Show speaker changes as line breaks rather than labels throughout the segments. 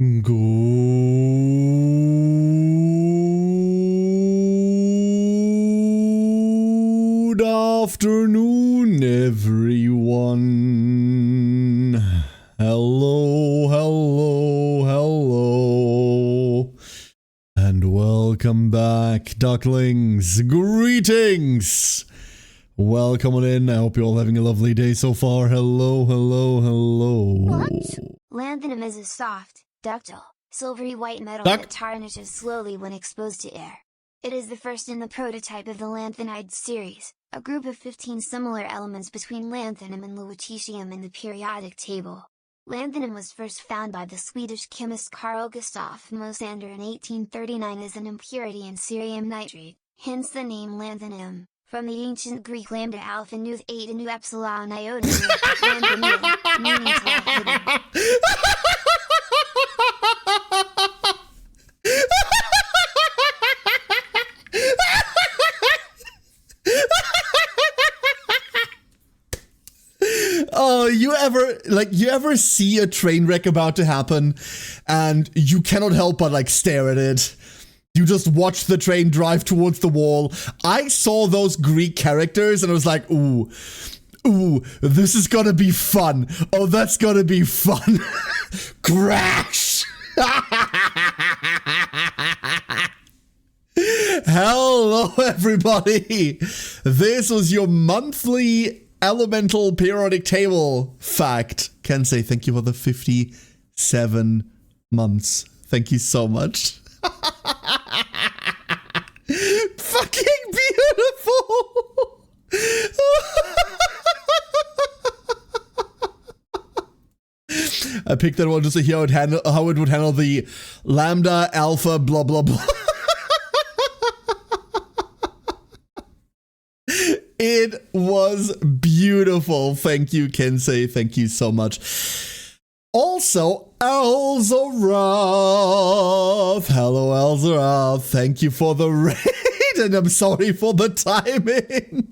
Good afternoon, everyone. Hello, hello, hello. And welcome back, ducklings. Greetings. Welcome on in. I hope you're all having a lovely day so far. Hello, hello, hello.
What? Lanthanum is a soft, ductile, silvery white metal that tarnishes slowly when exposed to air. It is the first in the prototype of the lanthanide series, a group of 15 similar elements between lanthanum and lutetium in the periodic table. Lanthanum was first found by the Swedish chemist Carl Gustaf Mosander in 1839 as an impurity in cerium nitrate, hence the name lanthanum, from the ancient Greek lambda alpha nu theta nu epsilon iota lanthanum, meaning to lie hidden.
Oh, you ever see a train wreck about to happen and you cannot help but stare at it? You just watch the train drive towards the wall. I saw those Greek characters and I was like, ooh, this is gonna be fun. Oh, that's gonna be fun. Crash! Hello, everybody. This was your monthly elemental periodic table fact. Can say thank you for the 57 months. Thank you so much. Fucking beautiful. I picked that one just to hear how it would handle the lambda alpha blah blah blah. It was beautiful. Thank you, Kensei. Thank you so much. Also, Elzarath. Hello, Elzarath. Thank you for the raid, and I'm sorry for the timing.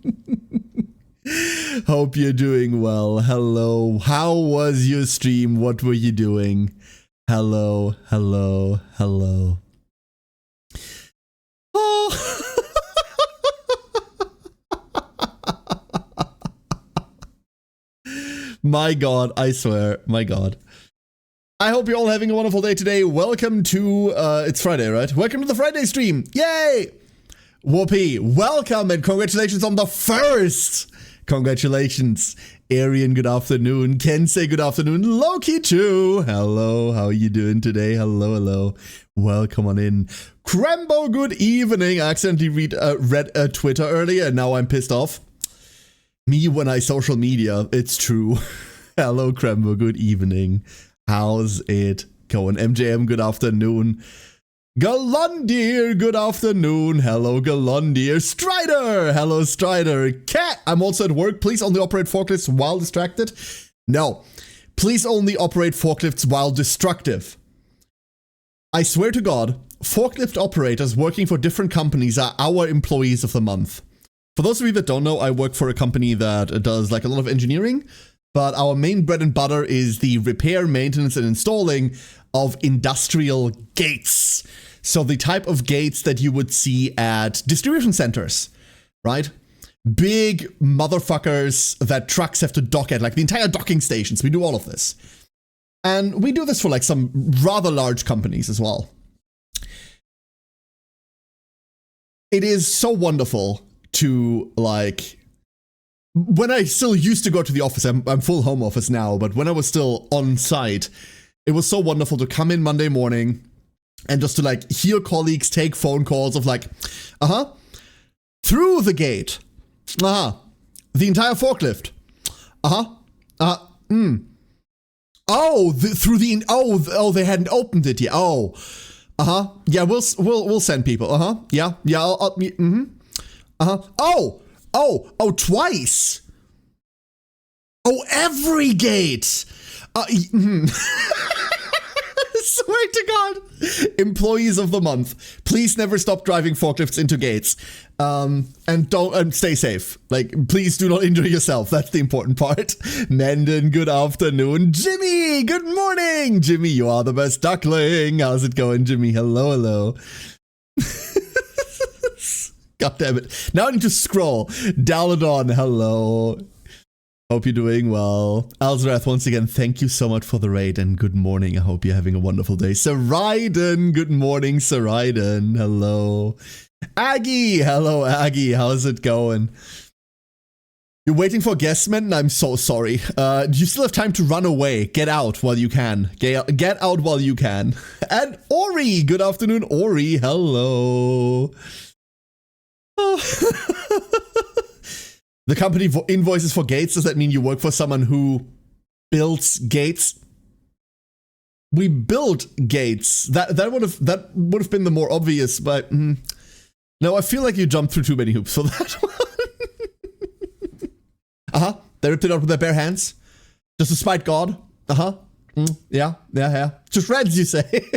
Hope you're doing well. Hello. How was your stream? What were you doing? Hello, hello, hello. Oh. My God, I swear, my God. I hope you're all having a wonderful day today. Welcome to, it's Friday, right? Welcome to the Friday stream. Yay! Whoopee, welcome and congratulations on the first. Congratulations. Arian, good afternoon. Kensei, good afternoon. Loki too. Hello, how are you doing today? Hello, hello. Welcome on in. Krembo, good evening. I accidentally read Twitter earlier and now I'm pissed off. Me when I social media, it's true. Hello, Krembo, good evening. How's it going? MJM, good afternoon. Galundir, good afternoon. Hello, Galundir. Strider, hello, Strider. Cat, I'm also at work. Please only operate forklifts while distracted. No, please only operate forklifts while destructive. I swear to God, forklift operators working for different companies are our employees of the month. For those of you that don't know, I work for a company that does a lot of engineering, but our main bread and butter is the repair, maintenance, and installing of industrial gates. So the type of gates that you would see at distribution centers, right? Big motherfuckers that trucks have to dock at, the entire docking stations. We do all of this. And we do this for some rather large companies as well. It is so wonderful to when I still used to go to the office, I'm full home office now, but when I was still on site, it was so wonderful to come in Monday morning and just to hear colleagues take phone calls of through the gate, the entire forklift, through the, they hadn't opened it yet, yeah, we'll send people, yeah, twice. Oh, every gate. Swear to God. Employees of the month. Please never stop driving forklifts into gates. And don't stay safe. Like, please do not injure yourself. That's the important part. Menden, good afternoon. Jimmy, good morning. Jimmy, you are the best duckling. How's it going, Jimmy? Hello, hello. God damn it. Now I need to scroll. Daladon, hello. Hope you're doing well. Alzrath, once again, thank you so much for the raid and good morning. I hope you're having a wonderful day. Sariden, good morning, Sariden. Hello. Aggie, hello, Aggie. How's it going? You're waiting for guessmen? I'm so sorry. You still have time to run away. Get out while you can. Get out while you can. And Ori, good afternoon, Ori. Hello. The company invoices for gates. Does that mean you work for someone who builds gates? We built gates. That would have been the more obvious, but no, I feel like you jumped through too many hoops for that one. They ripped it out with their bare hands, just to spite God. Yeah. To shreds, you say.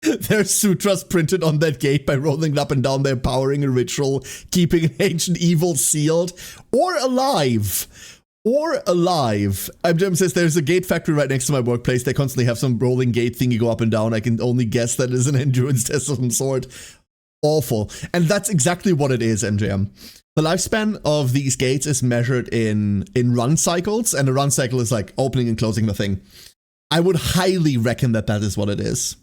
There's sutras printed on that gate by rolling it up and down there, powering a ritual, keeping an ancient evil sealed, or alive. IBM says there's a gate factory right next to my workplace. They constantly have some rolling gate thingy go up and down. I can only guess that is an endurance test of some sort. Awful. And that's exactly what it is, NJM. The lifespan of these gates is measured in run cycles, and a run cycle is like opening and closing the thing. I would highly reckon that is what it is.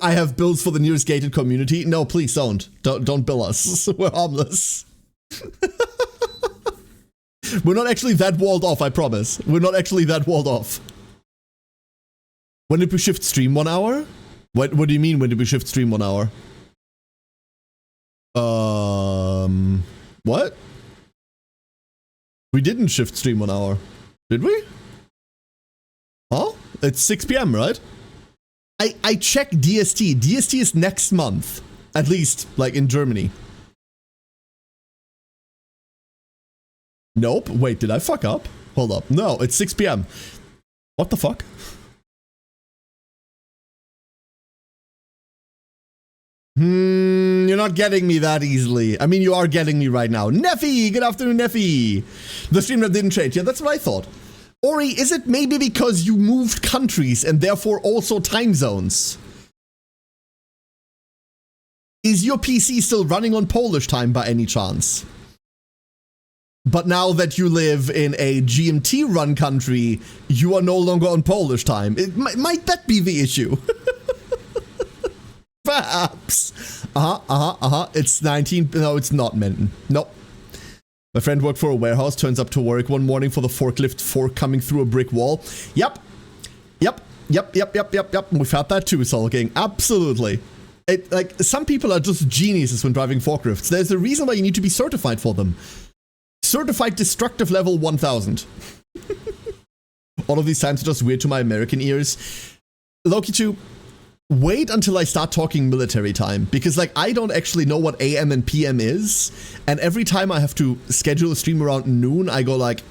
I have bills for the nearest gated community. No, please don't. Don't bill us. We're harmless. We're not actually that walled off, I promise. We're not actually that walled off. When did we shift stream 1 hour? What do you mean when did we shift stream 1 hour? What? We didn't shift stream 1 hour. Did we? Huh? It's 6 p.m., right? I checked DST. DST is next month. At least, like, in Germany. Nope. Wait, did I fuck up? Hold up. No, it's 6 p.m. What the fuck? You're not getting me that easily. I mean, you are getting me right now. Neffy! Good afternoon, Neffy! The stream that didn't change. Yeah, that's what I thought. Ori, is it maybe because you moved countries and therefore also time zones? Is your PC still running on Polish time by any chance? But now that you live in a GMT run country, you are no longer on Polish time. Might that be the issue? Perhaps. It's 19. No, it's not, Menton. Nope. My friend worked for a warehouse, turns up to work one morning for the forklift fork coming through a brick wall. Yep. We've had that too, Solking. Absolutely. Like, some people are just geniuses when driving forklifts. There's a reason why you need to be certified for them. Certified Destructive Level 1000. All of these times are just weird to my American ears. Loki 2. Wait until I start talking military time, because like I don't actually know what AM and PM is, and every time I have to schedule a stream around noon, I go like,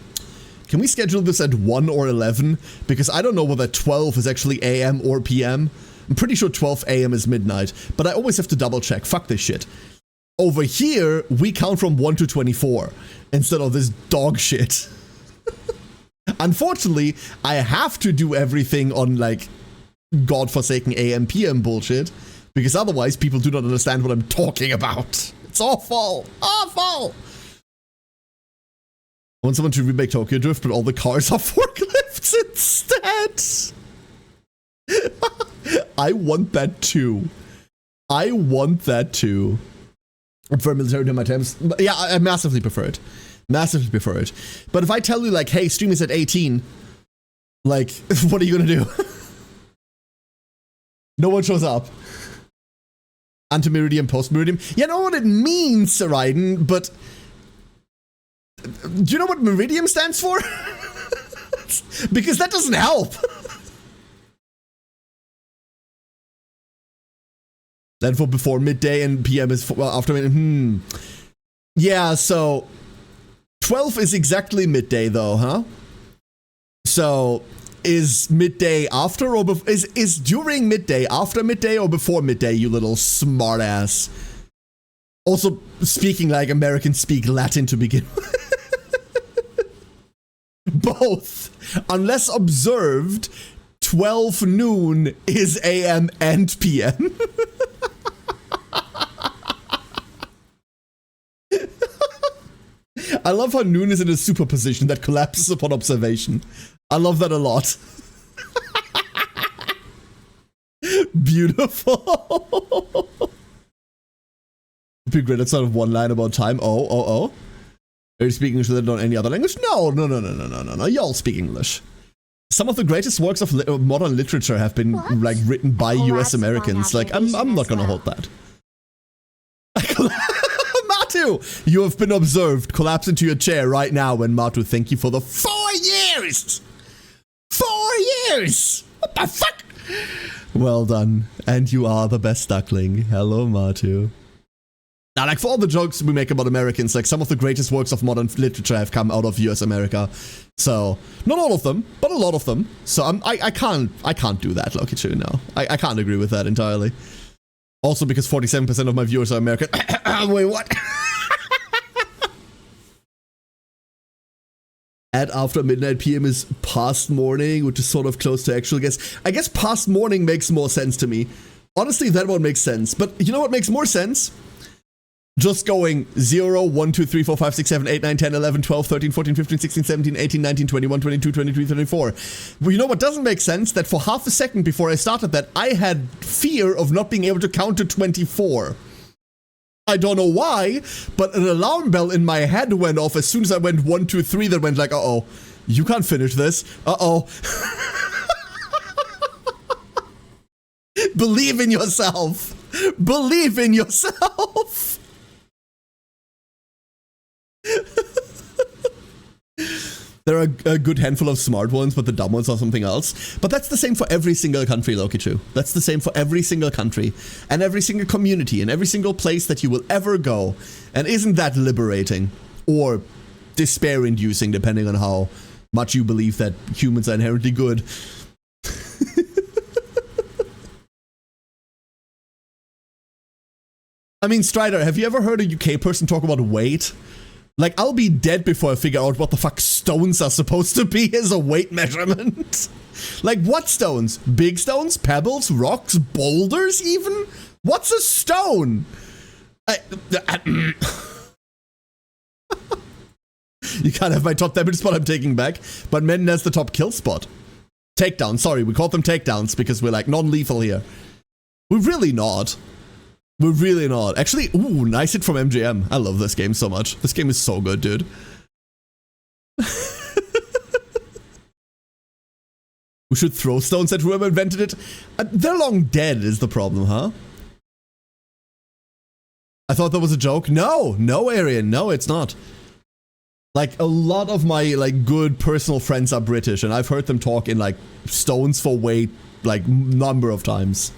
can we schedule this at 1 or 11? Because I don't know whether 12 is actually AM or PM. I'm pretty sure 12 AM is midnight, but I always have to double check. Fuck this shit. Over here, we count from 1 to 24, instead of this dog shit. Unfortunately, I have to do everything on like godforsaken AM PM bullshit, because otherwise people do not understand what I'm talking about. It's awful. I want someone to remake Tokyo Drift, but all the cars are forklifts instead. I want that too. I'm for military to my times. Yeah, I massively prefer it. But if I tell you like, hey, stream is at 18, like, what are you gonna do? No one shows up. Anti-Meridian, post-Meridian. Yeah, I know what it means, Sariden, but do you know what Meridian stands for? Because that doesn't help. Then for before midday and PM is for, well, after midday. Yeah, so 12 is exactly midday though, huh? So is midday after or is during midday after midday or before midday, you little smart ass? Also speaking like Americans speak Latin to begin with. Both. Unless observed, 12 noon is AM and PM. I love how noon is in a superposition that collapses upon observation. I love that a lot. Beautiful. It'd be great. Let's start with one line about time. Oh. Are you speaking English on any other language? No. Y'all speak English. Some of the greatest works of modern literature have been like written by US Americans. Like, I'm not gonna hold that. Matu, you have been observed. Collapse into your chair right now. And Matu, thank you for the 4 years. 4 years. What the fuck? Well done. And you are the best duckling. Hello, Matu. Now, like, for all the jokes we make about Americans, like, some of the greatest works of modern literature have come out of US America. So, not all of them, but a lot of them. So, I can't do that, Lokichu, no. I can't agree with that entirely. Also because 47% of my viewers are American. Wait, what? At after midnight PM is past morning, which is sort of close to actual guess. I guess past morning makes more sense to me. Honestly, that one makes sense. But you know what makes more sense? Just going 0, 1, 2, 3, 4, 5, 6, 7, 8, 9, 10, 11, 12, 13, 14, 15, 16, 17, 18, 19, 21, 22, 23, 24. But you know what doesn't make sense? That for half a second before I started that, I had fear of not being able to count to 24. I don't know why, but an alarm bell in my head went off as soon as I went 1, 2, 3, that went like, uh-oh, you can't finish this. Uh-oh. Believe in yourself. Believe in yourself. There are a good handful of smart ones, but the dumb ones are something else. But that's the same for every single country, Lokichu. That's the same for every single country and every single community and every single place that you will ever go. And isn't that liberating? Or despair-inducing, depending on how much you believe that humans are inherently good. I mean, Strider, have you ever heard a UK person talk about weight? Like, I'll be dead before I figure out what the fuck stones are supposed to be as a weight measurement. Like, what stones? Big stones? Pebbles? Rocks? Boulders, even? What's a stone? You can't have my top damage spot, I'm taking back. But Menden has the top kill spot. Takedown, sorry, we call them takedowns because we're, like, non-lethal here. We're really not. We're really not. Actually, ooh, nice hit from MGM. I love this game so much. This game is so good, dude. We should throw stones at whoever invented it. They're long dead is the problem, huh? I thought that was a joke. No, Arian. No, it's not. Like, a lot of my, like, good personal friends are British, and I've heard them talk in, like, stones for weight, like, number of times.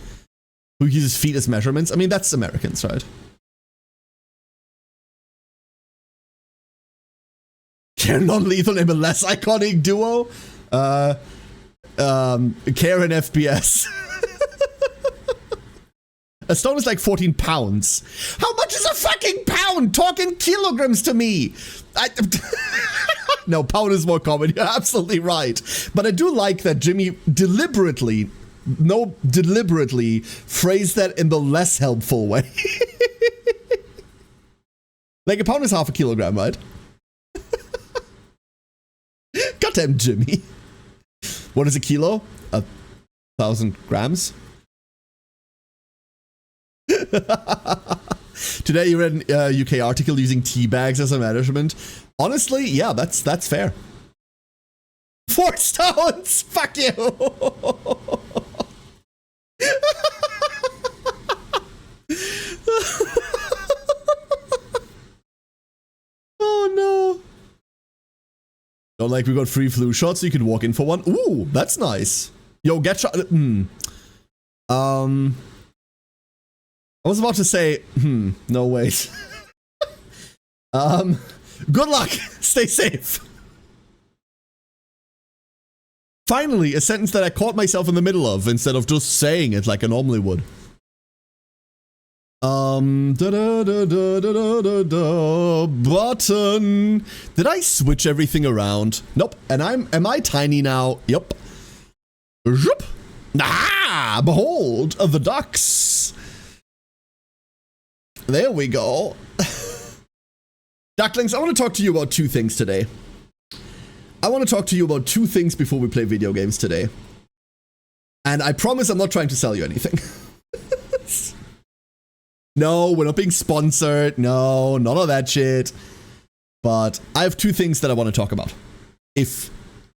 Who uses feet as measurements? I mean, that's Americans, right? Care non-lethal name a less iconic duo? Care and FPS. A stone is like 14 pounds. How much is a fucking pound? Talking kilograms to me. No, pound is more common. You're absolutely right. But I do like that Jimmy deliberately phrase that in the less helpful way. Like, a pound is half a kilogram, right? Goddamn Jimmy. What is a kilo? 1,000 grams? Today you read an UK article using tea bags as a measurement. Honestly, yeah, that's fair. 4 stones! Fuck you! Oh no. Oh, like, we got free flu shots so you could walk in for one. Ooh, that's nice. Yo, get shot. I was about to say, no, wait. Good luck. Stay safe. Finally, a sentence that I caught myself in the middle of instead of just saying it like I normally would. Button. Did I switch everything around? Nope. And am I tiny now? Yep. Zoop. Ah, behold, the ducks. There we go. Ducklings, I want to talk to you about two things today. I want to talk to you about two things before we play video games today. And I promise I'm not trying to sell you anything. No, we're not being sponsored. No, none of that shit. But I have two things that I want to talk about. If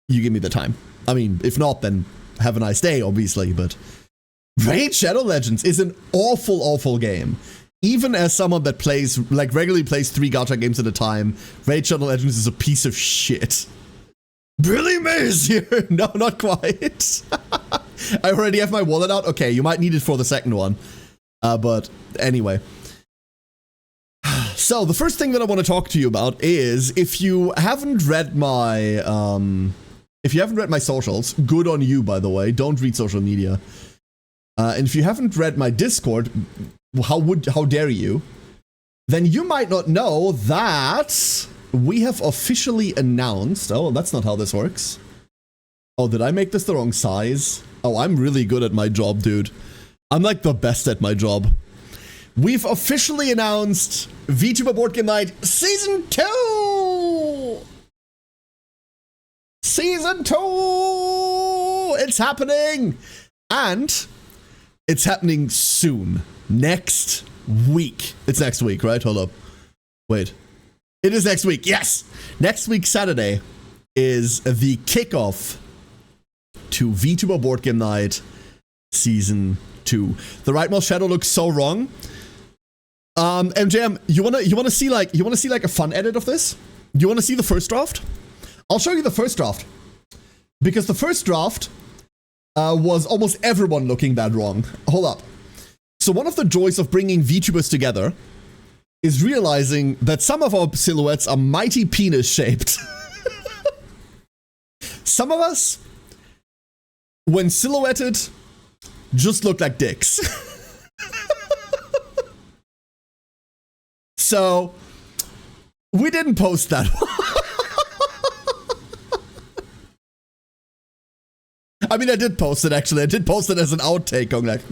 you give me the time. I mean, if not, then have a nice day, obviously. But Raid Shadow Legends is an awful, awful game. Even as someone that plays, like regularly plays 3 gacha games at a time, Raid Shadow Legends is a piece of shit. Billy Mays here. No, not quite. I already have my wallet out. Okay, you might need it for the second one. But anyway. So the first thing that I want to talk to you about is if you haven't read my socials, good on you, by the way. Don't read social media. And if you haven't read my Discord, how dare you? Then you might not know that we have officially announced. Oh, that's not how this works. Oh, did I make this the wrong size? Oh, I'm really good at my job, dude. I'm like the best at my job. We've officially announced VTuber Boardgame Night Season 2! Season 2! It's happening! And it's happening soon. Next week. It's next week, right? Hold up. Wait. It is next week. Yes! Next week, Saturday, is the kickoff to VTuber Boardgame Night Season 2. The right mouse shadow looks so wrong. MJM, you wanna see like a fun edit of this? You wanna see the first draft? I'll show you the first draft. Because the first draft was almost everyone looking that wrong. Hold up. So one of the joys of bringing VTubers together is realizing that some of our silhouettes are mighty penis shaped. Some of us, when silhouetted, just look like dicks. So, we didn't post that one. I mean, I did post it, actually. I did post it as an outtake, going like,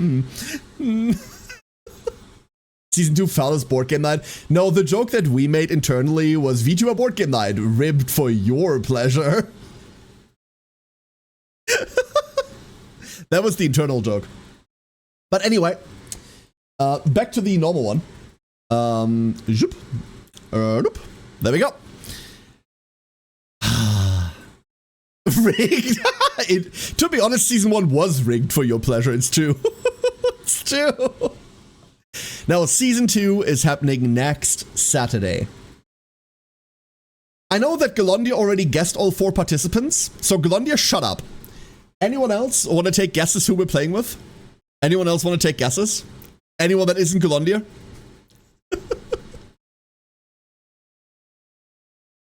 Season 2 Phallus Boardgame Night. No, the joke that we made internally was VTuber Boardgame Night, ribbed for your pleasure. That was the internal joke. But anyway, back to the normal one. Zoop. There we go. Rigged. To be honest, Season 1 was rigged for your pleasure. It's true. It's true. Now, Season 2 is happening next Saturday. I know that Galondia already guessed all 4 participants, so Galondia, shut up. Anyone else want to take guesses who we're playing with? Anyone else want to take guesses? Anyone that isn't Galondia?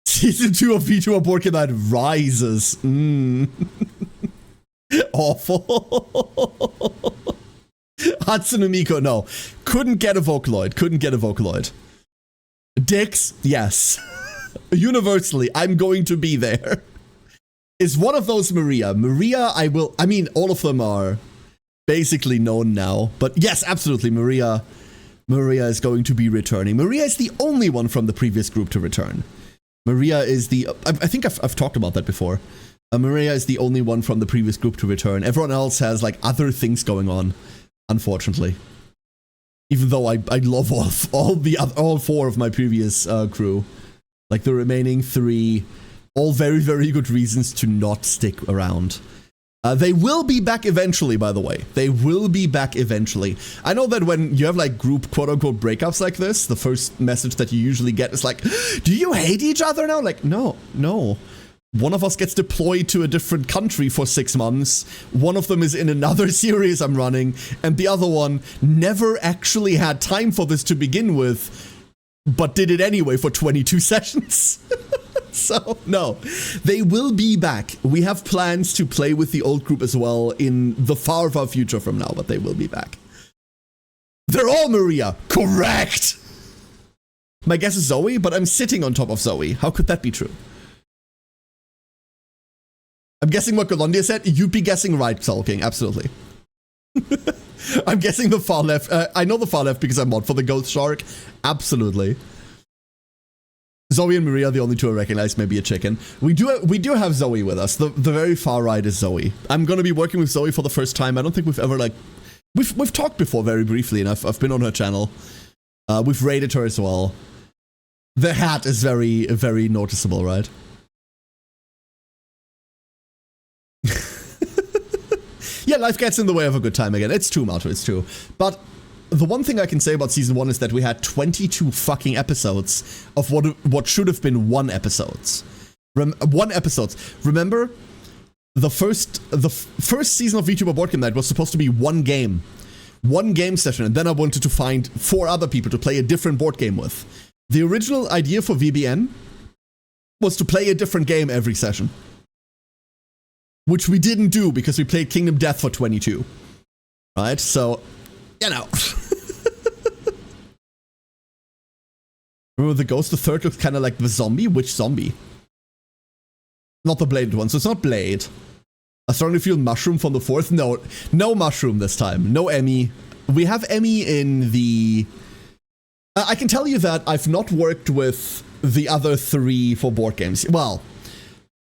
Season 2 of VTuber Boardgame Night rises. Awful. Hatsune Miku, no. Couldn't get a Vocaloid. Dicks, yes. Universally, I'm going to be there. Is one of those Maria? Maria, I mean, all of them are basically known now. But yes, absolutely, Maria is going to be returning. Maria is the only one from the previous group to return. Maria is the... I think I've talked about that before. Maria is the only one from the previous group to return. Everyone else has, like, other things going on, unfortunately. Even though I love all 4 of my previous crew. Like, the remaining 3, all very, very good reasons to not stick around. They will be back eventually, by the way. They will be back eventually. I know that when you have like group quote-unquote breakups like this, the first message that you usually get is like, do you hate each other now? Like, no. One of us gets deployed to a different country for 6 months. One of them is in another series I'm running. And the other one never actually had time for this to begin with. but did it anyway for 22 sessions. So, no, they will be back. We have plans to play with the old group as well in the far, far future from now, but they will be back. They're all Maria. Correct. My guess is Zoe, but I'm sitting on top of Zoe. How could that be true? I'm guessing what Golondia said. You'd be guessing right, Sulking. Absolutely. I'm guessing the far left. I know the far left because I'm mod for the Ghost Shark. Absolutely. Zoe and Maria are the only two I recognize. Maybe a chicken. We do have Zoe with us. The very far right is Zoe. I'm going to be working with Zoe for the first time. I don't think we've ever we've talked before very briefly, and I've been on her channel. We've rated her as well. The hat is very, very noticeable, right? Yeah, life gets in the way of a good time again. It's true, Mato, it's true. But the one thing I can say about season 1 is that we had 22 fucking episodes of what should have been one episodes. One episode. Remember, the first season of VTuber Boardgame Night was supposed to be one game session, and then I wanted to find 4 other people to play a different board game with. The original idea for VBN was to play a different game every session. Which we didn't do because we played Kingdom Death for 22. Right? So, you know. Remember the Ghost the Third looks kind of like the zombie? Which zombie? Not the bladed one, so it's not Blade. I strongly feel Mushroom from the 4th. No Mushroom this time. No Emmy. We have Emmy in the... I can tell you that I've not worked with the other 3 for board games. Well...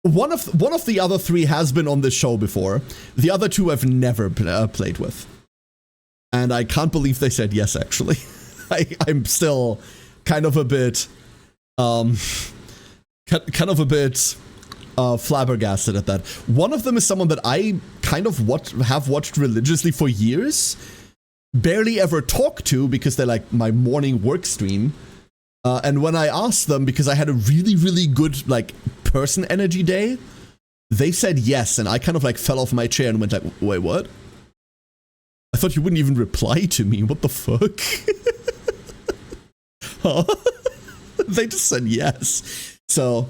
One of the other 3 has been on this show before. The other 2 I've never played with. And I can't believe they said yes, actually. I'm still kind of a bit... flabbergasted at that. One of them is someone that I kind of have watched religiously for years. Barely ever talk to because they're like my morning work stream. And when I asked them, because I had a really, really good, like, person energy day, they said yes, and I kind of, like, fell off my chair and went like, wait, what? I thought you wouldn't even reply to me. What the fuck? Huh? They just said yes. So,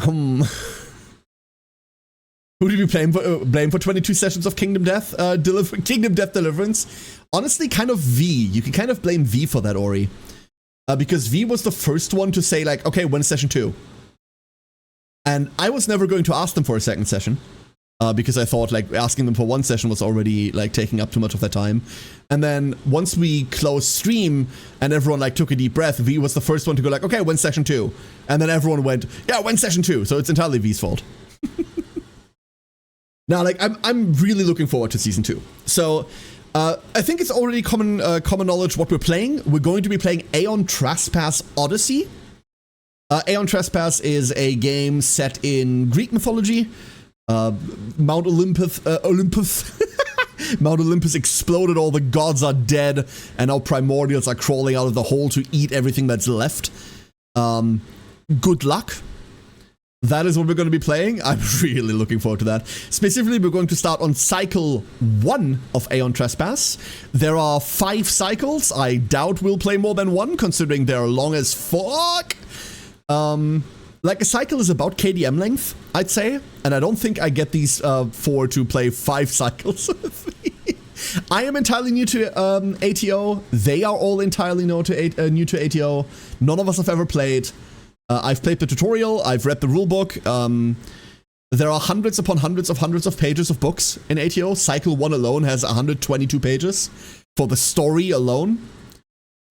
who did you blame for 22 sessions of Kingdom Death? Kingdom Death Deliverance? Honestly, kind of V. You can kind of blame V for that, Ori. Because V was the first one to say, like, okay, when's session 2? And I was never going to ask them for a second session. Because I thought, like, asking them for one session was already, like, taking up too much of their time. And then once we closed stream and everyone, like, took a deep breath, V was the first one to go, like, okay, when's session 2? And then everyone went, yeah, when's session 2? So it's entirely V's fault. Now, like, I'm really looking forward to season 2. So... I think it's already common knowledge what we're playing. We're going to be playing Aeon Trespass Odyssey. Aeon Trespass is a game set in Greek mythology. Mount Olympus Mount Olympus exploded, all the gods are dead, and now primordials are crawling out of the hole to eat everything that's left. Good luck. That is what we're going to be playing. I'm really looking forward to that. Specifically, we're going to start on cycle 1 of Aeon Trespass. There are 5 cycles. I doubt we'll play more than 1, considering they're long as fuck. Like, a cycle is about KDM length, I'd say. And I don't think I get these 4 to play 5 cycles with me. I am entirely new to ATO. They are all entirely new to ATO. None of us have ever played. I've played the tutorial, I've read the rulebook. There are hundreds upon hundreds of pages of books in ATO. Cycle 1 alone has 122 pages for the story alone.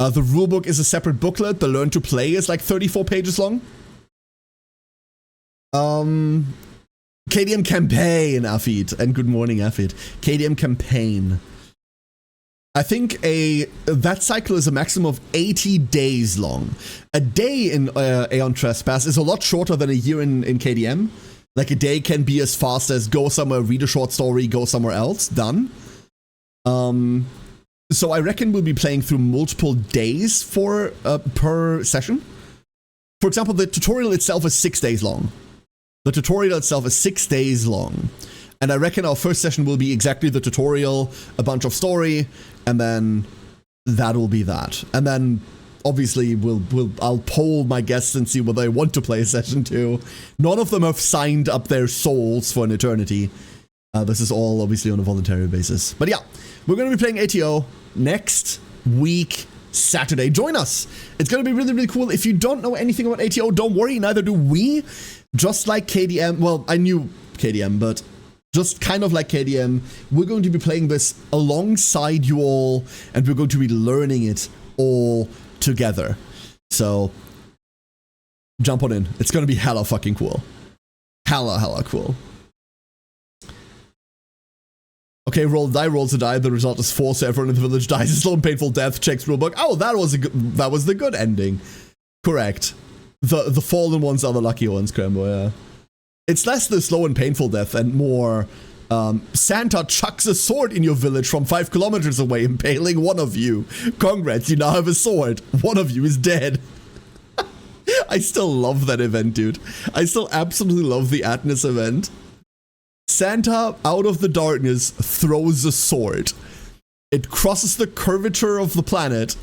The rulebook is a separate booklet. The Learn to Play is like 34 pages long. KDM Campaign, Afid. And good morning, Afid. KDM Campaign. I think that cycle is a maximum of 80 days long. A day in Aeon Trespass is a lot shorter than a year in KDM. Like, a day can be as fast as go somewhere, read a short story, go somewhere else, done. So I reckon we'll be playing through multiple days per session. For example, the tutorial itself is 6 days long. The tutorial itself is 6 days long. And I reckon our first session will be exactly the tutorial, a bunch of story, and then that'll be that. And then obviously, I'll poll my guests and see whether they want to play Session 2. None of them have signed up their souls for an eternity. This is all obviously on a voluntary basis. But yeah, we're going to be playing ATO next week, Saturday. Join us. It's going to be really, really cool. If you don't know anything about ATO, don't worry, neither do we. Just like KDM, well, I knew KDM, but just kind of like KDM, we're going to be playing this alongside you all, and we're going to be learning it all together. So, jump on in. It's going to be hella fucking cool. Hella cool. Okay, roll a die, rolls a die, the result is 4, so everyone in the village dies. A slow and painful death, checks rulebook. Oh, that was the good ending. Correct. The fallen ones are the lucky ones, Crambo, yeah. It's less the slow and painful death and more, Santa chucks a sword in your village from 5 kilometers away, impaling one of you. Congrats, you now have a sword. One of you is dead. I still love that event, dude. I still absolutely love the Atlas event. Santa, out of the darkness, throws a sword. It crosses the curvature of the planet,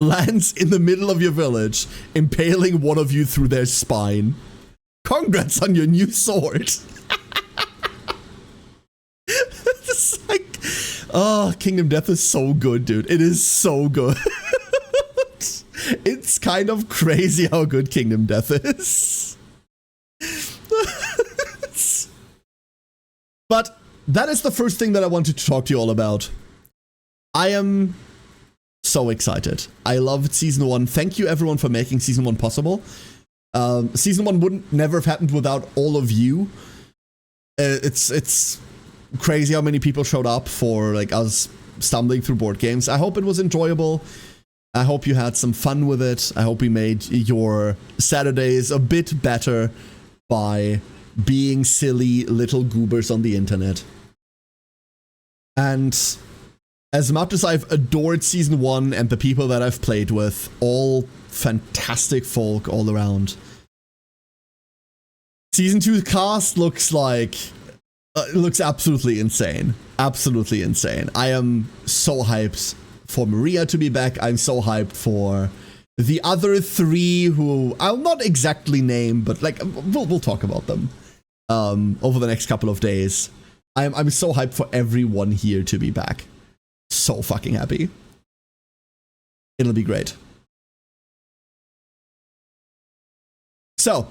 lands in the middle of your village, impaling one of you through their spine. Congrats on your new sword. It's like, oh, Kingdom Death is so good, dude. It is so good. It's kind of crazy how good Kingdom Death is. But that is the first thing that I wanted to talk to you all about. I am so excited. I loved Season 1. Thank you, everyone, for making Season 1 possible. Season 1 wouldn't never have happened without all of you. It's crazy how many people showed up for like us stumbling through board games. I hope it was enjoyable. I hope you had some fun with it. I hope we made your Saturdays a bit better by being silly little goobers on the internet. And as much as I've adored Season 1 and the people that I've played with, all fantastic folk all around, Season 2 cast looks like... looks absolutely insane. Absolutely insane. I am so hyped for Maria to be back. I'm so hyped for the other 3 who I'll not exactly name, but like we'll talk about them over the next couple of days. I'm so hyped for everyone here to be back. So fucking happy. It'll be great. So,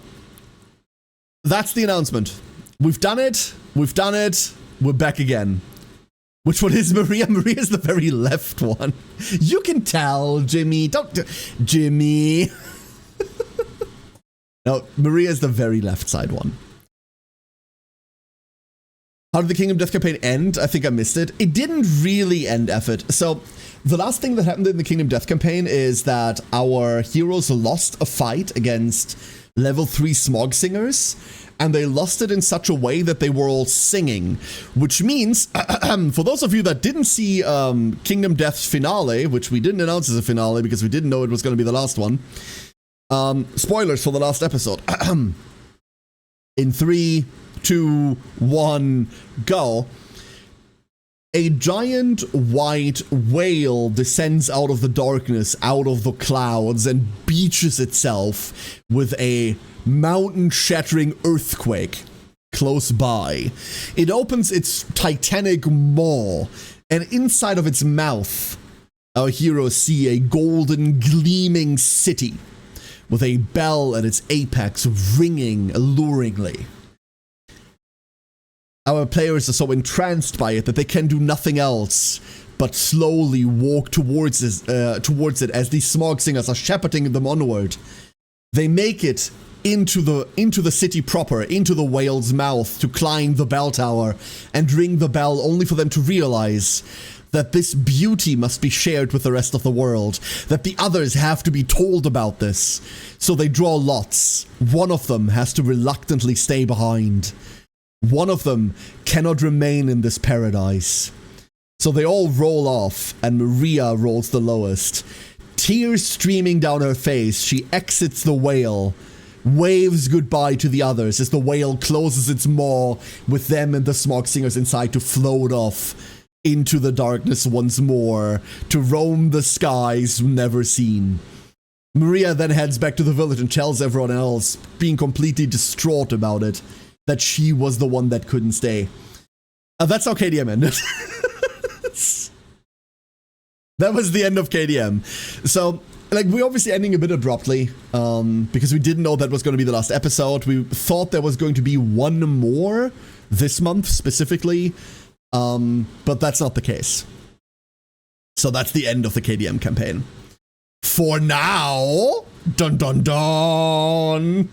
that's the announcement. We've done it. We've done it. We're back again. Which one is Maria? Maria's the very left one. You can tell, Jimmy. Jimmy. No, Maria's the very left side one. How did the Kingdom Death campaign end? I think I missed it. It didn't really end, effort. So, the last thing that happened in the Kingdom Death campaign is that our heroes lost a fight against level 3 smog singers, and they lost it in such a way that they were all singing, which means, for those of you that didn't see Kingdom Death's finale, which we didn't announce as a finale because we didn't know it was going to be the last one, spoilers for the last episode. In 3, 2, 1, go. A giant white whale descends out of the darkness, out of the clouds, and beaches itself with a mountain-shattering earthquake close by. It opens its titanic maw, and inside of its mouth, our heroes see a golden, gleaming city with a bell at its apex ringing alluringly. Our players are so entranced by it that they can do nothing else but slowly walk towards it as these smog singers are shepherding them onward. They make it into the city proper, into the whale's mouth, to climb the bell tower and ring the bell, only for them to realize that this beauty must be shared with the rest of the world, that the others have to be told about this. So they draw lots. One of them has to reluctantly stay behind. One of them cannot remain in this paradise. So they all roll off, and Maria rolls the lowest. Tears streaming down her face, she exits the whale, waves goodbye to the others as the whale closes its maw with them and the smog singers inside to float off into the darkness once more, to roam the skies never seen. Maria then heads back to the village and tells everyone else, being completely distraught about it, that she was the one that couldn't stay. That's how KDM ended. That was the end of KDM. So, like, we're obviously ending a bit abruptly, because we didn't know that was going to be the last episode. We thought there was going to be one more this month specifically, but that's not the case. So that's the end of the KDM campaign. For now, dun dun dun.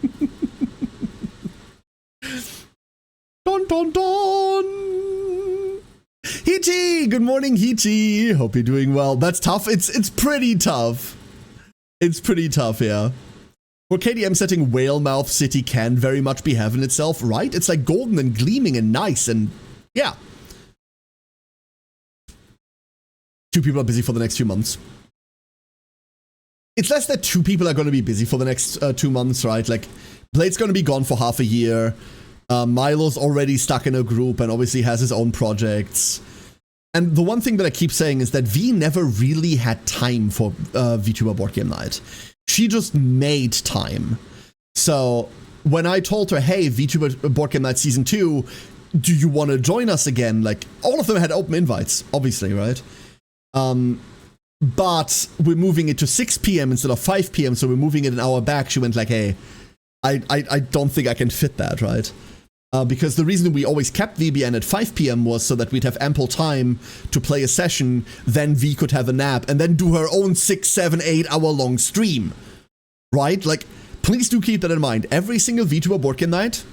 Dun dun dun. Hichi, good morning, Hichi. Hope you're doing well. That's tough. It's pretty tough. It's pretty tough, yeah. For KDM setting, Whale-Mouth City can very much be heaven itself, right? It's like golden and gleaming and nice and yeah. 2 people are busy for the next few months. It's less that 2 people are going to be busy for the next 2 months, right? Like, Blade's going to be gone for half a year. Milo's already stuck in a group and obviously has his own projects. And the one thing that I keep saying is that V never really had time for VTuber Board Game Night. She just made time. So when I told her, hey, VTuber Board Game Night Season 2, do you want to join us again? Like, all of them had open invites, obviously, right? But we're moving it to 6 p.m. instead of 5 p.m., so we're moving it an hour back. She went like, hey, I don't think I can fit that, right? Because the reason we always kept VBN at 5 p.m. was so that we'd have ample time to play a session, then V could have a nap, and then do her own 6, 7, 8 hour long stream, right? Like, please do keep that in mind. Every single VTuber Board Game Night,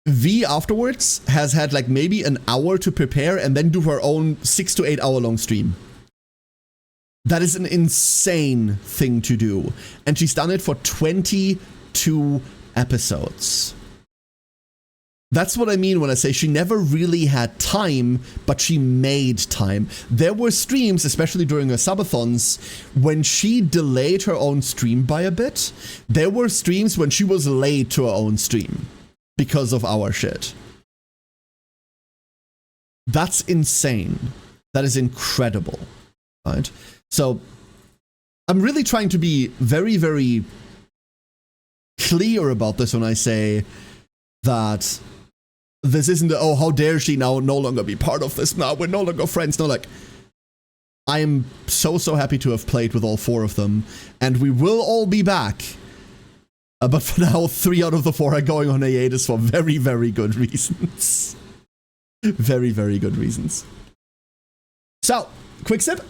V afterwards has had like maybe an hour to prepare and then do her own 6 to 8 hour long stream. That is an insane thing to do. And she's done it for 22 episodes. That's what I mean when I say she never really had time, but she made time. There were streams, especially during her subathons, when she delayed her own stream by a bit. There were streams when she was late to her own stream because of our shit. That's insane. That is incredible, right? So I'm really trying to be very, very clear about this when I say that this isn't, oh, how dare she now no longer be part of this now, we're no longer friends. No, like, I am so happy to have played with all 4 of them, and we will all be back. But for now, 3 out of the 4 are going on hiatus for very, very good reasons. Very, very good reasons. So, quick sip.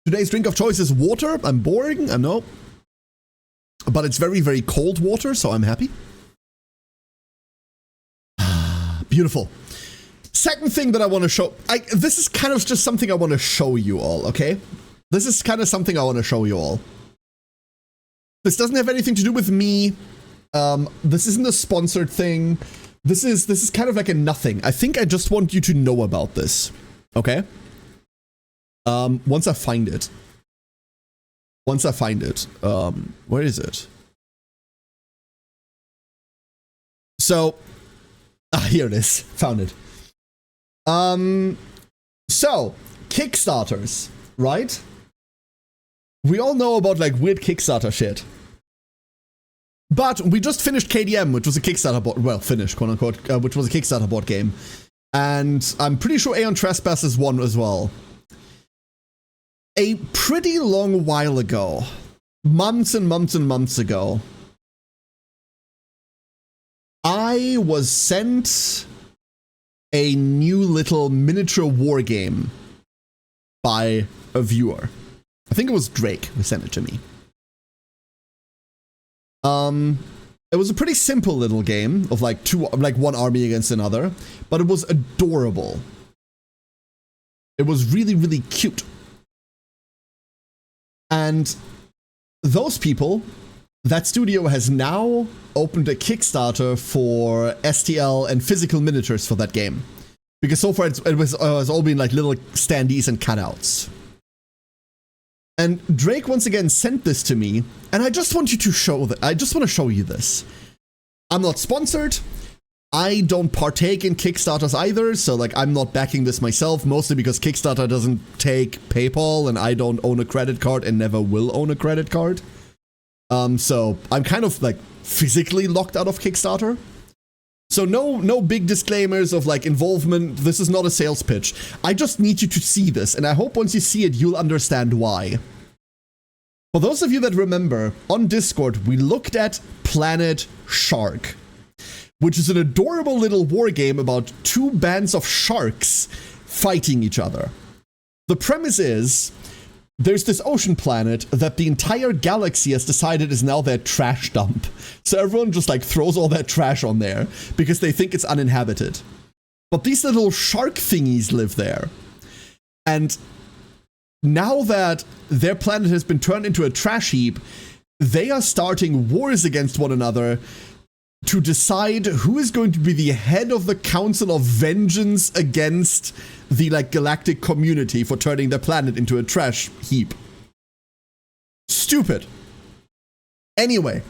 Today's drink of choice is water. I'm boring, I know. But it's very, very cold water, so I'm happy. Beautiful. Second thing that I want to show... this is kind of just something I want to show you all, okay? This is kind of something I want to show you all. This doesn't have anything to do with me. This isn't a sponsored thing. This is kind of like a nothing. I think I just want you to know about this, okay? Once I find it. Where is it? So, here it is. Found it. So, Kickstarters, right? We all know about like weird Kickstarter shit. But we just finished KDM, which was a Kickstarter board, well, finished, quote unquote, which was a Kickstarter board game. And I'm pretty sure Aeon Trespass won as well. A pretty long while ago, months and months and months ago, I was sent a new little miniature war game by a viewer. I think it was Drake who sent it to me. It was a pretty simple little game of like one army against another, but it was adorable. It was really, really cute. And those people, that studio has now opened a Kickstarter for STL and physical miniatures for that game. Because so far it has all been like little standees and cutouts. And Drake once again sent this to me, and I just want you to show that. I just want to show you this. I'm not sponsored. I don't partake in Kickstarters either, so like I'm not backing this myself, mostly because Kickstarter doesn't take PayPal and I don't own a credit card and never will own a credit card. So I'm kind of like physically locked out of Kickstarter. So no big disclaimers of like involvement. This is not a sales pitch. I just need you to see this, and I hope once you see it, you'll understand why. For those of you that remember, on Discord, we looked at Planet Shark, which is an adorable little war game about two bands of sharks fighting each other. The premise is, there's this ocean planet that the entire galaxy has decided is now their trash dump. So everyone just like throws all their trash on there because they think it's uninhabited. But these little shark thingies live there. And now that their planet has been turned into a trash heap, they are starting wars against one another to decide who is going to be the head of the Council of Vengeance against the like galactic community for turning their planet into a trash heap. Stupid. Anyway,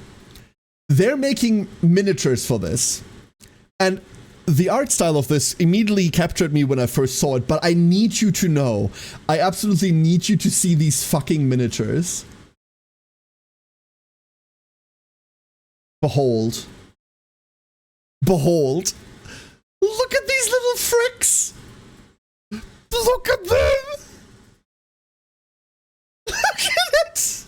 they're making miniatures for this, and the art style of this immediately captured me when I first saw it, but I need you to know, I absolutely need you to see these fucking miniatures. Behold. Behold. Look at these little fricks. Look at them. Look at it.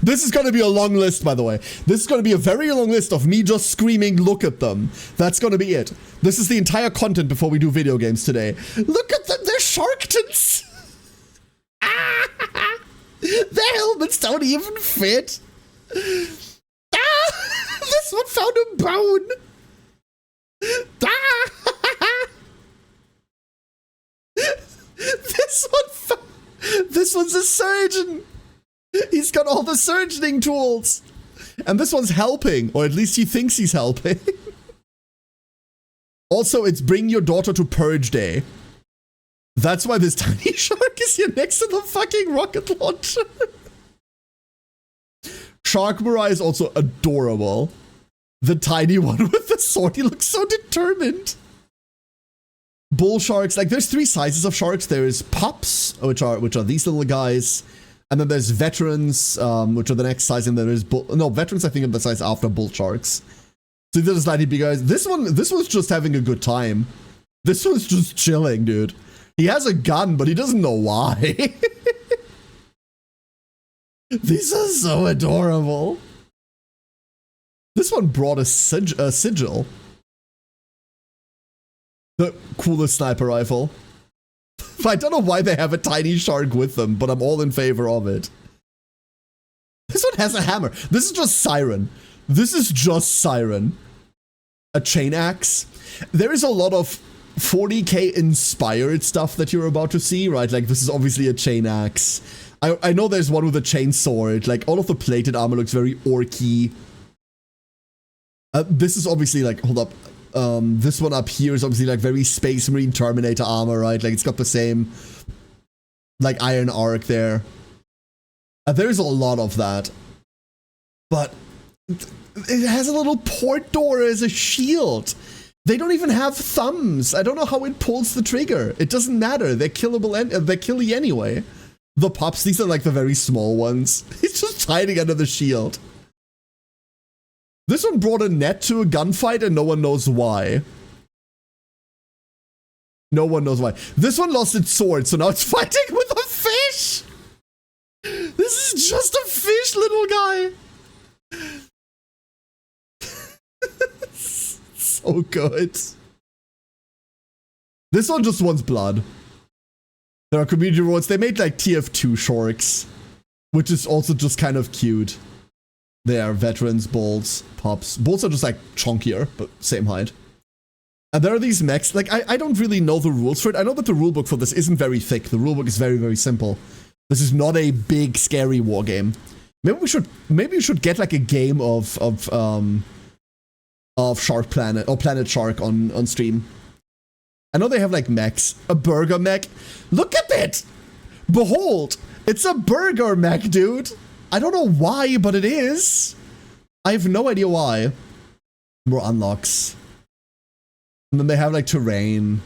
This is going to be a long list, by the way. This is going to be a very long list of me just screaming, look at them. That's going to be it. This is the entire content before we do video games today. Look at them. They're Sharktons. Their helmets don't even fit. This one found a bone. This one's a surgeon. He's got all the surgeoning tools. And this one's helping, or at least he thinks he's helping. Also, it's Bring Your Daughter to Purge Day. That's why this tiny shark is here next to the fucking rocket launcher. Shark Mirai is also adorable. The tiny one with the sword, he looks so determined. Bull sharks, like there's three sizes of sharks. There is pups, which are these little guys, and then there's veterans, which are the next size, and there is veterans I think are the size after bull sharks. So these are the slightly bigger guys. This one's just having a good time. This one's just chilling, dude. He has a gun, but he doesn't know why. These are so adorable. This one brought a sigil. The coolest sniper rifle. I don't know why they have a tiny shark with them, but I'm all in favor of it. This one has a hammer. This is just Siren. This is just Siren. A chain axe. There is a lot of 40k inspired stuff that you're about to see, right? Like this is obviously a chain axe. I know there's one with a chain sword. Like all of the plated armor looks very orky. This is obviously like, hold up. This one up here is obviously like very Space Marine Terminator armor, right? Like it's got the same like iron arc there. There's a lot of that. But it has a little port door as a shield. They don't even have thumbs. I don't know how it pulls the trigger. It doesn't matter. They're killable and they're killy anyway. The pups, these are like the very small ones. He's just hiding under the shield. This one brought a net to a gunfight and no one knows why. No one knows why. This one lost its sword, so now it's fighting with a fish! This is just a fish, little guy! So good. This one just wants blood. There are community rewards. They made like TF2 sharks, which is also just kind of cute. They are veterans, bulls, pups. Bulls are just like chunkier, but same height. And there are these mechs. Like, I don't really know the rules for it. I know that the rulebook for this isn't very thick. The rulebook is very, very simple. This is not a big, scary war game. Maybe we should get like a game of Shark Planet or Planet Shark on stream. I know they have like mechs. A burger mech. Look at it! Behold! It's a burger mech, dude! I don't know why, but it is. I have no idea why. More unlocks. And then they have like terrain.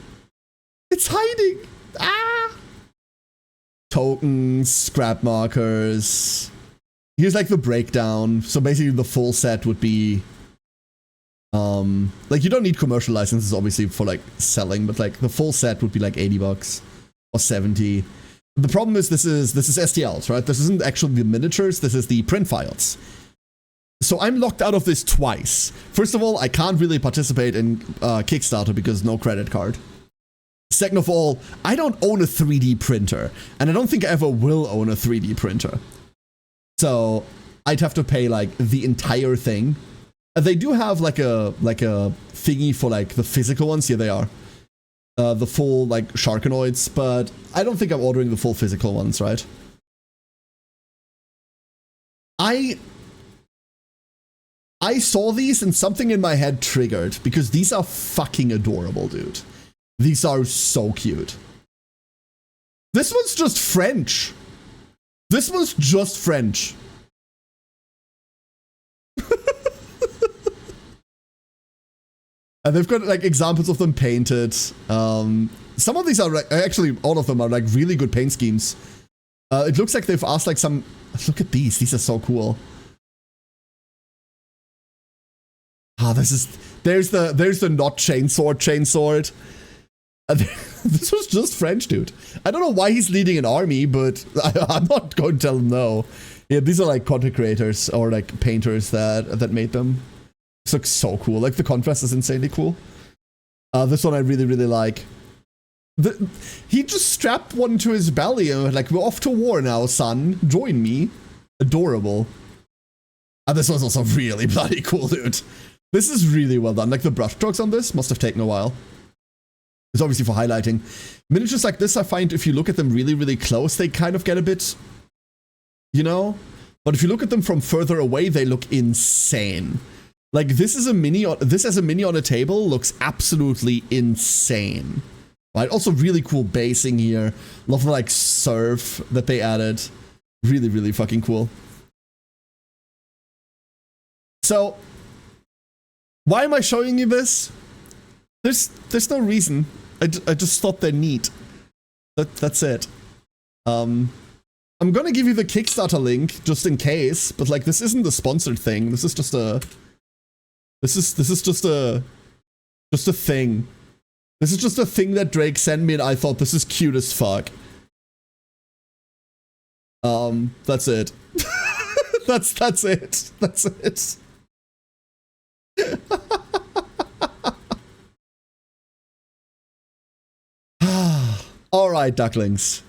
It's hiding. Ah. Tokens, scrap markers. Here's like the breakdown. So basically the full set would be like you don't need commercial licenses obviously for like selling, but like the full set would be like $80 or 70. The problem is this is STLs, right? This isn't actually the miniatures, this is the print files. So I'm locked out of this twice. First of all, I can't really participate in Kickstarter because no credit card. Second of all, I don't own a 3D printer, and I don't think I ever will own a 3D printer. So I'd have to pay like the entire thing. They do have like a thingy for like the physical ones. Here they are. The full like Sharkanoids, but I don't think I'm ordering the full physical ones, right? I saw these and something in my head triggered because these are fucking adorable, dude. These are so cute. This one's just French. This one's just French. And they've got like examples of them painted. Some of these are like, actually all of them are like really good paint schemes. It looks like they've asked like some, look at these are so cool. Ah, there's the not chainsword. This was just French, dude. I don't know why he's leading an army, but I'm not going to tell him no. Yeah, these are like content creators or like painters that made them. This looks so cool. Like the contrast is insanely cool. This one I really, really like. He just strapped one to his belly and like, we're off to war now, son. Join me. Adorable. And this one's also really bloody cool, dude. This is really well done. Like the brushstrokes on this must have taken a while. It's obviously for highlighting. Miniatures like this, I find if you look at them really, really close, they kind of get a bit, you know? But if you look at them from further away, they look insane. Like this as a mini on a table looks absolutely insane. Right? Also really cool basing here. Love the like surf that they added. Really, really fucking cool. So, why am I showing you this? There's no reason. I just thought they're neat. That's it. I'm gonna give you the Kickstarter link just in case, but like this isn't a sponsored thing. This is just a thing. This is just a thing that Drake sent me and I thought this is cute as fuck. That's it. that's it. That's it. Alright, ducklings.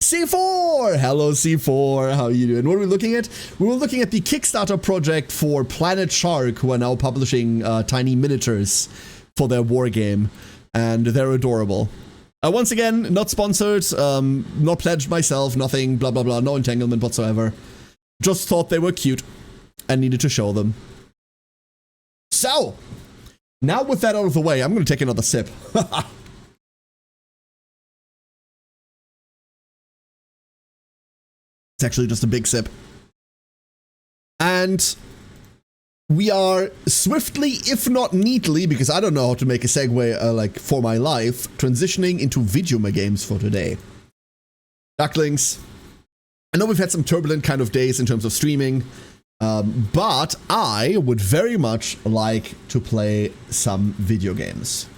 C4! Hello, C4. How are you doing? What are we looking at? We were looking at the Kickstarter project for Planet Shark, who are now publishing tiny miniatures for their war game, and they're adorable. Once again, not sponsored, not pledged myself, nothing, blah, blah, blah, no entanglement whatsoever. Just thought they were cute and needed to show them. So, now with that out of the way, I'm going to take another sip. It's actually just a big sip. And we are swiftly, if not neatly, because I don't know how to make a segue like for my life, transitioning into VTuber games for today. Ducklings, I know we've had some turbulent kind of days in terms of streaming, but I would very much like to play some video games.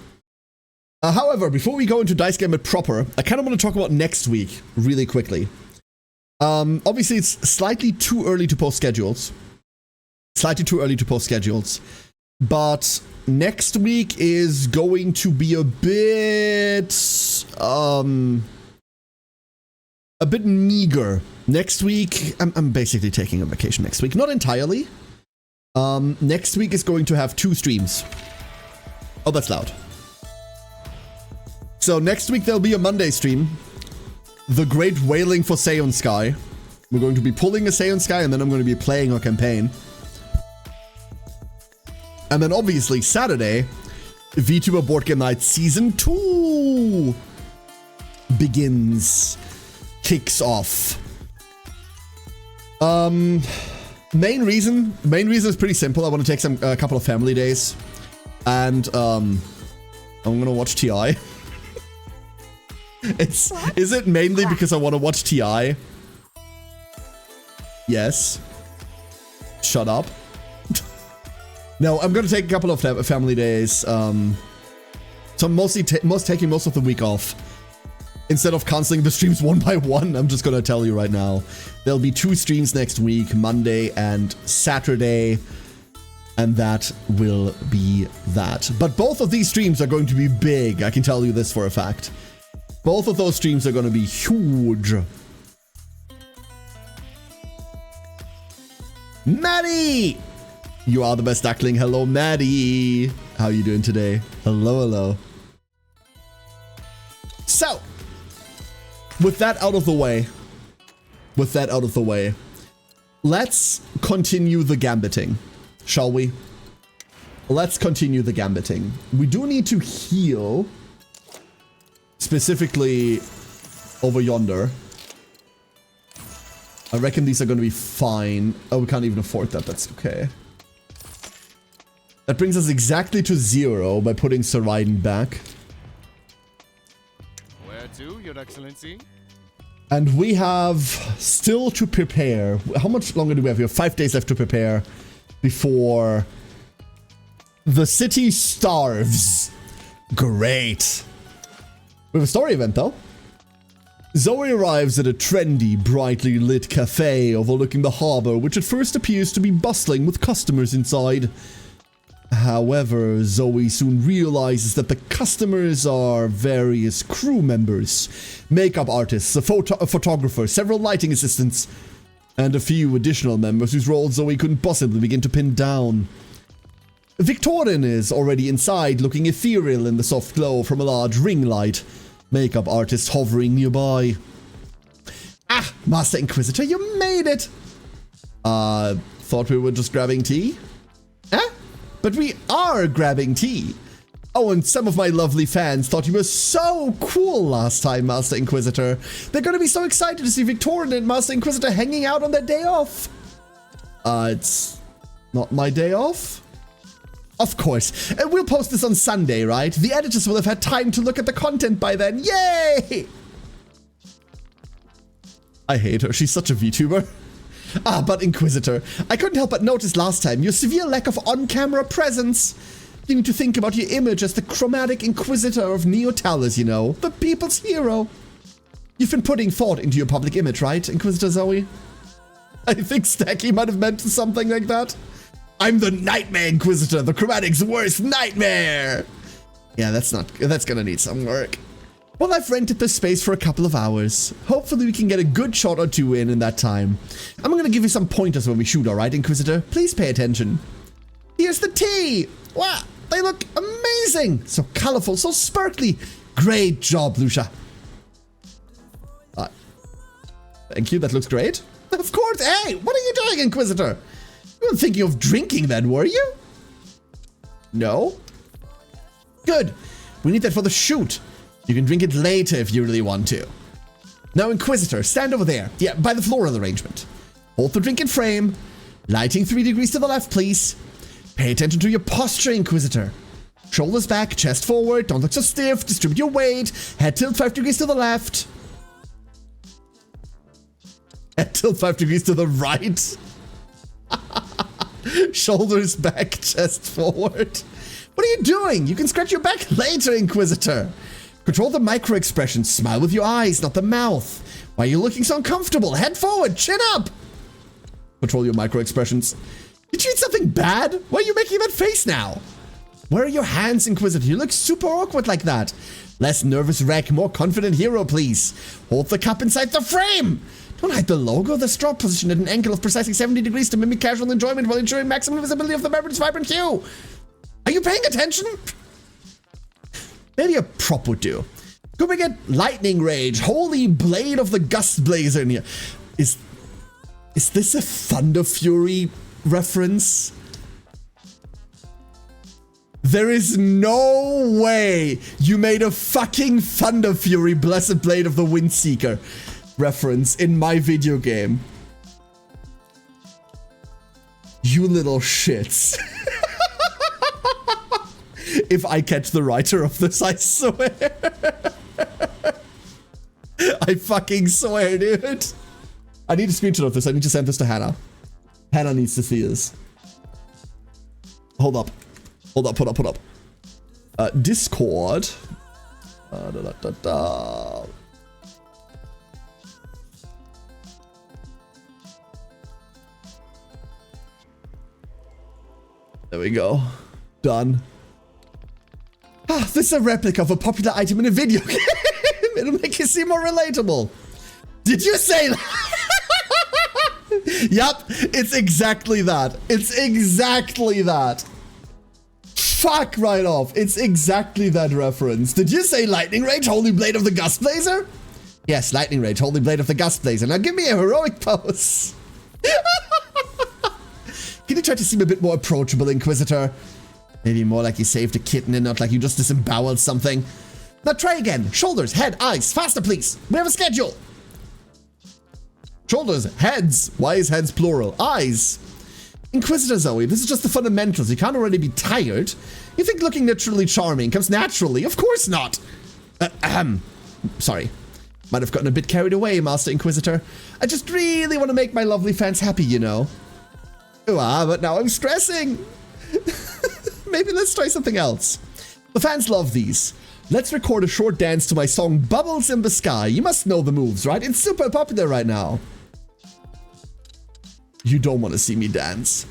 However, before we go into Dice Gambit proper, I kind of want to talk about next week really quickly. Obviously, it's slightly too early to post schedules. But next week is going to be a bit meager. Next week, I'm basically taking a vacation next week. Not entirely. Next week is going to have 2 streams. Oh, that's loud. So next week there'll be a Monday stream. The Great Wailing for Seon Sky. We're going to be pulling a Seon Sky and then I'm going to be playing our campaign. And then obviously Saturday, VTuber Boardgame Night Season 2 kicks off. Main reason is pretty simple. I want to take a couple of family days. And I'm gonna watch TI. Is it mainly because I want to watch TI? Yes. Shut up. No, I'm gonna take a couple of family days. So I'm taking most of the week off. Instead of canceling the streams one by one, I'm just gonna tell you right now. There'll be 2 streams next week, Monday and Saturday. And that will be that. But both of these streams are going to be big. I can tell you this for a fact. Both of those streams are going to be huge. Maddie! You are the best duckling. Hello, Maddie. How are you doing today? Hello, hello. So, with that out of the way, let's continue the gambiting, shall we? Let's continue the gambiting. We do need to heal, specifically over yonder. I reckon these are going to be fine. Oh, we can't even afford that. That's okay. That brings us exactly to 0 by putting Saraiden back.
Where to, Your Excellency?
And we have still to prepare. How much longer do we have? We have 5 days left to prepare before the city starves. Great. We have a story event though. Zoe arrives at a trendy, brightly lit cafe overlooking the harbor, which at first appears to be bustling with customers inside. However, Zoe soon realizes that the customers are various crew members, makeup artists, a photographer, several lighting assistants, and a few additional members whose roles Zoe couldn't possibly begin to pin down. Victorin is already inside, looking ethereal in the soft glow from a large ring light, makeup artist hovering nearby. Ah, Master Inquisitor, you made it! Thought we were just grabbing tea? Eh? But we are grabbing tea. Oh, and some of my lovely fans thought you were so cool last time, Master Inquisitor. They're gonna be so excited to see Victorin and Master Inquisitor hanging out on their day off. It's not my day off? Of course. We'll post this on Sunday, right? The editors will have had time to look at the content by then. Yay! I hate her. She's such a VTuber. Ah, but Inquisitor, I couldn't help but notice last time your severe lack of on-camera presence. You need to think about your image as the chromatic Inquisitor of Neotalis, you know, the people's hero. You've been putting thought into your public image, right, Inquisitor Zoe? I think Stacky might have meant something like that. I'm the Nightmare Inquisitor, the chromatic's worst nightmare. Yeah, that's gonna need some work. Well, I've rented this space for a couple of hours. Hopefully we can get a good shot or two in that time. I'm gonna give you some pointers when we shoot, alright, Inquisitor? Please pay attention. Here's the tea! Wow, they look amazing! So colorful, so sparkly. Great job, Lucia. Thank you, that looks great. Of course, hey, what are you doing, Inquisitor? You weren't thinking of drinking then, were you? No? Good. We need that for the shoot. You can drink it later if you really want to. Now, Inquisitor, stand over there. Yeah, by the floral arrangement. Hold the drink in frame. Lighting 3 degrees to the left, please. Pay attention to your posture, Inquisitor. Shoulders back, chest forward. Don't look so stiff. Distribute your weight. Head tilt 5 degrees to the left. Head tilt 5 degrees to the right. Shoulders back, chest forward. What are you doing? You can scratch your back later, Inquisitor. Control the micro expressions. Smile with your eyes, not the mouth. Why are you looking so uncomfortable? Head forward, chin up. Control your micro expressions. Did you eat something bad? Why are you making that face now? Where are your hands, Inquisitor? You look super awkward like that. Less nervous wreck, more confident hero, please. Hold the cup inside the frame. Don't hide the logo. The straw positioned at an angle of precisely 70 degrees to mimic casual enjoyment while ensuring maximum visibility of the beverage vibrant hue. Are you paying attention? Maybe a prop would do. Could we get lightning rage? Holy blade of the gust blazer in here. Is this a Thunder Fury reference? There is no way you made a fucking Thunder Fury Blessed Blade of the Windseeker reference in my video game. You little shits. if I catch the writer of this, I swear. I fucking swear, dude. I need a screenshot of this. I need to send this to Hannah. Hannah needs to see this. Hold up. Hold up, hold up. Discord. There we go. Done. Ah, this is a replica of a popular item in a video game. It'll make you seem more relatable. Did you say that? Yup, it's exactly that. It's exactly that. Fuck right off. It's exactly that reference. Did you say Lightning Rage, Holy Blade of the Gust Blazer? Yes, Lightning Rage, Holy Blade of the Gust Blazer. Now give me a heroic pose. Can you try to seem a bit more approachable, Inquisitor? Maybe more like you saved a kitten and not like you just disemboweled something. Now try again. Shoulders, head, eyes. Faster, please. We have a schedule. Shoulders, heads. Why is heads plural? Eyes. Inquisitor Zoe, this is just the fundamentals. You can't already be tired. You think looking naturally charming comes naturally? Of course not. Sorry. Might have gotten a bit carried away, Master Inquisitor. I just really want to make my lovely fans happy, you know. But now I'm stressing. Maybe let's try something else. The fans love these. Let's record a short dance to my song Bubbles in the Sky. You must know the moves, right? It's super popular right now. You don't want to see me dance.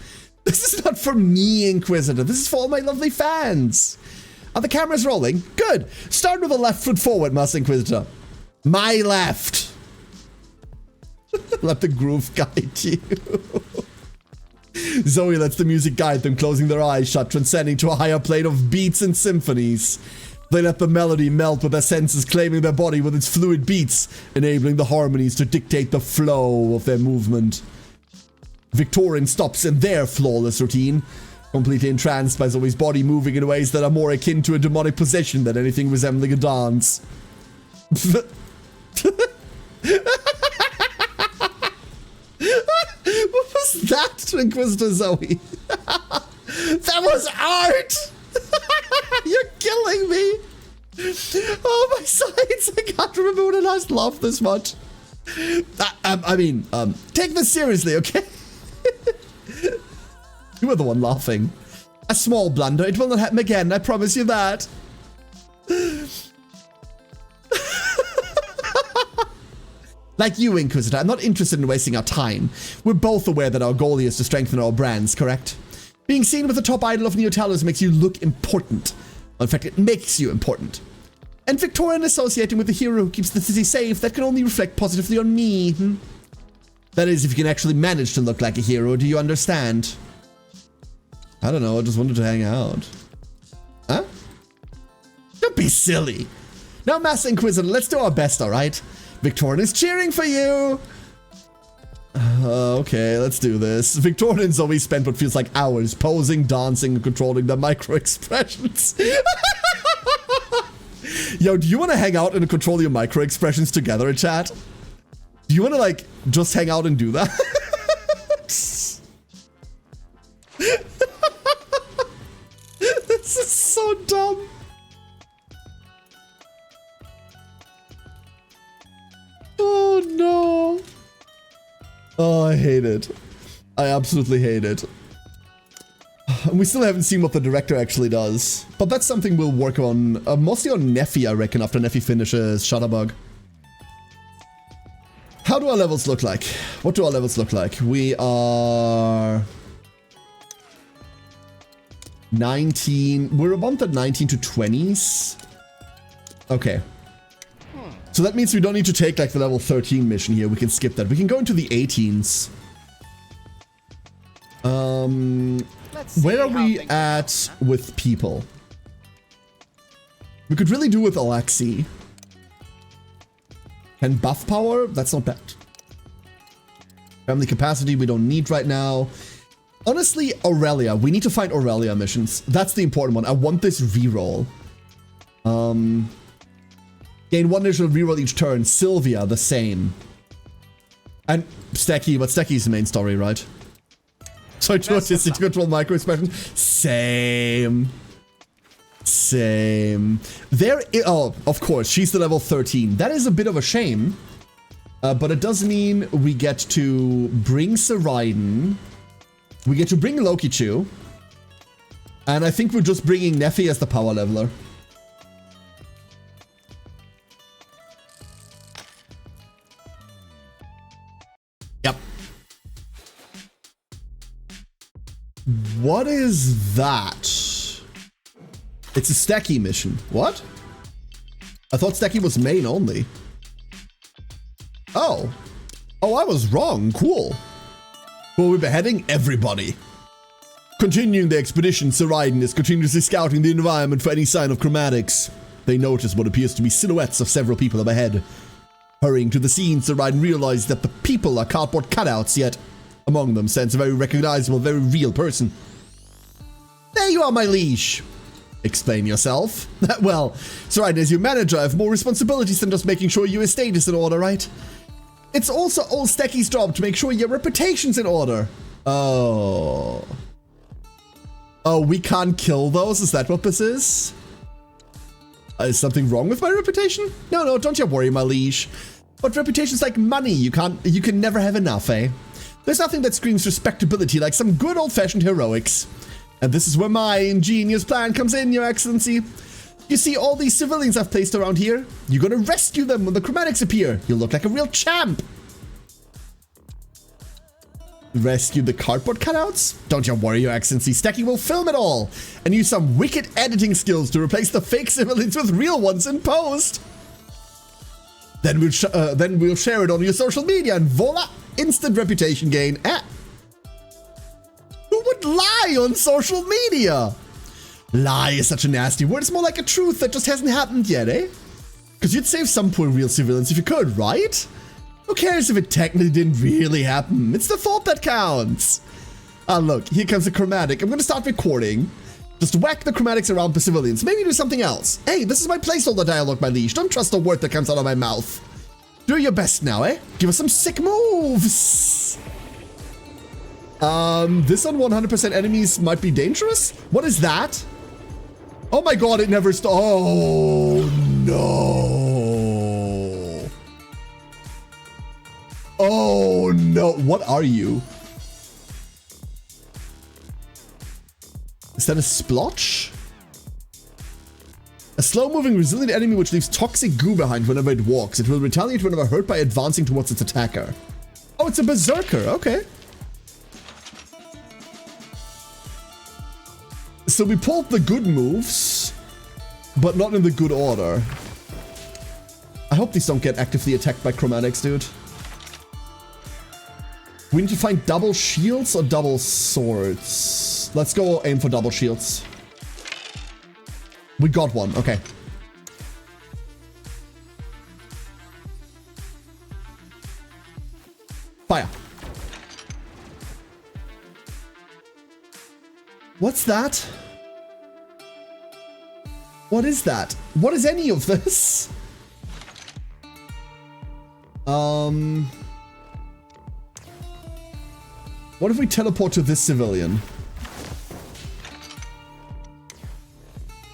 This is not for me, Inquisitor. This is for all my lovely fans. Are the cameras rolling? Good. Start with the left foot forward, Master Inquisitor. My left. Let the groove guide you. Zoe lets the music guide them, closing their eyes shut, transcending to a higher plane of beats and symphonies. They let the melody melt with their senses, claiming their body with its fluid beats, enabling the harmonies to dictate the flow of their movement. Victorian stops in their flawless routine, completely entranced by Zoe's body moving in ways that are more akin to a demonic possession than anything resembling a dance. What was that, Inquisitor Zoe? That was art! You're killing me! Oh, my sides! I can't remember when I last laughed this much. Take this seriously, okay? You were the one laughing. A small blunder. It will not happen again. I promise you that. Like you, Inquisitor, I'm not interested in wasting our time. We're both aware that our goal is to strengthen our brands, correct? Being seen with the top idol of Neo Talos makes you look important. In fact, it makes you important. And Victorian associating with the hero who keeps the city safe, that can only reflect positively on me. That is, if you can actually manage to look like a hero, do you understand? I don't know, I just wanted to hang out. Huh? Don't be silly. Now, Master Inquisitor, let's do our best, alright? Victorian is cheering for you! Okay, let's do this. Victorian and Zoe spent what feels like hours posing, dancing, and controlling their micro-expressions. Yo, do you want to hang out and control your micro-expressions together, chat? Do you want to, like, just hang out and do that? This is so dumb. Oh, no. Oh, I hate it. I absolutely hate it. And we still haven't seen what the director actually does. But that's something we'll work on, mostly on Neffy, I reckon, after Neffy finishes Shutterbug. How do our levels look like? What do our levels look like? We are 19. We're about the 19 to 20s. Okay. So that means we don't need to take like the level 13 mission here. We can skip that. We can go into the 18s. Where are we at with people? We could really do with Alexi. And buff power? That's not bad. Family capacity we don't need right now. Honestly, Aurelia. We need to find Aurelia missions. That's the important one. I want this reroll. Gain 1 additional reroll each turn. Sylvia, the same. And Stecky, but Stecky's the main story, right? So I chose to control micro expression. Same. Same. Oh, of course, she's the level 13. That is a bit of a shame. But it does mean we get to bring Saraiden. We get to bring Lokichu. And I think we're just bringing Neffy as the power leveler. Yep. What is that? It's a Stacky mission. What? I thought Stacky was main only. Oh. Oh, I was wrong. Cool. Well, we're beheading everybody. Continuing the expedition, Saraiden is continuously scouting the environment for any sign of chromatics. They notice what appears to be silhouettes of several people up ahead. Hurrying to the scene, Saraiden realizes that the people are cardboard cutouts, yet among them stands a very recognizable, very real person. There you are, my liege. Explain yourself. Well, Saraiden, as your manager, I have more responsibilities than just making sure your estate is in order, right? It's also old Stacky's job to make sure your reputation's in order. Oh. Oh, we can't kill those? Is that what this is? Is something wrong with my reputation? No, don't you worry, my liege. But reputation's like money. You can never have enough, eh? There's nothing that screams respectability like some good old-fashioned heroics. And this is where my ingenious plan comes in, your excellency. You see all these civilians I've placed around here? You're gonna rescue them when the chromatics appear. You'll look like a real champ. Rescue the cardboard cutouts? Don't you worry, your excellency. Stacky will film it all and use some wicked editing skills to replace the fake civilians with real ones in post. Then we'll share it on your social media and voila, instant reputation gain. Who would lie on social media? Lie is such a nasty word. It's more like a truth that just hasn't happened yet, eh? Because you'd save some poor real civilians if you could, right? Who cares if it technically didn't really happen? It's the thought that counts. Ah, look, here comes the chromatic. I'm going to start recording. Just whack the chromatics around the civilians. Maybe do something else. Hey, this is my placeholder dialogue, my liege. Don't trust a word that comes out of my mouth. Do your best now, eh? Give us some sick moves. This on 100% enemies might be dangerous? What is that? Oh my god, it never stopped. Oh, no. Oh, no. What are you? Is that a splotch? A slow-moving, resilient enemy which leaves toxic goo behind whenever it walks. It will retaliate whenever hurt by advancing towards its attacker. Oh, it's a berserker. Okay. So we pulled the good moves, but not in the good order. I hope these don't get actively attacked by chromatics, dude. We need to find double shields or double swords. Let's go aim for double shields. We got one. Okay. Fire. What's that? What is that? What is any of this? What if we teleport to this civilian?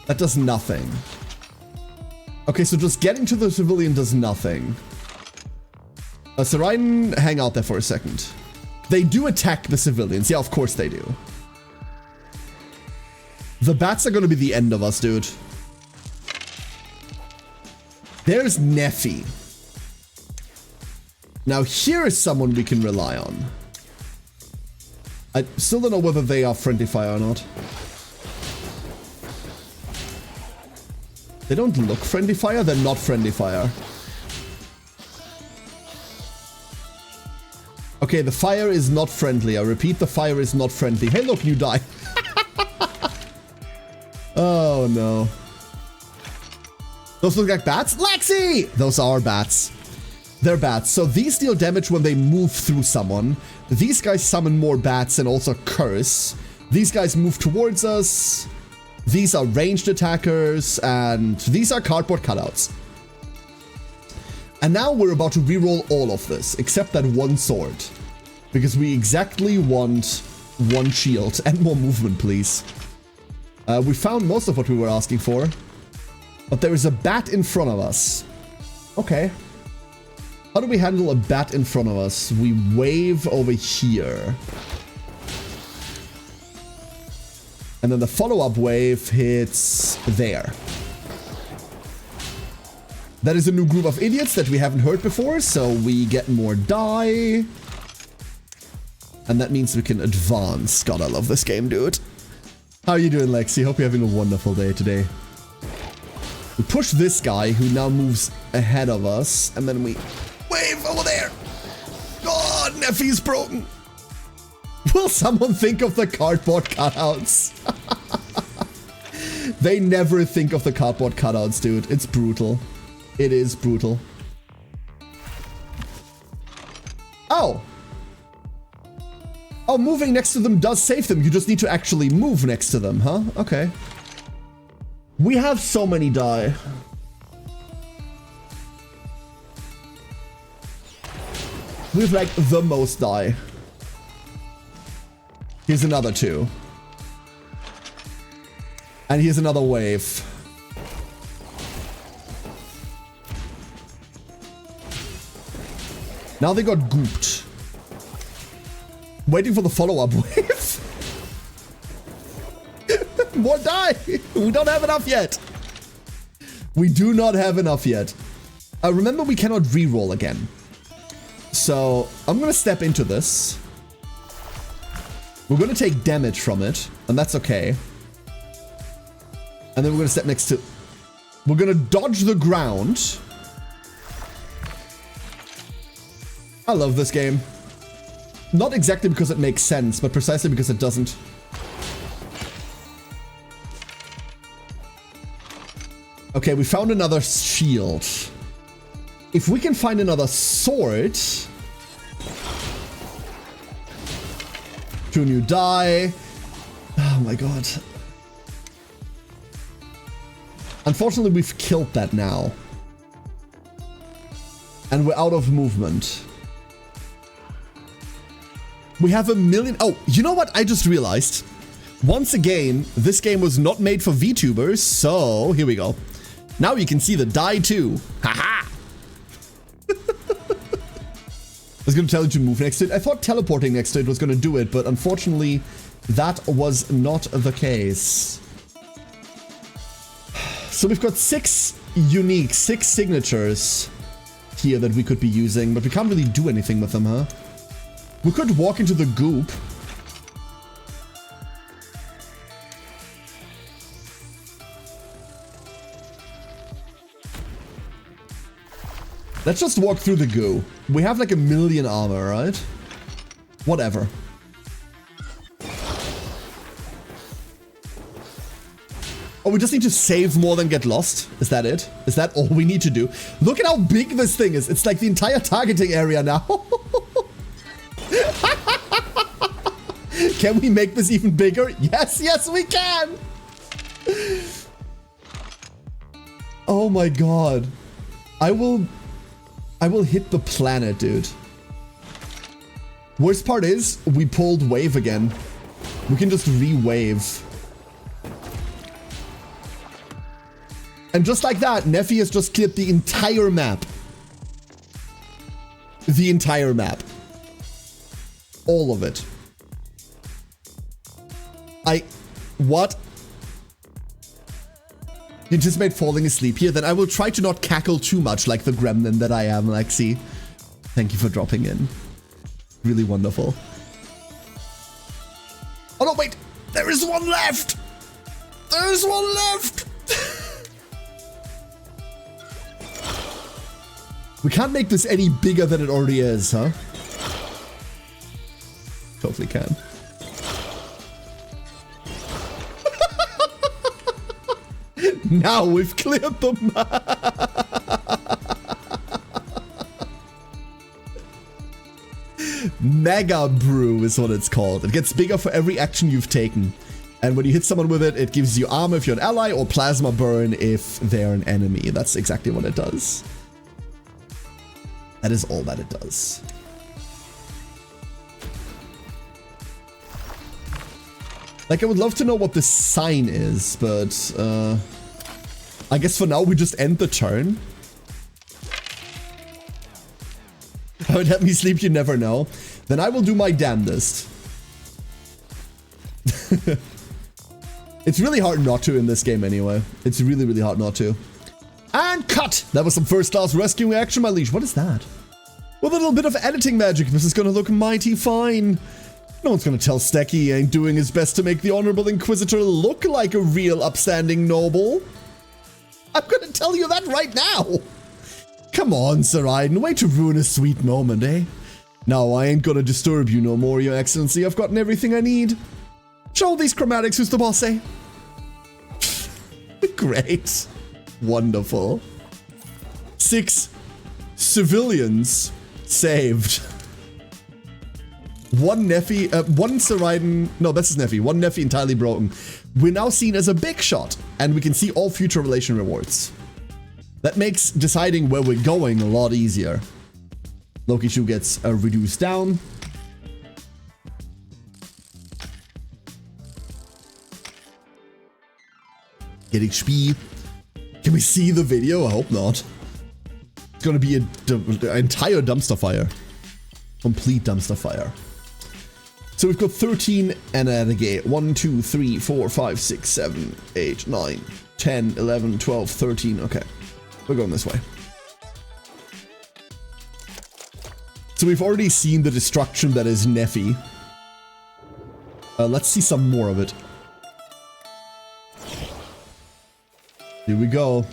That does nothing. Okay, so just getting to the civilian does nothing. Saraiden, hang out there for a second. They do attack the civilians. Yeah, of course they do. The bats are gonna be the end of us, dude. There's Neffy. Now here is someone we can rely on. I still don't know whether they are friendly fire or not. They don't look friendly fire, they're not friendly fire. Okay, the fire is not friendly. I repeat, the fire is not friendly. Hey, look, you die. Oh, no. Those look like bats? Lexi! Those are bats. They're bats. So these deal damage when they move through someone. These guys summon more bats and also curse. These guys move towards us. These are ranged attackers. And these are cardboard cutouts. And now we're about to reroll all of this, except that one sword. Because we exactly want one shield and more movement, please. We found most of what we were asking for. But there is a bat in front of us. Okay. How do we handle a bat in front of us? We wave over here. And then the follow-up wave hits there. That is a new group of idiots that we haven't heard before, so we get more die. And that means we can advance. God, I love this game, dude. How are you doing, Lexi? Hope you're having a wonderful day today. We push this guy, who now moves ahead of us, and then we wave over there. God, Neffy's broken. Will someone think of the cardboard cutouts? They never think of the cardboard cutouts, dude. It's brutal. It is brutal. Oh. Oh, moving next to them does save them. You just need to actually move next to them, huh? Okay. We have so many die. We have like the most die. Here's another 2. And here's another wave. Now they got gooped. Waiting for the follow-up wave. More die. We don't have enough yet. We do not have enough yet. Remember, we cannot re-roll again. So I'm going to step into this. We're going to take damage from it, and that's okay. And then we're going to step next to... We're going to dodge the ground. I love this game. Not exactly because it makes sense, but precisely because it doesn't. Okay, we found another shield. If we can find another sword... 2 new die. Oh my god. Unfortunately, we've killed that now. And we're out of movement. We have 1 million... Oh, you know what? I just realized. Once again, this game was not made for VTubers, so here we go. Now you can see the die too. Haha! I was going to tell you to move next to it. I thought teleporting next to it was going to do it, but unfortunately, that was not the case. So we've got 6 unique, 6 signatures here that we could be using, but we can't really do anything with them, huh? We could walk into the goop. Let's just walk through the goo. We have like 1 million armor, right? Whatever. Oh, we just need to save more than get lost. Is that it? Is that all we need to do? Look at how big this thing is. It's like the entire targeting area now. Can we make this even bigger? Yes, yes, we can. Oh my god. I will hit the planet, dude. Worst part is, we pulled wave again. We can just re-wave. And just like that, Neffy has just cleared the entire map. The entire map. All of it. What? You anticipate falling asleep here? Then I will try to not cackle too much like the gremlin that I am, Lexi. Thank you for dropping in. Really wonderful. Oh no, wait! There is one left! There's one left! We can't make this any bigger than it already is, huh? Totally can. Now we've cleared the map. Mega Brew is what it's called. It gets bigger for every action you've taken. And when you hit someone with it, it gives you armor if you're an ally or plasma burn if they're an enemy. That's exactly what it does. That is all that it does. Like, I would love to know what the sign is, but I guess for now we just end the turn. How it help me sleep, you never know. Then I will do my damnedest. It's really hard not to in this game anyway. It's really, really hard not to. And cut! That was some first class rescue action, my liege. What is that? With a little bit of editing magic, this is gonna look mighty fine. No one's gonna tell Stacky he ain't doing his best to make the Honorable Inquisitor look like a real upstanding noble. I'm gonna tell you that right now. Come on, Sir Iden, way to ruin a sweet moment, eh? No, I ain't gonna disturb you no more, Your Excellency. I've gotten everything I need. Show these chromatics who's the boss, eh? Great. Wonderful. 6 civilians saved. One Sir Iden, no, that's his nephew. One nephew entirely broken. We're now seen as a big shot, and we can see all future relation rewards. That makes deciding where we're going a lot easier. Loki Shu gets reduced down. Get XP. Can we see the video? I hope not. It's gonna be an entire dumpster fire. Complete dumpster fire. So we've got 13 and a gate. 1, 2, 3, 4, 5, 6, 7, 8, 9, 10, 11, 12, 13. Okay. We're going this way. So we've already seen the destruction that is Neffy. Let's see some more of it. Here we go.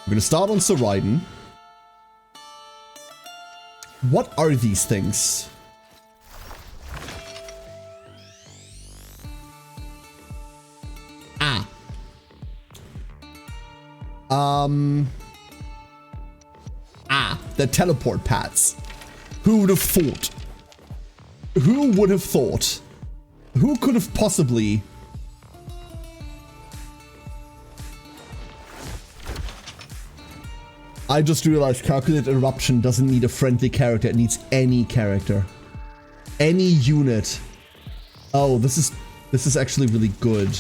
We're gonna start on Sir Iden. What are these things? The teleport pads. Who would have thought? Who would have thought? Who could have possibly... I just realized Calculated Eruption doesn't need a friendly character, it needs any character. Any unit. Oh, this is actually really good.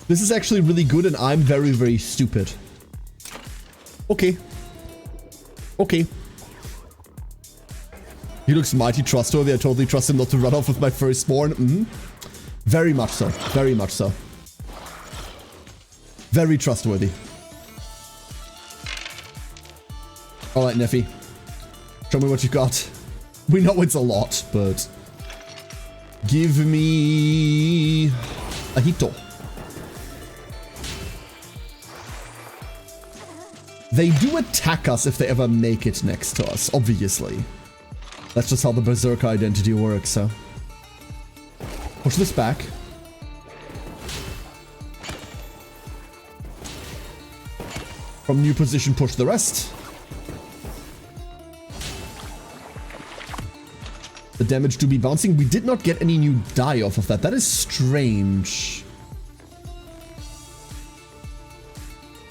This is actually really good and I'm very, very stupid. Okay. Okay. He looks mighty trustworthy. I totally trust him not to run off with my firstborn. Very much so. Very much so. Very trustworthy. Alright, Neffy. Show me what you got. We know it's a lot, but... Give me... a Hito. They do attack us if they ever make it next to us, obviously. That's just how the Berserker identity works, so... Push this back. From new position, push the rest. The damage to be bouncing. We did not get any new die off of that. That is strange.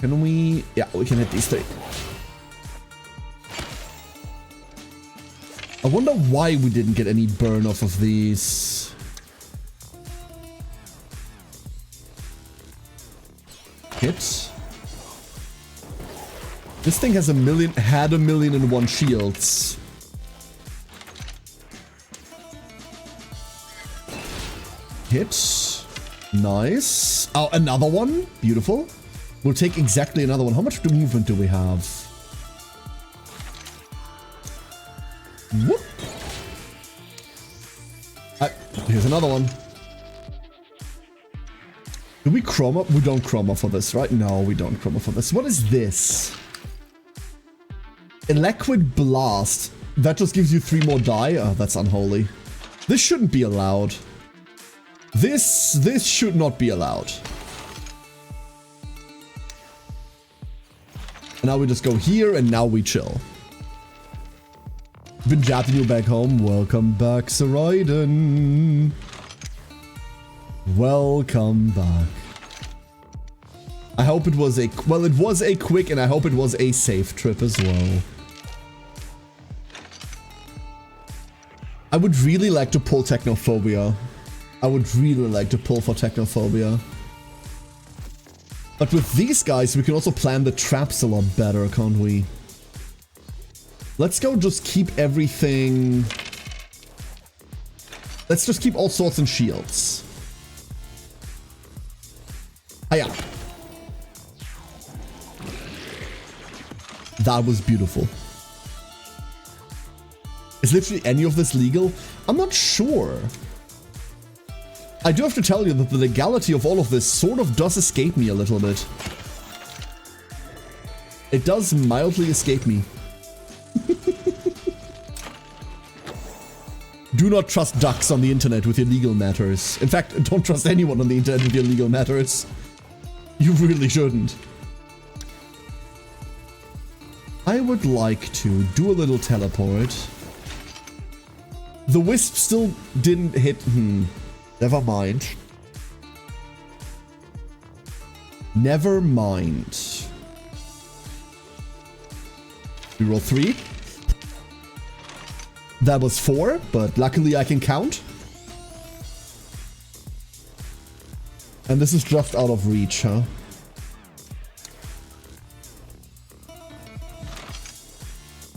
Can we... Yeah, we can hit these 3. I wonder why we didn't get any burn off of these. Hit. This thing has had a million and one shields. Hit. Nice. Oh, another one. Beautiful. We'll take exactly another one. How much movement do we have? Whoop. Here's another one. Do we chroma? We don't chroma for this, right? No, we don't chroma for this. What is this? Electric Blast. That just gives you 3 more die. Oh, that's unholy. This shouldn't be allowed. This should not be allowed. And now we just go here, and now we chill. Been jabbing you back home. Welcome back, Sir Iden. Welcome back. I hope it was a... Well, it was a quick, and I hope it was a safe trip as well. I would really like to pull Technophobia. I would really like to pull for Technophobia. But with these guys, we can also plan the traps a lot better, can't we? Let's go just keep everything... Let's just keep all swords and shields. Hiya. That was beautiful. Is literally any of this legal? I'm not sure. I do have to tell you that the legality of all of this sort of does escape me a little bit. It does mildly escape me. Do not trust ducks on the internet with your legal matters. In fact, don't trust anyone on the internet with your legal matters. You really shouldn't. I would like to do a little teleport. The wisp still didn't hit... Never mind. Never mind. We roll 3. That was 4, but luckily I can count. And this is just out of reach, huh?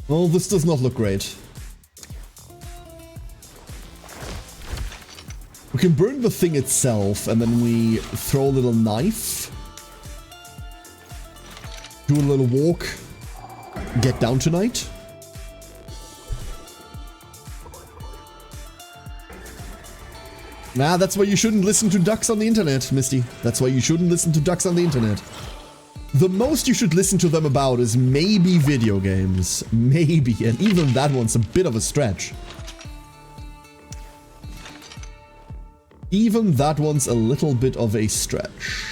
Well, this does not look great. We can burn the thing itself, and then we throw a little knife. Do a little walk. Get down tonight. Nah, that's why you shouldn't listen to ducks on the internet, Misty. That's why you shouldn't listen to ducks on the internet. The most you should listen to them about is maybe video games. Maybe, and even that one's a bit of a stretch. Even that one's a little bit of a stretch.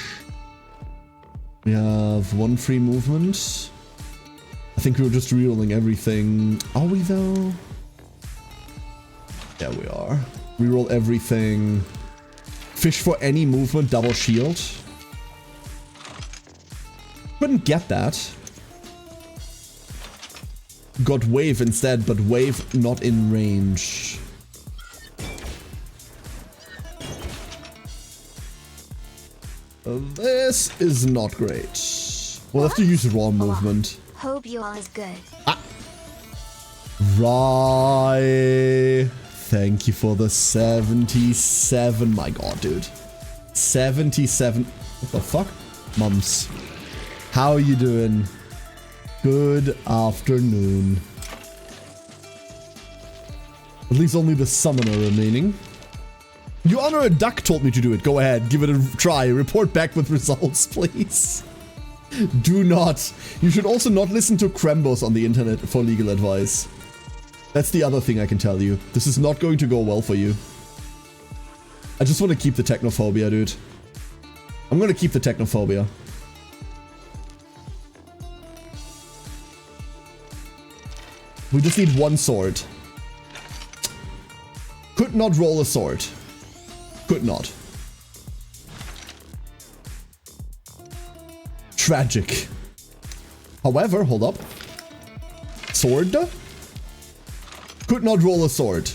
We have 1 free movement. I think we were just rerolling everything. Are we though? Yeah, we are. Reroll everything. Fish for any movement, double shield. Couldn't get that. Got wave instead, but wave not in range. This is not great. We'll have to use raw movement.
Hope you all is good.
Ah. Right. Thank you for the 77. My god, dude. 77. What the fuck? Mums. How are you doing? Good afternoon. At least only the summoner remaining. Your Honor, a duck told me to do it. Go ahead, give it a try. Report back with results, please. Do not. You should also not listen to Crembos on the internet for legal advice. That's the other thing I can tell you. This is not going to go well for you. I just want to keep the technophobia, dude. I'm going to keep the technophobia. We just need 1 sword. Could not roll a sword. Could not. Tragic. However, hold up. Sword? Could not roll a sword.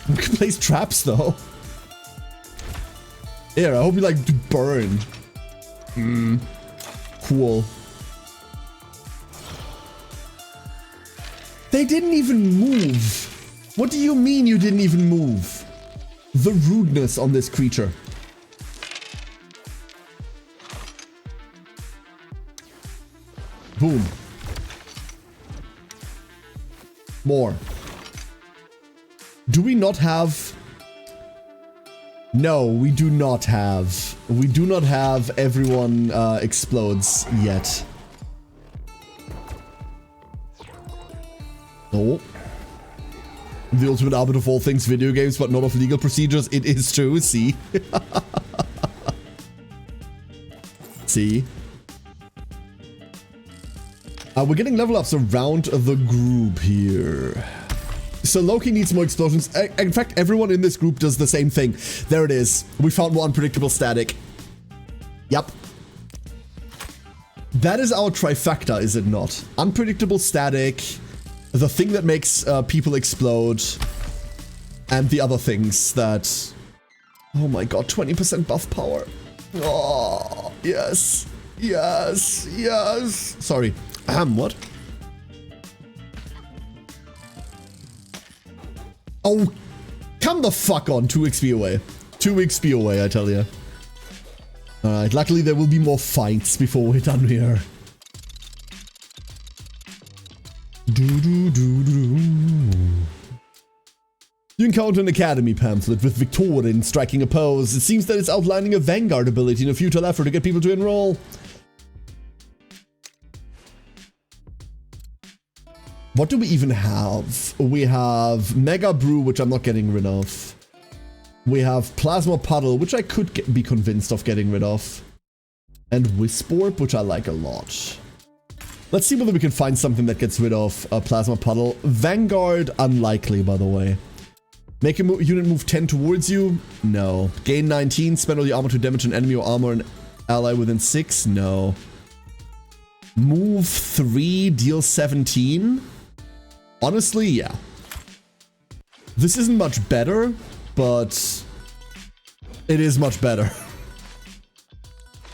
We can place traps though. Here, I hope you like to burn. Cool. They didn't even move. What do you mean you didn't even move? The rudeness on this creature. Boom. More. Do we not have... No, we do not have. We do not have everyone explodes yet. No. The ultimate arbiter of all things video games, but not of legal procedures. It is true, see? See? We're getting level ups around the group here. So Loki needs more explosions. In fact, everyone in this group does the same thing. There it is. We found more unpredictable static. Yep. That is our trifecta, is it not? Unpredictable static, The thing that makes people explode, and the other things that... Oh my god, 20% buff power. Oh, yes. Yes, yes. Sorry. What? Oh, come the fuck on. 2 XP away. 2 XP away, I tell you. Alright, luckily there will be more fights before we're done here. You encounter an academy pamphlet with Victorin striking a pose. It seems that it's outlining a vanguard ability in a futile effort to get people to enroll. What do we even have? We have Mega Brew, which I'm not getting rid of. We have Plasma Puddle, which I could be convinced of getting rid of. And Wisp-Orb, which I like a lot. Let's see whether we can find something that gets rid of Plasma Puddle. Vanguard, unlikely, by the way. Make a unit move 10 towards you? No. Gain 19, spend all your armor to damage an enemy or armor an ally within 6? No. Move 3, deal 17? Honestly, yeah. This isn't much better, but it is much better.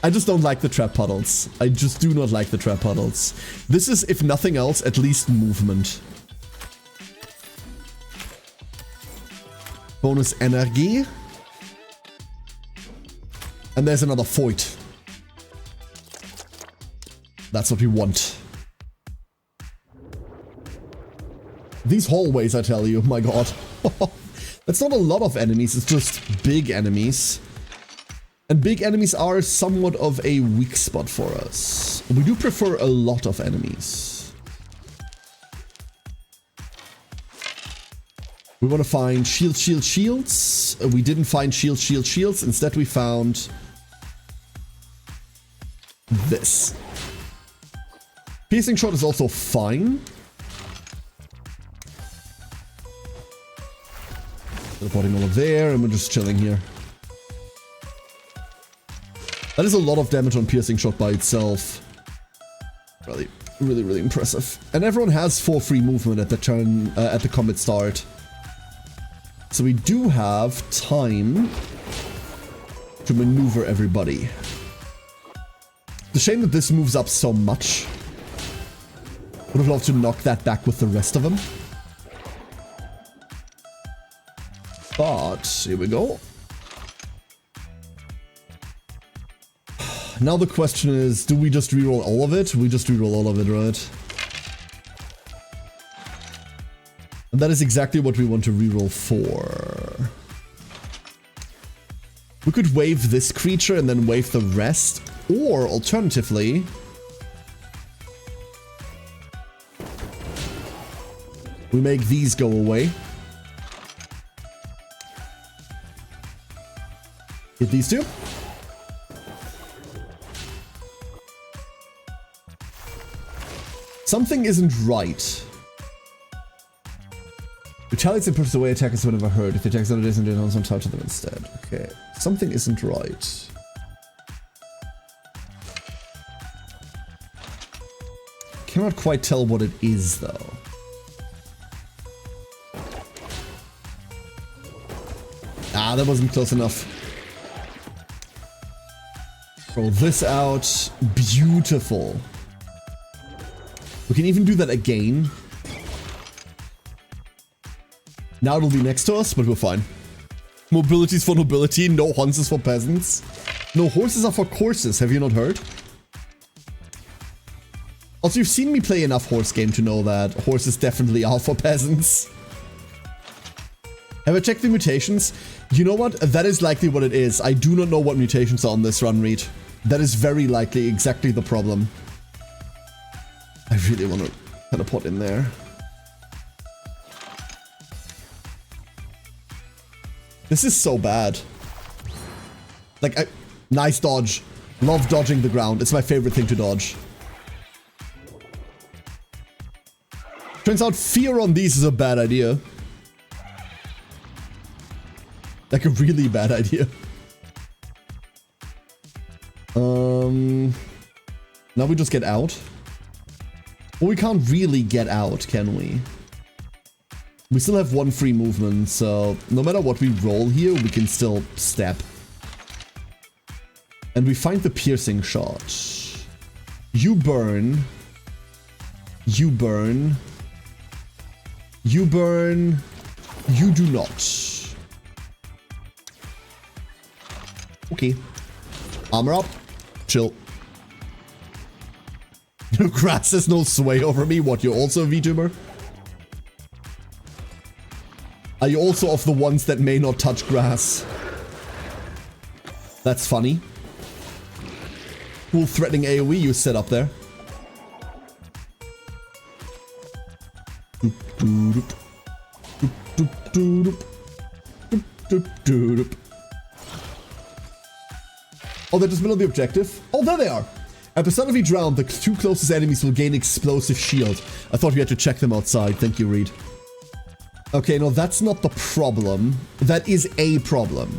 I just don't like the trap puddles. I just do not like the trap puddles. This is, if nothing else, at least movement. Bonus energy. And there's another Void. That's what we want. These hallways, I tell you, my god. That's not a lot of enemies, it's just big enemies. And big enemies are somewhat of a weak spot for us. We do prefer a lot of enemies. We want to find shields. We didn't find shields. Instead we found this. Piercing shot is also fine. Teleporting over there, and we're just chilling here. That is a lot of damage on piercing shot by itself. Really impressive. And everyone has 4 free movement at the turn, at the combat start. So we do have time to maneuver everybody. It's a shame that this moves up so much. Would have loved to knock that back with the rest of them. But here we go. Now the question is, do we just reroll all of it? We just reroll all of it, right? And that is exactly what we want to reroll for. We could wave this creature and then wave the rest. Or, alternatively... we make these go away. Hit these two. Something isn't right. Retaliates and pushes away attackers whenever hurt. If the attack's not a distant, it on top of them instead. Okay. Something isn't right. Cannot quite tell what it is, though. Ah, that wasn't close enough. Roll this out. Beautiful. We can even do that again. Now it'll be next to us, but we're fine. Mobility's for nobility, no horses for peasants. No horses are for courses, have you not heard? Also, you've seen me play enough horse game to know that horses definitely are for peasants. Have I checked the mutations? You know what? That is likely what it is. I do not know what mutations are on this run, Reed. That is very likely exactly the problem. I really want to teleport in there. This is so bad. Like, nice dodge. Love dodging the ground. It's my favorite thing to dodge. Turns out fear on these is a bad idea. Like a really bad idea. Now we just get out. Well, we can't really get out, can we? We still have 1 free movement, so no matter what we roll here, we can still step. And we find the piercing shot. You burn. You burn. You burn. You do not. Okay. Armor up. Chill. Grass has no sway over me. What, you're also a VTuber? Are you also of the ones that may not touch grass? That's funny. Cool threatening AoE you set up there. Oh, they're just middle of the objective? Oh, there they are! At the start of each round, the 2 closest enemies will gain explosive shield. I thought we had to check them outside. Thank you, Reed. Okay, no, that's not the problem. That is a problem.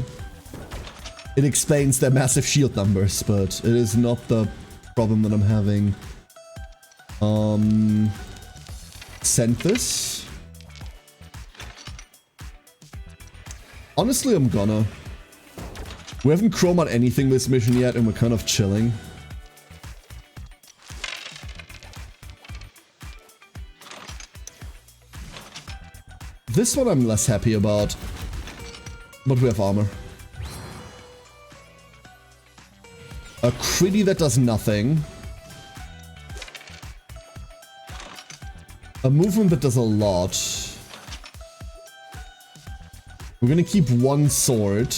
It explains their massive shield numbers, but it is not the problem that I'm having. Send this. Honestly, I'm gonna. We haven't chromed anything this mission yet, and we're kind of chilling. This one I'm less happy about, but we have armor. A critty that does nothing. A movement that does a lot. We're gonna keep 1 sword.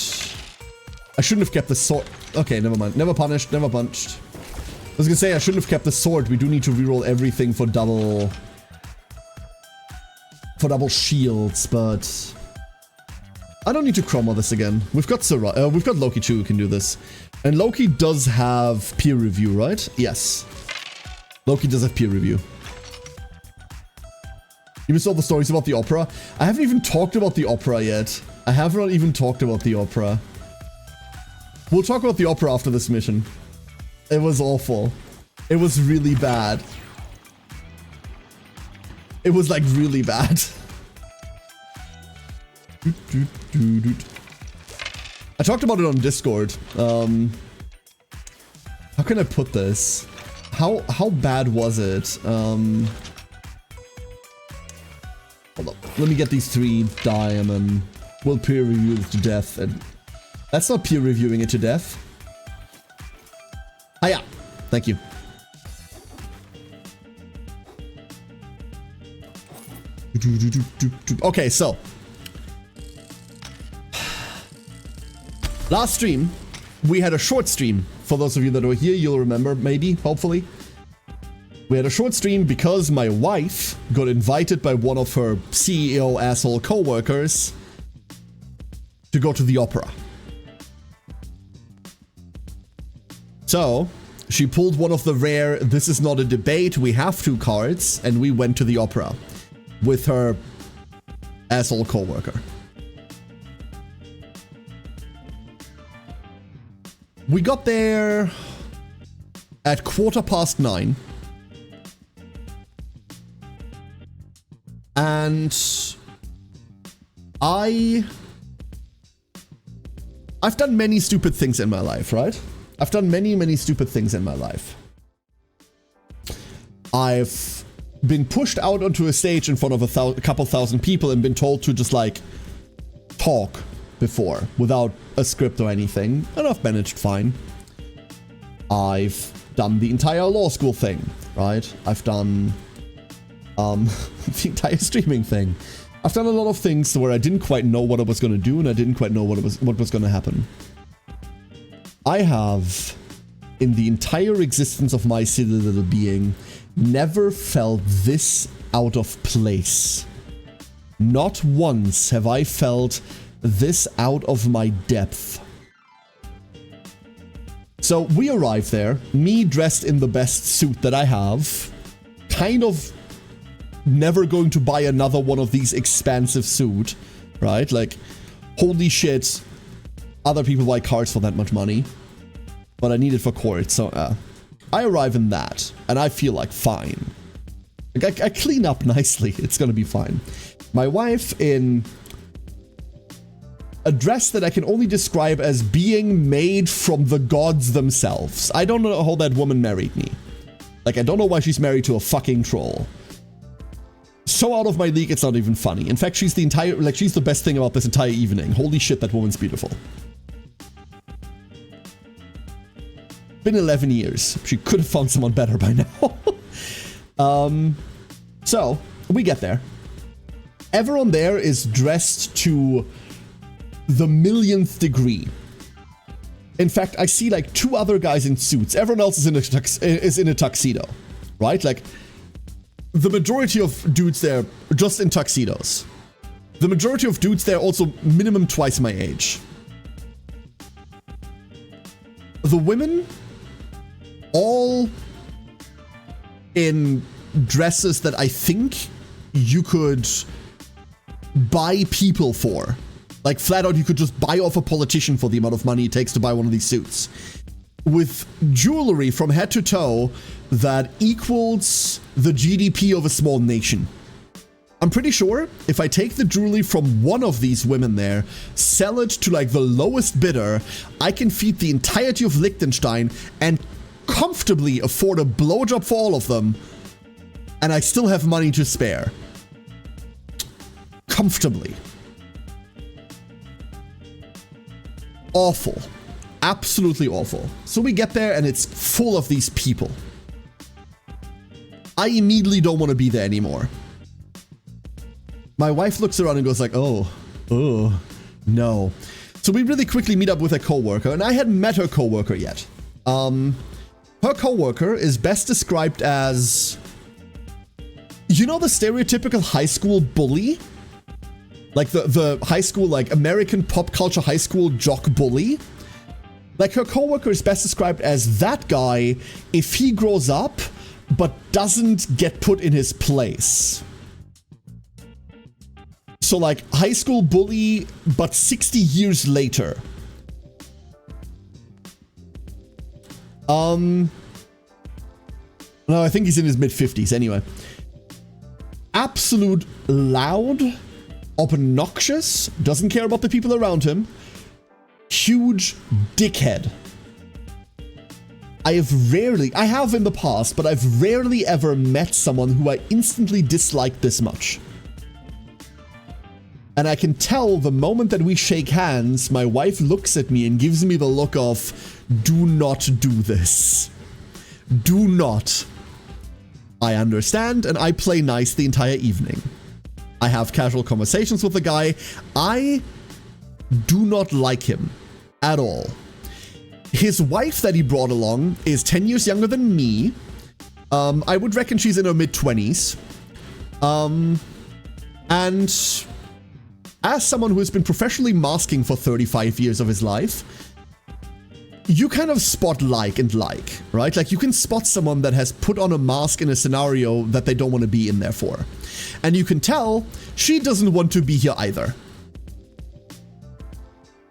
I shouldn't have kept the sword. Okay, never mind. Never punished, never punched. I was gonna say I shouldn't have kept the sword. We do need to reroll everything for double shields, but I don't need to chroma this again. We've got Loki too who can do this. And Loki does have peer review, right? Yes. Loki does have peer review. You missed all the stories about the opera? I haven't even talked about the opera yet. I have not even talked about the opera. We'll talk about the opera after this mission. It was awful. It was really bad. It was like really bad. I talked about it on Discord. How can I put this? How bad was it? Hold up. Let me get these 3 die and then we'll peer review it to death. And that's not peer reviewing it to death. Ah yeah. Thank you. Okay, so last stream we had a short stream. For those of you that were here, you'll remember, maybe, hopefully. We had a short stream because my wife got invited by one of her CEO asshole co-workers to go to the opera. So she pulled one of the rare "this is not a debate, we have to" cards, and we went to the opera with her asshole co-worker. We got there at 9:15. And I've done many stupid things in my life, right? I've done many stupid things in my life. I've been pushed out onto a stage in front of a couple thousand people and been told to just like talk before without a script or anything, and I've managed fine. I've done the entire law school thing, right? I've done the entire streaming thing. I've done a lot of things where I didn't quite know what I was going to do, and I didn't quite know what was going to happen. I have, in the entire existence of my silly little being, never felt this out of place. Not once have I felt this out of my depth. So we arrived there, me dressed in the best suit that I have, kind of never going to buy another one of these expensive suit, right? Like, holy shit, other people buy cars for that much money, but I need it for court, so I arrive in that, and I feel like fine. Like, I clean up nicely. It's gonna be fine. My wife in a dress that I can only describe as being made from the gods themselves. I don't know how that woman married me. Like, I don't know why she's married to a fucking troll. So out of my league, it's not even funny. In fact, she's the best thing about this entire evening. Holy shit, that woman's beautiful. Been 11 years. She could have found someone better by now. So, we get there. Everyone there is dressed to the millionth degree. In fact, I see like 2 other guys in suits. Everyone else is in a tuxedo, right? Like, the majority of dudes there just in tuxedos. The majority of dudes there also minimum twice my age. The women, all in dresses that I think you could buy people for. Like, flat out, you could just buy off a politician for the amount of money it takes to buy one of these suits. With jewelry from head to toe that equals the GDP of a small nation. I'm pretty sure if I take the jewelry from one of these women there, sell it to like the lowest bidder, I can feed the entirety of Liechtenstein and comfortably afford a blowjob for all of them, and I still have money to spare. Comfortably. Awful. Absolutely awful. So we get there and it's full of these people. I immediately don't want to be there anymore. My wife looks around and goes like, oh, no. So we really quickly meet up with a coworker, and I hadn't met her coworker yet. Her coworker is best described as, you know, the stereotypical high school bully? Like the high school, like American pop culture high school jock bully? Like, her coworker is best described as that guy if he grows up but doesn't get put in his place. So like, high school bully, but 60 years later. No, I think he's in his mid-50s anyway. Absolute loud, obnoxious, doesn't care about the people around him. Huge dickhead. I have in the past, but I've rarely ever met someone who I instantly disliked this much. And I can tell the moment that we shake hands, my wife looks at me and gives me the look of, do not do this. Do not. I understand, and I play nice the entire evening. I have casual conversations with the guy. I do not like him at all. His wife that he brought along is 10 years younger than me. I would reckon she's in her mid-20s. And as someone who has been professionally masking for 35 years of his life, you kind of spot like and like, right? Like, you can spot someone that has put on a mask in a scenario that they don't want to be in there for. And you can tell she doesn't want to be here either.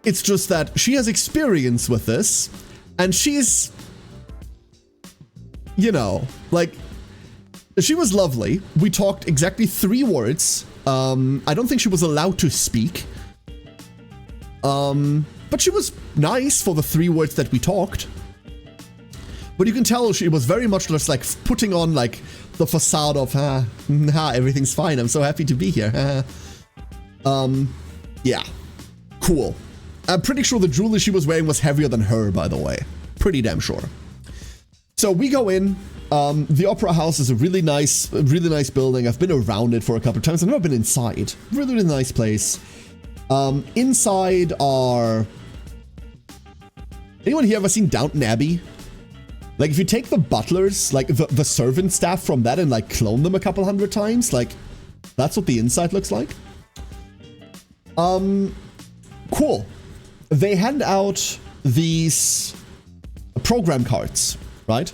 It's just that she has experience with this, and she's, you know, like, she was lovely. We talked exactly 3 words. I don't think she was allowed to speak. But she was nice for the 3 words that we talked. But you can tell she was very much just like putting on like the facade of, everything's fine. I'm so happy to be here. Yeah, cool. I'm pretty sure the jewelry she was wearing was heavier than her, by the way. Pretty damn sure. So we go in. The Opera House is a really nice building. I've been around it for a couple of times. I've never been inside. Really, really nice place. Inside are... Anyone here ever seen Downton Abbey? Like, if you take the butlers, like the servant staff from that and like clone them a couple 100 times, like, that's what the inside looks like. Cool. They hand out these program cards, right?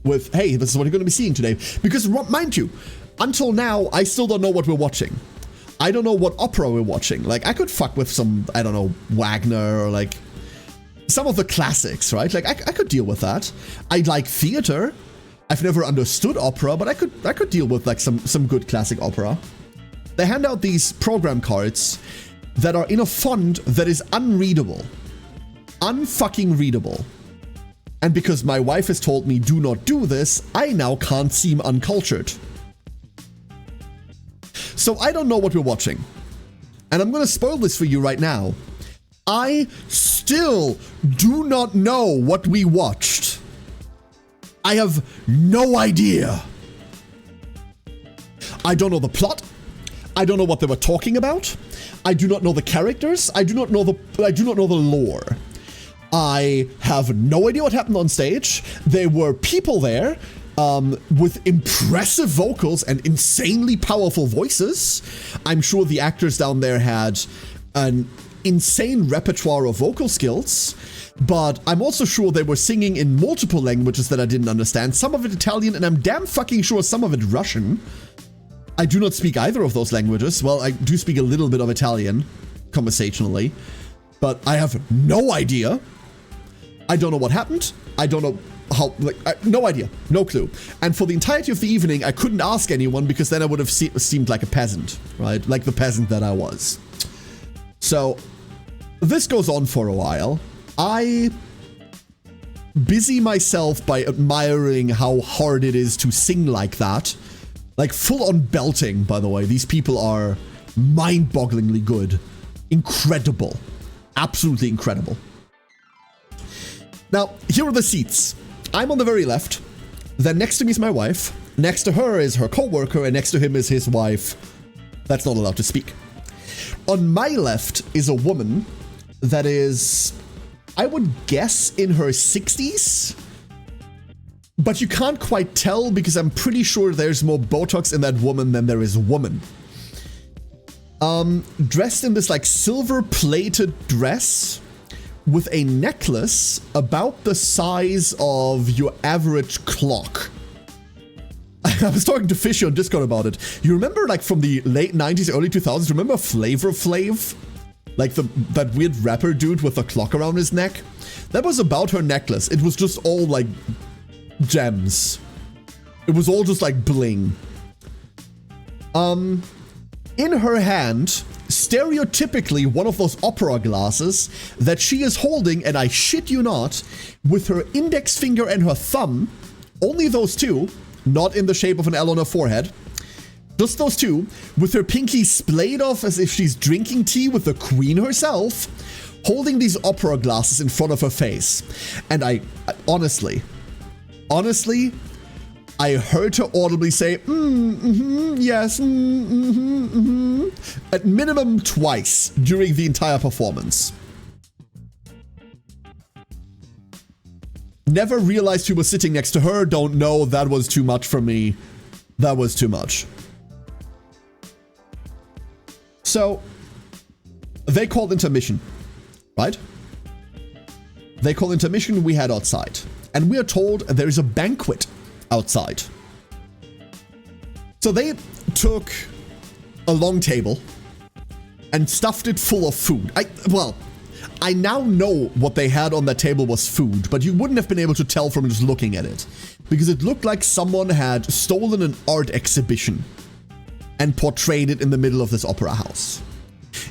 With, hey, this is what you're going to be seeing today. Because, mind you, until now, I still don't know what we're watching. I don't know what opera we're watching. Like, I could fuck with some, I don't know, Wagner or like some of the classics, right? Like, I could deal with that. I like theater. I've never understood opera, but I could deal with like some good classic opera. They hand out these program cards that are in a font that is unreadable. Unfucking readable. And because my wife has told me do not do this, I now can't seem uncultured. So I don't know what we're watching. And I'm gonna spoil this for you right now. I still do not know what we watched. I have no idea. I don't know the plot. I don't know what they were talking about. I do not know the characters. I do not know the lore. I have no idea what happened on stage. There were people there with impressive vocals and insanely powerful voices. I'm sure the actors down there had an insane repertoire of vocal skills, but I'm also sure they were singing in multiple languages that I didn't understand. Some of it Italian, and I'm damn fucking sure some of it Russian. I do not speak either of those languages. Well, I do speak a little bit of Italian, conversationally, but I have no idea. I don't know what happened. I don't know how, no idea, no clue. And for the entirety of the evening, I couldn't ask anyone because then I would have seemed like a peasant, right? Like the peasant that I was. So this goes on for a while. I busy myself by admiring how hard it is to sing like that. Like full on belting, by the way. These people are mind-bogglingly good. Incredible. Absolutely incredible. Now, here are the seats. I'm on the very left. Then next to me is my wife. Next to her is her co-worker, and next to him is his wife. That's not allowed to speak. On my left is a woman that is, I would guess, in her 60s. But you can't quite tell because I'm pretty sure there's more Botox in that woman than there is woman. Dressed in this like silver-plated dress with a necklace about the size of your average clock. I was talking to Fishy on Discord about it. You remember like from the late 90s, early 2000s, remember Flavor Flav? Like that weird rapper dude with a clock around his neck? That was about her necklace. It was just all like gems. It was all just like bling. In her hand, stereotypically one of those opera glasses that she is holding, and I shit you not, with her index finger and her thumb, only those two, not in the shape of an L on her forehead, just those two, with her pinky splayed off as if she's drinking tea with the queen herself, holding these opera glasses in front of her face. And I honestly, I heard her audibly say, yes, at minimum twice during the entire performance. Never realized who was sitting next to her, don't know, that was too much for me. That was too much. So, they called intermission, right? They called intermission, we head outside. And we are told there is a banquet outside. So they took a long table and stuffed it full of food. I now know what they had on that table was food, but you wouldn't have been able to tell from just looking at it, because it looked like someone had stolen an art exhibition and portrayed it in the middle of this opera house.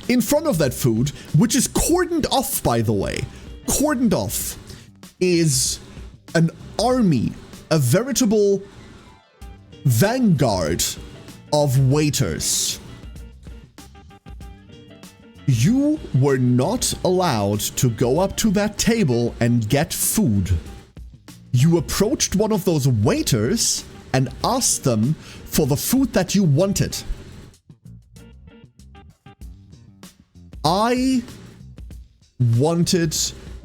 In front of that food, which is cordoned off, by the way, cordoned off, is an army, a veritable vanguard of waiters. You were not allowed to go up to that table and get food. You approached one of those waiters and asked them for the food that you wanted. I wanted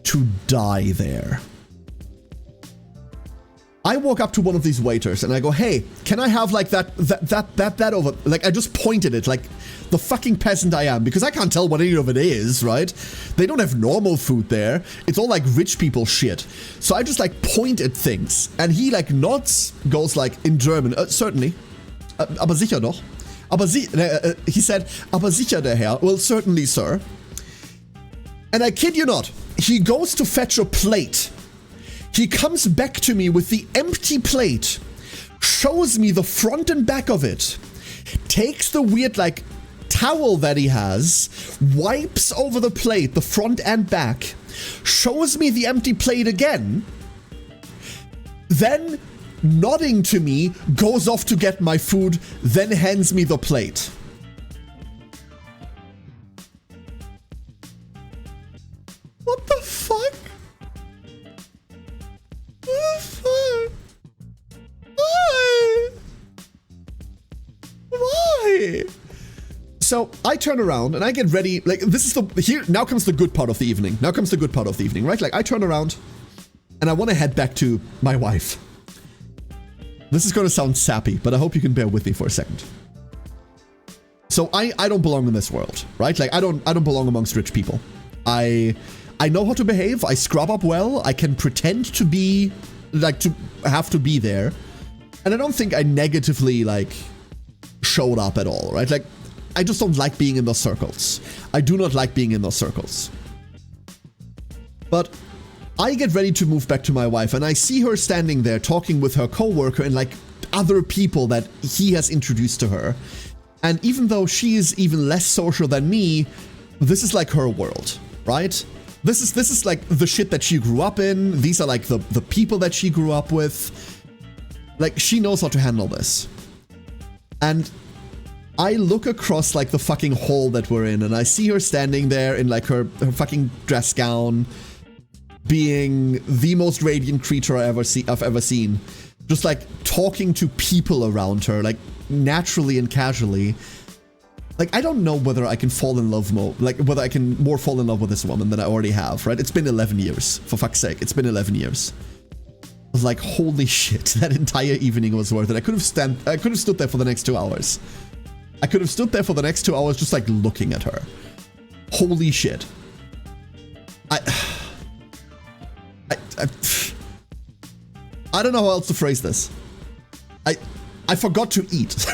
to die there. I walk up to one of these waiters and I go, hey, can I have like that over, like I just pointed it like the fucking peasant I am, because I can't tell what any of it is, right? They don't have normal food there. It's all like rich people shit. So I just like point at things and he like nods, goes like in German, certainly, aber sicher doch. Aber he said, aber sicher der Herr, well certainly sir. And I kid you not, he goes to fetch a plate. He comes back to me with the empty plate, shows me the front and back of it, takes the weird, like, towel that he has, wipes over the plate, the front and back, shows me the empty plate again, then, nodding to me, goes off to get my food, then hands me the plate. What the fuck? What the fuck? Why? Why? So I turn around and I get ready. Like, this is now comes the good part of the evening. Now comes the good part of the evening, right? Like, I turn around and I want to head back to my wife. This is going to sound sappy, but I hope you can bear with me for a second. So I don't belong in this world, right? Like, I don't belong amongst rich people. I know how to behave. I scrub up well. I can pretend to be, like, to have to be there. And I don't think I negatively, like, showed up at all, right? Like, I just don't like being in those circles. I do not like being in those circles. But I get ready to move back to my wife, and I see her standing there talking with her coworker and, like, other people that he has introduced to her. And even though she is even less social than me, this is like her world, right? This is like the shit that she grew up in. These are like the people that she grew up with. Like, she knows how to handle this. And I look across, like, the fucking hall that we're in, and I see her standing there in, like, her fucking dress gown, being the most radiant creature I've ever seen. Just, like, talking to people around her, like, naturally and casually. Like, I don't know whether I can fall in love more, like, whether I can more fall in love with this woman than I already have, right? It's been 11 years, for fuck's sake. It's been 11 years. I was like, holy shit, that entire evening was worth it. I could have stood there for the next 2 hours. I could have stood there for the next 2 hours just, like, looking at her. Holy shit. I don't know how else to phrase this. I forgot to eat.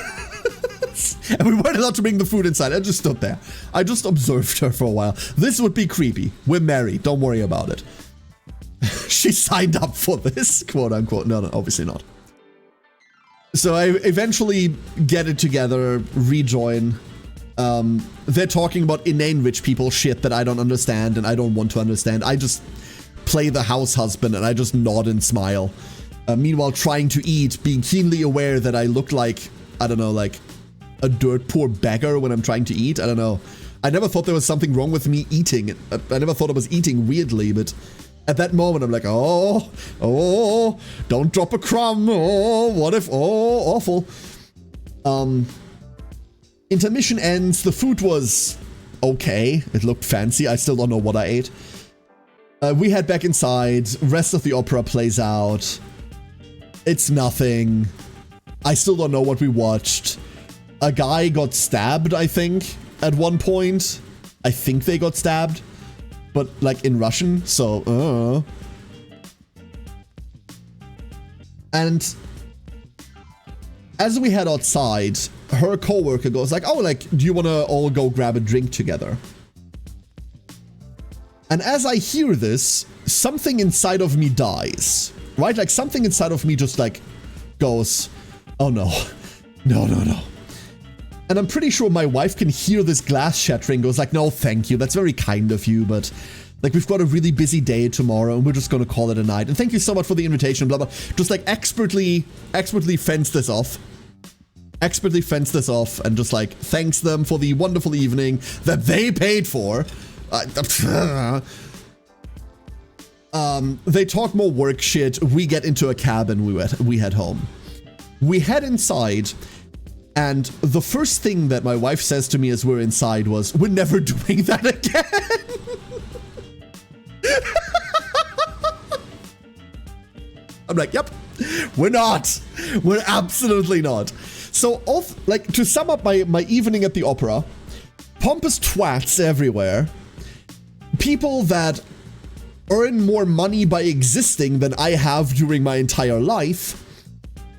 And we weren't allowed to bring the food inside. I just stood there. I just observed her for a while. This would be creepy. We're married. Don't worry about it. She signed up for this, quote unquote. No, obviously not. So I eventually get it together, rejoin. They're talking about inane rich people shit that I don't understand and I don't want to understand. I just play the house husband and I just nod and smile. Meanwhile, trying to eat, being keenly aware that I look like, I don't know, like a dirt poor beggar when I'm trying to eat. I don't know. I never thought there was something wrong with me eating. I never thought I was eating weirdly, but at that moment I'm like, oh, don't drop a crumb. Oh, what if, awful. Intermission ends. The food was okay. It looked fancy. I still don't know what I ate. We head back inside. Rest of the opera plays out. It's nothing. I still don't know what we watched. A guy got stabbed, I think, at one point. I think they got stabbed, but like in Russian, so, And as we head outside, her coworker goes like, oh, like, do you want to all go grab a drink together? And as I hear this, something inside of me dies, right? Like something inside of me just like goes, oh no, no. And I'm pretty sure my wife can hear this glass shattering, goes like, no, thank you. That's very kind of you, but like we've got a really busy day tomorrow and we're just going to call it a night. And thank you so much for the invitation, blah, blah. Just like expertly fence this off. Expertly fence this off and just like thanks them for the wonderful evening that they paid for. They talk more work shit. We get into a cab and we head home. We head inside, and the first thing that my wife says to me as we're inside was, "We're never doing that again." I'm like, "Yep, we're not. We're absolutely not." So, like, to sum up my evening at the opera, pompous twats everywhere. People that earn more money by existing than I have during my entire life.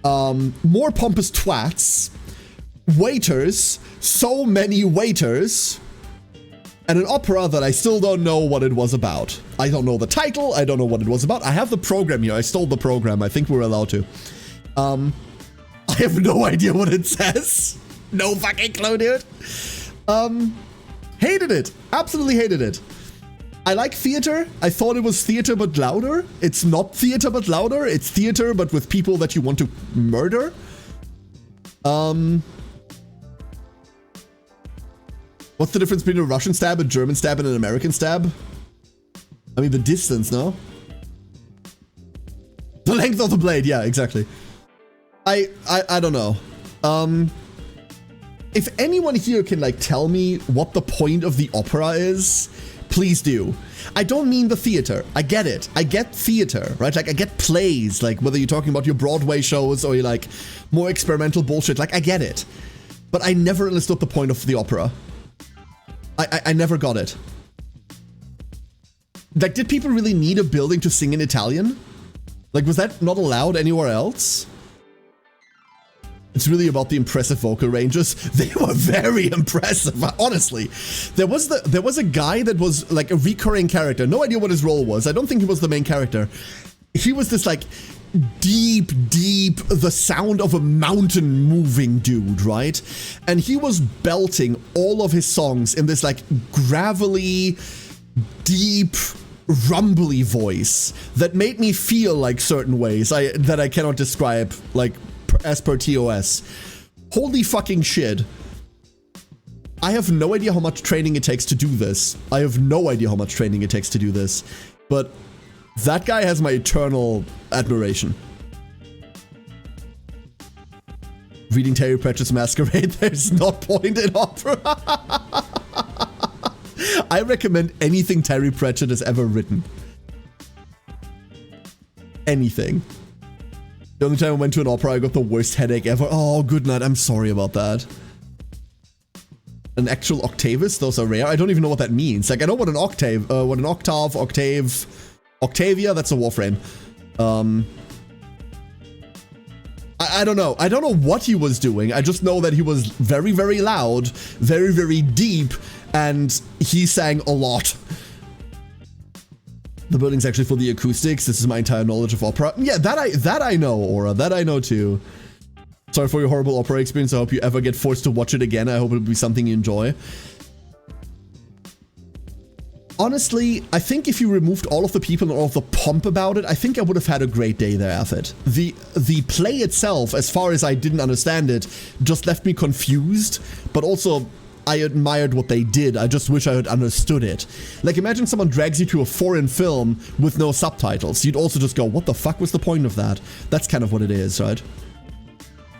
More pompous twats. Waiters. So many waiters. And an opera that I still don't know what it was about. I don't know the title, I don't know what it was about. I have the program here, I stole the program, I think we're allowed to. I have no idea what it says. No fucking clue, dude. Hated it, absolutely hated it. I like theater. I thought it was theater but louder. It's not theater but louder. It's theater but with people that you want to murder. What's the difference between a Russian stab, a German stab, and an American stab? I mean, the distance, no? The length of the blade, yeah, exactly. I don't know. If anyone here can, like, tell me what the point of the opera is, please do. I don't mean the theater. I get it. I get theater, right? Like, I get plays, like, whether you're talking about your Broadway shows or you're, like, more experimental bullshit. Like, I get it. But I never understood the point of the opera. I never got it. Like, did people really need a building to sing in Italian? Like, was that not allowed anywhere else? It's really about the impressive vocal ranges. They were very impressive, honestly. There was a guy that was like a recurring character. No idea what his role was. I don't think he was the main character. He was this like deep, the sound of a mountain moving dude, right? And he was belting all of his songs in this like gravelly, deep, rumbly voice that made me feel like certain ways that I cannot describe, like as per TOS. Holy fucking shit. I have no idea how much training it takes to do this. I have no idea how much training it takes to do this. But that guy has my eternal admiration. Reading Terry Pratchett's Masquerade, there's no point in opera. I recommend anything Terry Pratchett has ever written. Anything. The only time I went to an opera, I got the worst headache ever. Oh, good night. I'm sorry about that. An actual octavus? Those are rare. I don't even know what that means. Like, I know what an octave, Octavia, that's a Warframe. I don't know. I don't know what he was doing. I just know that he was very, very loud, very, very deep, and he sang a lot. The building's actually for the acoustics. This is my entire knowledge of opera. Yeah, that I know, Aura. That I know too. Sorry for your horrible opera experience. I hope you ever get forced to watch it again. I hope it'll be something you enjoy. Honestly, I think if you removed all of the people and all of the pomp about it, I think I would have had a great day there at it. The play itself, as far as I didn't understand it, just left me confused, but also I admired what they did. I just wish I had understood it. Like, imagine someone drags you to a foreign film with no subtitles. You'd also just go, what the fuck was the point of that? That's kind of what it is, right?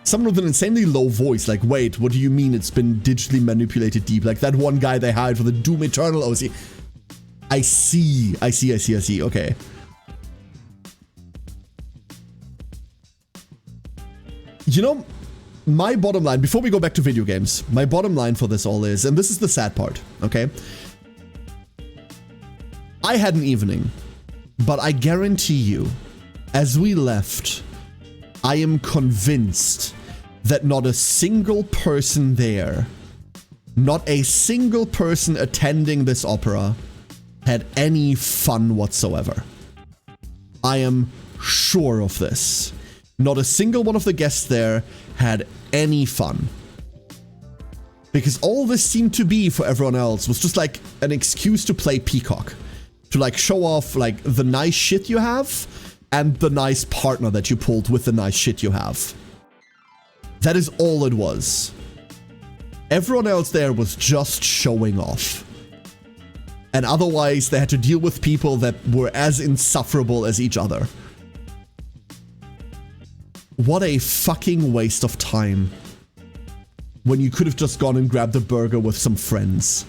Someone with an insanely low voice, like, wait, what do you mean it's been digitally manipulated deep? Like that one guy they hired for the Doom Eternal OC. I see, okay. You know, my bottom line, before we go back to video games, my bottom line for this all is, and this is the sad part, okay? I had an evening, but I guarantee you, as we left, I am convinced that not a single person there, not a single person attending this opera had any fun whatsoever. I am sure of this. Not a single one of the guests there had any fun. Because all this seemed to be for everyone else was just like an excuse to play peacock. To like show off like the nice shit you have and the nice partner that you pulled with the nice shit you have. That is all it was. Everyone else there was just showing off. And otherwise they had to deal with people that were as insufferable as each other. What a fucking waste of time. When you could have just gone and grabbed a burger with some friends.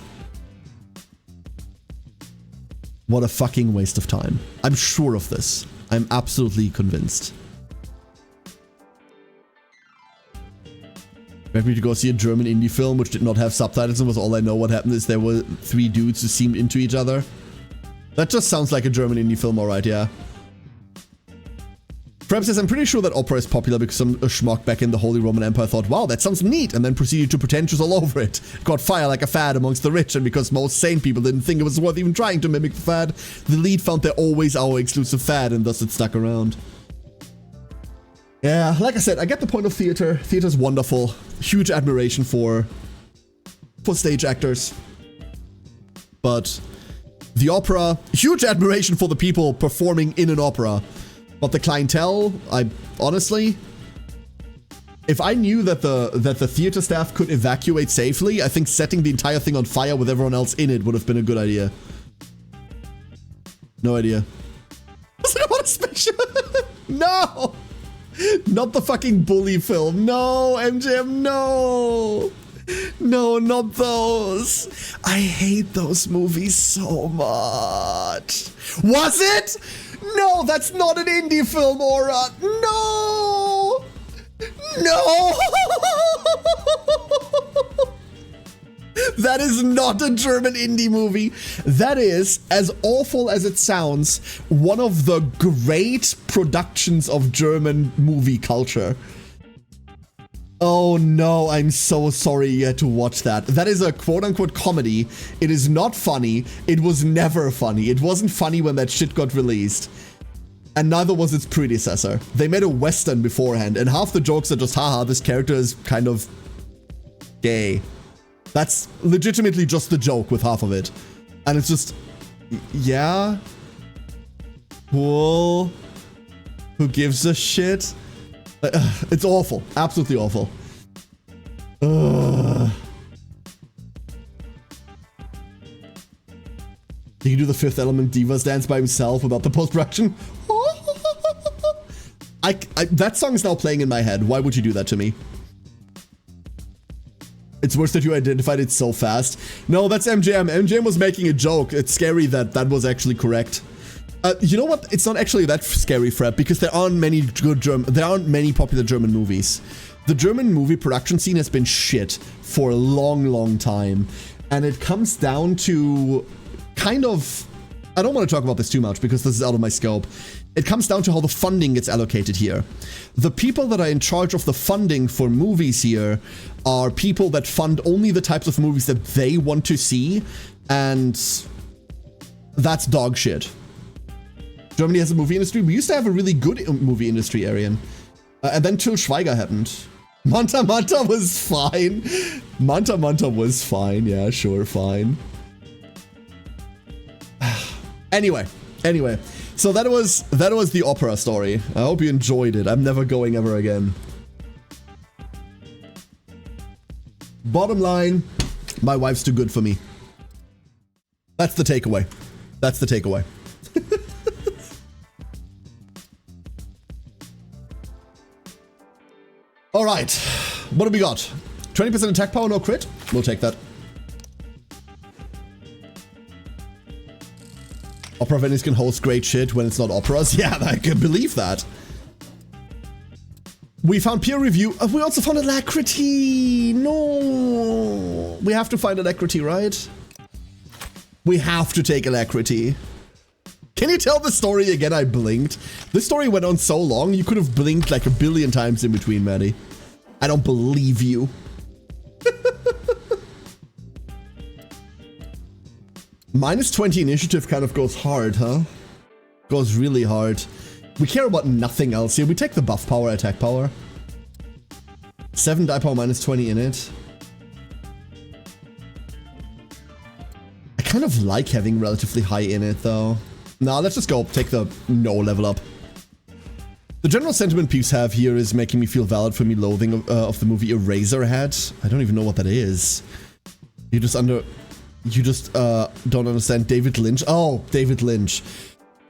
What a fucking waste of time. I'm sure of this. I'm absolutely convinced. Maybe to go see a German indie film which did not have subtitles and was all I know what happened is there were 3 dudes who seemed into each other. That just sounds like a German indie film, alright, yeah. Freb says, I'm pretty sure that opera is popular because some schmuck back in the Holy Roman Empire thought, wow, that sounds neat, and then proceeded to pretentious all over it. Got fire like a fad amongst the rich, and because most sane people didn't think it was worth even trying to mimic the fad, the lead found they're always our exclusive fad, and thus it stuck around. Yeah, like I said, I get the point of theater. Theater's wonderful. Huge admiration for stage actors. But the opera, huge admiration for the people performing in an opera. But the clientele, I honestly, if I knew that the theater staff could evacuate safely, I think setting the entire thing on fire with everyone else in it would have been a good idea. No idea. I want a spaceship. No! Not the fucking bully film. No, MGM, no! No, not those. I hate those movies so much. Was it? No, that's not an indie film, Aura. No! No! That is not a German indie movie. That is, as awful as it sounds, one of the great productions of German movie culture. Oh no, I'm so sorry you had to watch that. That is a quote-unquote comedy. It is not funny. It was never funny. It wasn't funny when that shit got released. And neither was its predecessor. They made a Western beforehand, and half the jokes are just, haha, this character is kind of gay. That's legitimately just the joke with half of it. And it's just, yeah? Cool. Who gives a shit? It's awful. Absolutely awful. He can do the Fifth Element Divas dance by himself without the post-production. That song is now playing in my head. Why would you do that to me? It's worse that you identified it so fast. No, that's MGM. MGM was making a joke. It's scary that that was actually correct. You know what? It's not actually that scary, Fred, because there aren't many popular German movies. The German movie production scene has been shit for a long, long time. And it comes down to kind of, I don't want to talk about this too much because this is out of my scope. It comes down to how the funding gets allocated here. The people that are in charge of the funding for movies here are people that fund only the types of movies that they want to see, and that's dog shit. Germany has a movie industry. We used to have a really good movie industry, Arian. And then Till Schweiger happened. Manta Manta was fine. Manta Manta was fine. Yeah, sure, fine. Anyway. So that was the opera story. I hope you enjoyed it. I'm never going ever again. Bottom line, my wife's too good for me. That's the takeaway. That's the takeaway. All right, what do we got? 20% attack power, no crit? We'll take that. Opera venues can host great shit when it's not operas. Yeah, I can believe that. We found peer review. We also found alacrity. No. We have to find alacrity, right? We have to take alacrity. Can you tell the story again? I blinked. This story went on so long, you could have blinked like a billion times in between, Maddie. I don't believe you. Minus 20 initiative kind of goes hard, huh? Goes really hard. We care about nothing else here. We take the buff power, attack power. 7 die power, minus 20 in it. I kind of like having relatively high in it, though. Nah, let's just go take the no level up. The general sentiment peeps have here is making me feel valid for me loathing of the movie Eraserhead. I don't even know what that is. You just don't understand David Lynch. Oh, David Lynch.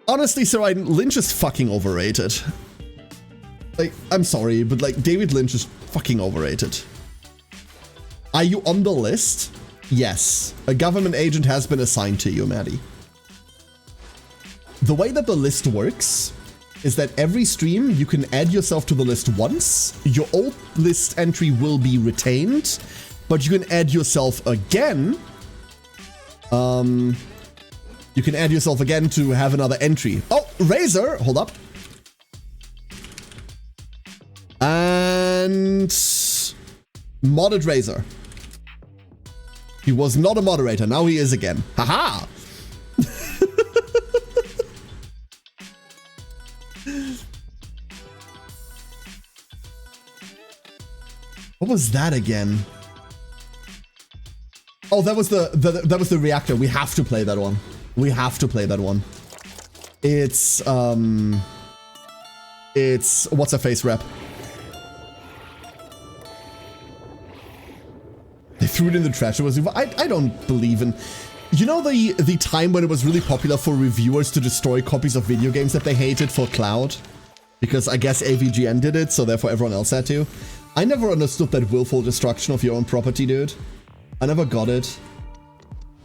Honestly, Sir, Lynch is fucking overrated. Like, I'm sorry, but like, David Lynch is fucking overrated. Are you on the list? Yes. A government agent has been assigned to you, Maddie. The way that the list works is that every stream you can add yourself to the list once. Your old list entry will be retained, but you can add yourself again. You can add yourself again to have another entry. Oh, Razor, hold up. Modded Razor. He was not a moderator, now he is again. Haha! What was that again? Oh, that was the reactor. We have to play that one. We have to play that one. It's what's her face rep? They threw it in the trash. It was I don't believe in. You know the time when it was really popular for reviewers to destroy copies of video games that they hated for cloud? Because I guess AVGN did it, so therefore everyone else had to. I never understood that willful destruction of your own property, dude. I never got it.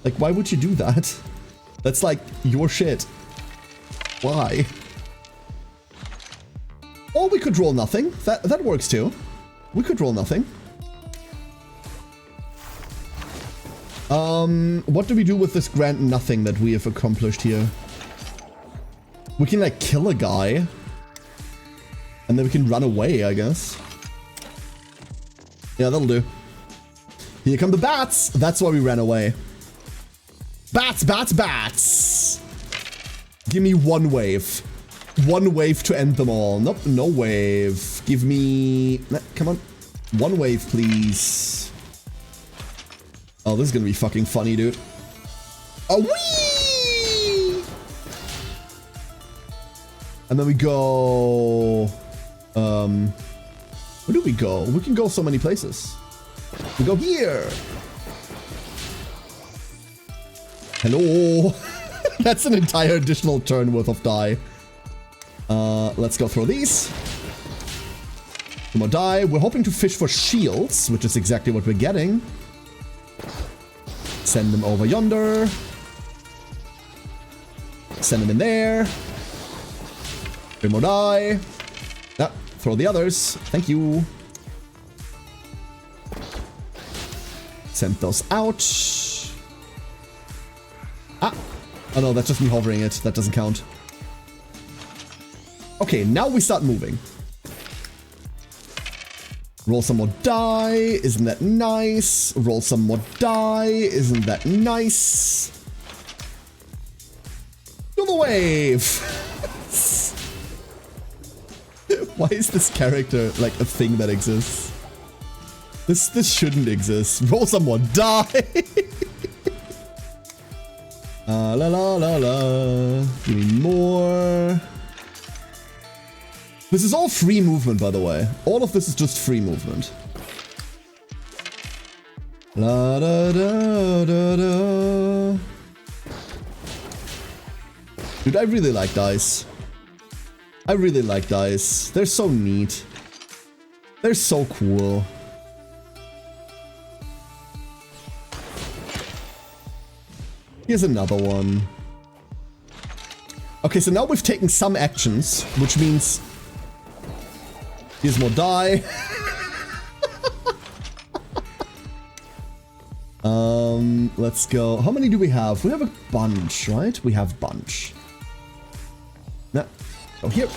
Like, why would you do that? That's like your shit. Why? Or we could roll nothing. That works too. We could roll nothing. What do we do with this grand nothing that we have accomplished here? We can like kill a guy. And then we can run away, I guess. Yeah, that'll do. Here come the bats! That's why we ran away. Bats, bats, bats! Give me one wave. One wave to end them all. Nope, no wave. Give me... Come on. One wave, please. Oh, this is gonna be fucking funny, dude. Oh, wee! And then we go... Where do we go? We can go so many places. We go here. Hello. That's an entire additional turn worth of die. Let's go throw these. One more die. We're hoping to fish for shields, which is exactly what we're getting. Send them over yonder. Send them in there. 3 more die. Throw the others. Thank you. Send those out. Ah. Oh no, that's just me hovering it. That doesn't count. Okay, now we start moving. Roll some more die. Isn't that nice? Roll some more die. Isn't that nice? Do the wave. Why is this character like a thing that exists? This shouldn't exist. Roll some more die. La la la la. Give me more. This is all free movement, by the way. All of this is just free movement. La da da da da. Dude, I really like dice. I really like dice. They're so neat. They're so cool. Here's another one. Okay, so now we've taken some actions, which means... Here's more die. Let's go. How many do we have? We have a bunch, right? We have a bunch. No. Oh, here.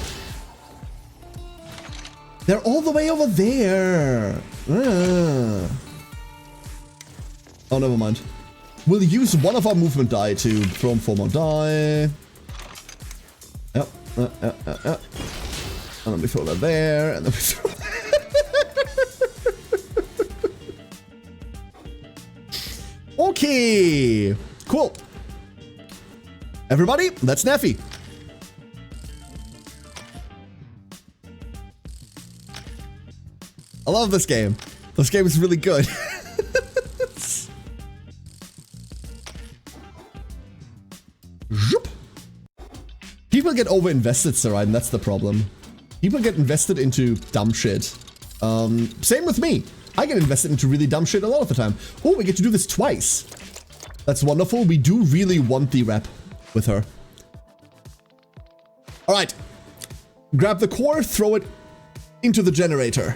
They're all the way over there. Ah. Oh, never mind. We'll use one of our movement die to throw them 4 more die. Yep. And then we throw that there, and then we throw Okay. Cool. Everybody, that's Neffy. I love this game. This game is really good. People get over-invested, Sarai, and that's the problem. People get invested into dumb shit. Same with me. I get invested into really dumb shit a lot of the time. Oh, we get to do this twice. That's wonderful. We do really want the rep with her. All right. Grab the core, throw it into the generator.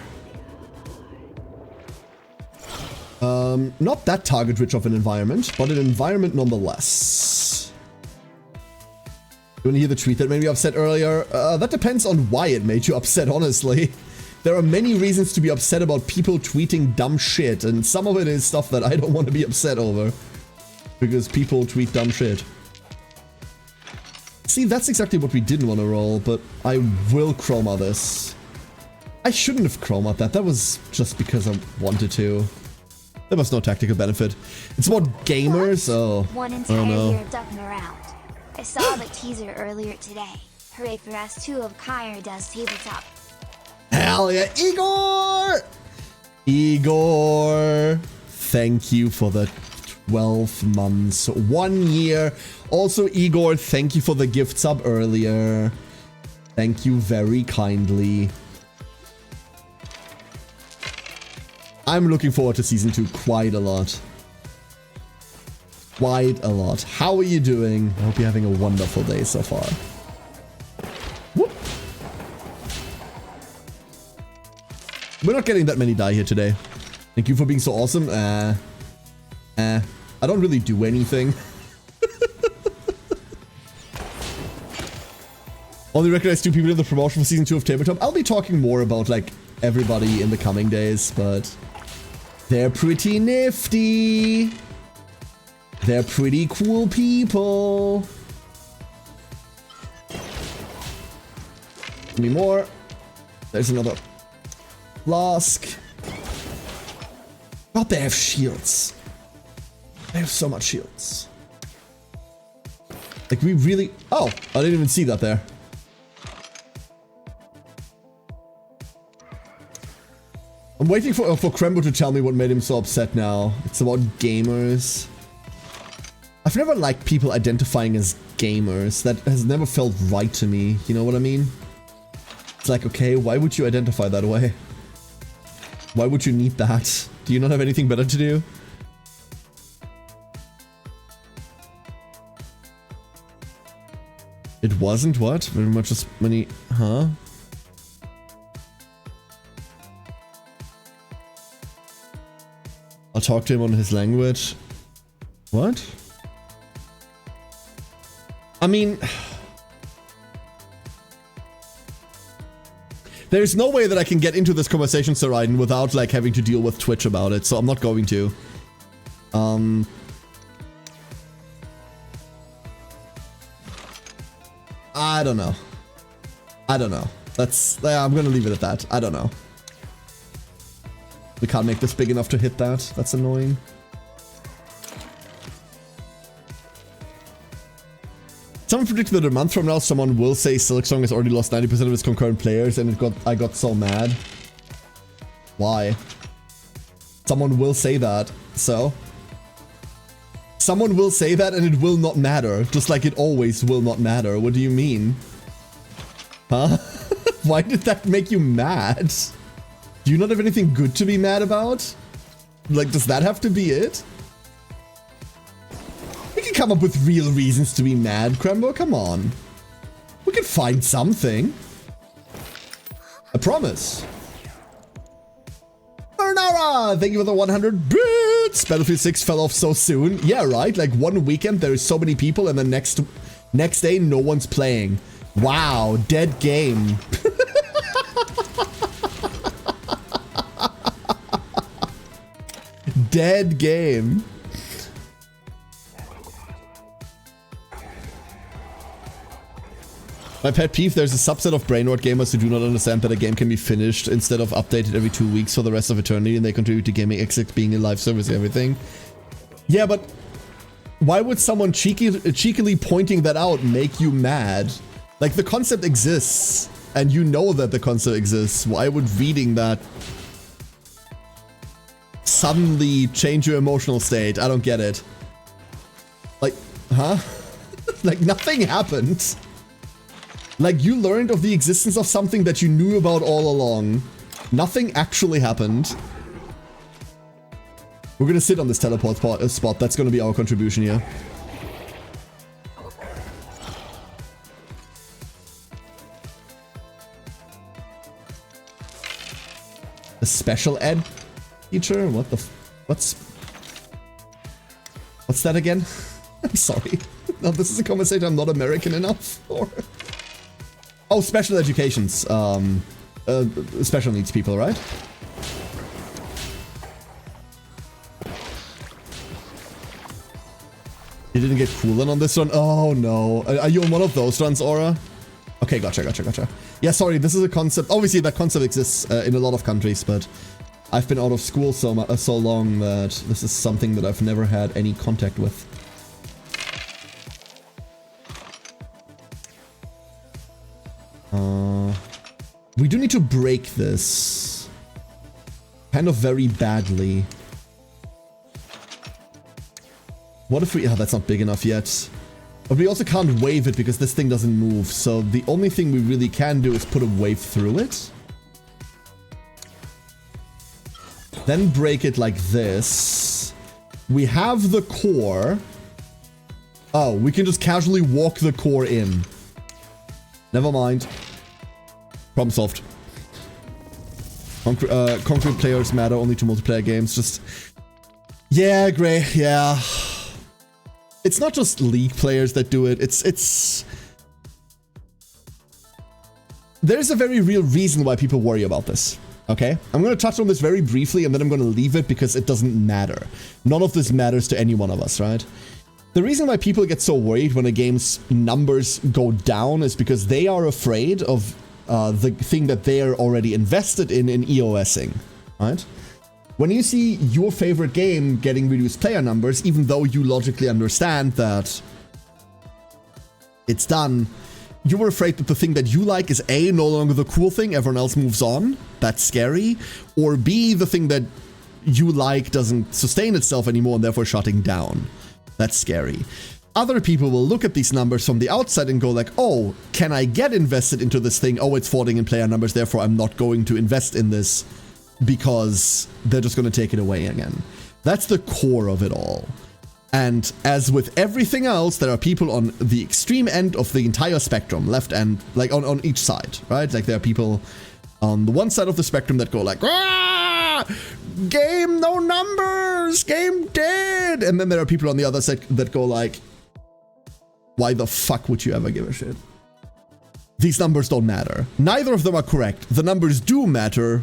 Not that target-rich of an environment, but an environment nonetheless. You want to hear the tweet that made me upset earlier? That depends on why it made you upset, honestly. there are many reasons to be upset about people tweeting dumb shit, and some of it is stuff that I don't want to be upset over. Because people tweet dumb shit. See, that's exactly what we didn't want to roll, but I will chroma this. I shouldn't have chromaed that. That was just because I wanted to. There was no tactical benefit. It's about gamers, oh.
One entire year of ducking around. I saw the teaser earlier today. Hooray for S2 of Kyr does tabletop.
Hell yeah, Igor! Igor, thank you for the 12 months, 1 year. Also, Igor, thank you for the gift sub earlier. Thank you very kindly. I'm looking forward to season 2 quite a lot. Quite a lot. How are you doing? I hope you're having a wonderful day so far. Whoop. We're not getting that many die here today. Thank you for being so awesome. I don't really do anything. Only recognize 2 people in the promotion for season 2 of Tabletop. I'll be talking more about like everybody in the coming days, but they're pretty nifty. They're pretty cool people. Give me more. There's another flask. God, they have shields. They have so much shields. Like, we really... Oh, I didn't even see that there. I'm waiting for Krembo to tell me what made him so upset now. It's about gamers. I've never liked people identifying as gamers. That has never felt right to me. You know what I mean? It's like, okay, why would you identify that way? Why would you need that? Do you not have anything better to do? It wasn't what? Very much as many... Huh? I'll talk to him on his language. What? I mean... There's no way that I can get into this conversation, Sir Raiden, without like having to deal with Twitch about it, so I'm not going to. I don't know. I don't know. I'm gonna leave it at that. I don't know. We can't make this big enough to hit that. That's annoying. Someone predicted that a month from now, someone will say Silksong has already lost 90% of its concurrent players, and I got so mad. Why? Someone will say that, so... Someone will say that and it will not matter, just like it always will not matter. What do you mean? Huh? Why did that make you mad? Do you not have anything good to be mad about? Like, does that have to be it? We can come up with real reasons to be mad, Krembo, come on. We can find something. I promise. Bernara, thank you for the 100 bits. Battlefield 6 fell off so soon. Yeah, right? Like one weekend there is so many people and the next day no one's playing. Wow, dead game. Dead game. My pet peeve, there's a subset of brain rot gamers who do not understand that a game can be finished instead of updated every 2 weeks for the rest of eternity, and they contribute to gaming except being a live service and everything. Yeah, but why would someone cheekily pointing that out make you mad? Like, the concept exists, and you know that the concept exists. Why would reading that suddenly change your emotional state? I don't get it. Like, huh? Like, nothing happened. Like, you learned of the existence of something that you knew about all along. Nothing actually happened. We're gonna sit on this teleport spot. That's gonna be our contribution here. A special ed teacher? What the what's that again? I'm sorry. No, this is a conversation I'm not American enough for. Oh, special educations. special needs people, right? You didn't get coolant on this run? Oh no. Are you on one of those runs, Aura? Okay, gotcha. Yeah, sorry, this is a concept. Obviously, that concept exists in a lot of countries, but I've been out of school so long that this is something that I've never had any contact with. We do need to break this. Kind of very badly. What if we... Oh, that's not big enough yet. But we also can't wave it because this thing doesn't move. So the only thing we really can do is put a wave through it. Then break it like this. We have the core. Oh, we can just casually walk the core in. Never mind. Problem solved. Concrete players matter only to multiplayer games. Just... Yeah, Gray, yeah. It's not just League players that do it. It's... There's a very real reason why people worry about this. Okay? I'm going to touch on this very briefly and then I'm going to leave it because it doesn't matter. None of this matters to any one of us, right? The reason why people get so worried when a game's numbers go down is because they are afraid of the thing that they are already invested in EOSing, right? When you see your favorite game getting reduced player numbers, even though you logically understand that it's done, you're afraid that the thing that you like is A, no longer the cool thing, everyone else moves on, that's scary, or B, the thing that you like doesn't sustain itself anymore and therefore shutting down. That's scary. Other people will look at these numbers from the outside and go like, oh, can I get invested into this thing? Oh, it's falling in player numbers, therefore I'm not going to invest in this because they're just going to take it away again. That's the core of it all. And as with everything else, there are people on the extreme end of the entire spectrum, left and like on each side, right? Like there are people on the one side of the spectrum that go like, ah, game no numbers, game dead. And then there are people on the other side that go like, why the fuck would you ever give a shit? These numbers don't matter. Neither of them are correct. The numbers do matter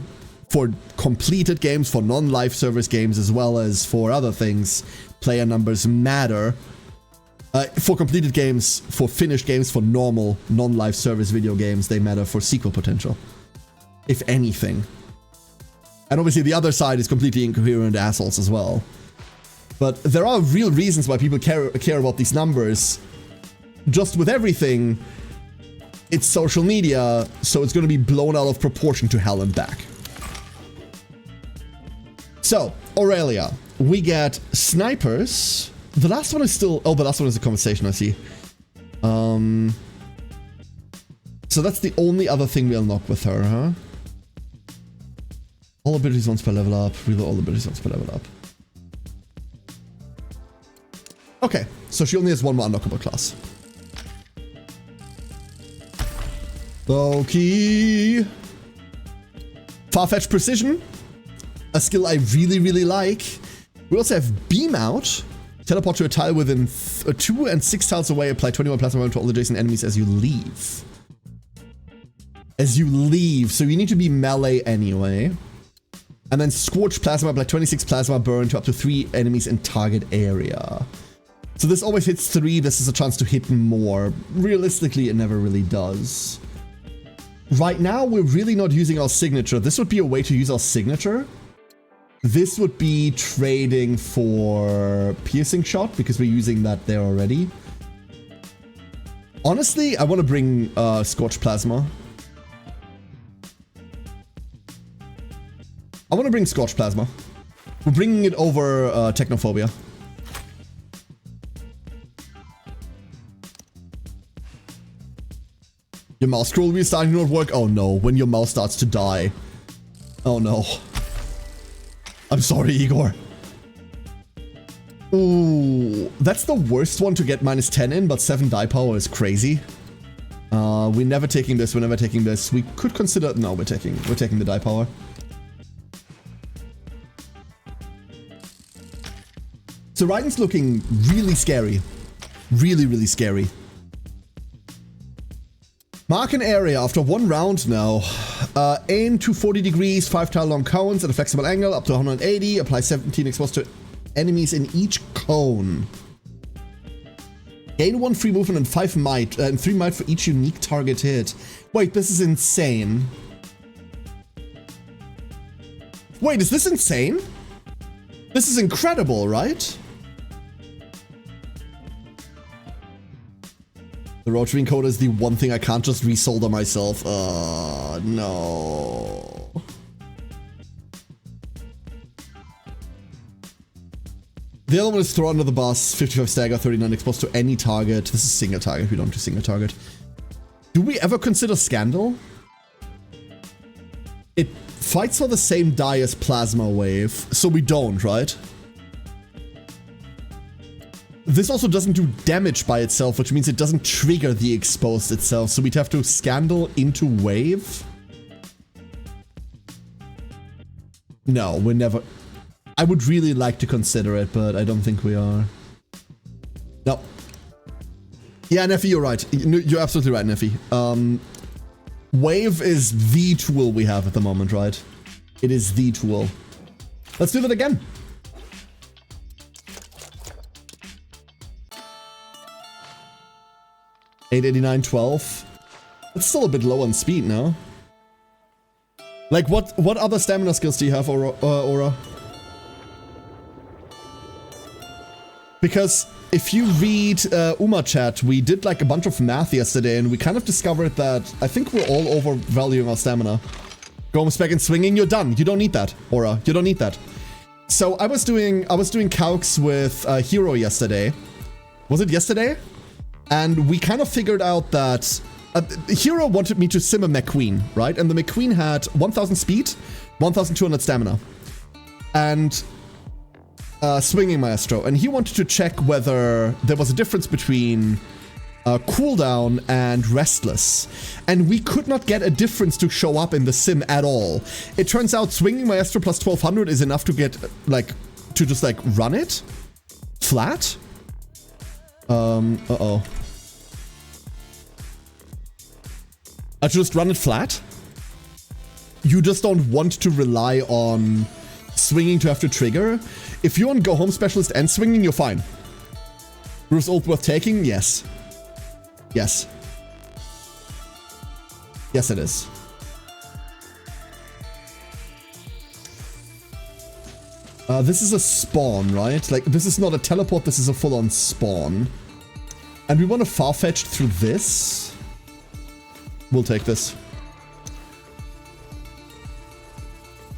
for completed games, for non-live service games, as well as for other things. Player numbers matter. For completed games, for finished games, for normal non-live service video games, they matter for sequel potential, if anything. And obviously the other side is completely incoherent assholes as well. But there are real reasons why people care about these numbers. Just with everything, it's social media, so it's going to be blown out of proportion to hell and back. So, Aurelia, we get snipers. The last one is still... Oh, the last one is a conversation, I see. So that's the only other thing we unlock with her, huh? All abilities once per level up. Reload all abilities once per level up. Okay, so she only has one more unlockable class. Okay. Far-fetched precision. A skill I really, really like. We also have beam out. Teleport to a tile within 2 and 6 tiles away. Apply 21 plasma burn to all adjacent enemies as you leave. As you leave. So you need to be melee anyway. And then scorch plasma. Apply 26 plasma burn to up to 3 enemies in target area. So this always hits 3. This is a chance to hit more. Realistically, it never really does. Right now, we're really not using our signature. This would be a way to use our signature. This would be trading for piercing shot because we're using that there already. Honestly, I want to bring Scorch Plasma. I want to bring Scorch Plasma. We're bringing it over Technophobia. Your mouse scroll wheel starting to not work? Oh no, when your mouse starts to die. Oh no. I'm sorry, Igor. Ooh, that's the worst one to get -10 in, but 7 die power is crazy. We're never taking this, we're never taking this. We could consider... No, we're taking the die power. So Raiden's looking really scary. Really, really scary. Mark an area after 1 round now. Aim to 40 degrees, 5 tile long cones at a flexible angle up to 180. Apply 17 exposed to enemies in each cone. Gain 1 free movement and 5 might, and 3 might for each unique target hit. Wait, this is insane. Wait, is this insane? This is incredible, right? The rotary encoder is the one thing I can't just resolder myself. No. The other one is throw under the bus, 55 stagger, 39 exposed to any target. This is single target, we don't do single target. Do we ever consider Scandal? It fights for the same die as Plasma Wave, so we don't, right? This also doesn't do damage by itself, which means it doesn't trigger the exposed itself, so we'd have to Scandal into Wave. No, we're never... I would really like to consider it, but I don't think we are. No. Yeah, Neffy, you're right. You're absolutely right, Neffy. Wave is the tool we have at the moment, right? It is the tool. Let's do that again. $889.12. It's still a bit low on speed now. Like, what other stamina skills do you have, Aura? Because if you read Uma chat, we did like a bunch of math yesterday and we kind of discovered that I think we're all overvaluing our stamina. Go spec and swinging, you're done. You don't need that, Aura. You don't need that. So I was doing calcs with Hero yesterday. Was it yesterday? And we kind of figured out that Hero wanted me to sim a McQueen, right? And the McQueen had 1000 speed, 1200 stamina. And swinging Maestro, and he wanted to check whether there was a difference between cooldown and restless, and we could not get a difference to show up in the sim at all. It turns out swinging Maestro plus 1200 is enough to get like to just like run it flat. Uh-oh. I just run it flat. You just don't want to rely on swinging to have to trigger. If you're on Go Home Specialist and swinging, you're fine. Bruce Old worth taking? Yes. Yes. Yes, it is. This is a spawn, right? Like, this is not a teleport, this is a full-on spawn. And we want to far-fetch through this. We'll take this.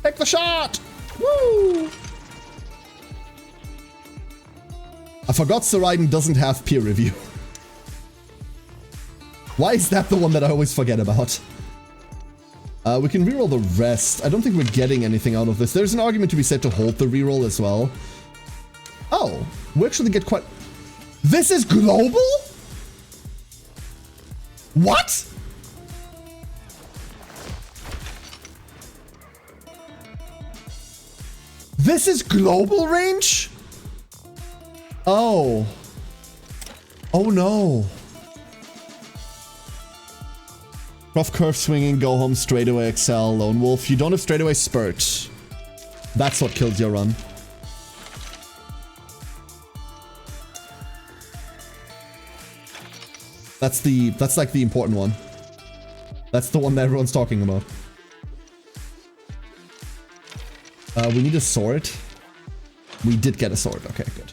Take the shot! Woo! I forgot Saraiden doesn't have peer review. Why is that the one that I always forget about? We can reroll the rest. I don't think we're getting anything out of this. There's an argument to be said to hold the reroll as well. Oh, we actually get quite... This is global? What? This is global range? Oh. Oh no. Rough curve swinging, go home, straightaway excel, lone wolf. You don't have straightaway spurt. That's what kills your run. That's like the important one. That's the one that everyone's talking about. We need a sword. We did get a sword. Okay, good.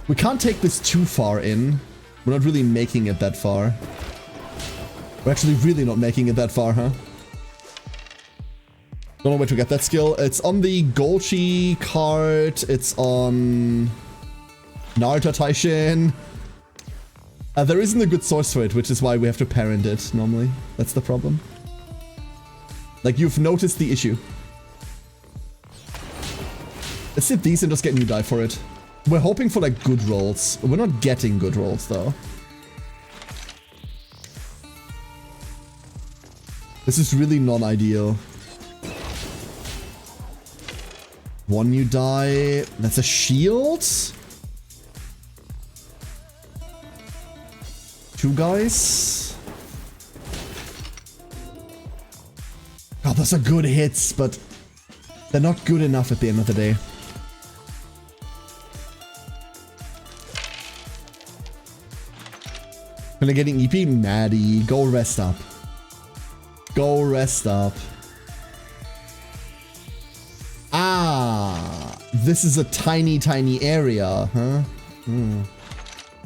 We can't take this too far in. We're not really making it that far. We're actually really not making it that far, huh? Don't know where to get that skill. It's on the Golchi card. It's on Naruto Taishin. There isn't a good source for it, which is why we have to parent it normally. That's the problem. Like, you've noticed the issue. Let's hit these and just get new die for it. We're hoping for like good rolls. We're not getting good rolls though. This is really non-ideal. One new die. That's a shield? 2 guys. God, those are good hits, but they're not good enough at the end of the day. When they're getting EP, Maddie, go rest up. Go rest up. Ah, this is a tiny, tiny area, huh?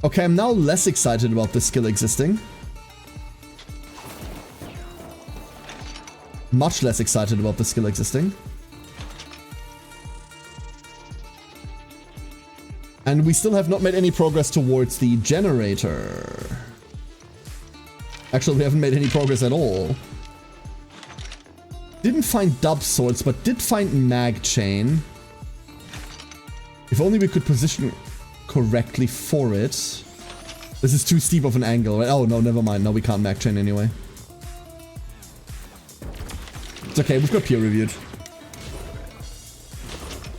Okay, I'm now less excited about this skill existing. Much less excited about this skill existing. And we still have not made any progress towards the generator. Actually, we haven't made any progress at all. Didn't find dub swords, but did find mag chain. If only we could position correctly for it. This is too steep of an angle, right? Oh, no, never mind. No, we can't mag chain anyway. It's okay, we've got peer reviewed.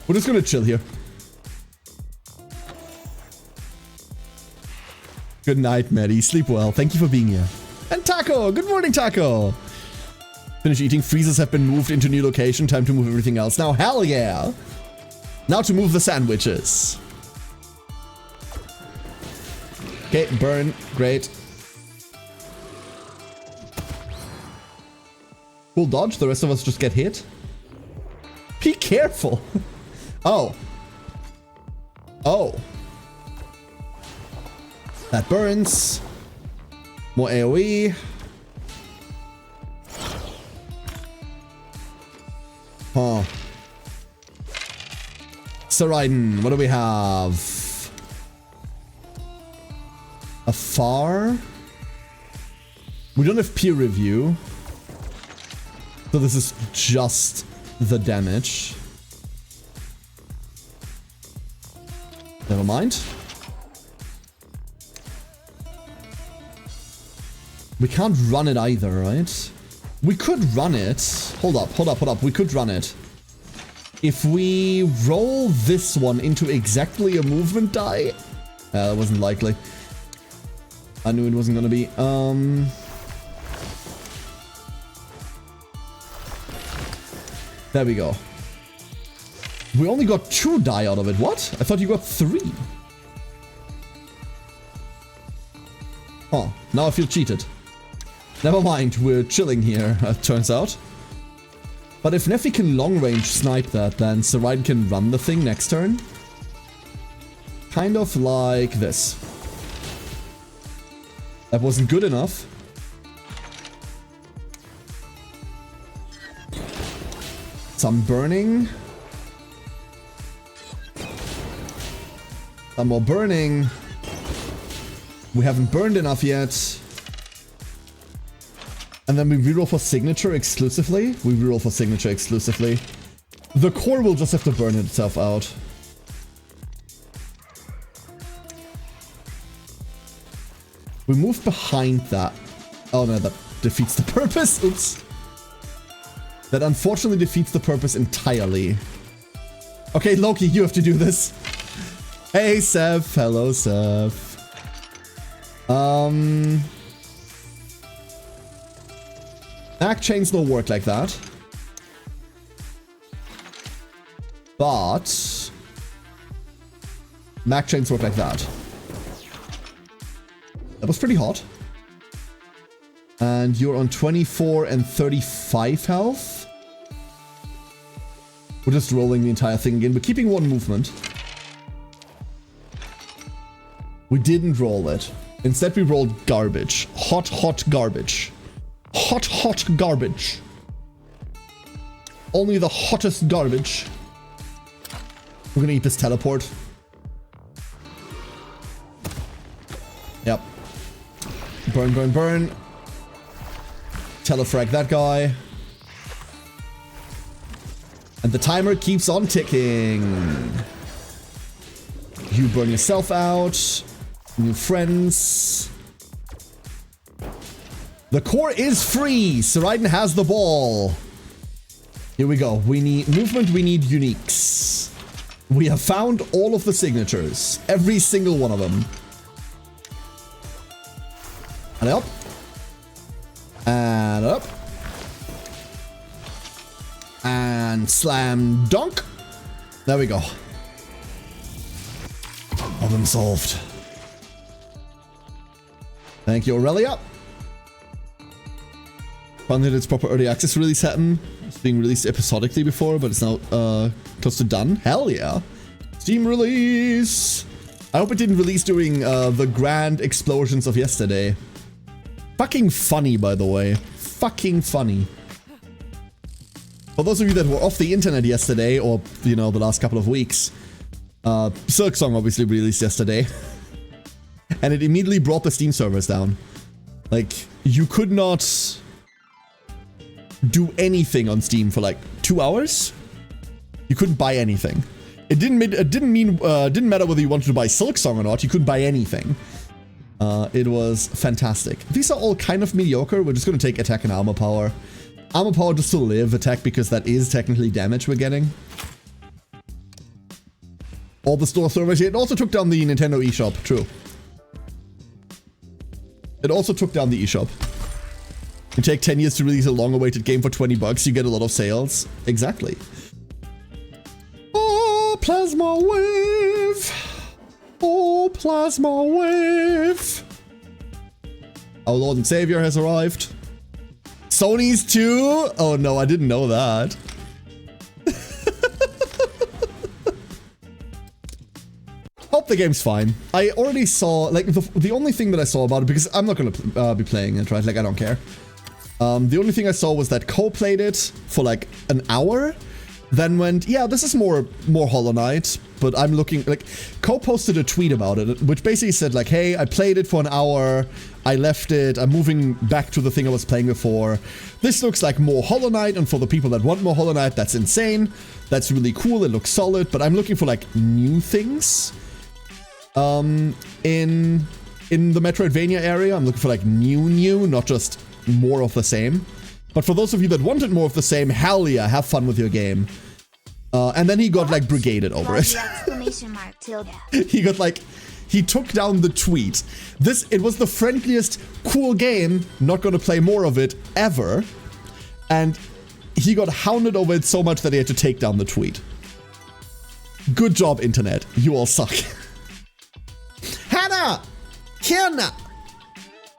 We're just gonna chill here. Good night, Maddie. Sleep well. Thank you for being here. And Taco! Good morning, Taco! Finish eating. Freezers have been moved into new location. Time to move everything else. Now, hell yeah! Now to move the sandwiches. Okay, burn. Great. Cool dodge. The rest of us just get hit. Be careful. Oh. Oh. That burns. More AoE. Huh. Saraiden, what do we have? A far? We don't have peer review. So this is just the damage. Never mind. We can't run it either, right? We could run it. Hold up, hold up, hold up. We could run it. If we roll this one into exactly a movement die... that wasn't likely. I knew it wasn't gonna be. There we go. We only got 2 die out of it. What? I thought you got 3. Oh, now I feel cheated. Never mind, we're chilling here, it turns out. But if Neffy can long-range snipe that, then Saraiden can run the thing next turn. Kind of like this. That wasn't good enough. Some burning. Some more burning. We haven't burned enough yet. And then we reroll for signature exclusively. We reroll for signature exclusively. The core will just have to burn itself out. We move behind that. Oh no, that defeats the purpose. Oops. That unfortunately defeats the purpose entirely. Okay, Loki, you have to do this. Hey, Seth. Hello, Seth. Mag chains don't work like that. But mag chains work like that. That was pretty hot. And you're on 24 and 35 health. We're just rolling the entire thing again. We're keeping 1 movement. We didn't roll it. Instead, we rolled garbage. Hot, hot garbage. Hot, hot garbage. Only the hottest garbage. We're gonna eat this teleport. Yep. Burn, burn, burn. Telefrag that guy. And the timer keeps on ticking. You burn yourself out. New friends. The core is free. Saraiden has the ball. Here we go. We need movement. We need uniques. We have found all of the signatures. Every single one of them. up. And up. And slam dunk. There we go. Problem solved. Thank you, Aurelia. Fun that it's proper early access release happen. It's being released episodically before, but it's now close to done. Hell yeah. Steam release. I hope it didn't release during the grand explosions of yesterday. Fucking funny, by the way. Fucking funny. For those of you that were off the internet yesterday, or, you know, the last couple of weeks, Silksong obviously released yesterday. And it immediately brought the Steam servers down. Like, you could not do anything on Steam for like 2 hours. You couldn't buy anything. It didn't matter whether you wanted to buy Silksong or not. You couldn't buy anything. It was fantastic. These are all kind of mediocre. We're just going to take attack and armor power. Armor power just to live, attack because that is technically damage we're getting. All the store servers. It also took down the Nintendo eShop. True. It also took down the eShop. You take 10 years to release a long-awaited game for 20 bucks, you get a lot of sales. Exactly. Oh, Plasma Wave! Oh, Plasma Wave! Our Lord and Savior has arrived. Sony's too? Oh no, I didn't know that. Hope the game's fine. I already saw, like, the only thing that I saw about it, because I'm not gonna be playing it, right? Like, I don't care. The only thing I saw was that Ko played it for like an hour, then went, yeah, this is more Hollow Knight, but I'm looking, like, Ko posted a tweet about it, which basically said like, hey, I played it for an hour, I left it, I'm moving back to the thing I was playing before. This looks like more Hollow Knight, and for the people that want more Hollow Knight, that's insane. That's really cool, it looks solid, but I'm looking for like new things. In the Metroidvania area, I'm looking for like new, not just more of the same. But for those of you that wanted more of the same, hell yeah, have fun with your game. And then he got like brigaded over it. He got like, he took down the tweet. It was the friendliest, cool game, not gonna play more of it, ever. And he got hounded over it so much that he had to take down the tweet. Good job, internet. You all suck. Hannah!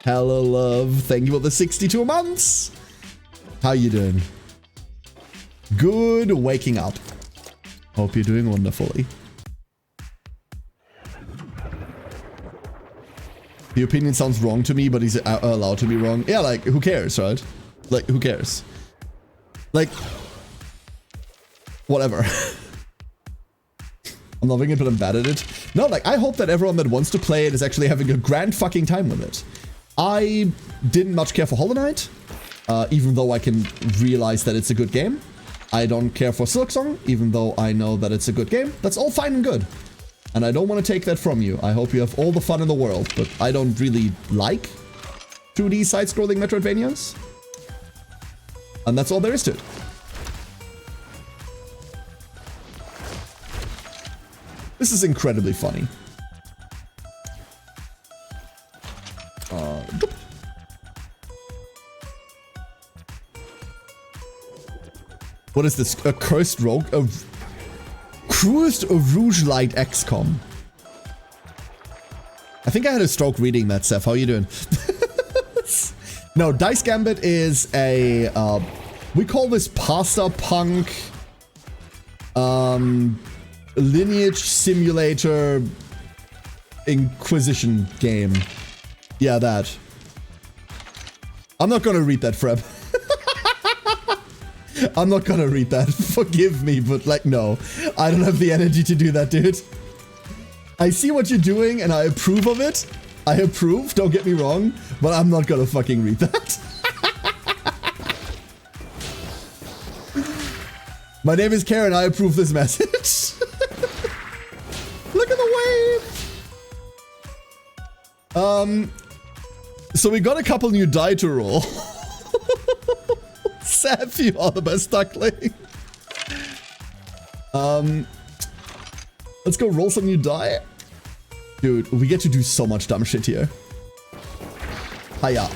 Hello, love. Thank you for the 62 months. How you doing? Good waking up. Hope you're doing wonderfully. The opinion sounds wrong to me, but he's allowed to be wrong. Yeah, like, who cares, right? Like, who cares? Like, whatever. I'm loving it, but I'm bad at it. No, like, I hope that everyone that wants to play it is actually having a grand fucking time with it. I didn't much care for Hollow Knight, even though I can realize that it's a good game. I don't care for Silksong, even though I know that it's a good game. That's all fine and good. And I don't want to take that from you. I hope you have all the fun in the world, but I don't really like 2D side-scrolling Metroidvanias. And that's all there is to it. This is incredibly funny. What is this? A cursed rogue? A cruised Rouge Light XCOM. I think I had a stroke reading that, Seth. How are you doing? No, Dice Gambit is a, we call this pasta punk, lineage simulator Inquisition game. Yeah, that. I'm not gonna read that, Freb. I'm not gonna read that. Forgive me, but like, no. I don't have the energy to do that, dude. I see what you're doing and I approve of it. I approve, don't get me wrong, but I'm not gonna fucking read that. My name is Karen, I approve this message. Look at the wave. So we got a couple new die to roll. Seth, you are the best duckling. Let's go roll some new die. Dude, we get to do so much dumb shit here. Hiya.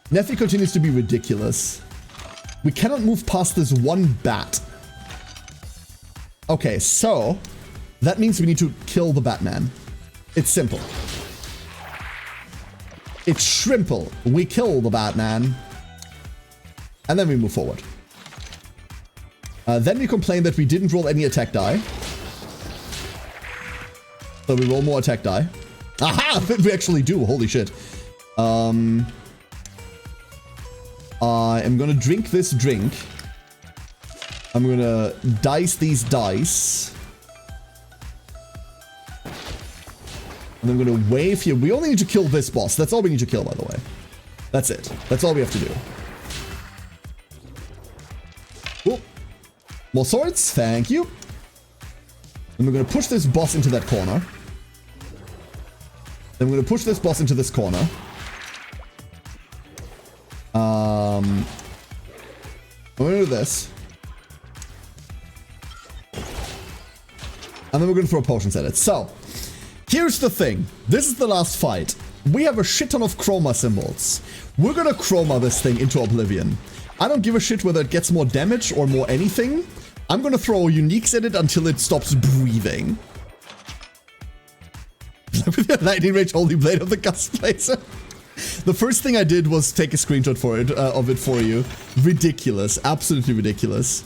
Neffy continues to be ridiculous. We cannot move past this one bat. Okay, so that means we need to kill the Batman. It's simple. It's shrimple. We kill the Batman. And then we move forward. Then we complain that we didn't roll any attack die. So we roll more attack die. Aha! We actually do. Holy shit. I am gonna drink this drink. I'm gonna dice these dice. And I'm gonna wave here. We only need to kill this boss. That's all we need to kill, by the way. That's it. That's all we have to do. Cool. More swords. Thank you. And we're gonna push this boss into that corner. Then we're gonna push this boss into this corner. I'm gonna do this. And then we're gonna throw potions at it. So, here's the thing. This is the last fight. We have a shit ton of chroma symbols. We're gonna chroma this thing into oblivion. I don't give a shit whether it gets more damage or more anything. I'm gonna throw uniques at it until it stops breathing. With the lightning rage holy blade of the gust blazer. The first thing I did was take a screenshot of it for you. Ridiculous. Absolutely ridiculous.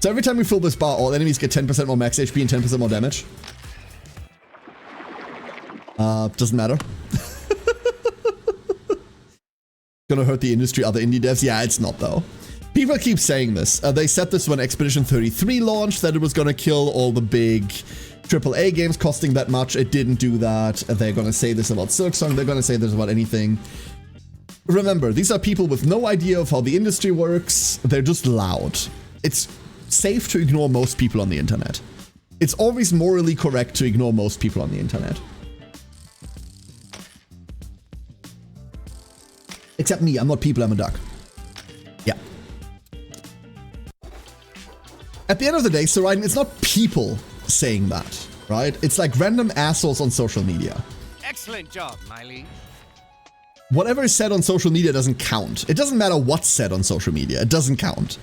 So every time we fill this bar, all enemies get 10% more max HP and 10% more damage. Doesn't matter. Gonna hurt the industry, other indie devs? Yeah, it's not though. People keep saying this. They said this when Expedition 33 launched, that it was gonna kill all the big AAA games costing that much. It didn't do that. They're gonna say this about Silksong. They're gonna say this about anything. Remember, these are people with no idea of how the industry works. They're just loud. It's safe to ignore most people on the internet. It's always morally correct to ignore most people on the internet. Except me. I'm not people, I'm a duck. Yeah. At the end of the day, Saraiden, it's not people saying that, right? It's like random assholes on social media.
Excellent job, my liege.
Whatever is said on social media doesn't count. It doesn't matter what's said on social media. It doesn't count.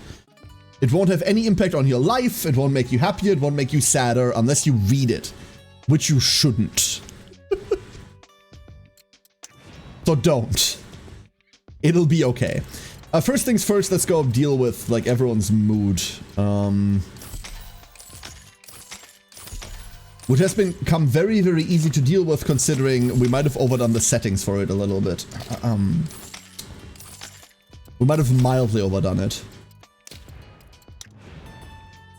It won't have any impact on your life. It won't make you happier. It won't make you sadder unless you read it, which you shouldn't. So don't. It'll be okay. First things first, let's go deal with like everyone's mood. Which has become very, very easy to deal with considering we might have overdone the settings for it a little bit. We might have mildly overdone it.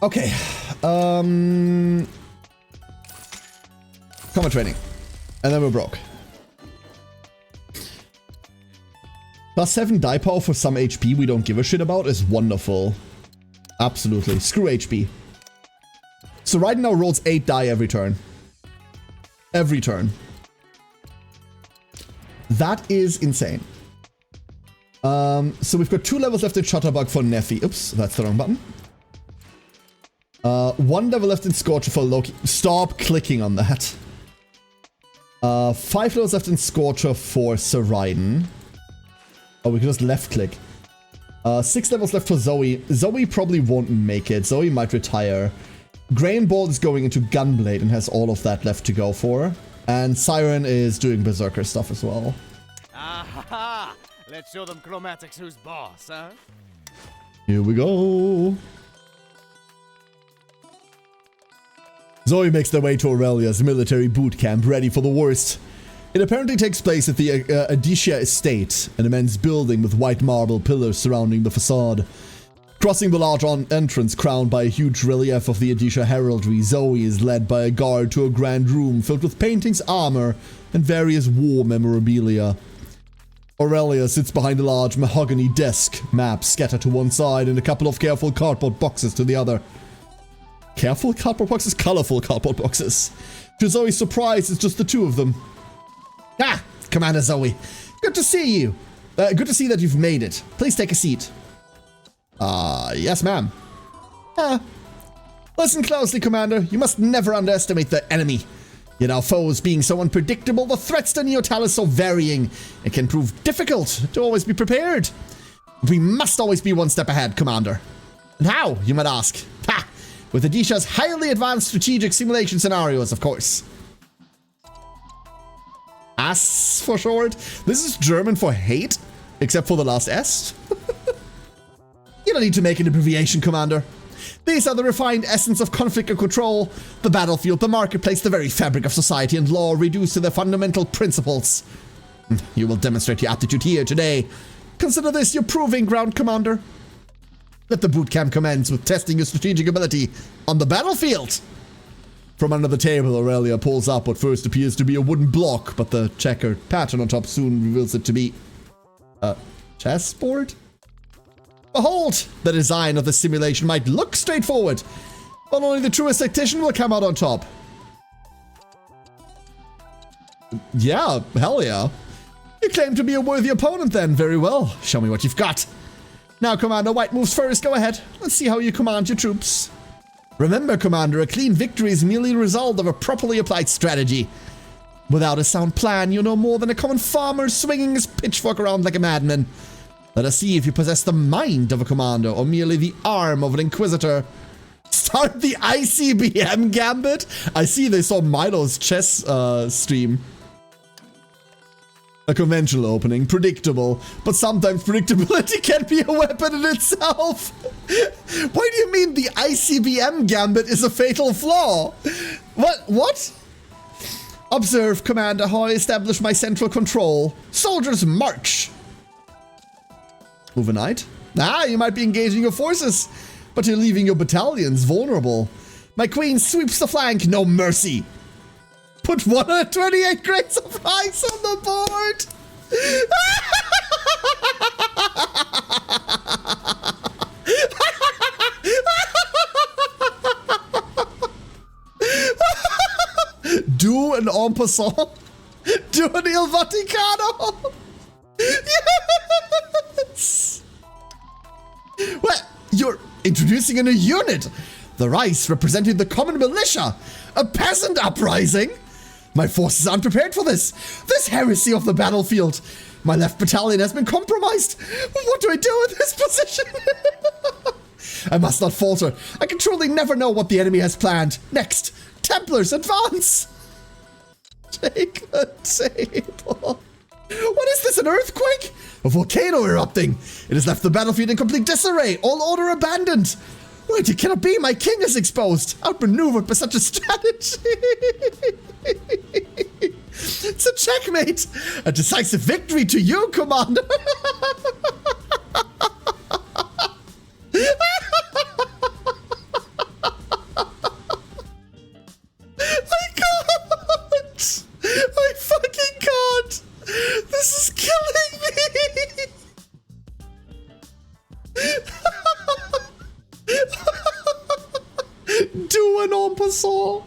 Okay. Combat training. And then we're broke. +7 die power for some HP we don't give a shit about is wonderful. Absolutely. Screw HP. So right now rolls 8 die every turn. Every turn. That is insane. So we've got 2 levels left in Shutterbug for Neffy. Oops, that's the wrong button. 1 level left in Scorcher for Loki. Stop clicking on that. 5 levels left in Scorcher for Saraiden. Oh, we can just left click. 6 levels left for Zoe. Zoe probably won't make it. Zoe might retire. Grain Ball is going into Gunblade and has all of that left to go for. And Siren is doing Berserker stuff as well.
Aha! Let's show them Chromatics who's boss, huh?
Here we go. Zoe makes their way to Aurelia's military boot camp, ready for the worst. It apparently takes place at the Adicia Estate, an immense building with white marble pillars surrounding the facade. Crossing the large entrance crowned by a huge relief of the Adicia heraldry, Zoe is led by a guard to a grand room filled with paintings, armor, and various war memorabilia. Aurelia sits behind a large mahogany desk, maps scattered to one side and a couple of careful cardboard boxes to the other. Careful cardboard boxes? Colorful cardboard boxes. To Zoe's surprise, it's just the 2 of them. Ah, Commander Zoe. Good to see you. Good to see that you've made it. Please take a seat. Yes, ma'am. Listen closely, Commander. You must never underestimate the enemy. Yet our foes being so unpredictable, the threats to Neotalis so varying, it can prove difficult to always be prepared. We must always be one step ahead, Commander. And how, you might ask? Ha! With Adisha's highly advanced strategic simulation scenarios, of course. AS for short. This is German for hate, except for the last S. You don't need to make an abbreviation, Commander. These are the refined essence of conflict and control, the battlefield, the marketplace, the very fabric of society and law reduced to their fundamental principles. You will demonstrate your aptitude here today. Consider this your proving ground, Commander. Let the boot camp commence with testing your strategic ability on the battlefield. From under the table, Aurelia pulls up what first appears to be a wooden block, but the checkered pattern on top soon reveals it to be a chessboard? Behold, the design of the simulation might look straightforward, but only the truest tactician will come out on top. Yeah, hell yeah. You claim to be a worthy opponent then, very well. Show me what you've got. Now, Commander, White moves first, go ahead. Let's see how you command your troops. Remember, Commander, a clean victory is merely the result of a properly applied strategy. Without a sound plan, you're no more than a common farmer swinging his pitchfork around like a madman. Let us see if you possess the mind of a commander or merely the arm of an inquisitor. Start the ICBM Gambit? I see they saw Milo's chess stream. A conventional opening, predictable, but sometimes predictability can be a weapon in itself. Why do you mean the ICBM Gambit is a fatal flaw? What? Observe, Commander, how I establish my central control. Soldiers march. Overnight? You might be engaging your forces, but you're leaving your battalions vulnerable. My queen sweeps the flank, no mercy. Put 128 grades of rice on the board. Do an en passant. Do an Il Vaticano. Yes! What? You're introducing a new unit! The Rice representing the common militia! A peasant uprising? My forces aren't prepared for this! This heresy of the battlefield! My left battalion has been compromised! What do I do in this position? I must not falter. I can truly never know what the enemy has planned. Next, Templars advance! Take the table. What is this, an earthquake? A volcano erupting. It has left the battlefield in complete disarray. All order abandoned. Wait, it cannot be. My king is exposed. Outmaneuvered by such a strategy. It's a checkmate. A decisive victory to you, Commander. I fucking can't. This is killing me! Do an en passant!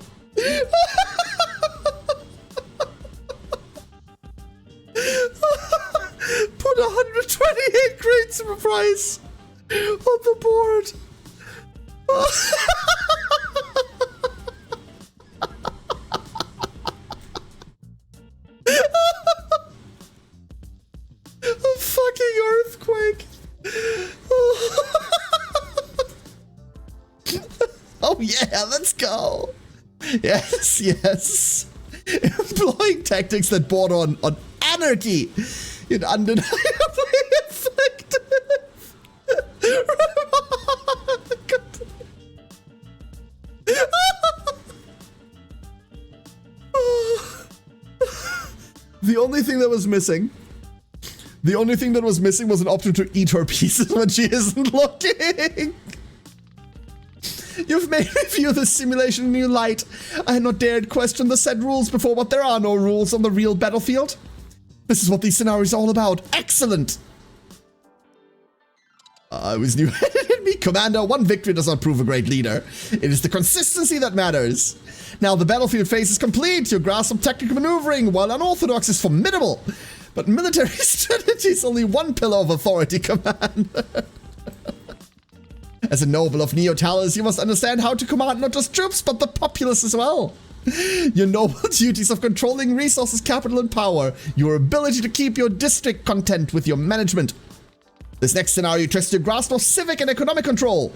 Put 128 grades of price on the board! A fucking earthquake. Oh yeah, let's go. Yes, yes. Employing tactics that border on anarchy. Yet undeniably effective. The only thing that was missing was an option to eat her pieces when she isn't looking. You've made me view this simulation in a new light. I had not dared question the said rules before, but there are no rules on the real battlefield. This is what these scenarios are all about. Excellent! I was new in me, Commander. One victory does not prove a great leader. It is the consistency that matters. Now the battlefield phase is complete. Your grasp of technical maneuvering, while unorthodox, is formidable. But military strategy is only one pillar of authority, Commander. As a noble of Neotalis, you must understand how to command not just troops, but the populace as well. Your noble duties of controlling resources, capital, and power. Your ability to keep your district content with your management. This next scenario tests your grasp of civic and economic control.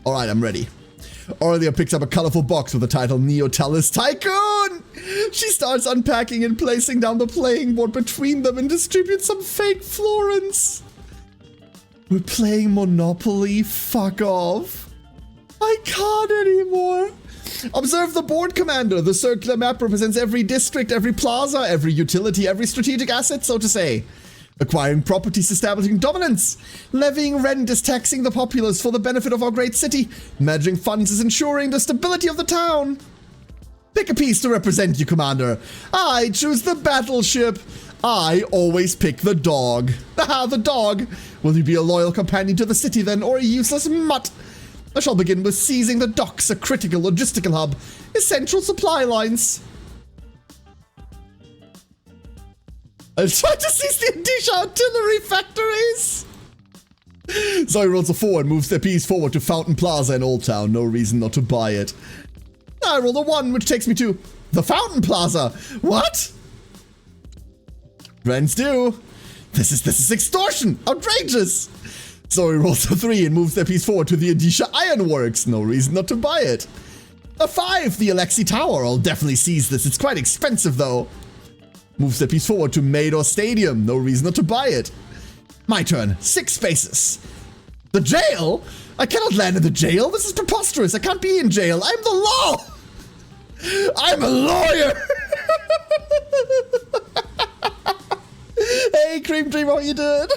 Alright, I'm ready. Aurelia picks up a colorful box with the title Neotalis Tycoon! She starts unpacking and placing down the playing board between them and distributes some fake florins. We're playing Monopoly? Fuck off. I can't anymore. Observe the board, Commander. The circular map represents every district, every plaza, every utility, every strategic asset, so to say. Acquiring properties, establishing dominance. Levying rent is taxing the populace for the benefit of our great city. Managing funds is ensuring the stability of the town. Pick a piece to represent you, Commander. I choose the battleship. I always pick the dog. Haha, the dog. Will you be a loyal companion to the city then, or a useless mutt? I shall begin with seizing the docks, a critical logistical hub. Essential supply lines. I'll try to seize the Odisha artillery factories! Zoe rolls a 4 and moves their piece forward to Fountain Plaza in Old Town. No reason not to buy it. I roll a 1, which takes me to the Fountain Plaza. What? Friends do. This is extortion! Outrageous! Zoe rolls a 3 and moves their piece forward to the Odisha Ironworks. No reason not to buy it. A 5, the Alexi Tower. I'll definitely seize this. It's quite expensive though. Moves the piece forward to Mador Stadium. No reason not to buy it. My turn. 6 spaces. The jail? I cannot land in the jail. This is preposterous. I can't be in jail. I'm the law. I'm a lawyer. Hey, Cream Dream, how you doing?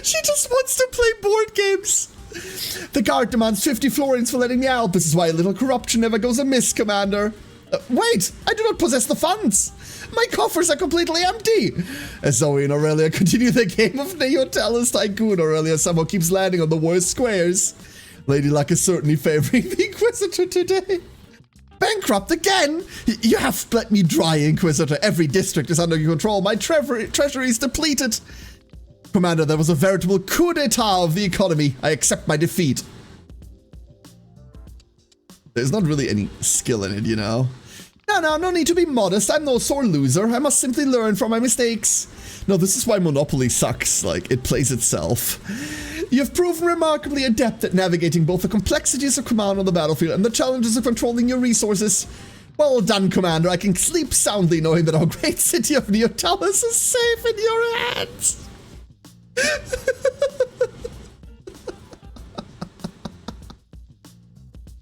She just wants to play board games. The guard demands 50 florins for letting me out. This is why a little corruption never goes amiss, Commander. Wait, I do not possess the funds. My coffers are completely empty. As Zoe and Aurelia continue their game of Neotalis Tycoon, Aurelia somehow keeps landing on the worst squares. Lady Luck is certainly favoring the Inquisitor today. Bankrupt again? You have let me dry, Inquisitor. Every district is under your control. My treasury is depleted. Commander, there was a veritable coup d'etat of the economy. I accept my defeat. There's not really any skill in it, you know. No need to be modest. I'm no sore loser. I must simply learn from my mistakes. No, this is why Monopoly sucks. Like, it plays itself. You have proven remarkably adept at navigating both the complexities of command on the battlefield and the challenges of controlling your resources. Well done, Commander. I can sleep soundly knowing that our great city of Neotalis is safe in your hands.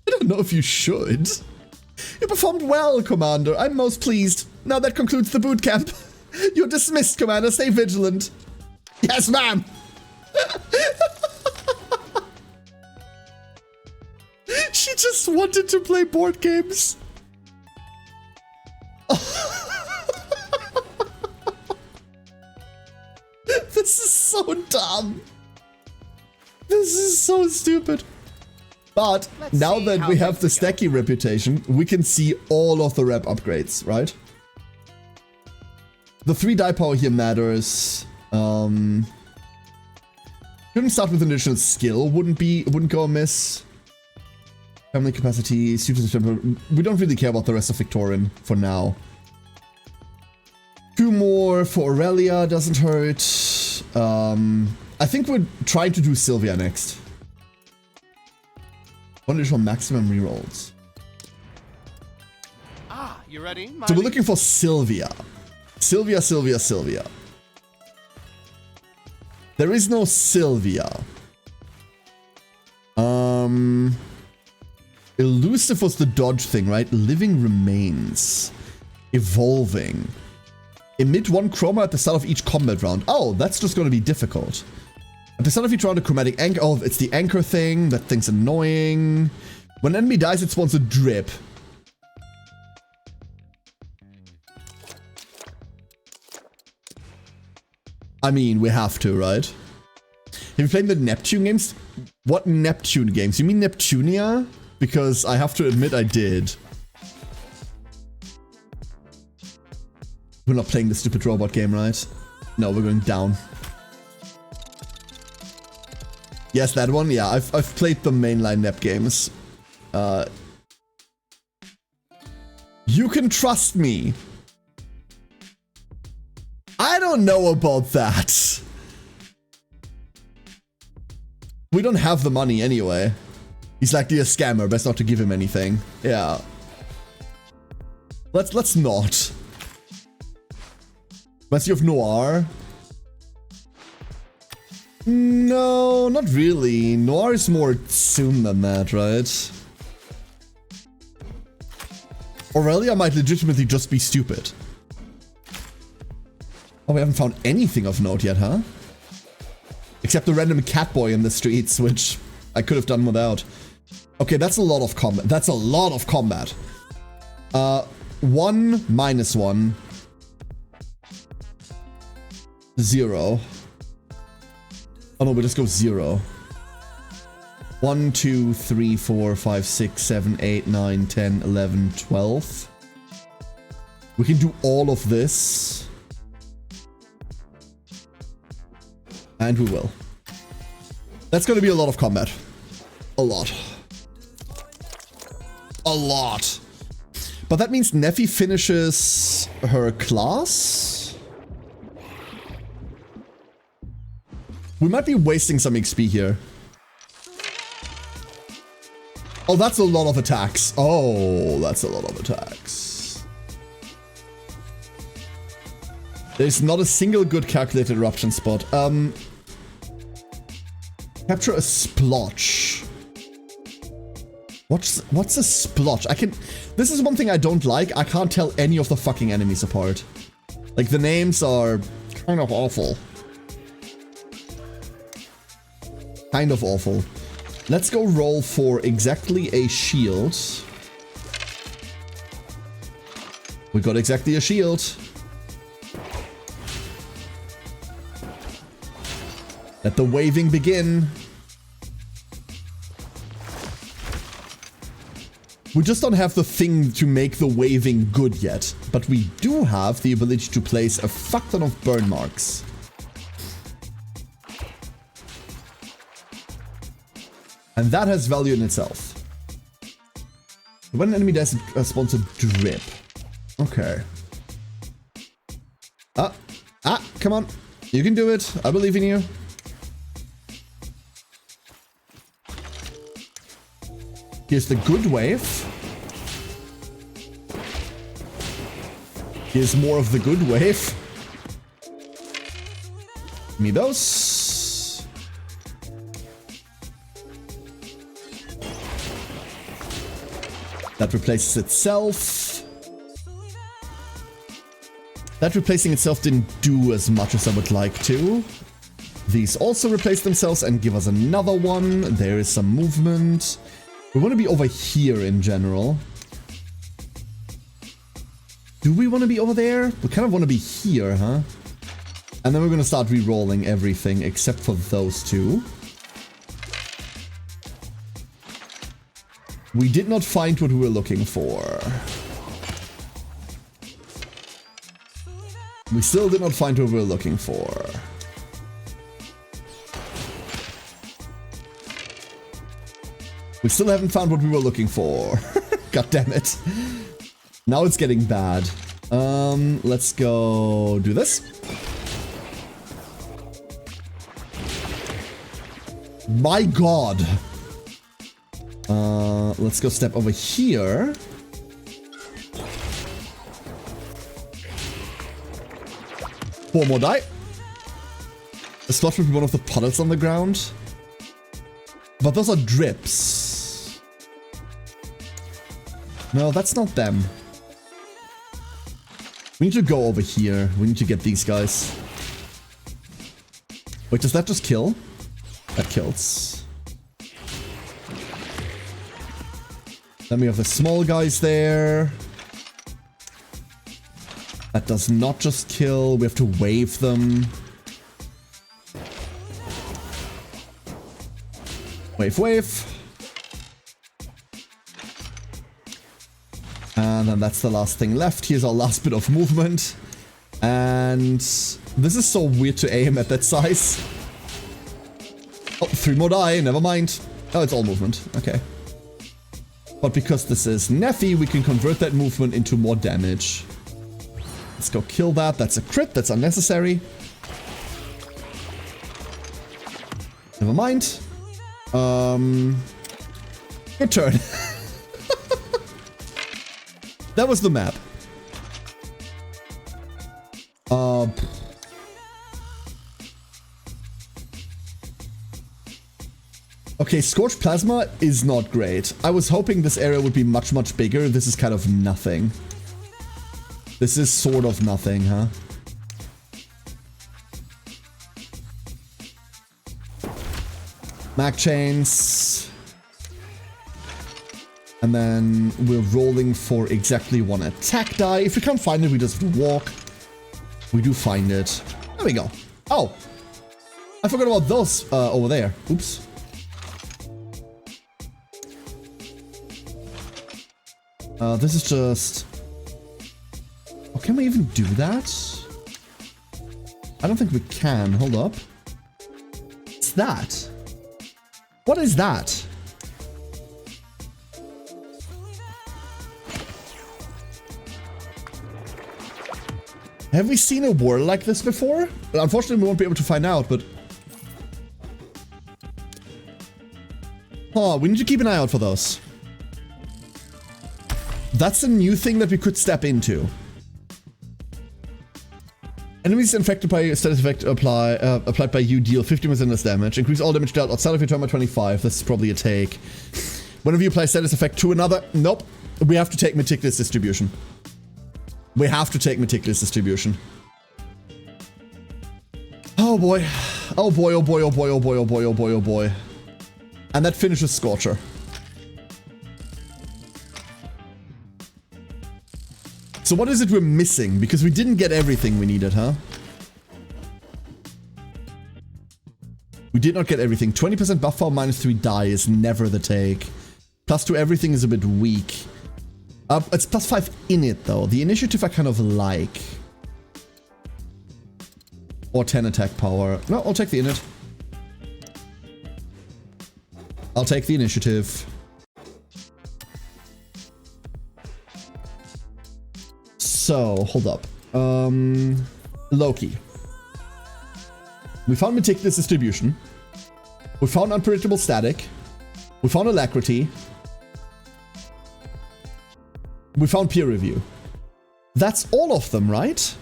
I don't know if you should. You performed well, Commander. I'm most pleased. Now that concludes the boot camp. You're dismissed, Commander. Stay vigilant. Yes, ma'am. She just wanted to play board games. This is so dumb. This is so stupid. But now that we have the Stacky reputation, we can see all of the rep upgrades, right? The 3 die power here matters. Couldn't start with an additional skill, wouldn't go amiss. Family capacity, we don't really care about the rest of Victorian for now. 2 more for Aurelia doesn't hurt. I think we're trying to do Sylvia next. 1 additional maximum rerolls.
Ah, you ready?
So we're looking for Sylvia. Sylvia. There is no Sylvia. Elusive was the dodge thing, right? Living remains. Evolving. Emit 1 chroma at the start of each combat round. Oh, that's just going to be difficult. At the start of each round, a chromatic anchor. Oh, it's the anchor thing. That thing's annoying. When an enemy dies, it spawns a drip. I mean, we have to, right? Have you played the Neptune games? What Neptune games? You mean Neptunia? Because I have to admit I did. We're not playing the stupid robot game, right? No, we're going down. Yes, that one. Yeah, I've played the mainline NEP games. You can trust me. I don't know about that. We don't have the money anyway. He's likely a scammer. Best not to give him anything. Yeah. Let's not. Master of Noir. No, not really. Noir is more soon than that, right? Aurelia might legitimately just be stupid. Oh, we haven't found anything of note yet, huh? Except the random cat boy in the streets, which I could have done without. Okay, that's a lot of combat. That's a lot of combat. 1 - 1. 0. Oh no, we'll just go 0. 1, 2, 3, 4, 5, 6, 7, 8, 9, 10, 11, 12. We can do all of this. And we will. That's going to be a lot of combat. A lot. A lot. But that means Neffy finishes her class. We might be wasting some XP here. Oh, that's a lot of attacks. Oh, that's a lot of attacks. There's not a single good calculated eruption spot. Capture a splotch. What's a splotch? This is one thing I don't like. I can't tell any of the fucking enemies apart. Like, the names are kind of awful. Kind of awful. Let's go roll for exactly a shield. We got exactly a shield. Let the waving begin. We just don't have the thing to make the waving good yet. But we do have the ability to place a fuck ton of burn marks. And that has value in itself. When an enemy dies, spawns a drip. Okay. Come on. You can do it. I believe in you. Here's the good wave. Here's more of the good wave. Give me those. That replaces itself. That replacing itself didn't do as much as I would like to. These also replace themselves and give us another one. There is some movement. We want to be over here in general. Do we want to be over there? We kind of want to be here, huh? And then we're going to start re-rolling everything except for those two. We did not find what we were looking for. We still did not find what we were looking for. We still haven't found what we were looking for. God damn it. Now it's getting bad. Let's go do this. My god. Let's go step over here. Four more die. A slot would be one of the puddles on the ground. But those are drips. No, that's not them. We need to go over here. We need to get these guys. Wait, does that just kill? That kills. Then we have the small guys there. That does not just kill. We have to wave them. Wave, wave. And then that's the last thing left. Here's our last bit of movement. And this is so weird to aim at that size. Oh, 3 more die, never mind. Oh, it's all movement. Okay. But because this is Neffy, we can convert that movement into more damage. Let's go kill that. That's a crit. That's unnecessary. Never mind. Good turn. That was the map. Okay, Scorched Plasma is not great. I was hoping this area would be much, much bigger. This is kind of nothing. This is sort of nothing, huh? Mag chains. And then we're rolling for exactly 1 attack die. If we can't find it, we just walk. We do find it. There we go. Oh! I forgot about those over there. Oops. This is just... Oh, can we even do that? I don't think we can. Hold up. What's that? What is that? Have we seen a whirl like this before? Unfortunately, we won't be able to find out, but... Oh, we need to keep an eye out for those. That's a new thing that we could step into. Enemies infected by a status effect applied by you deal 50% less damage. Increase all damage dealt outside of your turn by 25. This is probably a take. Whenever you apply status effect to another... Nope. We have to take Meticulous Distribution. We have to take Meticulous Distribution. Oh boy. Oh boy, oh boy, oh boy, oh boy, oh boy, oh boy, oh boy. And that finishes Scorcher. So what is it we're missing? Because we didn't get everything we needed, huh? We did not get everything. 20% buff power minus 3 die is never the take. Plus 2 everything is a bit weak. It's plus 5 in it though. The initiative I kind of like. Or 10 attack power. No, I'll take the init. I'll take the initiative. So, hold up. Loki. We found Meticulous Distribution. We found Unpredictable Static. We found Alacrity. We found Peer Review. That's all of them, right?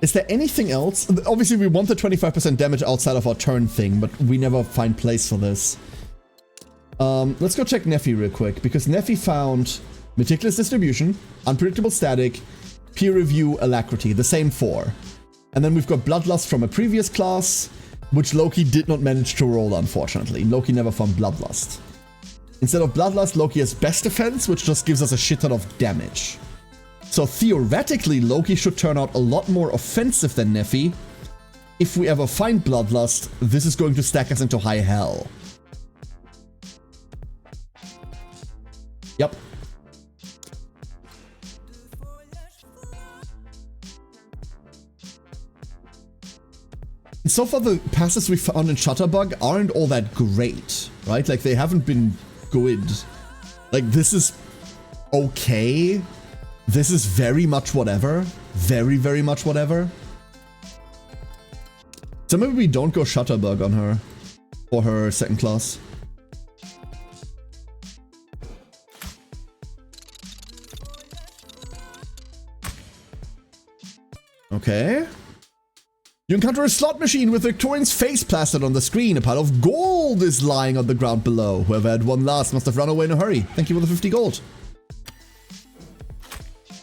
Is there anything else? Obviously, we want the 25% damage outside of our turn thing, but we never find place for this. Let's go check Neffy real quick, because Neffy found Meticulous Distribution, Unpredictable Static, Peer Review, Alacrity, the same 4. And then we've got Bloodlust from a previous class, which Loki did not manage to roll, unfortunately. Loki never found Bloodlust. Instead of Bloodlust, Loki has Best Defense, which just gives us a shit ton of damage. So theoretically, Loki should turn out a lot more offensive than Neffy. If we ever find Bloodlust, this is going to stack us into high hell. Yep. So far, the passes we found in Shutterbug aren't all that great, right? Like, they haven't been good. Like, this is okay. This is very much whatever. Very, very much whatever. So maybe we don't go Shutterbug on her. For her second class. Okay. You encounter a slot machine with Victorian's face plastered on the screen. A pile of gold is lying on the ground below. Whoever had won last must have run away in a hurry. Thank you for the 50 gold.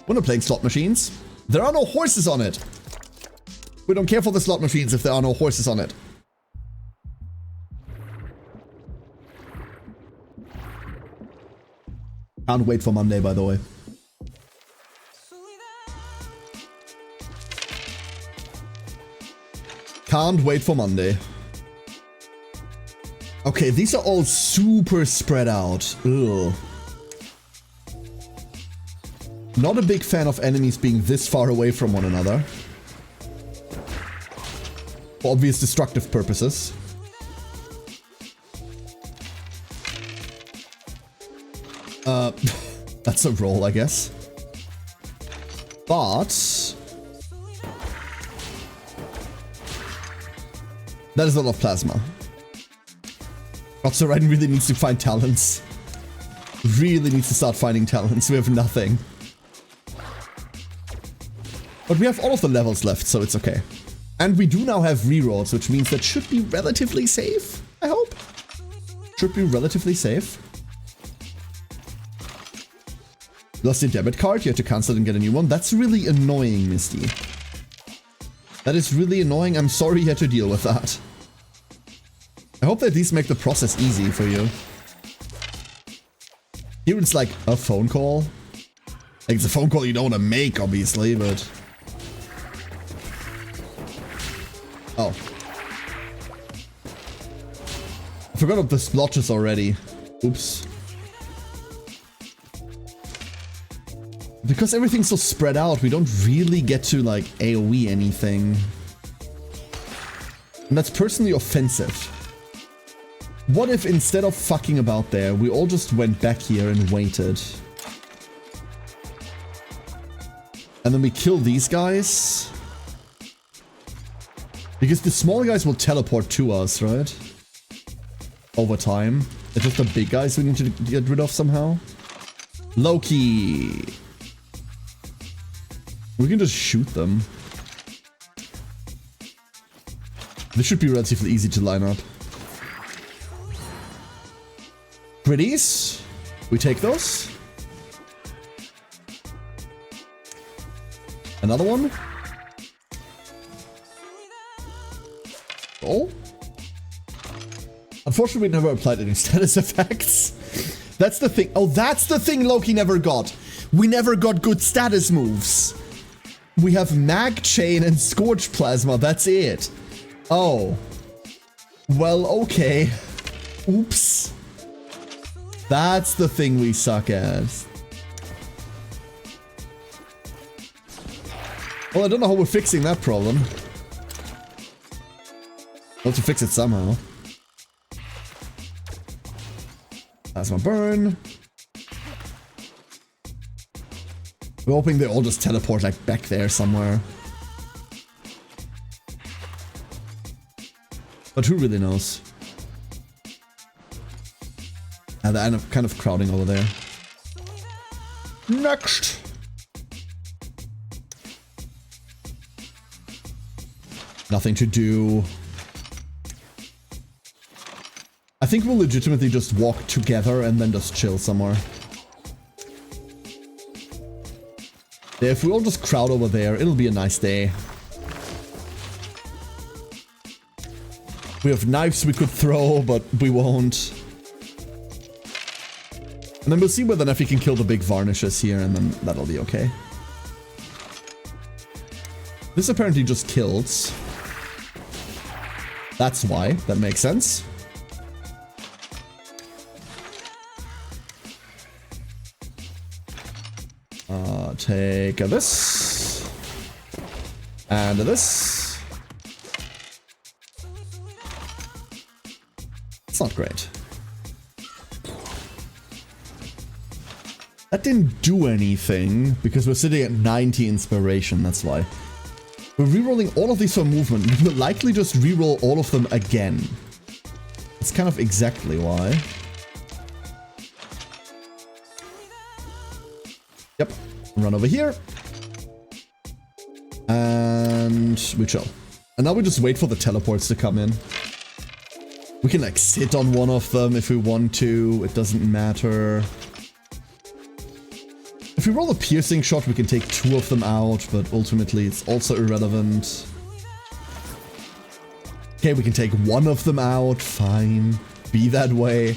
We're not playing slot machines. There are no horses on it. We don't care for the slot machines if there are no horses on it. Can't wait for Monday, by the way. Can't wait for Monday. Okay, these are all super spread out. Ugh. Not a big fan of enemies being this far away from one another. For obvious destructive purposes. That's a roll, I guess. But that is a lot of plasma. Godsoraiden really needs to find talents. Really needs to start finding talents. We have nothing. But we have all of the levels left, so it's okay. And we do now have rerolls, which means that should be relatively safe, I hope. Should be relatively safe. Lost your debit card, you have to cancel it and get a new one. That's really annoying, Misty. That is really annoying. I'm sorry you had to deal with that. I hope they at least make the process easy for you. Here it's like a phone call. Like it's a phone call you don't want to make, obviously, but... Oh. I forgot about the splotches already. Oops. Because everything's so spread out, we don't really get to, like, AoE anything. And that's personally offensive. What if instead of fucking about there, we all just went back here and waited? And then we kill these guys? Because the small guys will teleport to us, right? Over time. It's just the big guys we need to get rid of somehow. Loki! We can just shoot them. This should be relatively easy to line up. Pretties. We take those. Another one. Oh. Unfortunately, we never applied any status effects. That's the thing. Oh, that's the thing Loki never got. We never got good status moves. We have Mag Chain and Scorch Plasma, that's it. Oh. Well, okay. Oops. That's the thing we suck at. Well, I don't know how we're fixing that problem. We'll have to fix it somehow. Plasma burn. We're hoping they all just teleport like back there somewhere. But who really knows? And they're kind of crowding over there. Next! Nothing to do. I think we'll legitimately just walk together and then just chill somewhere. Yeah, if we all just crowd over there, it'll be a nice day. We have knives we could throw, but we won't. And then we'll see whether if we can kill the big varnishes here, and then that'll be okay. This apparently just kills. That's why. That makes sense. Take this. And this. It's not great. That didn't do anything, because we're sitting at 90 inspiration, that's why. We're rerolling all of these for movement. We will likely just reroll all of them again. That's kind of exactly why. Yep. Run over here. And we chill. And now we just wait for the teleports to come in. We can like sit on one of them if we want to. It doesn't matter. If we roll a piercing shot, we can take 2 of them out, but ultimately it's also irrelevant. Okay, we can take 1 of them out. Fine. Be that way.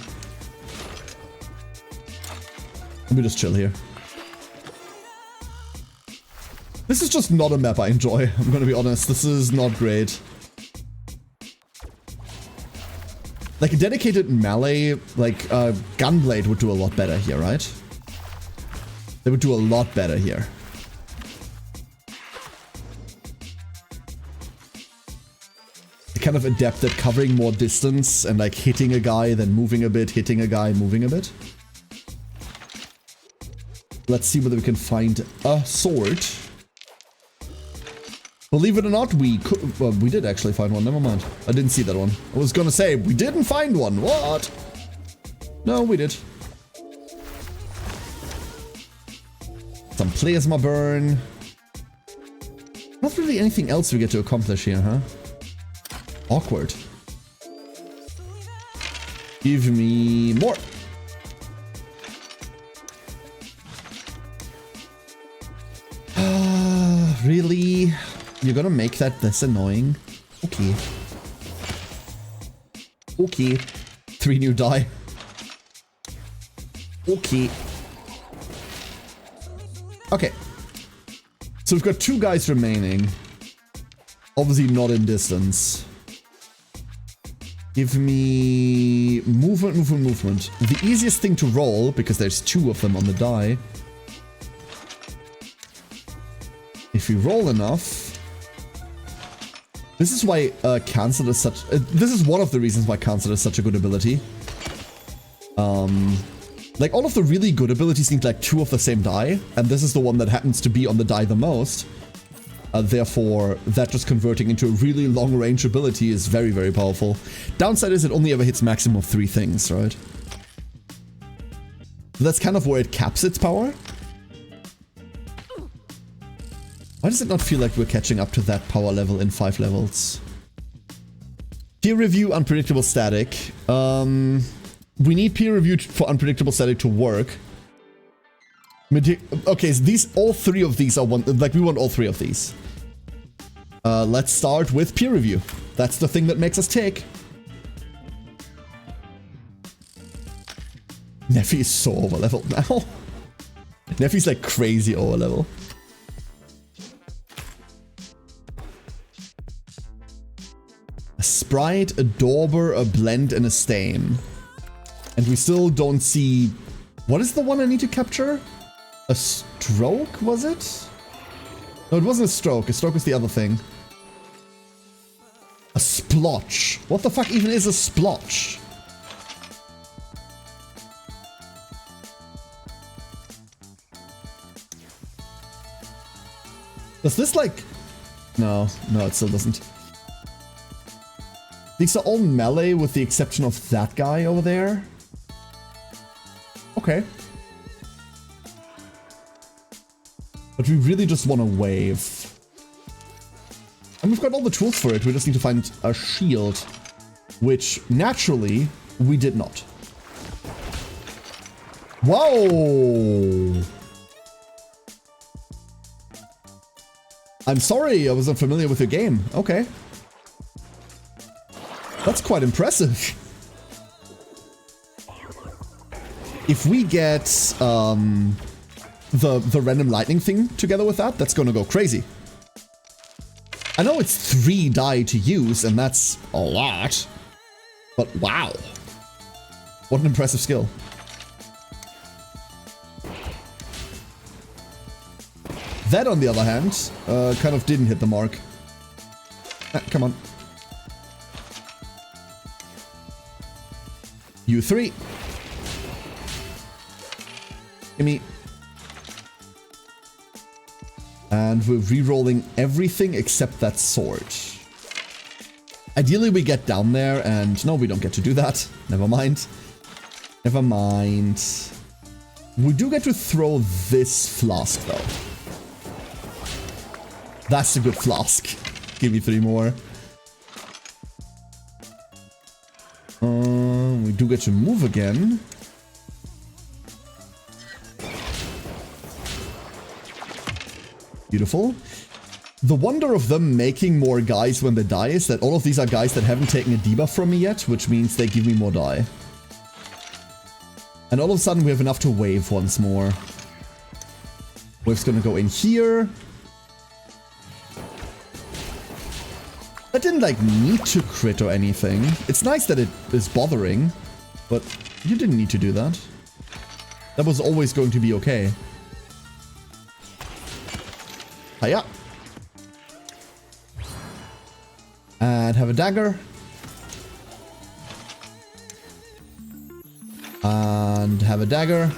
Let me just chill here. This is just not a map I enjoy, I'm gonna be honest. This is not great. Like a dedicated melee, like Gunblade would do a lot better here, right? They would do a lot better here. They're kind of adept at covering more distance and like hitting a guy, then moving a bit, hitting a guy, moving a bit. Let's see whether we can find a sword. Believe it or not, we could. Well, we did actually find one. Never mind. I didn't see that one. I was gonna say, we didn't find one. What? No, we did. Some plasma burn. Not really anything else we get to accomplish here, huh? Awkward. Give me more. Really? You're gonna make that this annoying? Okay. Okay. 3 new die. Okay. Okay. So we've got 2 guys remaining. Obviously not in distance. Give me movement, movement, movement. The easiest thing to roll, because there's 2 of them on the die. If we roll enough... This is why cancel is such... this is one of the reasons why cancel is such a good ability. Like, all of the really good abilities need like 2 of the same die, and this is the one that happens to be on the die the most. Therefore, that just converting into a really long-range ability is very, very powerful. Downside is it only ever hits maximum of 3 things, right? That's kind of where it caps its power. Why does it not feel like we're catching up to that power level in 5 levels? Peer review, unpredictable static. We need peer review for unpredictable static to work. Okay, so these, all 3 of these are one, like we want all 3 of these. Let's start with peer review. That's the thing that makes us tick. Neffy is so over leveled now. Neffy's like crazy over level. A sprite, a dauber, a blend, and a stain. And we still don't see... What is the one I need to capture? A stroke, was it? No, it wasn't a stroke. A stroke is the other thing. A splotch. What the fuck even is a splotch? Does this like... No, it still doesn't. These are all melee with the exception of that guy over there. Okay. But we really just want to wave. And we've got all the tools for it. We just need to find a shield. Which, naturally, we did not. Whoa! I'm sorry, I wasn't familiar with your game. Okay. That's quite impressive. If we get the random lightning thing together with that, that's gonna go crazy. I know it's 3 die to use, and that's a lot. But wow. What an impressive skill. That, on the other hand, kind of didn't hit the mark. Come on. You 3. Gimme. And we're re-rolling everything except that sword. Ideally we get down there and... No, we don't get to do that. Never mind. Never mind. We do get to throw this flask though. That's a good flask. Give me 3 more. We do get to move again. Beautiful. The wonder of them making more guys when they die is that all of these are guys that haven't taken a debuff from me yet, which means they give me more die. And all of a sudden we have enough to wave once more. Wave's gonna go in here. That didn't like need to crit or anything. It's nice that it is bothering, but you didn't need to do that. That was always going to be okay. Hiya. And have a dagger. And have a dagger.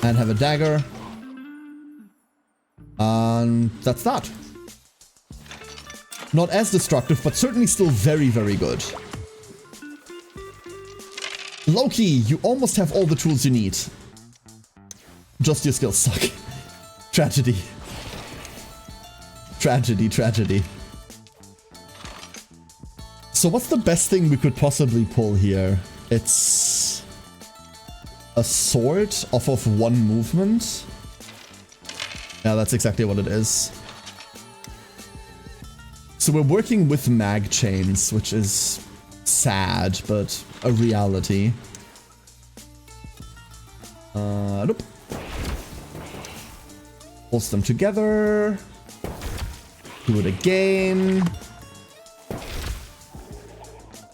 And have a dagger. And that's that. Not as destructive, but certainly still very, very good. Loki, you almost have all the tools you need. Just your skills suck. Tragedy. Tragedy, tragedy. So what's the best thing we could possibly pull here? It's a sword off of one movement. Yeah, that's exactly what it is. So we're working with mag chains, which is sad, but a reality. Nope. Pulse them together. Do it again.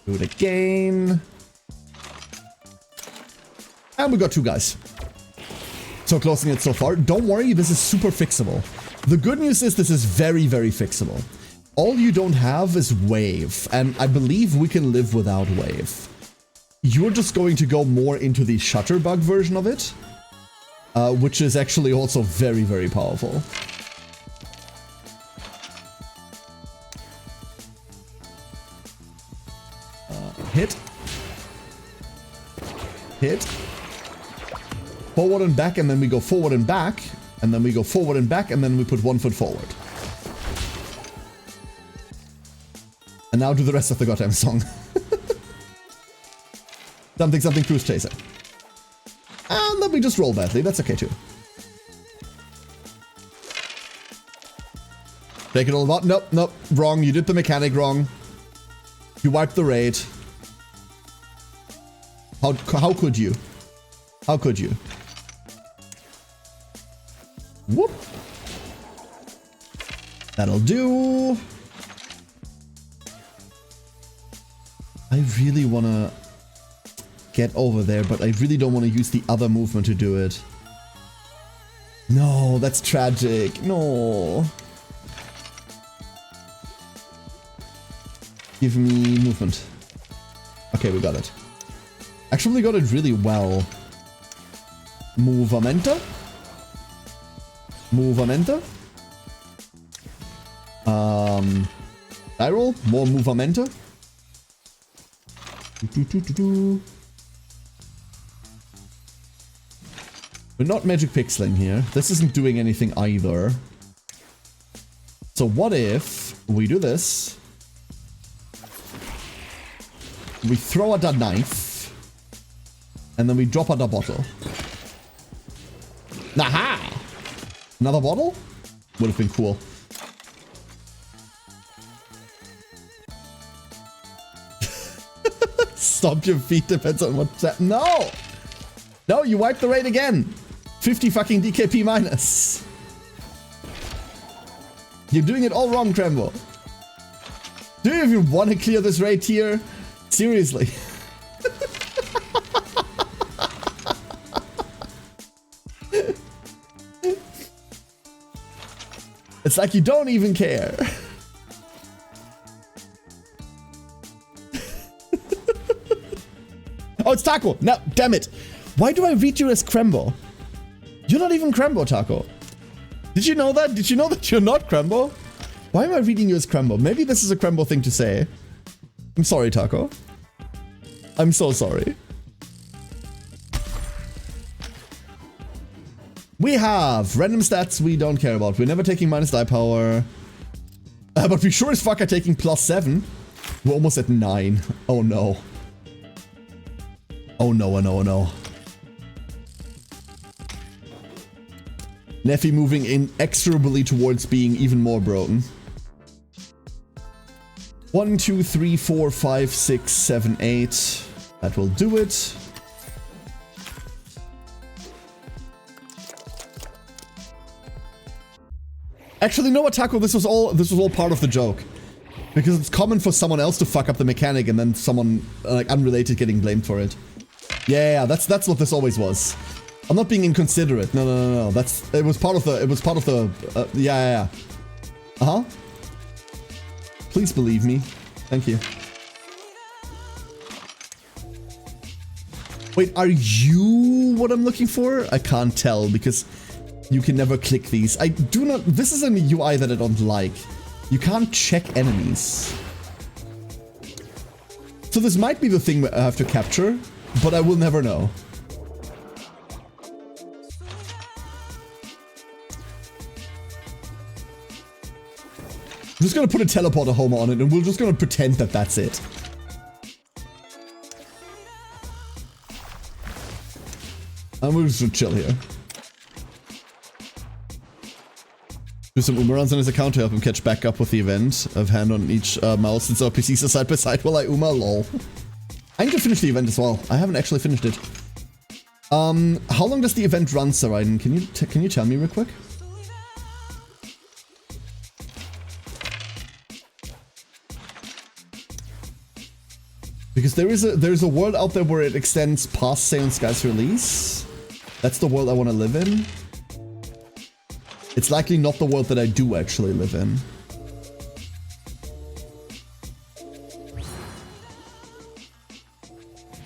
Do it again. And we got 2 guys. So closing it so far. Don't worry, this is super fixable. The good news is this is very, very fixable. All you don't have is wave, and I believe we can live without wave. You're just going to go more into the shutterbug version of it, which is actually also very, very powerful. Hit. Hit. Forward and back, and then we go forward and back, and then we go forward and back, and then we put 1 foot forward. And now do the rest of the goddamn song. Something, something, cruise chaser. And then we just roll badly. That's okay too. Take it all about. Nope, nope. Wrong. You did the mechanic wrong. You wiped the raid. How could you? How could you? Whoop. That'll do. I really want to get over there, but I really don't want to use the other movement to do it. No, that's tragic. No. Give me movement. Okay, we got it. Actually, we got it really well. Movamento. Movamento. Die roll. More movamento. We're not magic pixeling here. This isn't doing anything either. So what if we do this? We throw at a knife. And then we drop at a bottle. Aha! Another bottle? Would have been cool. Stomp your feet depends on what's that. No! No, you wiped the raid again. 50 fucking DKP minus. You're doing it all wrong, Trembo. Do you even want to clear this raid tier? Seriously. It's like you don't even care. Oh, it's Taco. No, damn it. Why do I read you as Crembo? You're not even Crembo, Taco. Did you know that? Did you know that you're not Crembo? Why am I reading you as Crembo? Maybe this is a Crembo thing to say. I'm sorry, Taco. I'm so sorry. We have random stats we don't care about. We're never taking minus die power. But we sure as fuck are taking +7. We're almost at 9. Oh no. Oh no, oh no, oh no. Neffy moving inexorably towards being even more broken. 1, 2, 3, 4, 5, 6, 7, 8. That will do it. Actually, no, Taco, this was all part of the joke. Because it's common for someone else to fuck up the mechanic and then someone like unrelated getting blamed for it. Yeah, that's what this always was. I'm not being inconsiderate. No. It was part of the. Yeah. Uh-huh. Please believe me. Thank you. Wait, are you what I'm looking for? I can't tell because you can never click these. I do not... This is an UI that I don't like. You can't check enemies. So this might be the thing I have to capture, but I will never know. I'm just gonna put a teleporter home on it and we're just gonna pretend that that's it. And we're just gonna chill here. Do some Uma runs on his account to help him catch back up with the event. Of hand on each mouse since our PCs are side by side while I Uma, lol. I need to finish the event as well. I haven't actually finished it. How long does the event run, Saraiden? Can you tell me real quick? Because there's a world out there where it extends past Say on Sky's release. That's the world I want to live in. It's likely not the world that I do actually live in.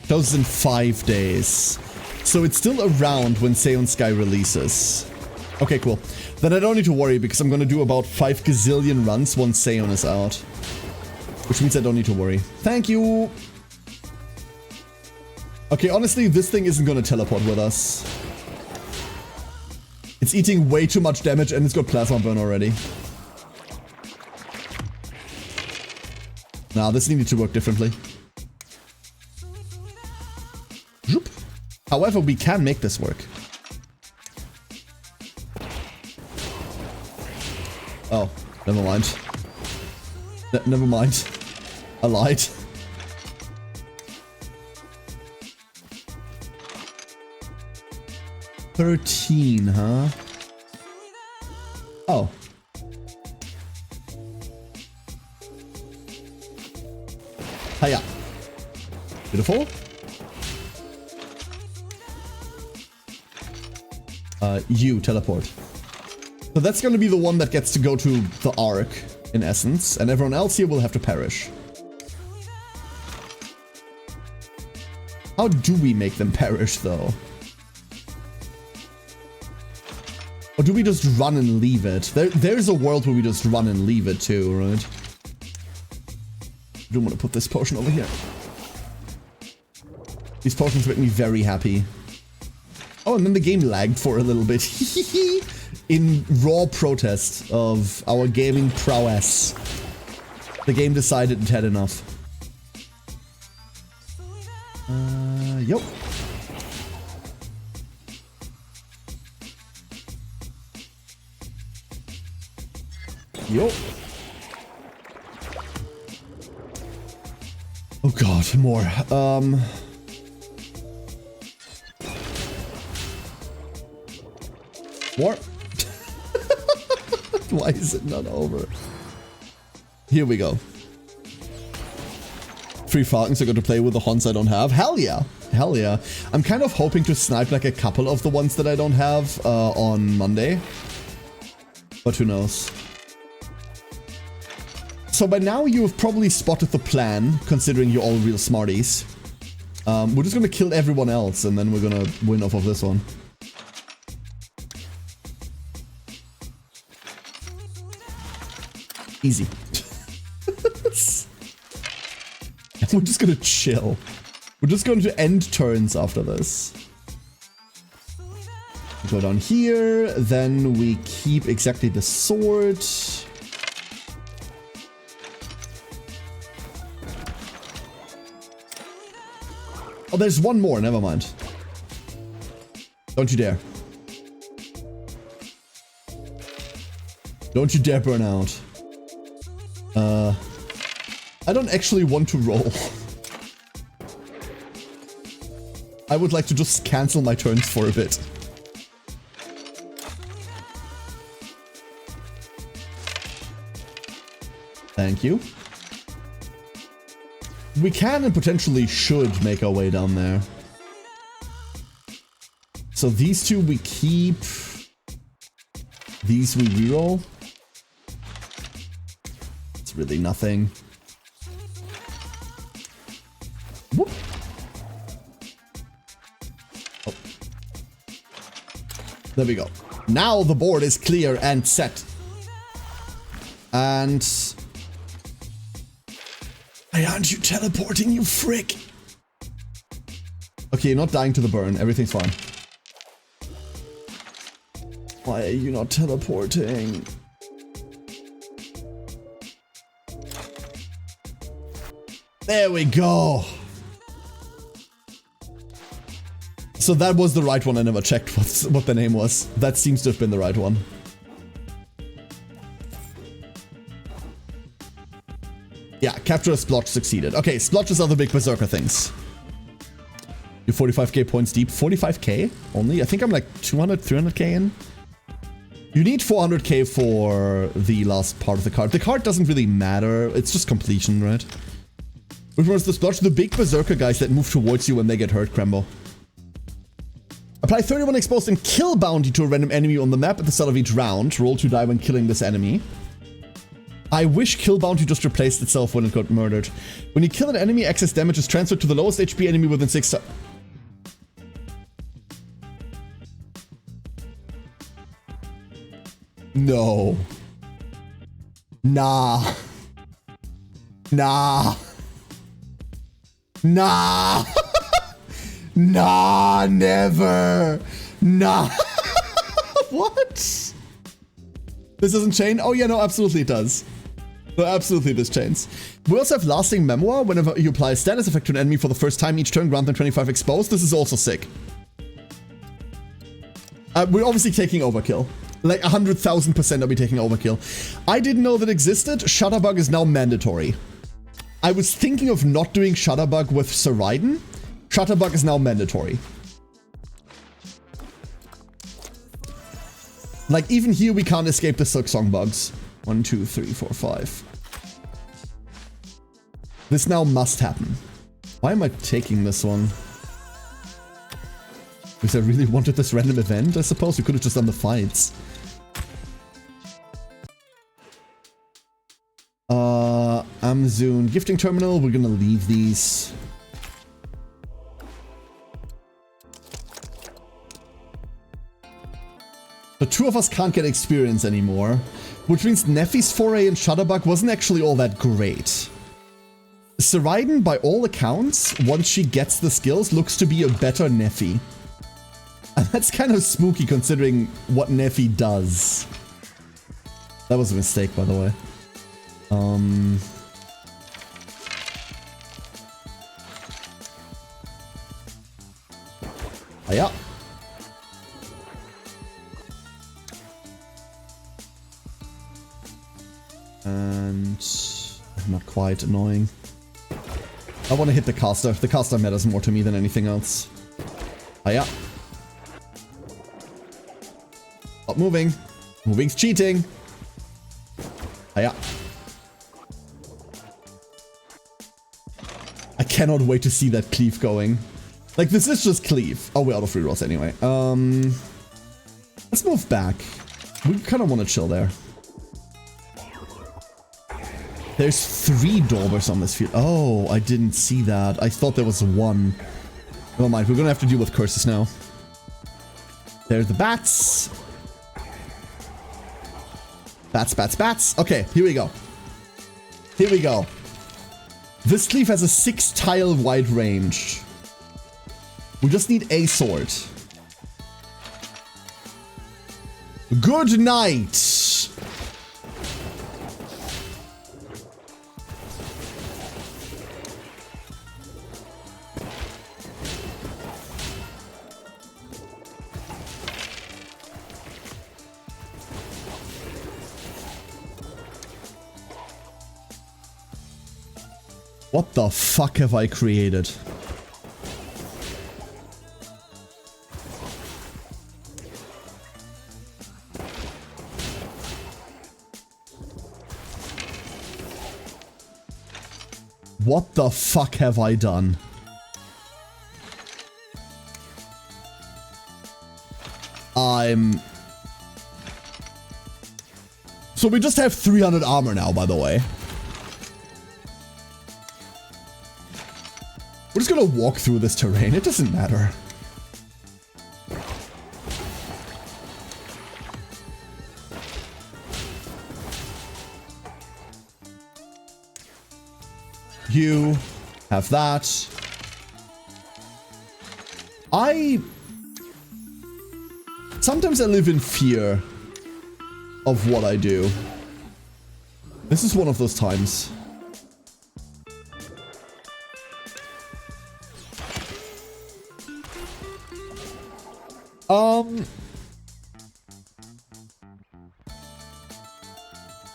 Those in 5 days. So it's still around when Say on Sky releases. Okay, cool. Then I don't need to worry because I'm gonna do about 5 gazillion runs once Seon is out. Which means I don't need to worry. Thank you! Okay, honestly, this thing isn't gonna teleport with us. It's eating way too much damage and it's got plasma burn already. Nah, this needed to work differently. Zoop. However, we can make this work. Oh, never mind. Never mind. I lied. $13, huh? Oh. Hiya. Beautiful. You teleport. So that's gonna be the one that gets to go to the Ark, in essence, and everyone else here will have to perish. How do we make them perish, though? Or do we just run and leave it? There's a world where we just run and leave it too, right? I don't want to put this potion over here. These potions make me very happy. Oh, and then the game lagged for a little bit. In raw protest of our gaming prowess. The game decided it had enough. Yup. Yup. Oh god, more. More? Why is it not over? Here we go. 3 Falcons I got to play with the Hons I don't have. Hell yeah. Hell yeah. I'm kind of hoping to snipe like a couple of the ones that I don't have on Monday. But who knows. So by now you have probably spotted the plan, considering you're all real smarties. We're just gonna kill everyone else and then we're gonna win off of this one. Easy. And we're just gonna chill. We're just going to end turns after this. Go down here, then we keep exactly the sword. Oh, there's one more, never mind. Don't you dare. Don't you dare burn out. I don't actually want to roll. I would like to just cancel my turns for a bit. Thank you. We can and potentially should make our way down there. So these two we keep. These we reroll. It's really nothing. Whoop. There we go. Now the board is clear and set. And... why aren't you teleporting, you frick? Okay, you're not dying to the burn. Everything's fine. Why are you not teleporting? There we go. So that was the right one. I never checked what the name was. That seems to have been the right one. Yeah, capture a splotch succeeded. Okay, splotches are the big berserker things. You're 45k points deep. 45k only? I think I'm like 200, 300k in. You need 400k for the last part of the card. The card doesn't really matter. It's just completion, right? Which one's the splotch? The big berserker guys that move towards you when they get hurt, Krembo. Apply 31 exposed and kill bounty to a random enemy on the map at the start of each round. Roll to die when killing this enemy. I wish kill bounty just replaced itself when it got murdered. When you kill an enemy, excess damage is transferred to the lowest HP enemy within 6 times. No. Nah. Nah. Nah. Nah, never. Nah. What? This doesn't chain? Oh yeah, no, absolutely it does. No, absolutely this chains. We also have lasting memoir. Whenever you apply a status effect to an enemy for the first time each turn, grant them 25 exposed. This is also sick. We're obviously taking overkill. Like 100,000% I'll be taking overkill. I didn't know that existed. Shutterbug is now mandatory. I was thinking of not doing Shutterbug with Saraiden. Shutterbug is now mandatory. Like, even here we can't escape the Silk Song bugs. 1, 2, 3, 4, 5. This now must happen. Why am I taking this one? Because I really wanted this random event, I suppose. We could have just done the fights. Amazon gifting terminal. We're gonna leave these. The two of us can't get experience anymore, which means Neffy's foray in Shutterbug wasn't actually all that great. Saraiden, by all accounts, once she gets the skills, looks to be a better Neffy. And that's kind of spooky considering what Neffy does. That was a mistake, by the way. Yeah. And not quite annoying. I want to hit the caster. The caster matters more to me than anything else. Yeah. Stop moving. Moving's cheating. Yeah. I cannot wait to see that cleave going. Like, this is just cleave. Oh, we're out of free rolls anyway. Let's move back. We kind of want to chill there. There's 3 Daubers on this field. Oh, I didn't see that. I thought there was 1. Never mind, we're gonna have to deal with curses now. There's the bats. Bats, bats, bats. Okay, here we go. Here we go. This cleave has a 6-tile wide range. We just need a sword. Good night. What the fuck have I created? What the fuck have I done? So we just have 300 armor now, by the way. We're just gonna walk through this terrain. It doesn't matter. You have that. Sometimes I live in fear of what I do. This is one of those times.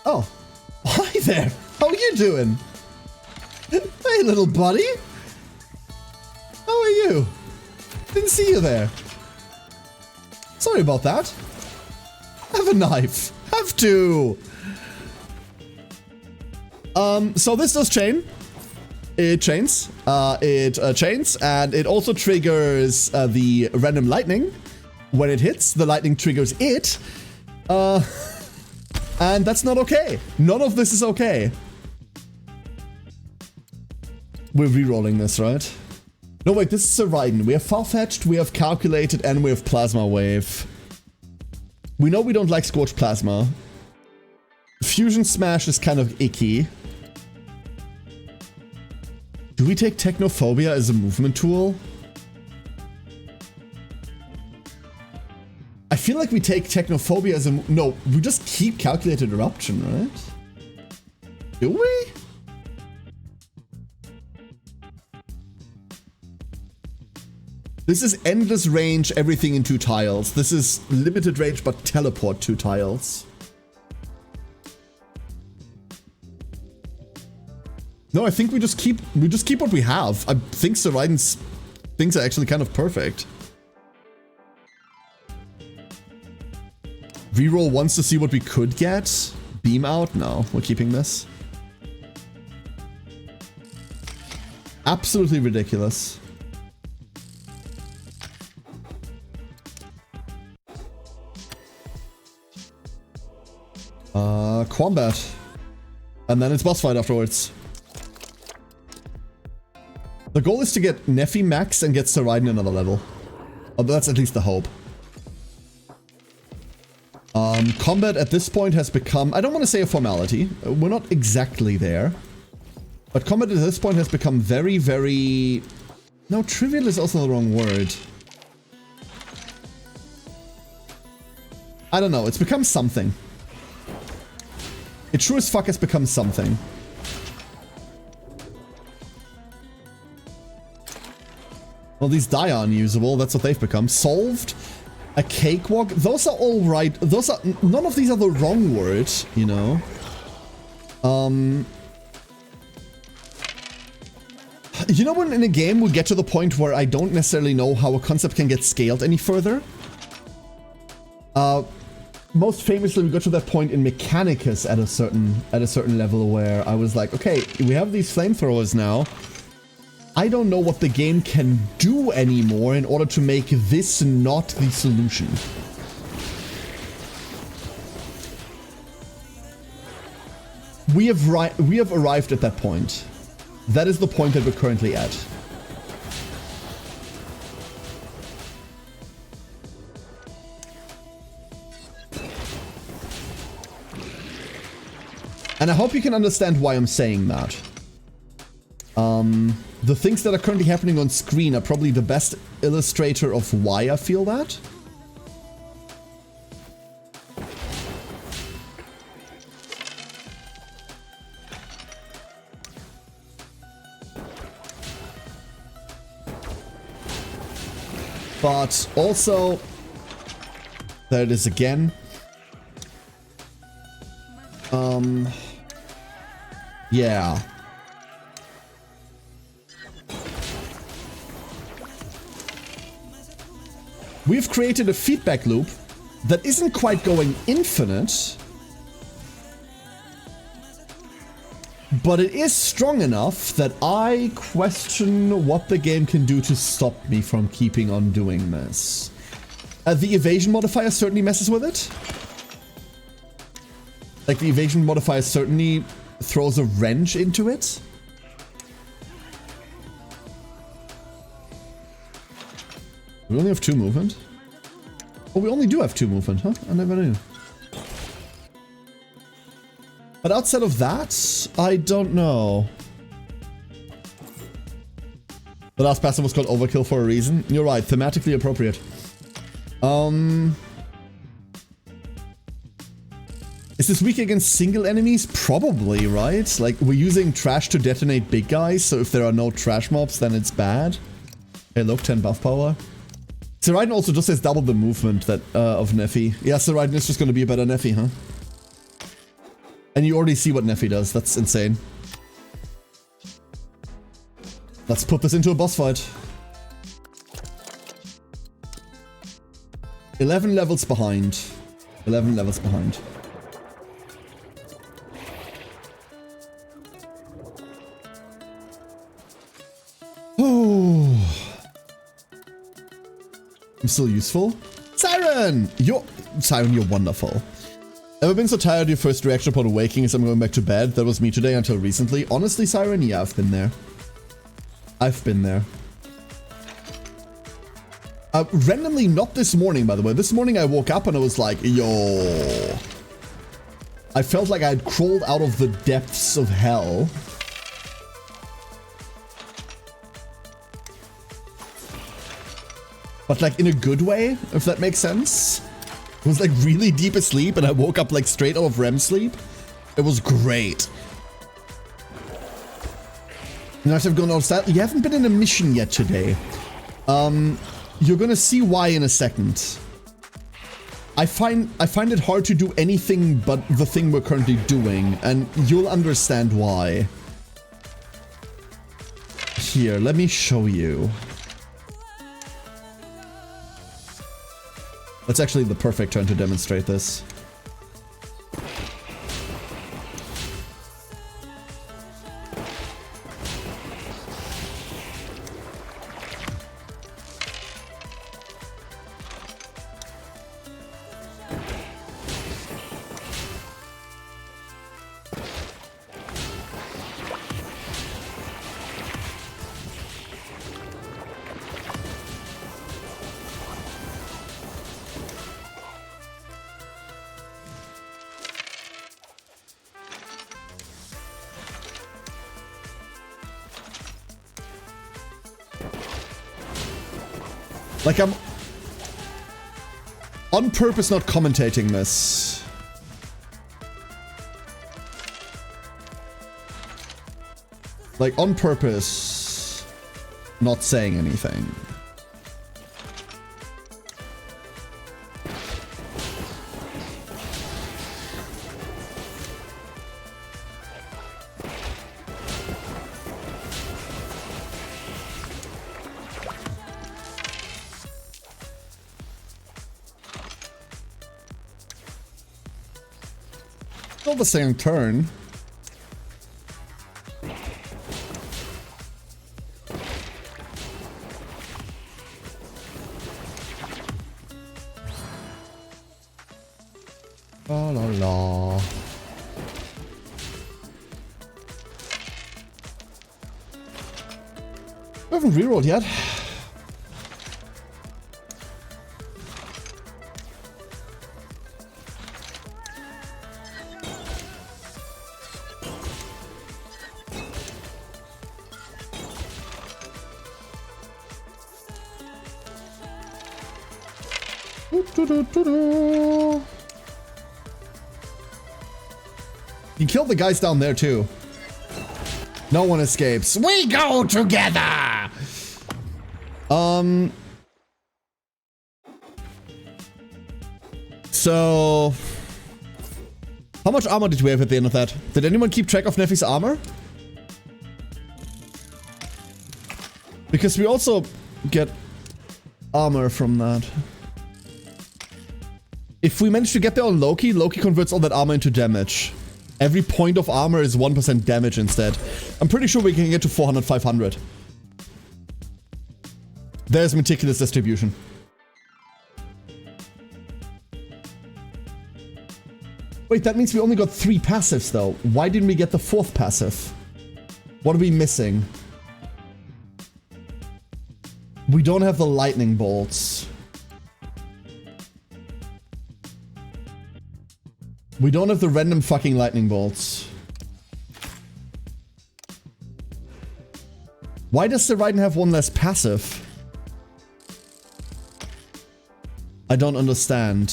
Oh. Hi there. How are you doing? Hey, little buddy. How are you? Didn't see you there. Sorry about that. Have a knife. Have to. So this does chain. It chains. It chains, and it also triggers the random lightning. When it hits, the lightning triggers it. And that's not okay. None of this is okay. We're re-rolling this, right? No, wait, this is a Raiden. We have Far-Fetched, we have Calculated, and we have Plasma Wave. We know we don't like Scorch Plasma. Fusion Smash is kind of icky. Do we take Technophobia as a movement tool? I feel like we take Technophobia as a... No, we just keep Calculated Eruption, right? Do we? This is endless range, everything in 2 tiles. This is limited range, but teleport 2 tiles. No, I think we just keep what we have. I think Saraiden's things are actually kind of perfect. Reroll once to see what we could get. Beam out? No, we're keeping this. Absolutely ridiculous. Combat. And then it's boss fight afterwards. The goal is to get Nephi max and get Saraiden another level. Oh, that's at least the hope. Combat at this point has become... I don't want to say a formality. We're not exactly there. But combat at this point has become very, very... No, trivial is also the wrong word. I don't know. It's become something. It sure as fuck has become something. Well, these die are unusable. That's what they've become. Solved. A cakewalk. Those are all right. Those are... None of these are the wrong word, you know. You know when in a game we get to the point where I don't necessarily know how a concept can get scaled any further? Most famously, we got to that point in Mechanicus at a certain level where I was like, okay, we have these flamethrowers now. I don't know what the game can do anymore in order to make this not the solution. We have arrived at that point. That is the point that we're currently at. And I hope you can understand why I'm saying that. The things that are currently happening on screen are probably the best illustrator of why I feel that. But also, there it is again. Yeah. We've created a feedback loop that isn't quite going infinite, but it is strong enough that I question what the game can do to stop me from keeping on doing this. The evasion modifier certainly messes with it. Like, the evasion modifier certainly throws a wrench into it. We only have 2 movement? Oh, we only do have 2 movement, huh? I never knew. But outside of that, I don't know. The last passive was called Overkill for a reason. You're right, thematically appropriate. Is this weak against single enemies? Probably, right? Like, we're using trash to detonate big guys, so if there are no trash mobs, then it's bad. Hey, look, 10 buff power. Seraiden also just has double the movement that of Neffy. Yeah, Seraiden is just gonna be a better Neffy, huh? And you already see what Neffy does. That's insane. Let's put this into a boss fight. 11 levels behind. 11 levels behind. Oh. I'm still useful. Siren! You're wonderful. Ever been so tired your first reaction upon awaking is I'm going back to bed? That was me today until recently. Honestly, Siren, yeah, I've been there. I've been there. Randomly, not this morning, by the way. This morning I woke up and I was like, yo. I felt like I had crawled out of the depths of hell. But like in a good way, if that makes sense. It was like really deep asleep and I woke up like straight out of REM sleep. It was great. Now I've gone outside. You haven't been in a mission yet today. You're gonna see why in a second. I find it hard to do anything but the thing we're currently doing, and you'll understand why. Here, let me show you. That's actually the perfect turn to demonstrate this. Like, I'm on purpose not commentating this. Like, on purpose not saying anything. Still the same turn. La la la. I haven't rerolled yet. You killed the guys down there too. No one escapes. We go together. So how much armor did we have at the end of that? Did anyone keep track of Neffy's armor? Because we also get armor from that. If we manage to get there on Loki, Loki converts all that armor into damage. Every point of armor is 1% damage instead. I'm pretty sure we can get to 400, 500. There's meticulous distribution. Wait, that means we only got 3 passives though. Why didn't we get the 4th passive? What are we missing? We don't have the lightning bolts. We don't have the random fucking lightning bolts. Why does the Raiden have one less passive? I don't understand.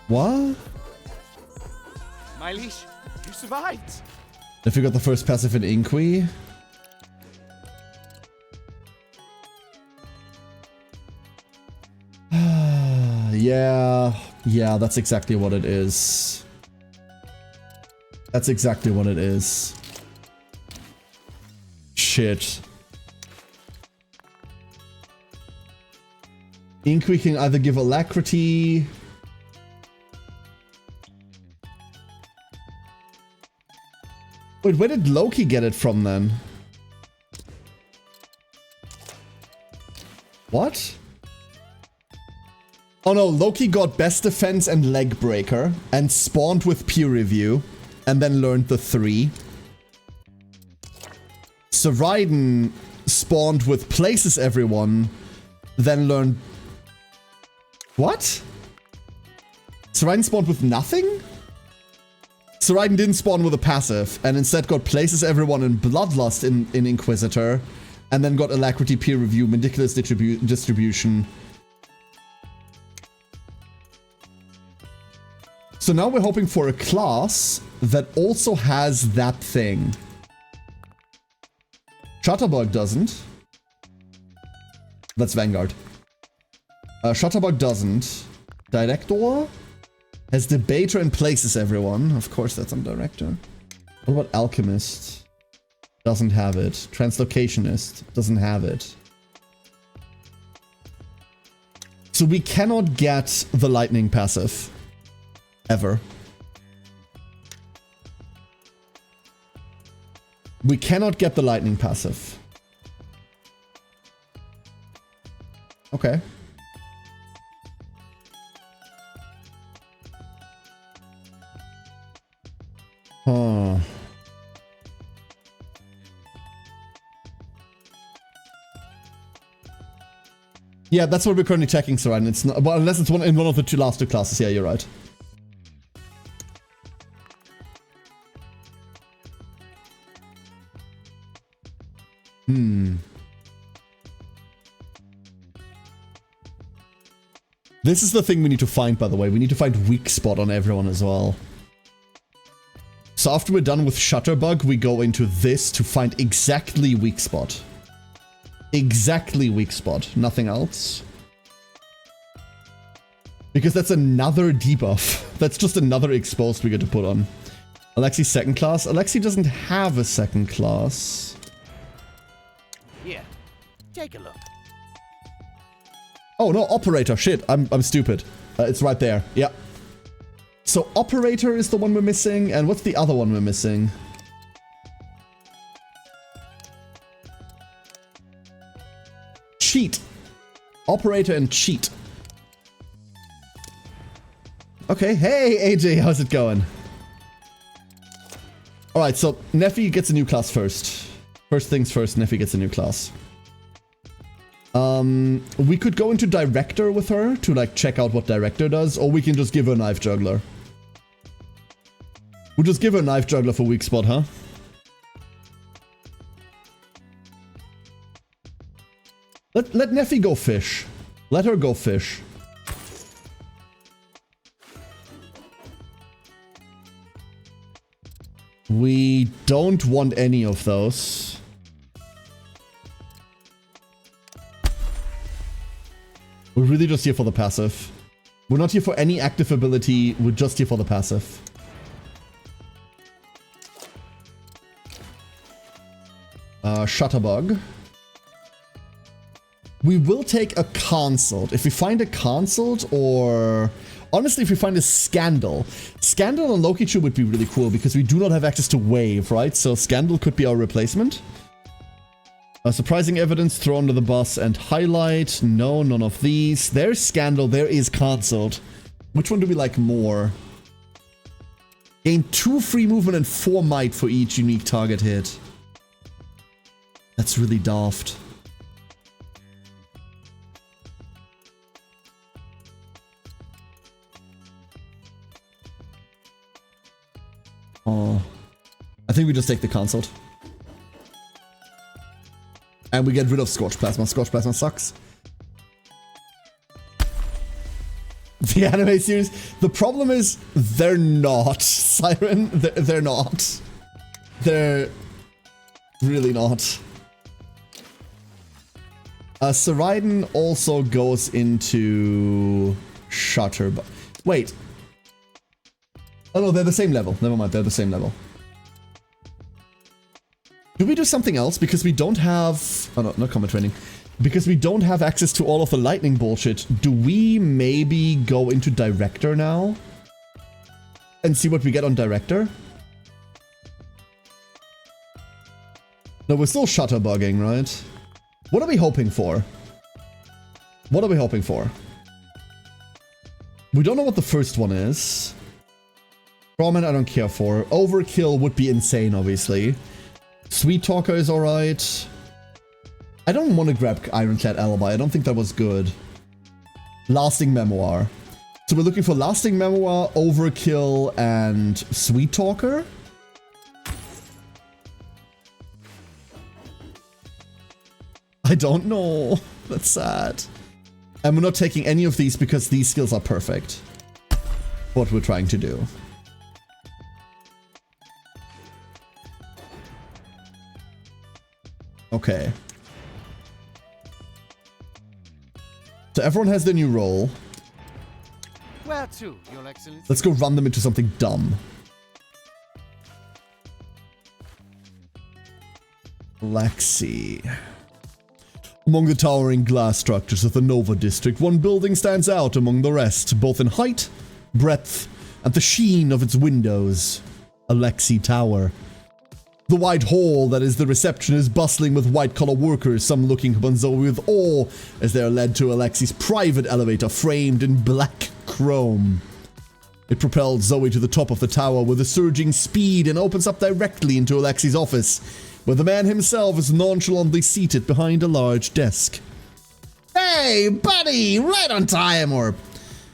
What?
My liege, you survived.
If you got the first passive in Inqui. Yeah, that's exactly what it is. That's exactly what it is. Shit. Inqui can either give alacrity. Wait, where did Loki get it from then? What? Oh no, Loki got best defense and leg breaker and spawned with peer review and then learned the 3. So Raiden spawned with places everyone, then learned... What? So Raiden spawned with nothing? So Raiden didn't spawn with a passive and instead got places everyone in Bloodlust in Inquisitor and then got alacrity, peer review, meticulous distribution. So now we're hoping for a class that also has that thing. Shutterbug doesn't. That's Vanguard. Shutterbug doesn't. Director has Debater and places everyone. Of course, that's on Director. What about Alchemist? Doesn't have it. Translocationist doesn't have it. So we cannot get the Lightning passive. Ever. We cannot get the Lightning passive. Okay. Huh. Yeah, that's what we're currently checking, Saran. It's not, well, unless it's in one of the last two classes. Yeah, you're right. This is the thing we need to find, by the way. We need to find weak spot on everyone as well. So after we're done with Shutterbug, we go into this to find exactly weak spot. Exactly weak spot. Nothing else. Because that's another debuff. That's just another exposed we get to put on. Alexi's second class. Alexi doesn't have a second class.
Here, take a look.
Oh no, Operator. Shit, I'm stupid. It's right there. Yeah. So Operator is the one we're missing, and what's the other one we're missing? Cheat. Operator and Cheat. Okay, hey AJ, how's it going? Alright, so Neffy gets a new class first. First things first, Neffy gets a new class. We could go into Director with her to like check out what Director does, or we can just give her Knife Juggler. We'll just give her Knife Juggler for weak spot, huh? Let Neffy go fish. Let her go fish. We don't want any of those. We're really just here for the passive. We're not here for any active ability, we're just here for the passive. Shutterbug. We will take a Consult. If we find a Consult, or... honestly, if we find a Scandal. Scandal on Lokichu would be really cool, because we do not have access to Wave, right? So Scandal could be our replacement. Surprising evidence, throw under the bus, and highlight. No, none of these. There's Scandal, there is Consult. Which one do we like more? Gain 2 free movement and 4 might for each unique target hit. That's really daft. Oh. think we just take the consult. And we get rid of Scorch Plasma. Scorch Plasma sucks. The anime series. The problem is they're not, Siren. They're not. They're really not. Saraiden also goes into Shutterbox. Wait. Oh no, they're the same level. Never mind, they're the same level. Do we do something else? Because we don't have... Oh no, not combat training. Because we don't have access to all of the lightning bullshit, do we maybe go into Director now? And see what we get on Director? No, we're still shutterbugging, right? What are we hoping for? What are we hoping for? We don't know what the first one is. Strawman I don't care for. Overkill would be insane, obviously. Sweet Talker is alright. I don't want to grab Ironclad Alibi. I don't think that was good. Lasting Memoir. So we're looking for Lasting Memoir, Overkill, and Sweet Talker? I don't know. That's sad. And we're not taking any of these because these skills are perfect. What we're trying to do. Okay. So everyone has their new role.
Where to, Your Excellency?
Let's go run them into something dumb. Lexi. Among the towering glass structures of the Nova District, one building stands out among the rest, both in height, breadth, and the sheen of its windows. Alexi Tower. The wide hall that is the reception is bustling with white-collar workers, some looking upon Zoe with awe as they are led to Alexi's private elevator framed in black chrome. It propels Zoe to the top of the tower with a surging speed and opens up directly into Alexi's office, where the man himself is nonchalantly seated behind a large desk. Hey, buddy! Right on time, or,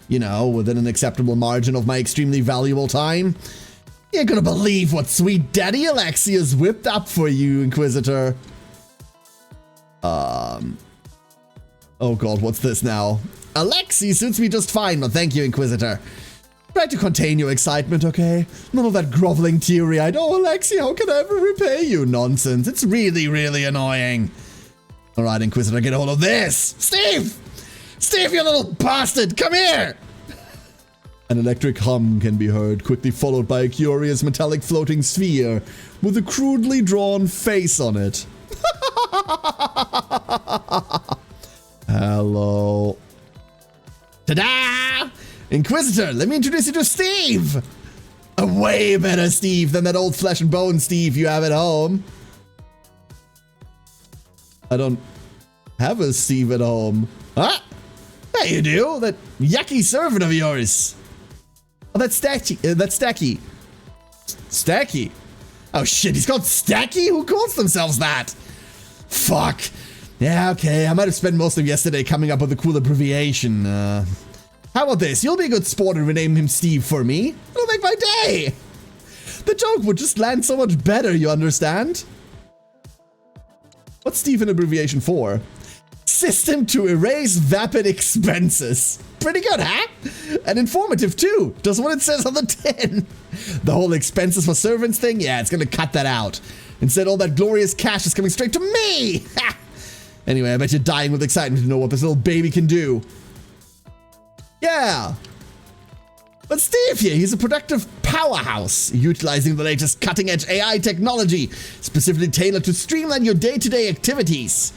you know, within an acceptable margin of my extremely valuable time. You're gonna believe what sweet daddy Alexi has whipped up for you, Inquisitor. Oh god, what's this now? Alexi suits me just fine, but thank you, Inquisitor. Try to contain your excitement, okay? None of that groveling teary-eyed, oh, Alexi, how can I ever repay you nonsense. It's really, really annoying. Alright, Inquisitor, get a hold of this. Steve! Steve, you little bastard, come here! An electric hum can be heard, quickly followed by a curious metallic floating sphere with a crudely drawn face on it. Hello. Ta-da! Inquisitor, let me introduce you to Steve! A way better Steve than that old flesh and bone Steve you have at home. I don't have a Steve at home. Huh? Yeah, you do. That yucky servant of yours. Oh, that's Stacky. That's Stacky. Stacky? Oh shit, he's called Stacky? Who calls themselves that? Fuck. Yeah, okay, I might have spent most of yesterday coming up with a cool abbreviation. How about this? You'll be a good sport and rename him Steve for me. It'll make my day. The joke would just land so much better, you understand? What's Steve an abbreviation for? System to erase vapid expenses. Pretty good, huh? And informative too. Does what it says on the tin. The whole expenses for servants thing? Yeah, it's gonna cut that out. Instead, all that glorious cash is coming straight to me. Anyway, I bet you're dying with excitement to know what this little baby can do. Yeah. But Steve here, he's a productive powerhouse, utilizing the latest cutting-edge AI technology, specifically tailored to streamline your day-to-day activities.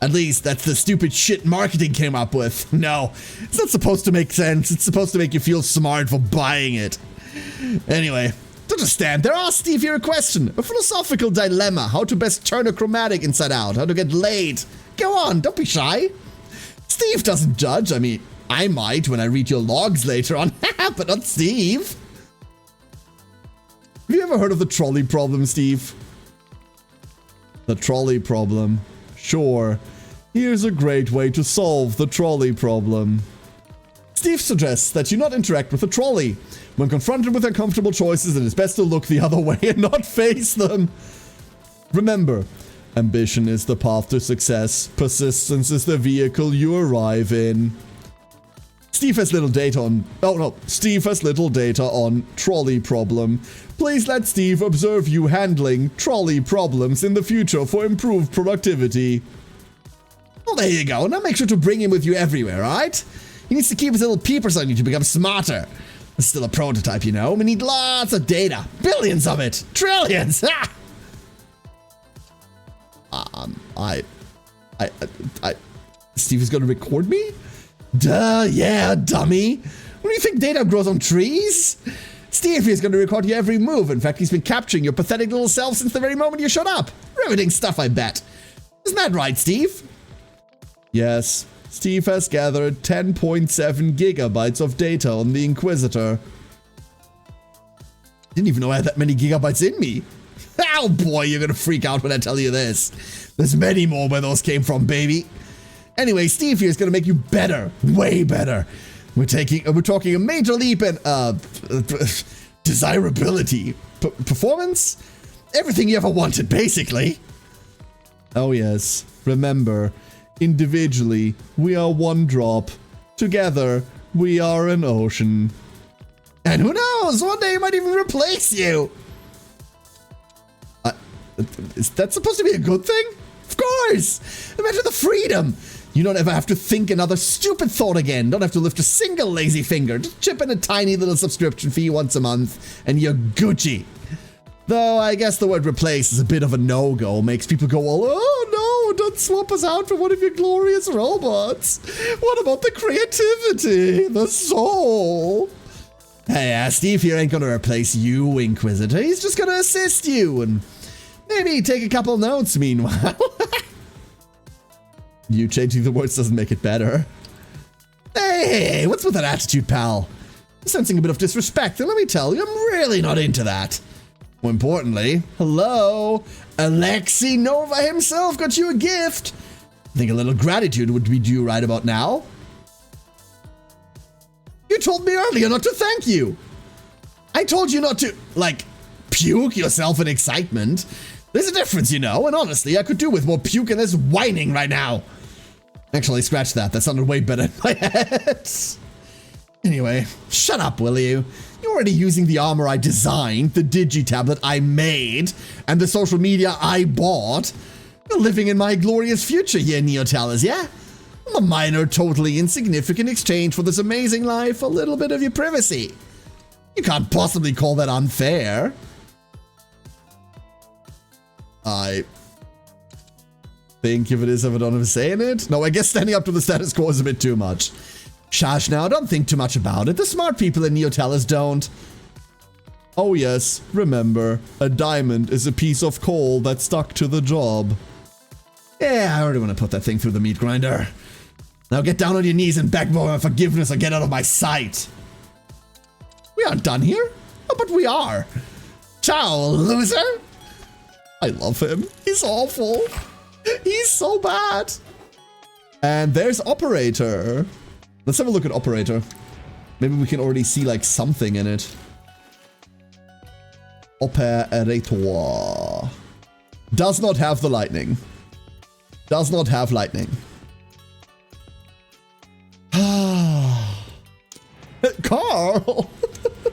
At least, that's the stupid shit marketing came up with. No, it's not supposed to make sense. It's supposed to make you feel smart for buying it. Anyway, to understand, there asked Steve here a question. A philosophical dilemma. How to best turn a chromatic inside out. How to get laid. Go on, don't be shy. Steve doesn't judge. I mean, I might when I read your logs later on. But not Steve. Have you ever heard of the trolley problem, Steve? The trolley problem. Sure. Here's a great way to solve the trolley problem. Steve suggests that you not interact with the trolley. When confronted with uncomfortable choices, it is best to look the other way and not face them. Remember, ambition is the path to success. Persistence is the vehicle you arrive in. Steve has little data on... Oh, no. Steve has little data on trolley problem. Please let Steve observe you handling trolley problems in the future for improved productivity. Well, there you go. Now make sure to bring him with you everywhere, alright? He needs to keep his little peepers on you to become smarter. It's still a prototype, you know. We need lots of data. Billions of it. Trillions. Ha! Steve is going to record me? Duh, yeah, dummy. What do you think data grows on trees? Steve is going to record your every move. In fact, he's been capturing your pathetic little self since the very moment you showed up. Riveting stuff, I bet. Isn't that right, Steve? Yes. Steve has gathered 10.7 gigabytes of data on the Inquisitor. Didn't even know I had that many gigabytes in me. Oh boy, you're going to freak out when I tell you this. There's many more where those came from, baby. Anyway, Steve here is going to make you better, way better. We're talking a major leap in desirability, performance, everything you ever wanted, basically. Oh yes, remember, individually we are one drop, together we are an ocean. And who knows, one day it might even replace you. Is that supposed to be a good thing? Of course! Imagine the freedom! You don't ever have to think another stupid thought again. Don't have to lift a single lazy finger. Just chip in a tiny little subscription fee once a month, and you're Gucci. Though I guess the word replace is a bit of a no-go. Makes people go, oh no, don't swap us out for one of your glorious robots. What about the creativity, the soul? Hey, Steve here ain't gonna replace you, Inquisitor. He's just gonna assist you and maybe take a couple notes meanwhile. You changing the words doesn't make it better. Hey, what's with that attitude, pal? I'm sensing a bit of disrespect, and let me tell you, I'm really not into that. More importantly, hello, Alexei Nova himself got you a gift. I think a little gratitude would be due right about now. You told me earlier not to thank you. I told you not to, like, puke yourself in excitement. There's a difference, you know, and honestly, I could do with more puke and less whining right now. Actually, scratch that. That sounded way better in my head. Anyway, shut up, will you? You're already using the armor I designed, the digi-tablet I made, and the social media I bought. You're living in my glorious future here, Neotalis, yeah? A minor, totally insignificant exchange for this amazing life, a little bit of your privacy. You can't possibly call that unfair. I think if it is, if I don't ever saying it. No, I guess standing up to the status quo is a bit too much. Shush now, don't think too much about it. The smart people in Neotalis don't. Oh yes, remember, a diamond is a piece of coal that stuck to the job. Yeah, I already want to put that thing through the meat grinder. Now get down on your knees and beg for forgiveness or get out of my sight. We aren't done here? Oh, but we are. Ciao, loser. I love him. He's awful. He's so bad. And there's Operator. Let's have a look at Operator. Maybe we can already see like something in it. Operator. Does not have the lightning. Does not have lightning. Carl!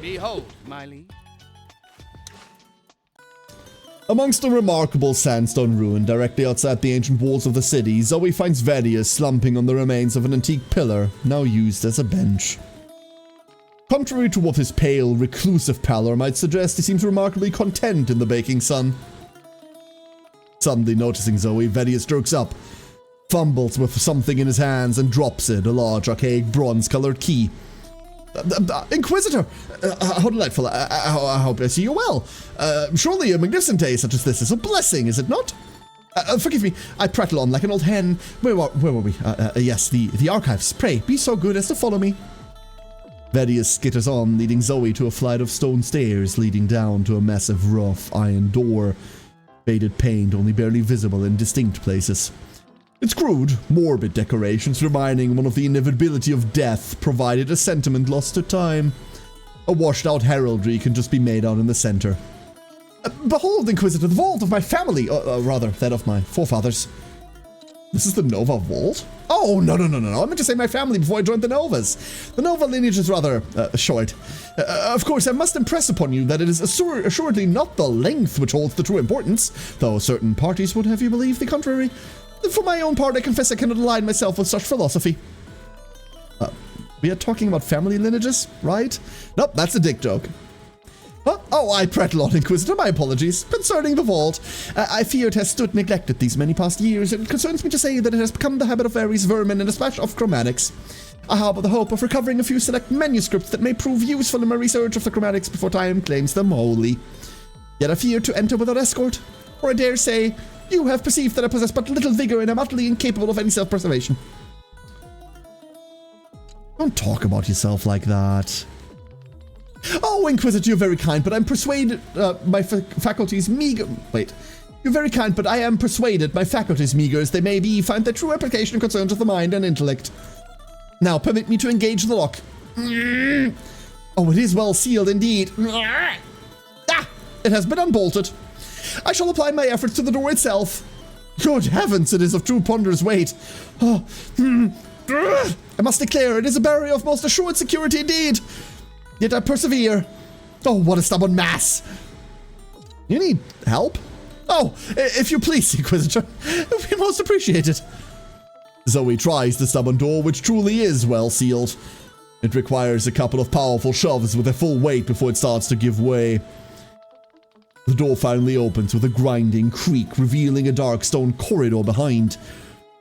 Behold, my liege.
Amongst a remarkable sandstone ruin directly outside the ancient walls of the city, Zoe finds Vedius slumping on the remains of an antique pillar, now used as a bench. Contrary to what his pale, reclusive pallor might suggest, he seems remarkably content in the baking sun. Suddenly noticing Zoe, Vedius jerks up, fumbles with something in his hands and drops it, a large, archaic, bronze-colored key. Inquisitor! How delightful. I hope I see you well. Surely a magnificent day such as this is a blessing, is it not? Forgive me, I prattle on like an old hen. Where were we? Yes, the archives. Pray, be so good as to follow me. Vedius skitters on, leading Zoe to a flight of stone stairs leading down to a massive, rough iron door. Faded paint only barely visible in distinct places. Its crude, morbid decorations reminding one of the inevitability of death provided a sentiment lost to time. A washed-out heraldry can just be made out in the center. Behold, Inquisitor, the vault of my family, rather, that of my forefathers. This is the Nova vault? Oh, no. I meant to say my family before I joined the Novas. The Nova lineage is rather short. Of course, I must impress upon you that it is assuredly not the length which holds the true importance, though certain parties would have you believe the contrary. For my own part, I confess I cannot align myself with such philosophy. We are talking about family lineages, right? Nope, that's a dick joke. Huh? Oh, I prattle on, Inquisitor, my apologies. Concerning the vault, I fear it has stood neglected these many past years. It concerns me to say that it has become the habit of various vermin and a splash of chromatics. I harbor the hope of recovering a few select manuscripts that may prove useful in my research of the chromatics before time claims them wholly. Yet I fear to enter without escort, or I dare say, you have perceived that I possess but little vigor and am utterly incapable of any self-preservation. Don't talk about yourself like that. Oh, Inquisitor, you're very kind, but I'm persuaded my faculties meager. Wait. You're very kind, but I am persuaded my faculties meager as they may be find their true application concerns with the mind and intellect. Now, permit me to engage the lock. Oh, it is well sealed indeed. Ah! It has been unbolted. I shall apply my efforts to the door itself. Good heavens, it is of true ponderous weight. Oh, I must declare, it is a barrier of most assured security indeed. Yet I persevere. Oh, what a stubborn mass. You need help? Oh, if you please, Inquisitor. It would be most appreciated. Zoe tries the stubborn door, which truly is well sealed. It requires a couple of powerful shoves with their full weight before it starts to give way. The door finally opens with a grinding creak, revealing a dark stone corridor behind.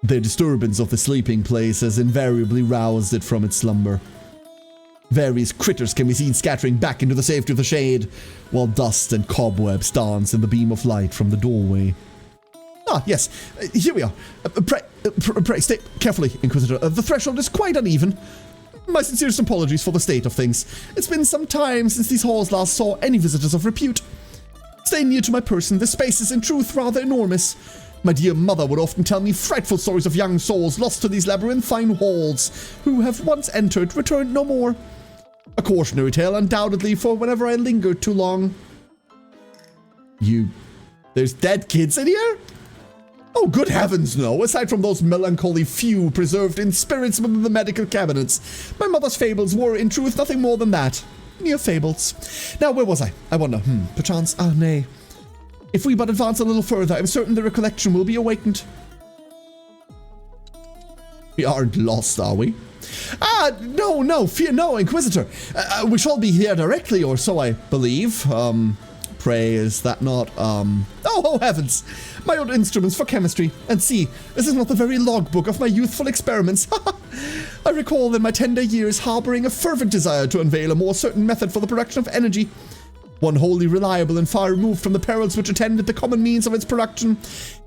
The disturbance of the sleeping place has invariably roused it from its slumber. Various critters can be seen scattering back into the safety of the shade, while dust and cobwebs dance in the beam of light from the doorway. Ah, yes, here we are. Pray, stay carefully, Inquisitor. The threshold is quite uneven. My sincerest apologies for the state of things. It's been some time since these halls last saw any visitors of repute. Stay near to my person. The space is in truth rather enormous. My dear mother would often tell me frightful stories of young souls lost to these labyrinthine halls, who have once entered, returned no more. A cautionary tale, undoubtedly, for whenever I lingered too long. There's dead kids in here? Oh, good heavens, no. Aside from those melancholy few preserved in spirits within the medical cabinets, my mother's fables were, in truth, nothing more than that. Mere fables. Now, where was I? I wonder, perchance, nay. If we but advance a little further, I'm certain the recollection will be awakened. We aren't lost, are we? No, fear no, Inquisitor. We shall be here directly, or so I believe. Pray, is that not, Oh, heavens! My old instruments for chemistry. And see, this is not the very logbook of my youthful experiments. I recall in my tender years harboring a fervent desire to unveil a more certain method for the production of energy. One wholly reliable and far removed from the perils which attended the common means of its production.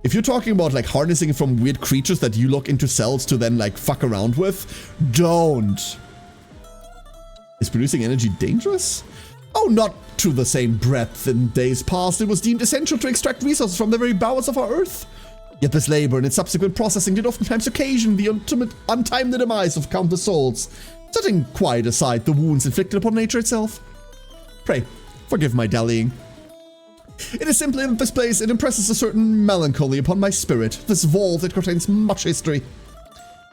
If you're talking about, like, harnessing it from weird creatures that you look into cells to then, like, fuck around with, don't. Is producing energy dangerous? Oh, not to the same breadth. In days past, it was deemed essential to extract resources from the very bowels of our earth. Yet this labor and its subsequent processing did oftentimes occasion the ultimate untimely demise of countless souls, setting quite aside the wounds inflicted upon nature itself. Pray, forgive my dallying. It is simply that this place, it impresses a certain melancholy upon my spirit. This vault, it contains much history.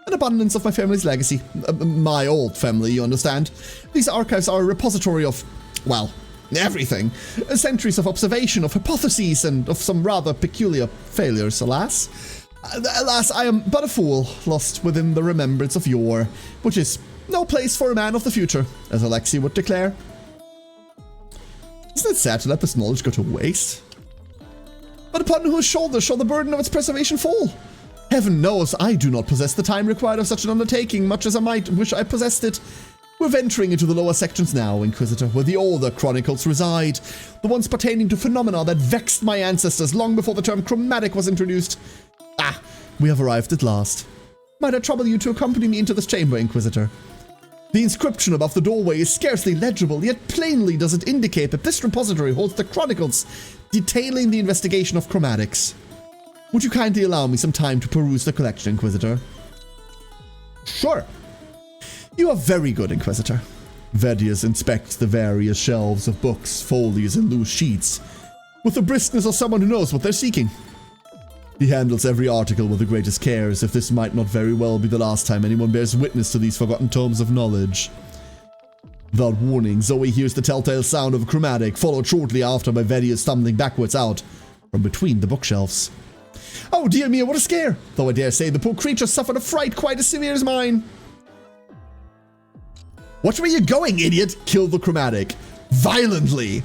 An abundance of my family's legacy. My old family, you understand. These archives are a repository of, well, everything. Centuries of observation, of hypotheses, and of some rather peculiar failures, alas. Alas, I am but a fool, lost within the remembrance of yore, which is no place for a man of the future, as Alexei would declare. Isn't it sad to let this knowledge go to waste? But upon whose shoulders shall the burden of its preservation fall? Heaven knows I do not possess the time required of such an undertaking, much as I might wish I possessed it. We're venturing into the lower sections now, Inquisitor, where the older chronicles reside, the ones pertaining to phenomena that vexed my ancestors long before the term chromatic was introduced. We have arrived at last. Might I trouble you to accompany me into this chamber, Inquisitor? The inscription above the doorway is scarcely legible, yet plainly does it indicate that this repository holds the chronicles detailing the investigation of chromatics. Would you kindly allow me some time to peruse the collection, Inquisitor? Sure. You are very good, Inquisitor. Vedius inspects the various shelves of books, folios, and loose sheets with the briskness of someone who knows what they're seeking. He handles every article with the greatest care, as if this might not very well be the last time anyone bears witness to these forgotten tomes of knowledge. Without warning, Zoe hears the telltale sound of a chromatic, followed shortly after by Vedius stumbling backwards out from between the bookshelves. Oh dear me, what a scare! Though I dare say the poor creature suffered a fright quite as severe as mine. Watch where you're going, idiot! Kill the chromatic. Violently!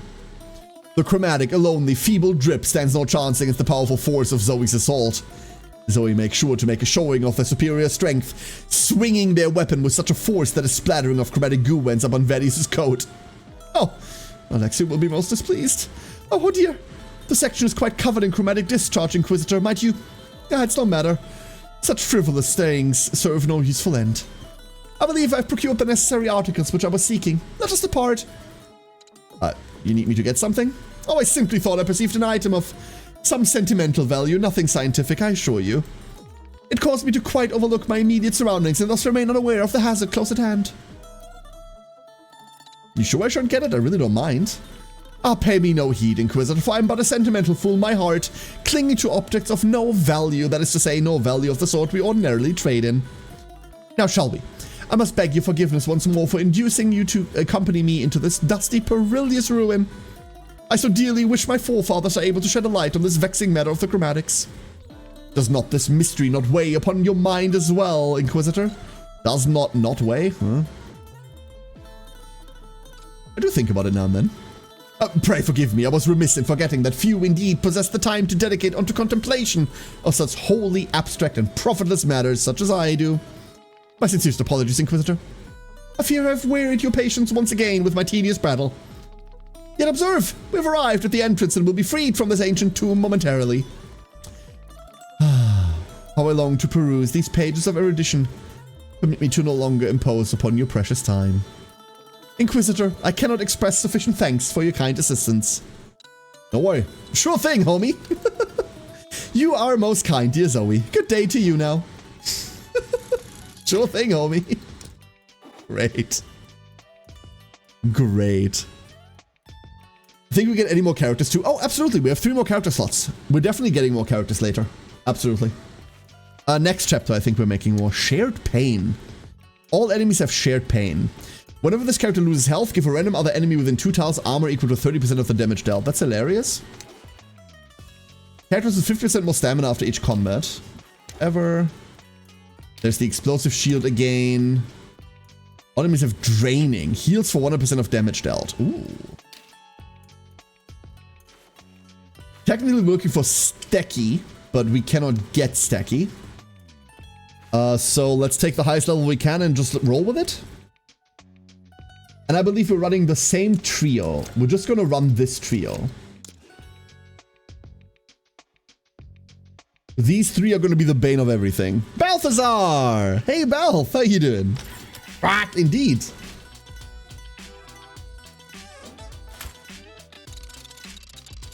The chromatic, a lonely, feeble drip, stands no chance against the powerful force of Zoe's assault. Zoe makes sure to make a showing of their superior strength, swinging their weapon with such a force that a splattering of chromatic goo ends up on Vedius' coat. Oh, Alexia will be most displeased. Oh dear. The section is quite covered in chromatic discharge, Inquisitor. Might you... it's no matter. Such frivolous things serve no useful end. I believe I've procured the necessary articles which I was seeking. Let us depart. You need me to get something? Oh, I simply thought I perceived an item of some sentimental value, nothing scientific, I assure you. It caused me to quite overlook my immediate surroundings and thus remain unaware of the hazard close at hand. You sure I shouldn't get it? I really don't mind. Pay me no heed, Inquisitor, for I am but a sentimental fool, my heart, clinging to objects of no value, that is to say, no value of the sort we ordinarily trade in. Now, shall we? I must beg your forgiveness once more for inducing you to accompany me into this dusty, perilous ruin. I so dearly wish my forefathers are able to shed a light on this vexing matter of the chromatics. Does not this mystery not weigh upon your mind as well, Inquisitor? Does not weigh, huh? I do think about it now and then. Pray forgive me, I was remiss in forgetting that few indeed possess the time to dedicate unto contemplation of such wholly abstract and profitless matters such as I do. My sincerest apologies, Inquisitor. I fear I've wearied your patience once again with my tedious prattle. Yet observe, we've arrived at the entrance and will be freed from this ancient tomb momentarily. How I long to peruse these pages of erudition. Permit me to no longer impose upon your precious time. Inquisitor, I cannot express sufficient thanks for your kind assistance. Don't worry. Sure thing, homie. You are most kind, dear Zoe. Good day to you now. Sure thing, homie. Great. Great. Think we get any more characters too? Oh, absolutely. We have 3 more character slots. We're definitely getting more characters later. Absolutely. Next chapter, I think we're making more. Shared pain. All enemies have shared pain. Whenever this character loses health, give a random other enemy within 2 tiles armor equal to 30% of the damage dealt. That's hilarious. Characters with 50% more stamina after each combat. Ever. There's the explosive shield again. All enemies have draining. Heals for 100% of damage dealt. Ooh. Technically looking for Stacky, but we cannot get Stacky. So let's take the highest level we can and just roll with it. And I believe we're running the same trio. We're just going to run this trio. These 3 are going to be the bane of everything. Balthazar! Hey, Balth, how you doing? Indeed.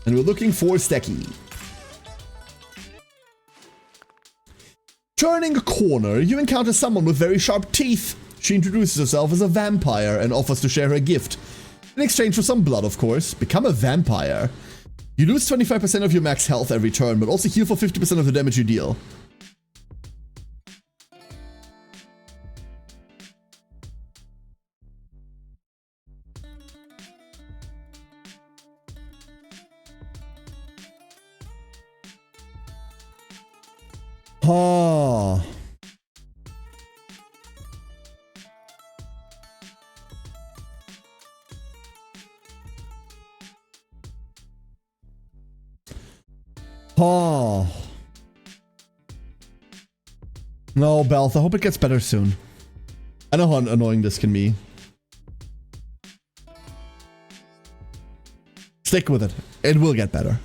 And we're looking for Stacky. Turning a corner, you encounter someone with very sharp teeth. She introduces herself as a vampire and offers to share her gift. In exchange for some blood, of course. Become a vampire. You lose 25% of your max health every turn, but also heal for 50% of the damage you deal. Oh. Oh. No, Belth, I hope it gets better soon. I know how annoying this can be. Stick with it. It will get better.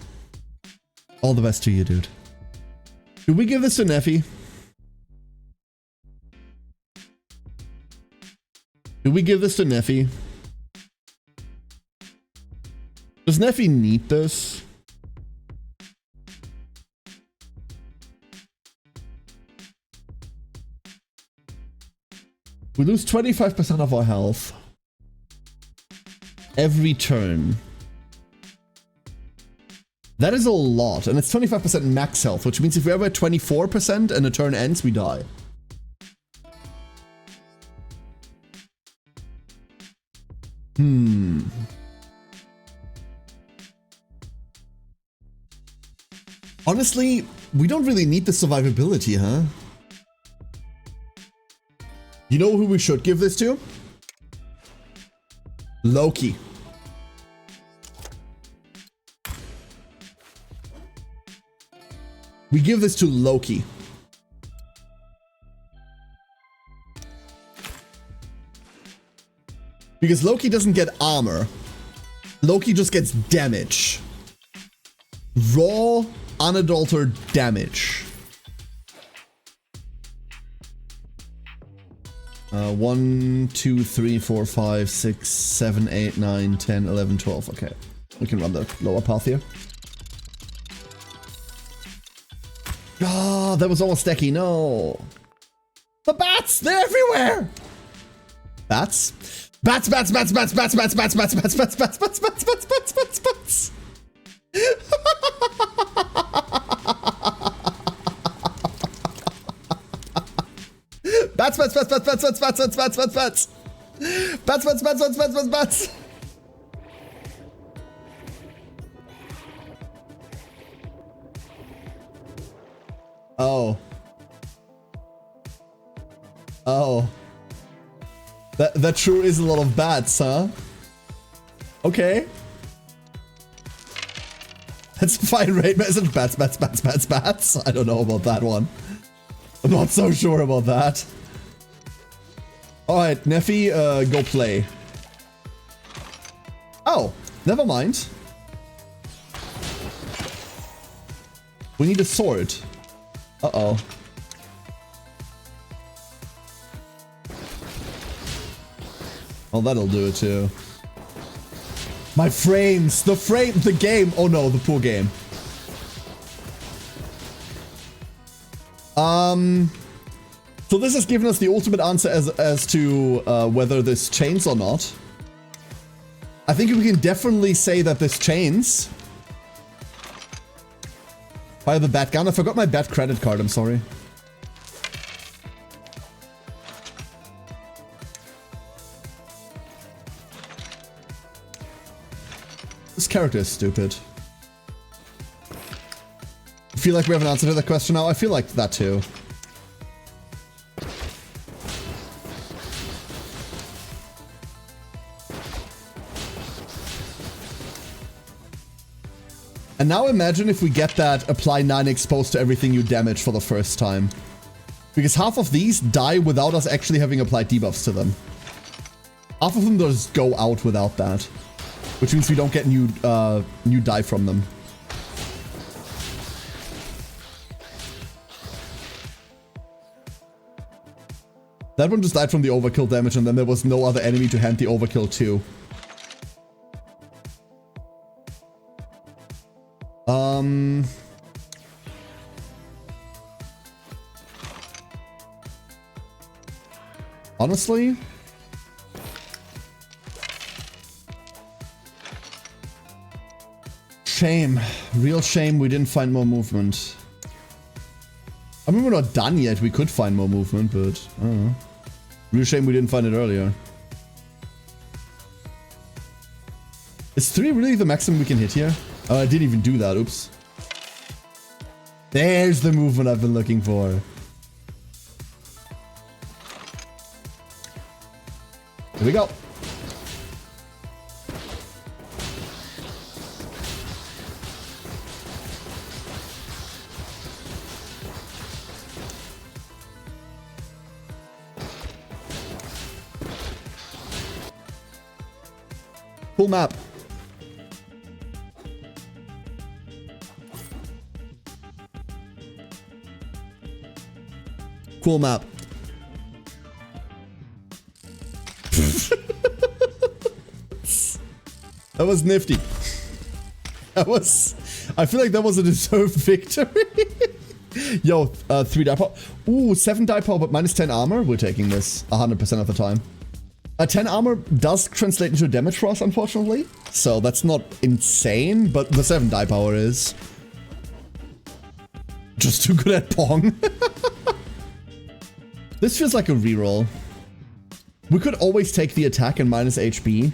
All the best to you, dude. Do we give this to Neffy? Do we give this to Neffy? Does Neffy need this? We lose 25% of our health. every turn. That is a lot, and it's 25% max health, which means if we're ever at 24% and the turn ends, we die. Honestly, we don't really need the survivability, huh? You know who we should give this to? Loki. We give this to Loki. Because Loki doesn't get armor. Loki just gets damage. Raw, unadulterated damage. 1, 2, 3, 4, 5, 6, 7, 8, 9, 10, 11, 12. Okay. We can run the lower path here. Ah, that was all stacky. No. The bats! They're everywhere! Bats? Bats, bats, bats, bats, bats, bats, bats, bats, bats, bats, bats, bats, bats, bats, bats, bats, bats. Bats, bats, bats, bats, bats, bats, bats, bats, bats, bats, bats. Bats, bats, bats, bats, bats, bats, bats. Oh. Oh. That sure is a lot of bats, huh? Okay. That's a fine rate message. Bats, bats, bats, bats, bats. I don't know about that one. I'm not so sure about that. Alright, Neffy, go play. Oh, never mind. We need a sword. Uh-oh. Oh, that'll do it too. My frames! The game! Oh no, the poor game. So this has given us the ultimate answer as to whether this chains or not. I think we can definitely say that this chains. Fire the bat gun. I forgot my bat credit card, I'm sorry. This character is stupid. I feel like we have an answer to that question now. I feel like that too. And now imagine if we get that apply 9 exposed to everything you damage for the first time. Because half of these die without us actually having applied debuffs to them. Half of them just go out without that. Which means we don't get new die from them. That one just died from the overkill damage, and then there was no other enemy to hand the overkill to. Honestly, shame. Real shame we didn't find more movement. I mean, we're not done yet. We could find more movement, but I don't know. Real shame we didn't find it earlier. Is 3 really the maximum we can hit here? Oh, I didn't even do that. Oops. There's the movement I've been looking for. Here we go. Cool map. Cool map. That was nifty. I feel like that was a deserved victory. Yo, 3 die power. Ooh, 7 die power, but minus 10 armor. We're taking this 100% of the time. 10 armor does translate into damage for us, unfortunately. So that's not insane, but the 7 die power is. Just too good at Pong. This feels like a reroll. We could always take the attack and minus HP.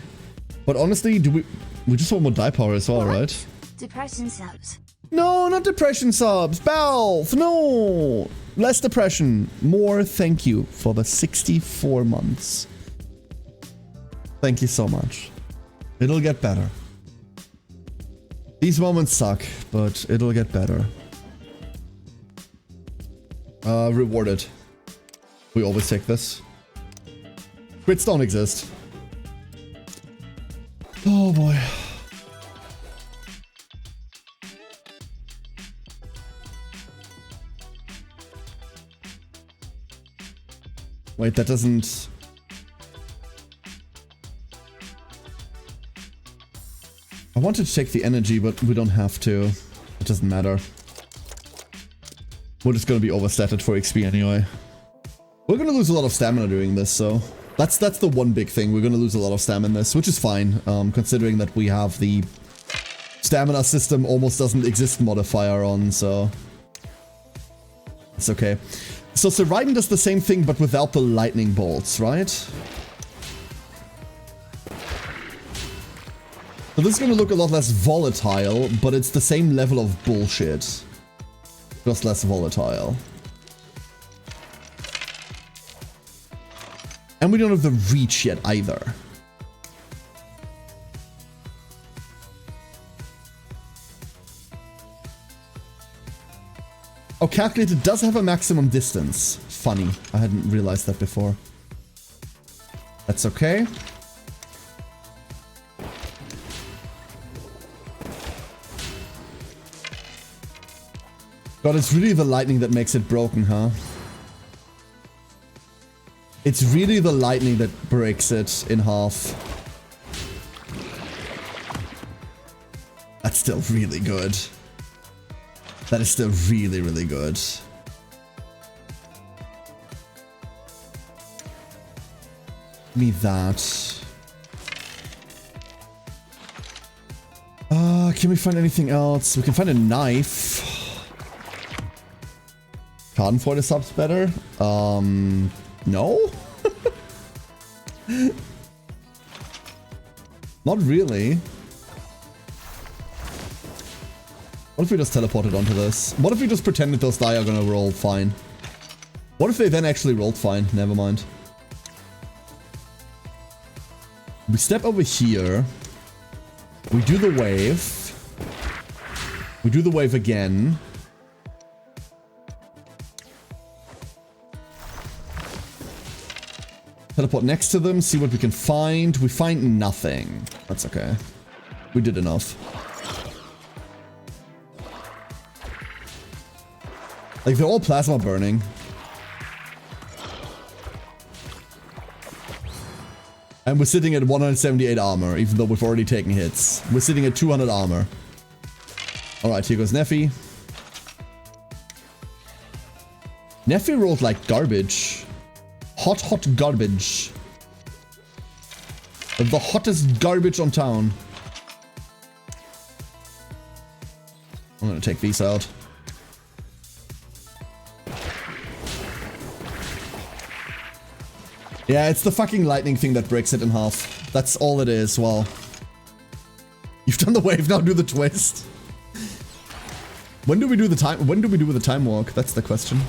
But honestly, we just want more die power as well, right?
Depression subs.
No, not depression subs. Balth, no. Less depression. More thank you for the 64 months. Thank you so much. It'll get better. These moments suck, but it'll get better. Rewarded. We always take this. Crits don't exist. Oh boy. Wait, that doesn't... I wanted to take the energy, but we don't have to. It doesn't matter. We're just gonna be overstated for XP anyway. We're gonna lose a lot of stamina doing this, so... That's the one big thing. We're gonna lose a lot of stamina in this, which is fine, considering that we have the stamina system almost doesn't exist modifier on, so... It's okay. So Seraiden does the same thing, but without the lightning bolts, right? So this is gonna look a lot less volatile, but it's the same level of bullshit. Just less volatile. And we don't have the reach yet either. Oh, Calculated does have a maximum distance. Funny, I hadn't realized that before. That's okay. God, it's really the lightning that makes it broken, huh? It's really the lightning that breaks it in half. That's still really good. That is still really, really good. Give me that. Can we find anything else? We can find a knife. Schadenfreude subs better? No? Not really. What if we just teleported onto this? What if we just pretended those die are gonna roll fine? What if they then actually rolled fine? Never mind. We step over here. We do the wave. We do the wave again. Teleport next to them, see what we can find. We find nothing. That's okay. We did enough. Like, they're all plasma burning. And we're sitting at 178 armor, even though we've already taken hits. We're sitting at 200 armor. Alright, here goes Neffy. Neffy rolled like garbage. Hot, hot garbage. The hottest garbage on town. I'm gonna take these out. Yeah, it's the fucking lightning thing that breaks it in half. That's all it is. Well, you've done the wave, now do the twist. When do we do the time? When do we do the time walk? That's the question.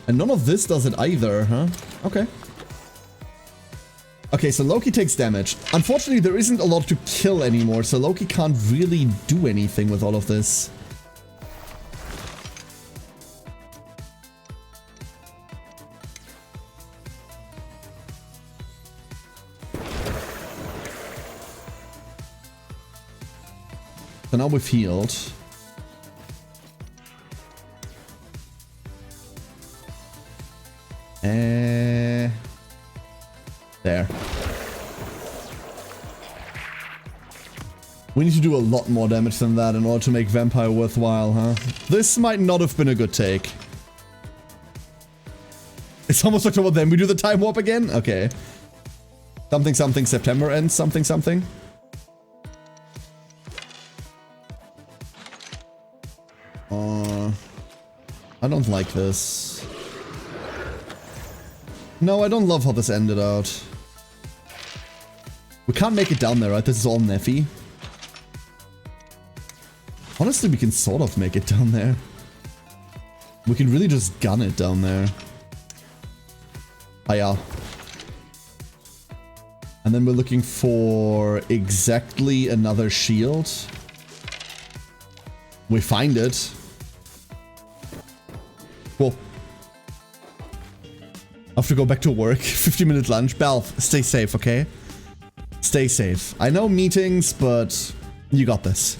And none of this does it either, huh? Okay. Okay, so Loki takes damage. Unfortunately, there isn't a lot to kill anymore, so Loki can't really do anything with all of this. So now we've healed. There. We need to do a lot more damage than that in order to make Vampire worthwhile, huh? This might not have been a good take. It's almost October, then we do the time warp again? Okay. Something something September ends something something. I don't like this. No, I don't love how this ended out. We can't make it down there, right? This is all Neffy. Honestly, we can sort of make it down there. We can really just gun it down there. Ah, yeah. And then we're looking for exactly another shield. We find it. Cool. I have to go back to work. 50-minute lunch. Belf, stay safe, okay? Stay safe. I know meetings, but you got this.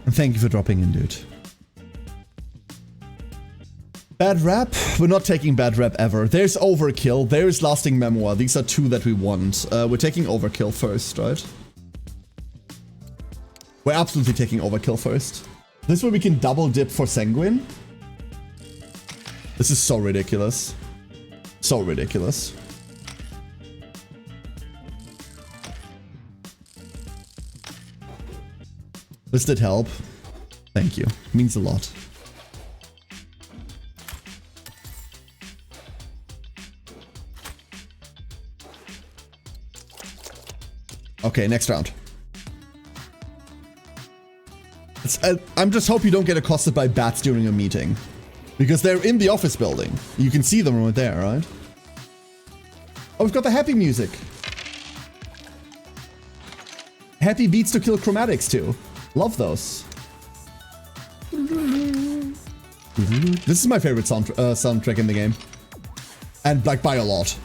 And thank you for dropping in, dude. Bad rap? We're not taking bad rap ever. There's Overkill. There's Lasting Memoir. These are two that we want. We're taking Overkill first, right? We're absolutely taking Overkill first. This way we can double dip for Sanguine. This is so ridiculous. So ridiculous. This did help. Thank you. Means a lot. Okay, next round. I'm just hope you don't get accosted by bats during a meeting. Because they're in the office building. You can see them right there, right? Oh, we've got the happy music. Happy beats to kill chromatics too. Love those. This is my favorite soundtrack in the game. And like by a lot.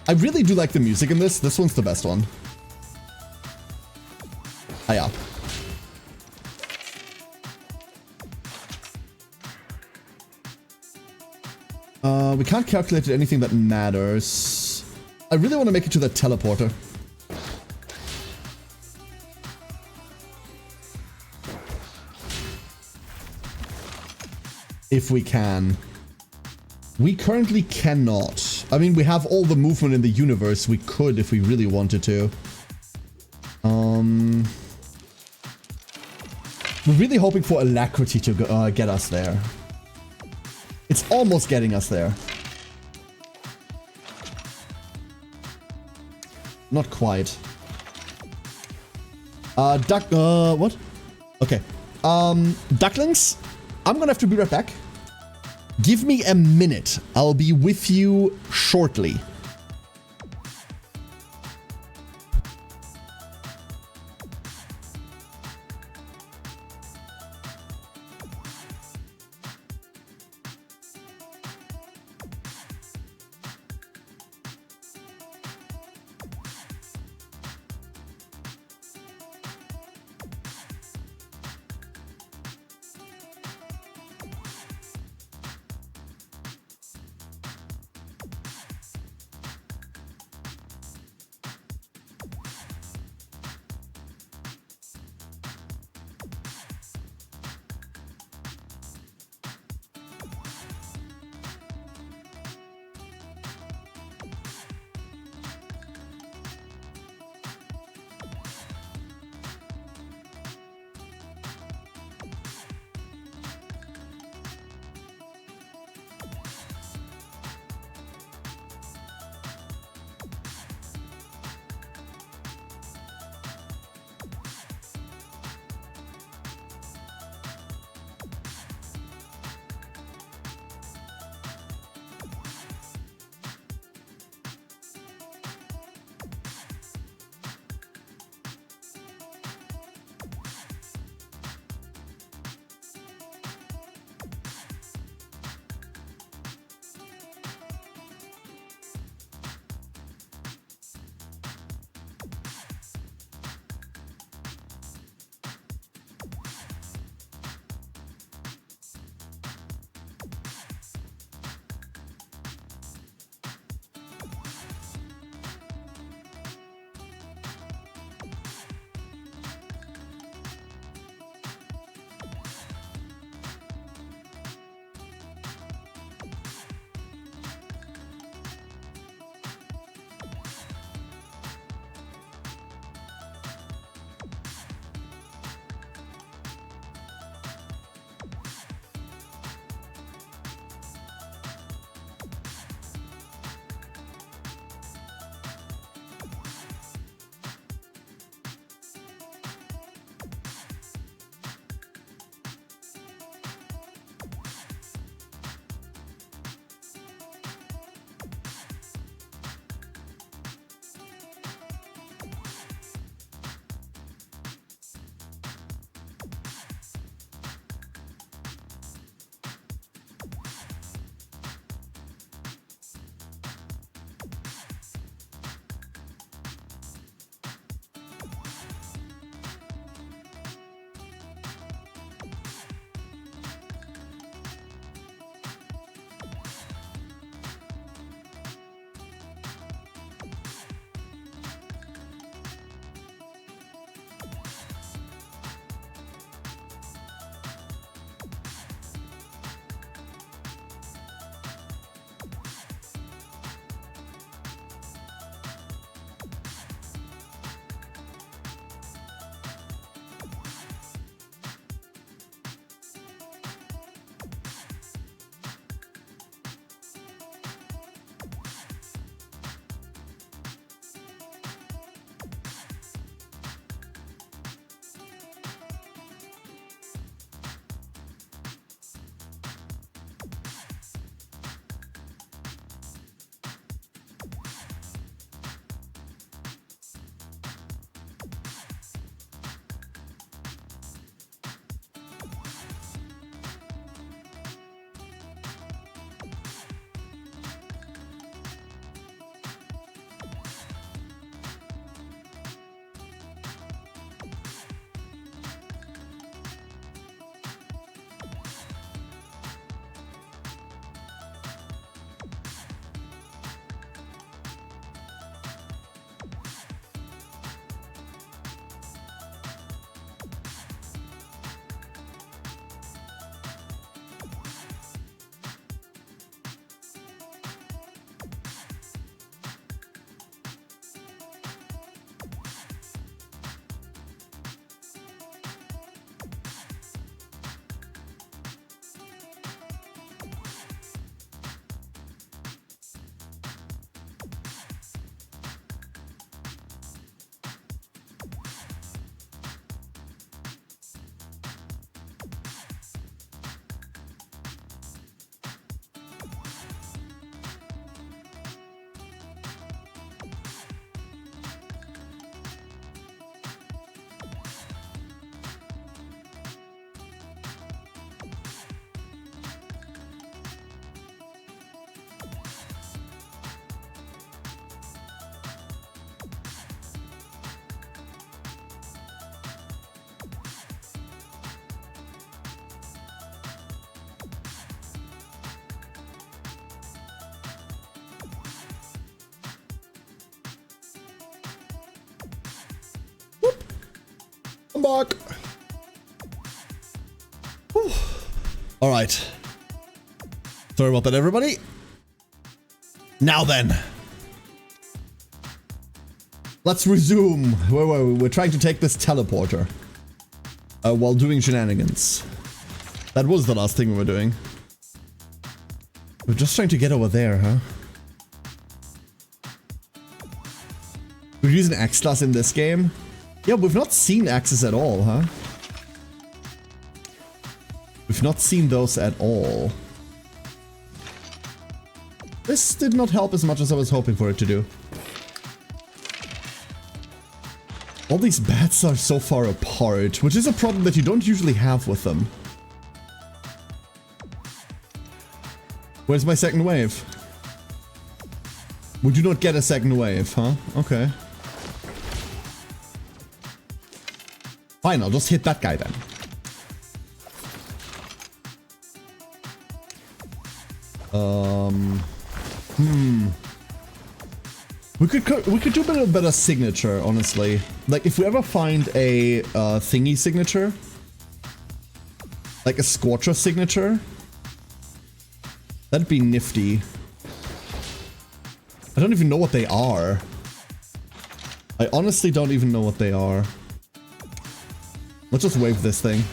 I really do like the music in this. This one's the best one. Ah, yeah. We can't calculate anything that matters. I really want to make it to that teleporter. If we can. We currently cannot. I mean, we have all the movement in the universe. We could if we really wanted to. We're really hoping for Alacrity to get us there. It's almost getting us there. Not quite. What? Okay. Ducklings? I'm gonna have to be right back. Give me a minute. I'll be with you shortly. I'm back. Whew. All right. Sorry about that, everybody. Now then. Let's resume. Where were we? We're trying to take this teleporter. While doing shenanigans. That was the last thing we were doing. We're just trying to get over there, huh? We're using axe class in this game? Yeah, we've not seen axes at all, huh? We've not seen those at all. This did not help as much as I was hoping for it to do. All these bats are so far apart, which is a problem that you don't usually have with them. Where's my second wave? We do not get a second wave, huh? Okay. Fine, I'll just hit that guy then. We could do a bit of a better signature, honestly. Like, if we ever find a thingy signature, like a Scorcher signature, that'd be nifty. I don't even know what they are. I honestly don't even know what they are. Let's just wave this thing.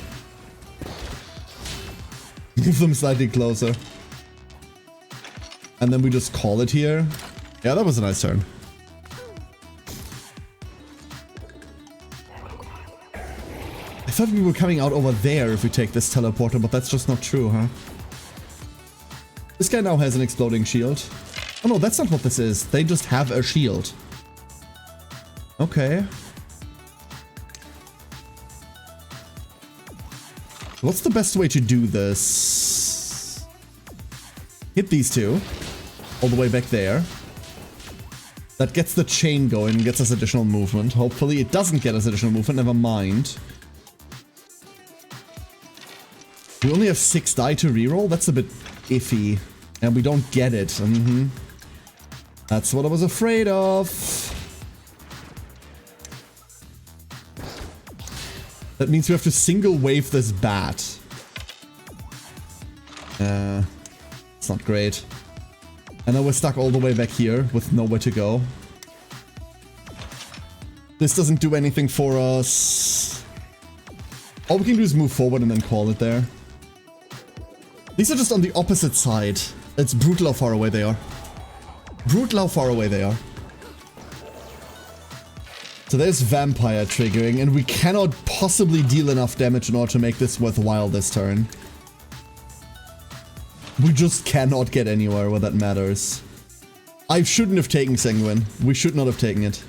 Move them slightly closer. And then we just call it here. Yeah, that was a nice turn. I thought we were coming out over there if we take this teleporter, but that's just not true, huh? This guy now has an exploding shield. Oh no, that's not what this is. They just have a shield. Okay. What's the best way to do this? Hit these two. All the way back there. That gets the chain going and gets us additional movement. Hopefully it doesn't get us additional movement, never mind. We only have 6 die to reroll? That's a bit iffy. And we don't get it. That's what I was afraid of. That means we have to single wave this bat. It's not great. And now we're stuck all the way back here with nowhere to go. This doesn't do anything for us. All we can do is move forward and then call it there. These are just on the opposite side. It's brutal how far away they are. Brutal how far away they are. So there's Vampire triggering, and we cannot possibly deal enough damage in order to make this worthwhile this turn. We just cannot get anywhere where that matters. I shouldn't have taken Sanguine. We should not have taken it.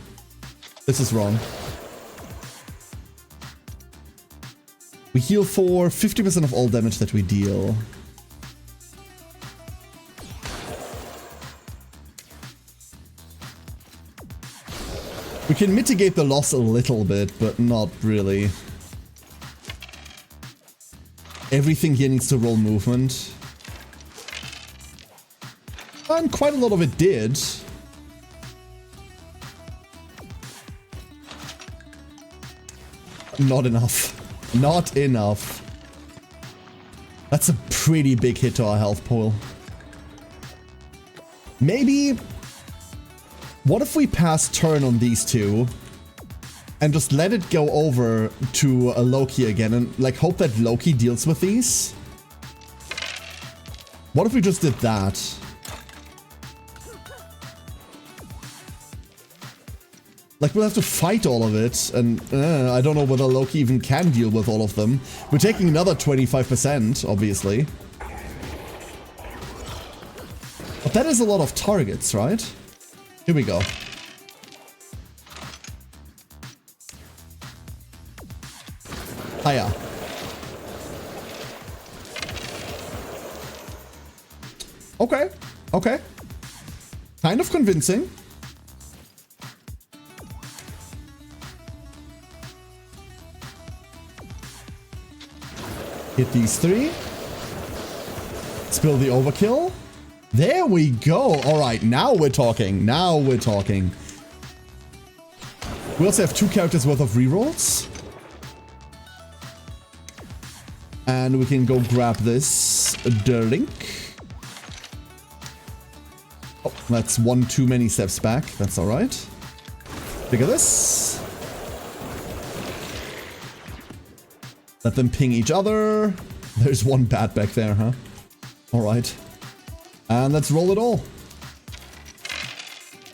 This is wrong. We heal for 50% of all damage that we deal. We can mitigate the loss a little bit, but not really. Everything here needs to roll movement. And quite a lot of it did. Not enough. Not enough. That's a pretty big hit to our health pool. Maybe... What if we pass turn on these two and just let it go over to a Loki again and like hope that Loki deals with these? What if we just did that? Like, we'll have to fight all of it, and I don't know whether Loki even can deal with all of them. We're taking another 25%, obviously. But that is a lot of targets, right? Here we go. Hiya. Okay, okay. Kind of convincing. Hit these 3. Spill the overkill. There we go. All right, now we're talking. Now we're talking. We also have 2 characters worth of rerolls. And we can go grab this drink. Oh, that's one too many steps back. That's all right. Look at this. Let them ping each other. There's one bat back there, huh? All right. And let's roll it all.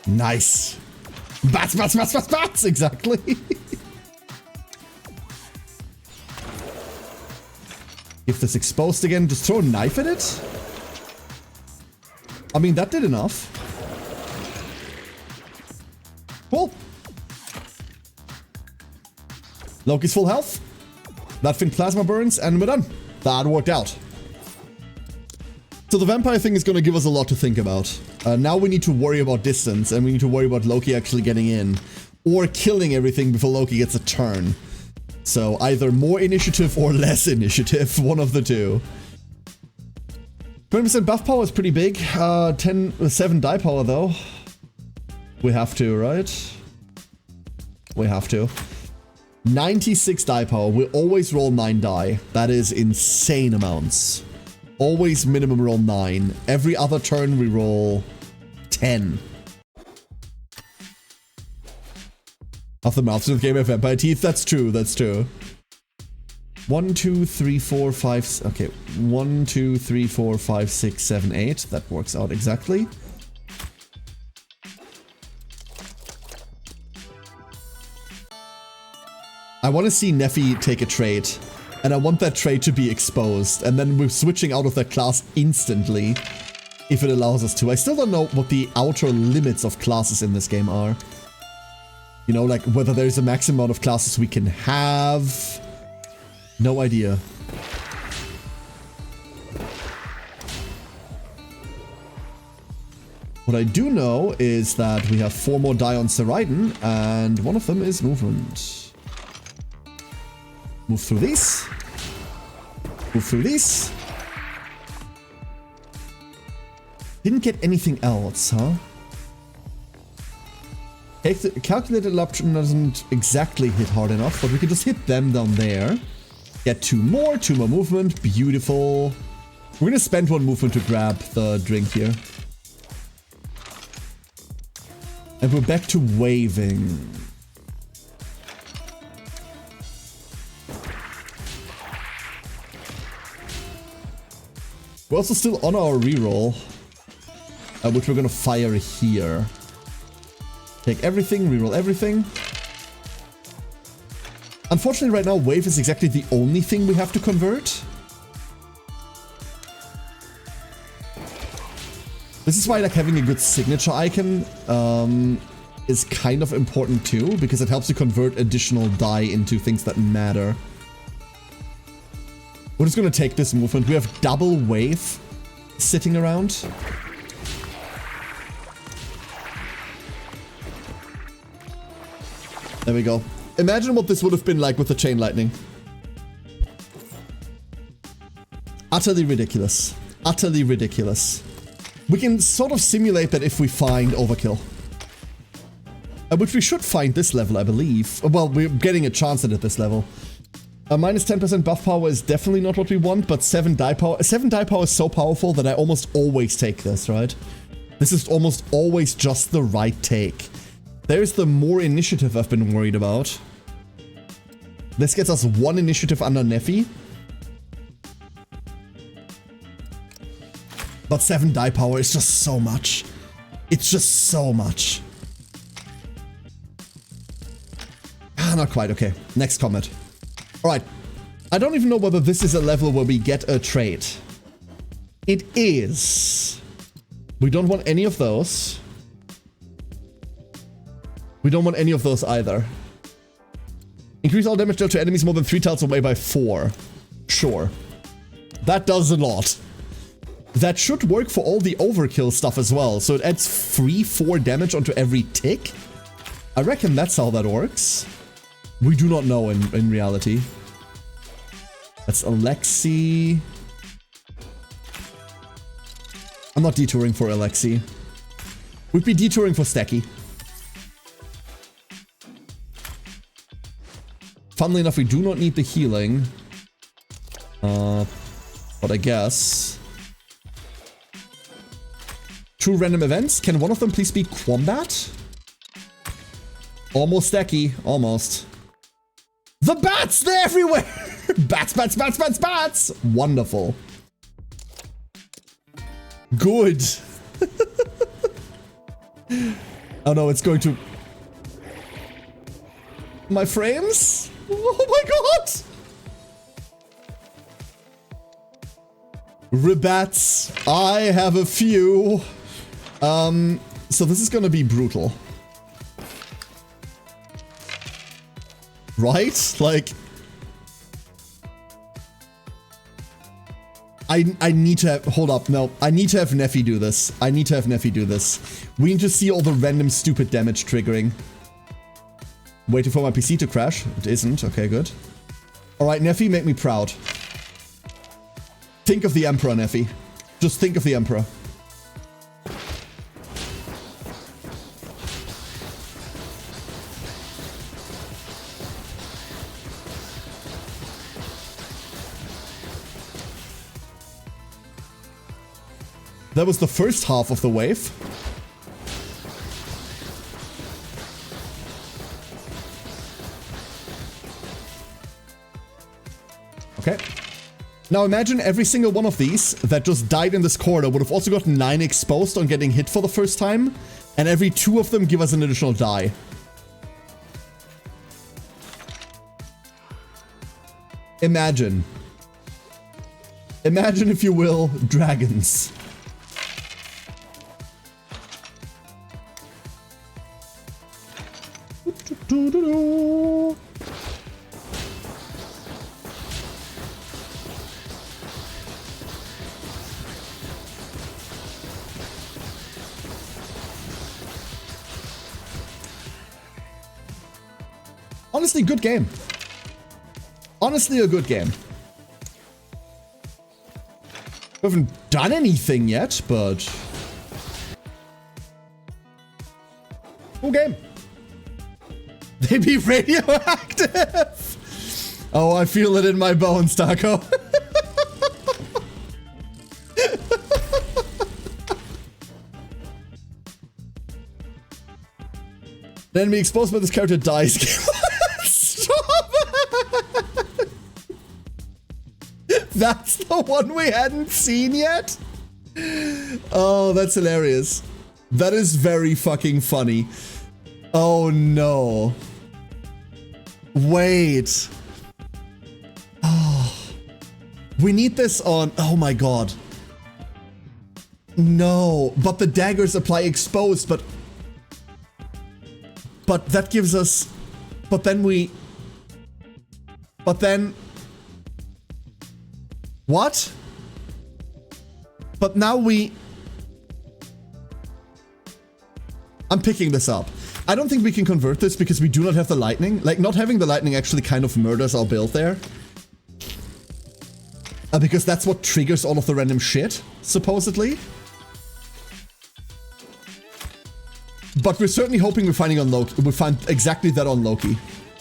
Nice. Bats, bats, bats, bats, bats. Exactly. If this exposed again, just throw a knife at it. I mean, that did enough. Cool. Loki's full health. That fin plasma burns, and we're done. That worked out. So the vampire thing is going to give us a lot to think about. Now we need to worry about distance, and we need to worry about Loki actually getting in. Or killing everything before Loki gets a turn. So either more initiative or less initiative, one of the two. 20% buff power is pretty big. 7 die power though. We have to, right? We have to. 96 die power. We always roll 9 die. That is insane amounts. Always minimum roll 9. Every other turn we roll 10. Off the mouths with Game of Vampire Teeth. That's true. That's true. 1, 2, 3, 4, 5. Okay. 1, 2, 3, 4, 5, 6, 7, 8. That works out exactly. I want to see Neffy take a trait. And I want that trait to be exposed. And then we're switching out of that class instantly. If it allows us to. I still don't know what the outer limits of classes in this game are. You know, like whether there's a maximum amount of classes we can have. No idea. What I do know is that we have 4 more die on Seraiden, and one of them is movement. Move through these. Move through these. Didn't get anything else, huh? Calculated option doesn't exactly hit hard enough, but we can just hit them down there. Get 2 more movement. Beautiful. We're gonna spend 1 movement to grab the drink here. And we're back to waving. We're also still on our reroll, which we're gonna fire here. Take everything, reroll everything. Unfortunately, right now, wave is exactly the only thing we have to convert. This is why like having a good signature icon is kind of important too, because it helps you convert additional die into things that matter. We're just gonna take this movement. We have double wave sitting around. There we go. Imagine what this would have been like with the chain lightning. Utterly ridiculous. Utterly ridiculous. We can sort of simulate that if we find overkill. Which we should find this level, I believe. Well, we're getting a chance at it this level. Minus 10% buff power is definitely not what we want, but 7 die power. 7 die power is so powerful that I almost always take this, right? This is almost always just the right take. There's the more initiative I've been worried about. This gets us 1 initiative under Neffy. But 7 die power is just so much. It's just so much. Ah, not quite. Okay, next combat. Alright. I don't even know whether this is a level where we get a trait. It is. We don't want any of those. We don't want any of those either. Increase all damage dealt to enemies more than 3 tiles away by 4. Sure. That does a lot. That should work for all the overkill stuff as well. So it adds free 4 damage onto every tick. I reckon that's how that works. We do not know in reality. That's Alexi. I'm not detouring for Alexi. We'd be detouring for Stacky. Funnily enough, we do not need the healing. But I guess... True random events? Can one of them please be Quombat? Almost stacky. Almost. The bats! They're everywhere! Bats, bats, bats, bats, bats! Wonderful. Good. Oh no, it's going to... My frames? Oh my god! Rebats. I have a few. So this is gonna be brutal. Right? Like... I need to have... Hold up, no. I need to have Neffy do this. I need to have Neffy do this. We need to see all the random stupid damage triggering. Waiting for my PC to crash. It isn't. Okay, good. Alright, Neffy, make me proud. Think of the Emperor, Neffy. Just think of the Emperor. That was the first half of the wave. Okay. Now imagine every single one of these that just died in this corner would have also gotten 9 exposed on getting hit for the first time. And every 2 of them give us an additional die. Imagine. Imagine, if you will, dragons. Honestly, good game. Honestly, a good game. We haven't done anything yet, but... Cool game. They be radioactive! Oh, I feel it in my bones, Taco. The enemy exposed by this character dies. Stop! That's the one we hadn't seen yet? Oh, that's hilarious. That is very fucking funny. Oh no. Wait. Oh. We need this on... Oh my god. No. But the daggers apply exposed, but... But that gives us... But then we... But then... What? But now we... I'm picking this up. I don't think we can convert this because we do not have the lightning. Like, not having the lightning actually kind of murders our build there. Because that's what triggers all of the random shit, supposedly. But we're certainly hoping we're finding on Loki. We'll find exactly that on Loki.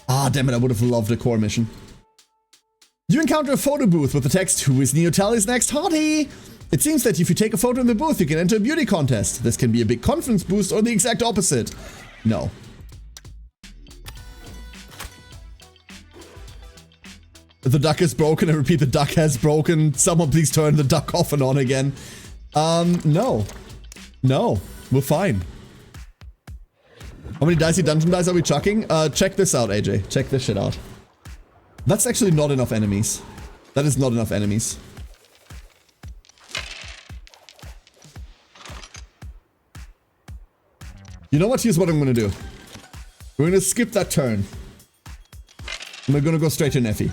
Ah, damn it, I would have loved a core mission. You encounter a photo booth with the text, "Who is Neotali's next hottie?" It seems that if you take a photo in the booth, you can enter a beauty contest. This can be a big confidence boost or the exact opposite. No. The duck is broken. I repeat, the duck has broken. Someone please turn the duck off and on again. No. No. We're fine. How many dicey dungeon dice are we chucking? Check this out, AJ. Check this shit out. That's actually not enough enemies. That is not enough enemies. You know what? Here's what I'm gonna do. We're gonna skip that turn. And we're gonna go straight to Neffy.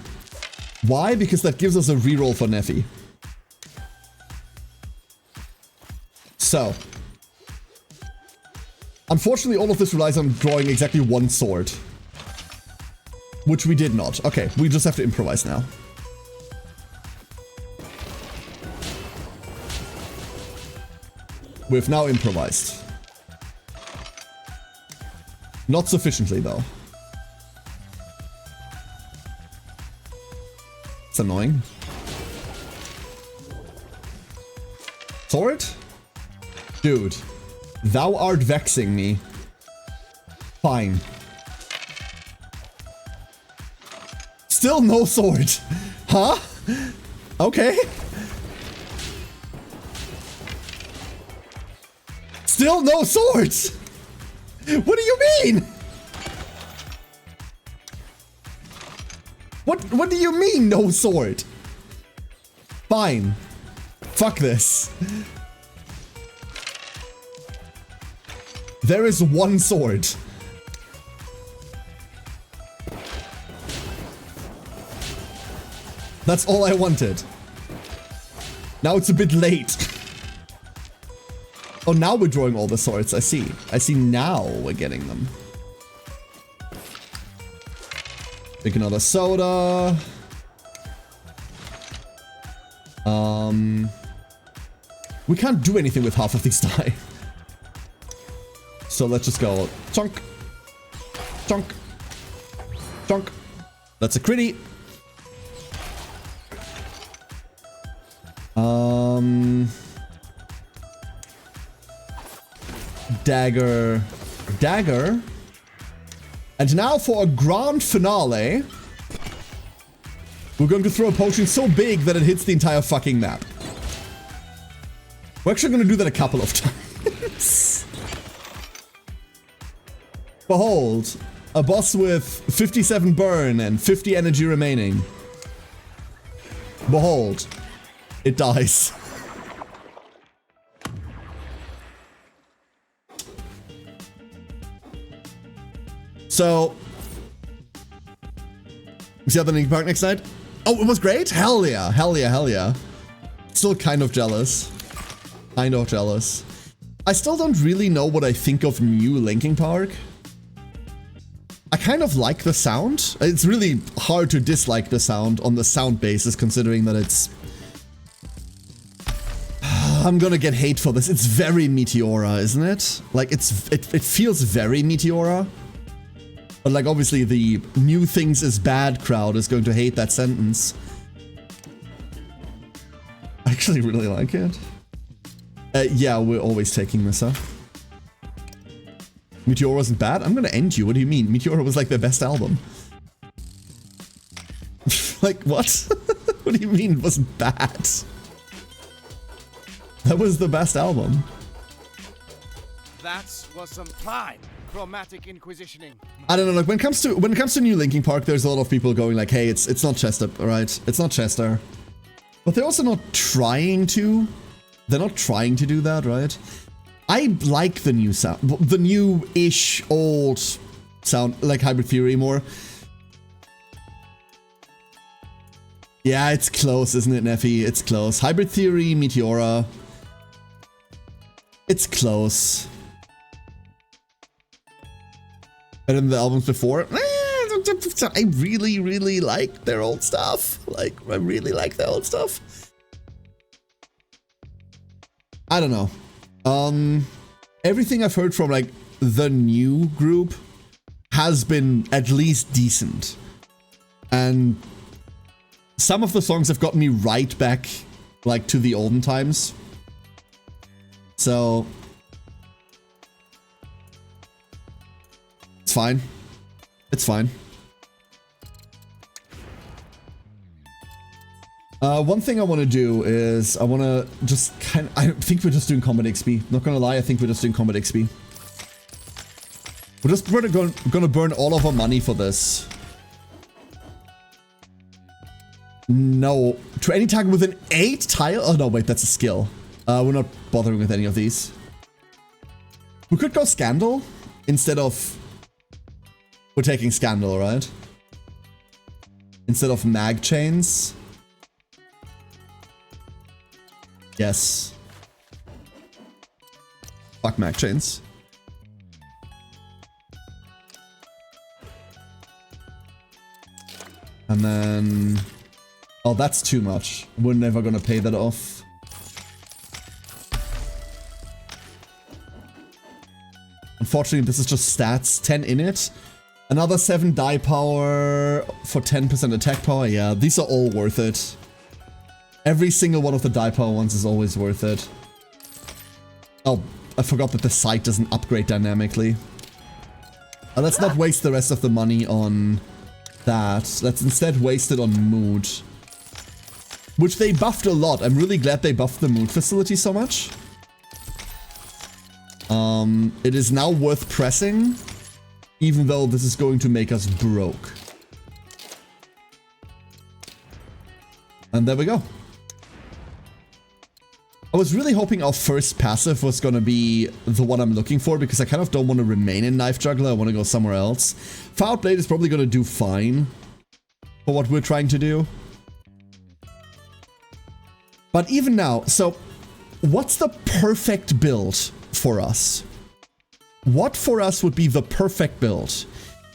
Why? Because that gives us a reroll for Neffy. So. Unfortunately, all of this relies on drawing exactly one sword. Which we did not. Okay, we just have to improvise now. We've now improvised. Not sufficiently, though. It's annoying. Sword? Dude, thou art vexing me. Fine. Still no sword. Huh? Okay. Still no swords. What do you mean? What do you mean no sword? Fine. Fuck this. There is one sword. That's all I wanted. Now it's a bit late. Oh, now we're drawing all the swords. I see. I see now we're getting them. Pick another soda. We can't do anything with half of these die. So let's just go chunk, chunk, chunk. That's a critty. Dagger, dagger. And now for a grand finale, we're going to throw a potion so big that it hits the entire fucking map. We're actually going to do that a couple of times. Behold, a boss with 57 burn and 50 energy remaining. Behold, it dies. So, we see how the Linkin Park next night? Oh, it was great? Hell yeah, hell yeah, hell yeah. Still kind of jealous. Kind of jealous. I still don't really know what I think of new Linkin Park. I kind of like the sound. It's really hard to dislike the sound on the sound basis, considering that it's... I'm gonna get hate for this. It's very Meteora, isn't it? Like, it feels very Meteora. But like, obviously, the new things is bad crowd is going to hate that sentence. I actually really like it. Yeah, we're always taking this up. Meteora wasn't bad? I'm gonna end you. What do you mean? Meteora was like their best album. Like, what? What do you mean it wasn't bad? That was the best album.
That was some fine chromatic inquisitioning.
I don't know, like when it comes to new Linkin Park, there's a lot of people going like, hey, it's not Chester, alright? It's not Chester. But they're also not trying to. They're not trying to do that, right? I like the new sound, the new-ish old sound, like Hybrid Theory more. Yeah, it's close, isn't it, Neffy? It's close. Hybrid Theory, Meteora. It's close. Better than the albums before. I really, really like their old stuff. Like, I really like their old stuff. I don't know. Everything I've heard from like the new group has been at least decent. And some of the songs have gotten me right back like to the olden times. So it's fine. It's fine. One thing I want to do is I want to just I think we're just doing Combat XP. Not gonna lie, I think we're just doing Combat XP. We're just gonna burn all of our money for this. No. To any target with an 8 tile? Oh no, wait, that's a skill. We're not bothering with any of these. We could go Scandal instead of... We're taking Scandal, right? Instead of Mag Chains. Yes. Fuck Mag Chains. And then... Oh, that's too much. We're never gonna pay that off. Unfortunately, this is just stats. 10 in it. Another 7 die power for 10% attack power. Yeah, these are all worth it. Every single one of the die power ones is always worth it. Oh, I forgot that the site doesn't upgrade dynamically. Let's not waste the rest of the money on that. Let's instead waste it on mood. Which they buffed a lot. I'm really glad they buffed the mood facility so much. It is now worth pressing, even though this is going to make us broke. And there we go. I was really hoping our first passive was going to be the one I'm looking for, because I kind of don't want to remain in Knife Juggler. I want to go somewhere else. Far Blade is probably going to do fine for what we're trying to do. But even now, so what's the perfect build for us? What for us would be the perfect build?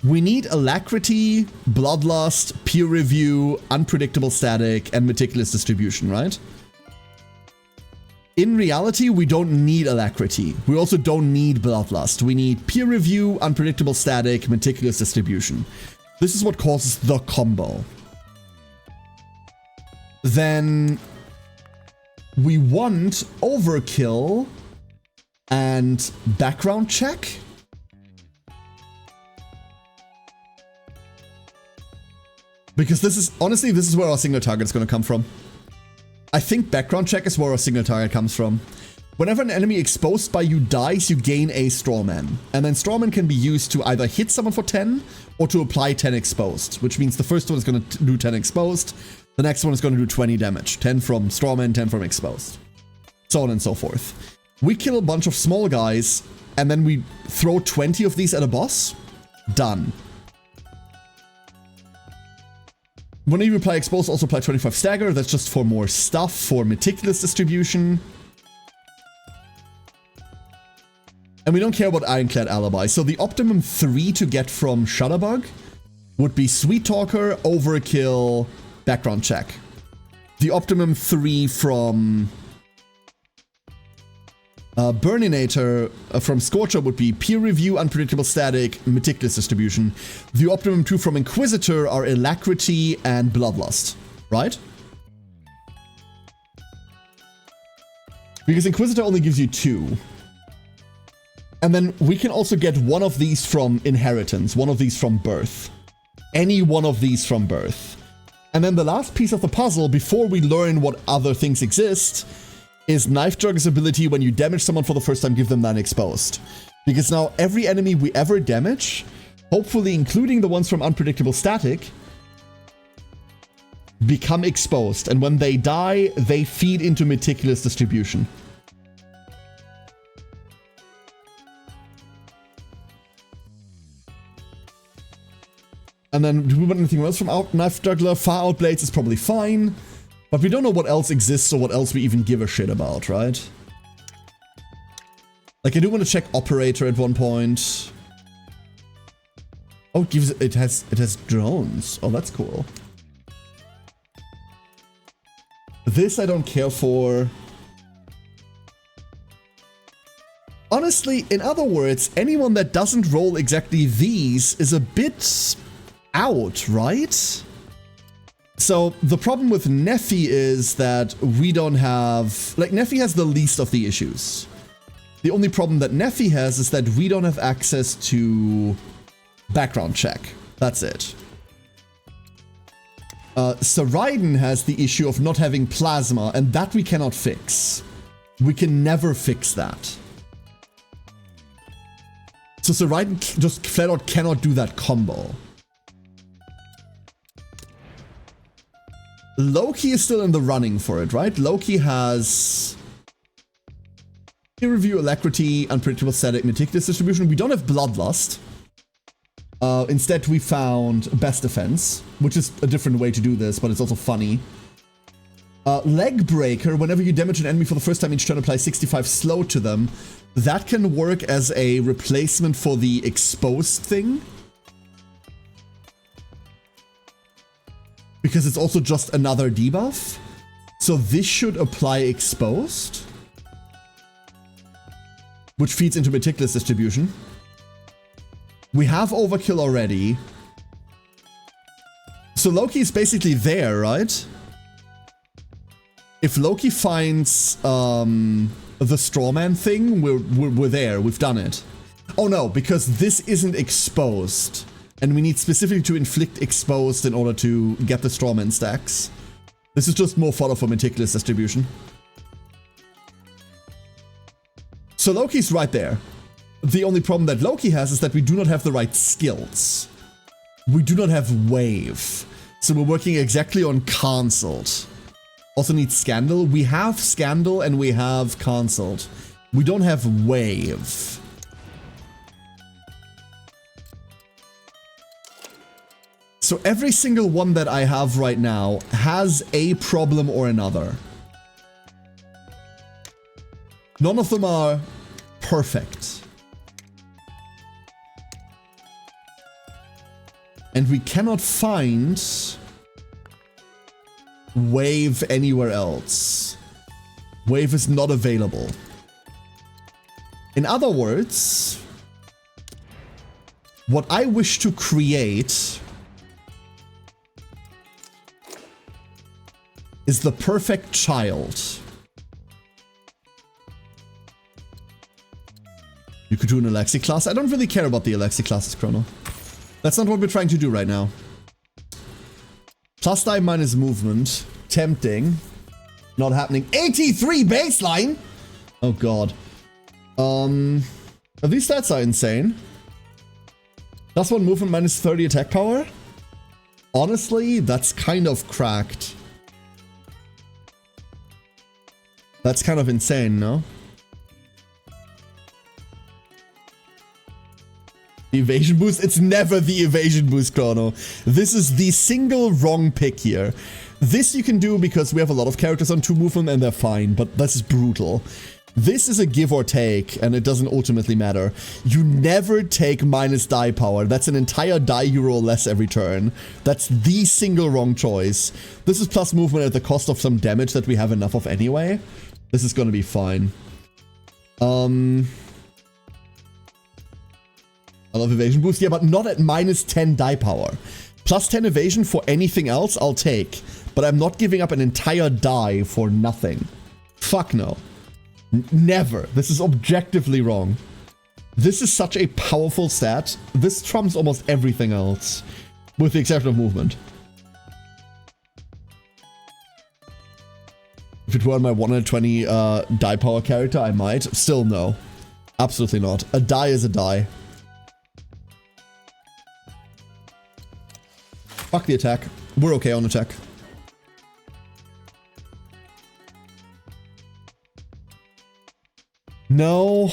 We need Alacrity, Bloodlust, Peer Review, Unpredictable Static, and Meticulous Distribution, right? In reality, we don't need Alacrity. We also don't need Bloodlust. We need Peer Review, Unpredictable Static, Meticulous Distribution. This is what causes the combo. Then we want Overkill and Background Check. Because this is, honestly, this is where our single target is going to come from. I think Background Check is where our single target comes from. Whenever an enemy exposed by you dies, you gain a Strawman. And then Strawman can be used to either hit someone for 10 or to apply 10 exposed. Which means the first one is going to do 10 exposed. The next one is going to do 20 damage. 10 from Strawman, 10 from exposed. So on and so forth. We kill a bunch of small guys, and then we throw 20 of these at a boss. Done. Whenever you apply Exposed, also apply 25 Stagger. That's just for more stuff, for Meticulous Distribution. And we don't care about Ironclad Alibi. So the optimum 3 to get from Shutterbug would be Sweet Talker, Overkill, Background Check. The optimum 3 from Burninator from Scorcher would be Peer Review, Unpredictable Static, Meticulous Distribution. The optimum 2 from Inquisitor are Alacrity and Bloodlust, right? Because Inquisitor only gives you 2. And then we can also get one of these from Inheritance, one of these from Birth. Any one of these from Birth. And then the last piece of the puzzle, before we learn what other things exist, is Knife Jugger's ability when you damage someone for the first time, give them that exposed. Because now every enemy we ever damage, hopefully including the ones from Unpredictable Static, become exposed. And when they die, they feed into Meticulous Distribution. And then do we want anything else from Knife Juggler? Far Out Blades is probably fine. But we don't know what else exists or what else we even give a shit about, right? Like, I do want to check Operator at one point. Oh, it has drones. Oh, that's cool. This I don't care for. Honestly, in other words, anyone that doesn't roll exactly these is a bit out, right? So the problem with Neffy is that we don't have... Like, Neffy has the least of the issues. The only problem that Neffy has is that we don't have access to Background Check. That's it. Saraiden has the issue of not having Plasma, and that we cannot fix. We can never fix that. So Saraiden just flat out cannot do that combo. Loki is still in the running for it, right? Loki has Peer Review, Alacrity, Unpredictable Static, Meticulous Distribution. We don't have Bloodlust. Instead, we found Best Defense, which is a different way to do this, but it's also funny. Leg Breaker, whenever you damage an enemy for the first time each turn, apply 65 slow to them. That can work as a replacement for the exposed thing. Because it's also just another debuff. So this should apply exposed. Which feeds into Meticulous Distribution. We have Overkill already. So Loki is basically there, right? If Loki finds the strawman thing, we're there. We've done it. Oh no, because this isn't exposed. And we need specifically to inflict exposed in order to get the strawman stacks. This is just more fodder for meticulous distribution. So Loki's right there. The only problem that Loki has is that we do not have the right skills. We do not have wave. So we're working exactly on cancelled. Also need Scandal. We have Scandal and we have cancelled. We don't have wave. So every single one that I have right now has a problem or another. None of them are perfect. And we cannot find wave anywhere else. Wave is not available. In other words, what I wish to create is the perfect child. You could do an Alexi class. I don't really care about the Alexi classes, Chrono. That's not what we're trying to do right now. Plus die minus movement. Tempting. Not happening. 83 baseline? Oh god. These stats are insane. Plus 1 movement minus 30 attack power? Honestly, that's kind of cracked. That's kind of insane, no? The evasion boost? It's never the evasion boost, Chrono. This is the single wrong pick here. This you can do because we have a lot of characters on 2 movement and they're fine, but that's brutal. This is a give or take, and it doesn't ultimately matter. You never take minus die power. That's an entire die you roll less every turn. That's the single wrong choice. This is plus movement at the cost of some damage that we have enough of anyway. This is gonna be fine. I love evasion boost, yeah, but not at minus 10 die power. Plus 10 evasion for anything else, I'll take. But I'm not giving up an entire die for nothing. Fuck no. Never. This is objectively wrong. This is such a powerful stat. This trumps almost everything else. With the exception of movement. If it were my 120 die power character, I might. Still no. Absolutely not. A die is a die. Fuck the attack. We're okay on attack. No.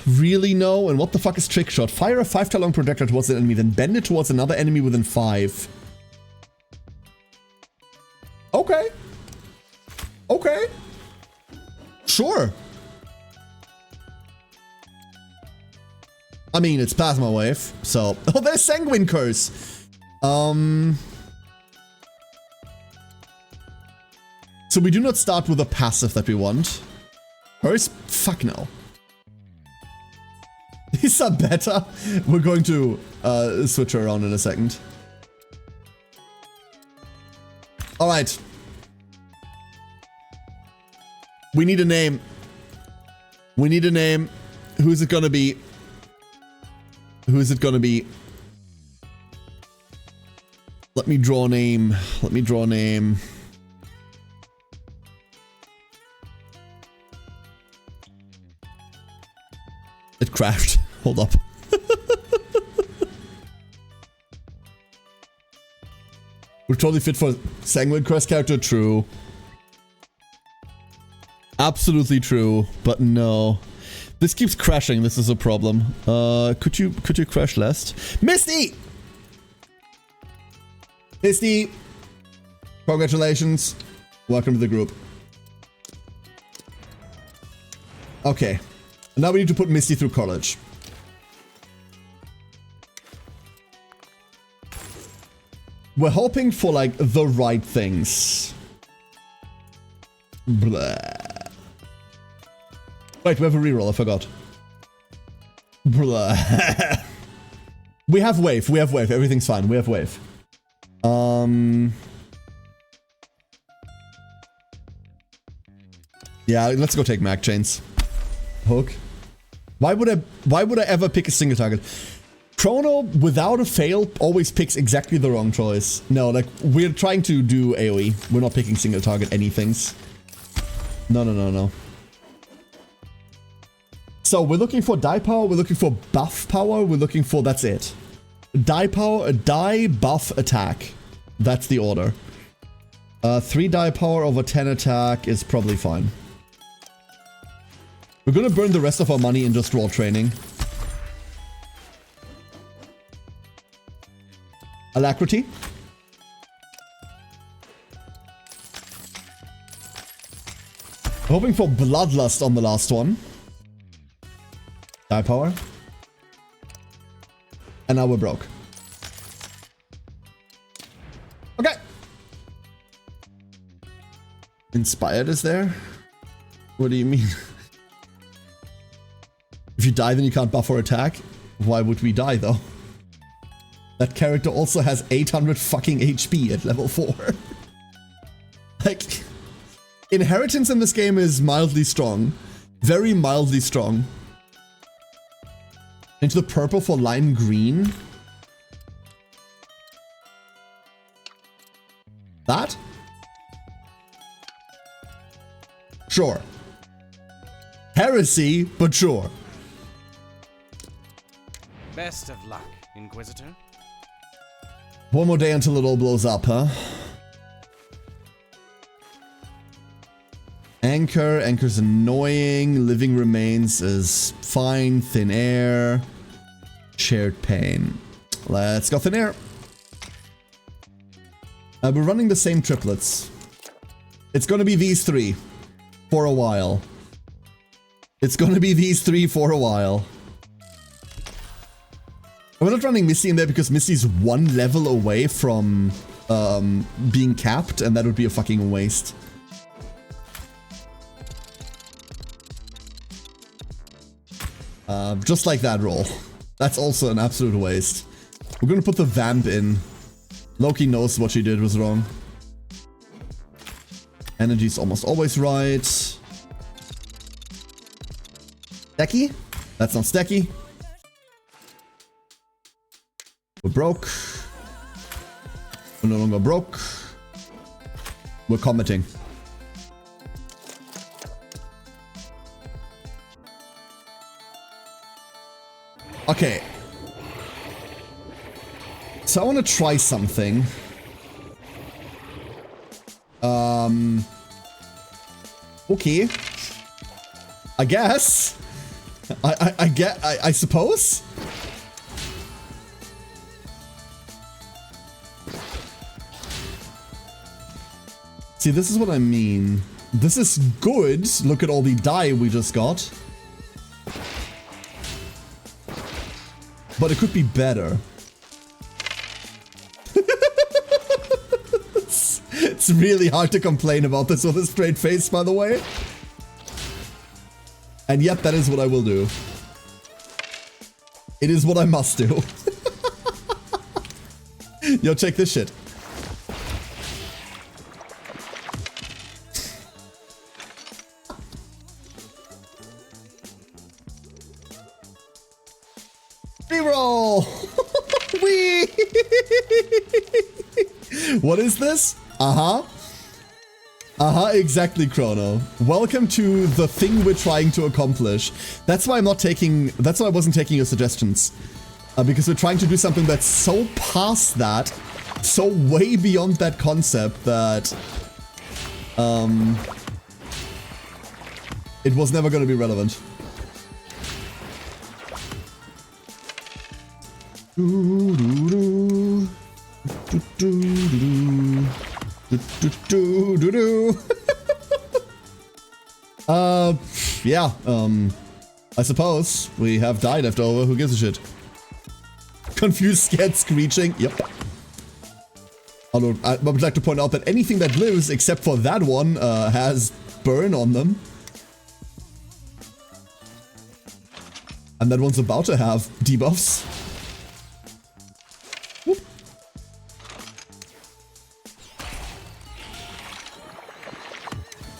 Really no. And what the fuck is trick shot? Fire a 5-tile long projectile towards an enemy, then bend it towards another enemy within 5. Okay. Okay. Sure. I mean, it's Plasma Wave, so... Oh, there's Sanguine Curse! So we do not start with a passive that we want. Hers? Fuck no. These are better. We're going to switch her around in a second. Alright. We need a name. We need a name. Who is it gonna be? Who is it gonna be? Let me draw a name. Let me draw a name. It crashed. Hold up. We're totally fit for Sanguine Crest character. True. Absolutely true. But no. This keeps crashing. This is a problem. Could you crash less? Misty! Misty! Congratulations. Welcome to the group. Okay. Now we need to put Misty through college. We're hoping for, like, the right things. Blah. Wait, we have a reroll, I forgot. Blah. We have wave, everything's fine, we have wave. Yeah, let's go take mag chains. Hook. Why would I ever pick a single target? Chrono, without a fail, always picks exactly the wrong choice. No, like, we're trying to do AoE. We're not picking single target anythings. No, no, no, no. So, we're looking for die power, we're looking for buff power, we're looking for... That's it. Die power, die, buff, attack. That's the order. 3 die power over 10 attack is probably fine. We're gonna burn the rest of our money in just raw training. Alacrity. Hoping for Bloodlust on the last one. Die power. And now we're broke. Okay. Inspired is there? What do you mean? If you die, then you can't buff or attack? Why would we die, though? That character also has 800 fucking HP at level 4. Like, inheritance in this game is mildly strong. Very mildly strong. Into the purple for lime green. That? Sure. Heresy, but sure.
Best of luck, Inquisitor.
One more day until it all blows up, huh? Anchor. Anchor's annoying. Living Remains is fine. Thin Air. Shared Pain. Let's go Thin Air. We're running the same triplets. It's gonna be these 3 for a while. It's gonna be these 3 for a while. We're not running Missy in there because Missy's 1 level away from being capped, and that would be a fucking waste. Just like that roll. That's also an absolute waste. We're gonna put the Vamp in. Loki knows what she did was wrong. Energy's almost always right. Stacky? That's not stacky. We're broke. We're no longer broke. We're committing. Okay. So I want to try something. Okay. I guess. I suppose. See, this is what I mean. This is good. Look at all the die we just got. But it could be better. It's really hard to complain about this with a straight face, by the way. And yet, that is what I will do. It is what I must do. Yo, check this shit. Reroll! Wee! What is this? Exactly, Chrono. Welcome to the thing we're trying to accomplish. That's why I wasn't taking your suggestions. Because we're trying to do something that's so past that, so way beyond that concept that it was never going to be relevant. Yeah, I suppose we have die left over. Who gives a shit? Confused, scared, screeching. Yep. Although I would like to point out that anything that lives, except for that one, has burn on them. And that one's about to have debuffs. Whoop.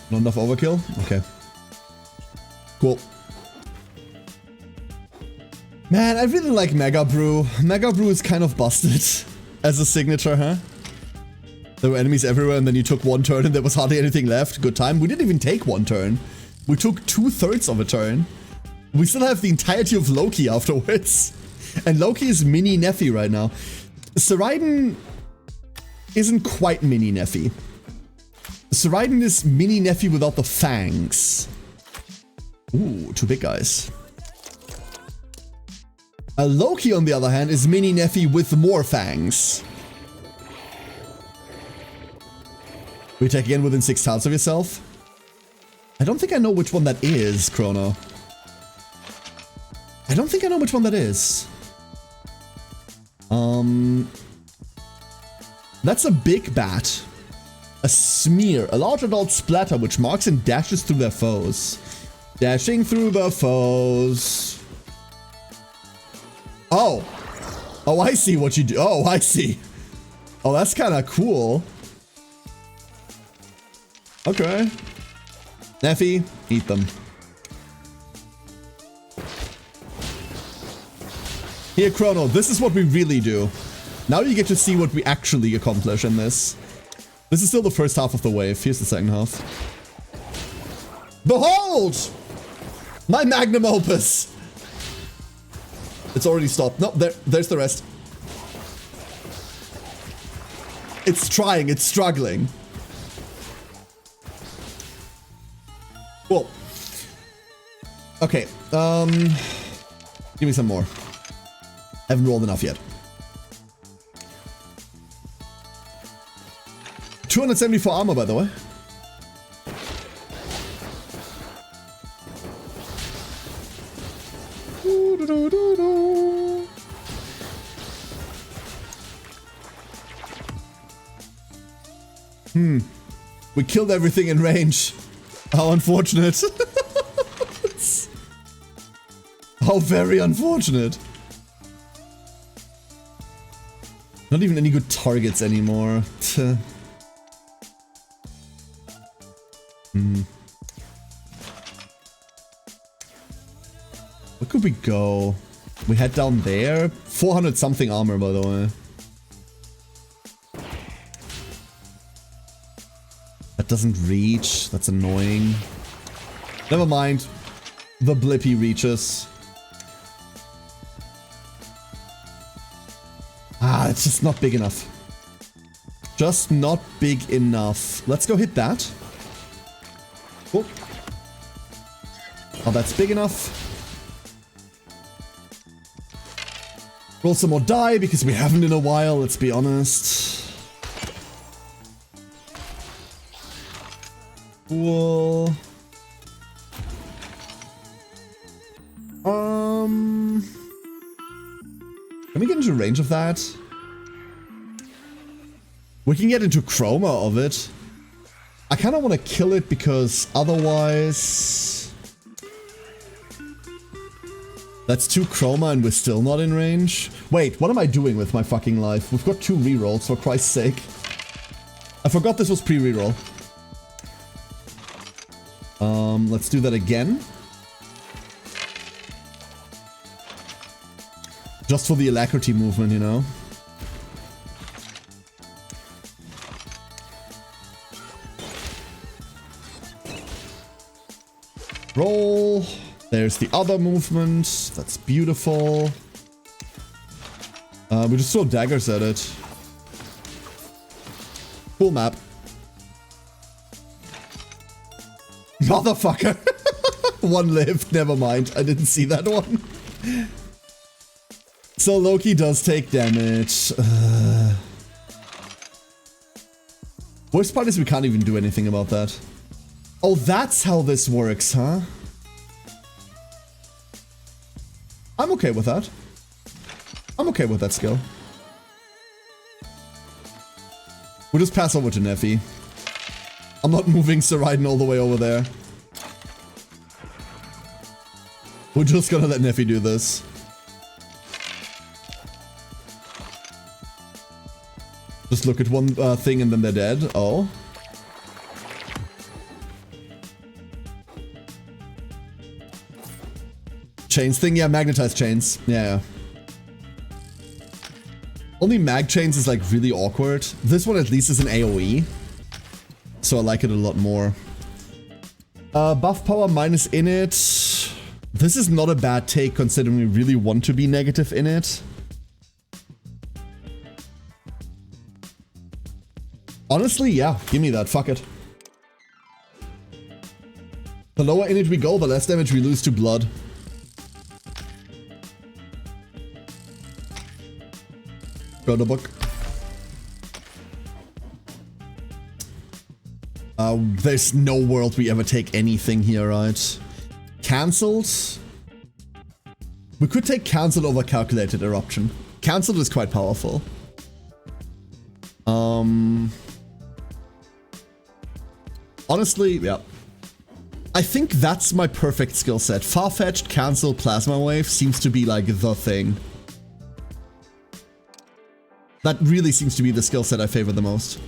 Not enough overkill? Okay. Cool. Man, I really like Mega Brew. Mega Brew is kind of busted as a signature, huh? There were enemies everywhere and then you took one turn and there was hardly anything left. Good time. We didn't even take one turn. We took 2/3 of a turn. We still have the entirety of Loki afterwards. And Loki is mini Neffy right now. Saraiden isn't quite mini Neffy. Saraiden is mini Neffy without the fangs. Ooh, two big guys. Loki, on the other hand, is mini Neffy with more fangs. We attack again within 6 tiles of yourself. I don't think I know which one that is, Chrono. I don't think I know which one that is. That's a big bat. A smear. A large adult splatter which marks and dashes through their foes. Dashing through the foes. Oh. Oh, I see what you do. Oh, I see. Oh, that's kind of cool. Okay. Neffy, eat them. Here, Chrono, this is what we really do. Now you get to see what we actually accomplish in this. This is still the first half of the wave. Here's the second half. Behold! My magnum opus! It's already stopped. No, there's the rest. It's trying, it's struggling. Cool. Okay, give me some more. Haven't rolled enough yet. 274 armor, by the way. We killed everything in range. How unfortunate. How very unfortunate. Not even any good targets anymore. Where could we go? We head down there. 400 something armor, by the way. That doesn't reach. That's annoying. Never mind. The Blippy reaches. Ah, it's just not big enough. Just not big enough. Let's go hit that. Cool. Oh, that's big enough. Roll some more die because we haven't in a while, let's be honest. Cool. Can we get into range of that? We can get into chroma of it. I kind of want to kill it because otherwise... That's 2 chroma and we're still not in range. Wait, what am I doing with my fucking life? We've got 2 rerolls, for Christ's sake. I forgot this was pre-reroll. Let's do that again. Just for the alacrity movement, you know? Roll. There's the other movement. That's beautiful. We just throw daggers at it. Cool map. Motherfucker. One lived. Never mind. I didn't see that one. So Loki does take damage. Worst part is we can't even do anything about that. Oh, that's how this works, huh? I'm okay with that. I'm okay with that skill. We'll just pass over to Neffy. I'm not moving Saraiden all the way over there. We're just gonna let Neffy do this. Just look at one thing and then they're dead. Oh. chains thing? Yeah, magnetized chains. Yeah. Only mag chains is like really awkward. This one at least is an AoE. So I like it a lot more. Buff power minus in it. This is not a bad take considering we really want to be negative in it. Honestly, yeah, give me that. Fuck it. The lower in it we go, the less damage we lose to blood. Go to book. There's no world we ever take anything here, right? Cancelled? We could take cancelled over calculated eruption. Cancelled is quite powerful. Honestly, yeah. I think that's my perfect skill set. Far-fetched, cancel, plasma wave seems to be like the thing. That really seems to be the skill set I favor the most.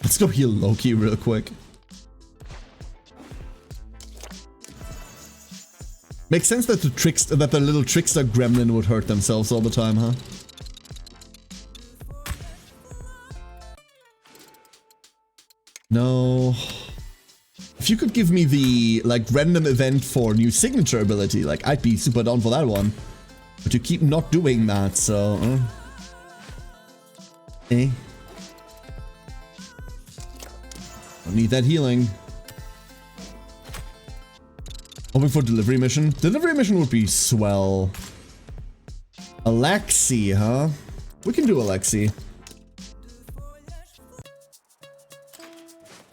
Let's go heal Loki real quick. Makes sense that the little trickster gremlin would hurt themselves all the time, huh? No. If you could give me the, like, random event for new signature ability, like, I'd be super down for that one. But you keep not doing that, so... Don't need that healing. Hoping for delivery mission. Delivery mission would be swell. Alexi, huh? We can do Alexi.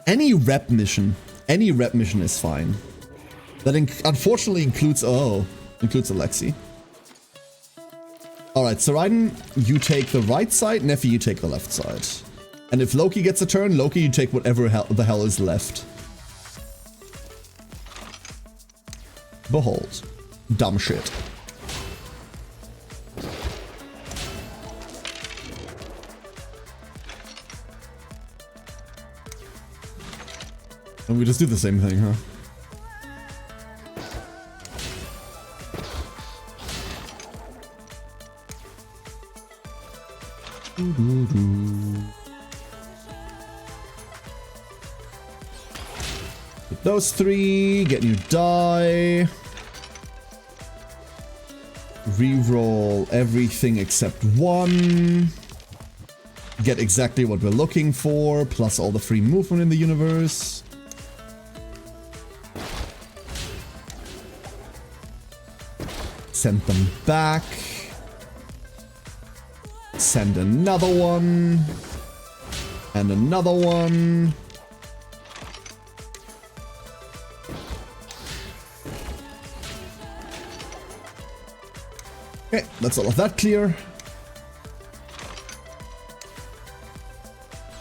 Any rep mission. Any rep mission is fine. That unfortunately includes... Oh. Includes Alexi. Alright, so Raiden, you take the right side. Neffy, you take the left side. And if Loki gets a turn, Loki, you take whatever the hell is left. Behold. Dumb shit. And we just do the same thing, huh? Hit those three, get new die. Reroll everything except one. Get exactly what we're looking for, plus all the free movement in the universe. Send them back. Send another one. And another one. Okay, that's all of that clear.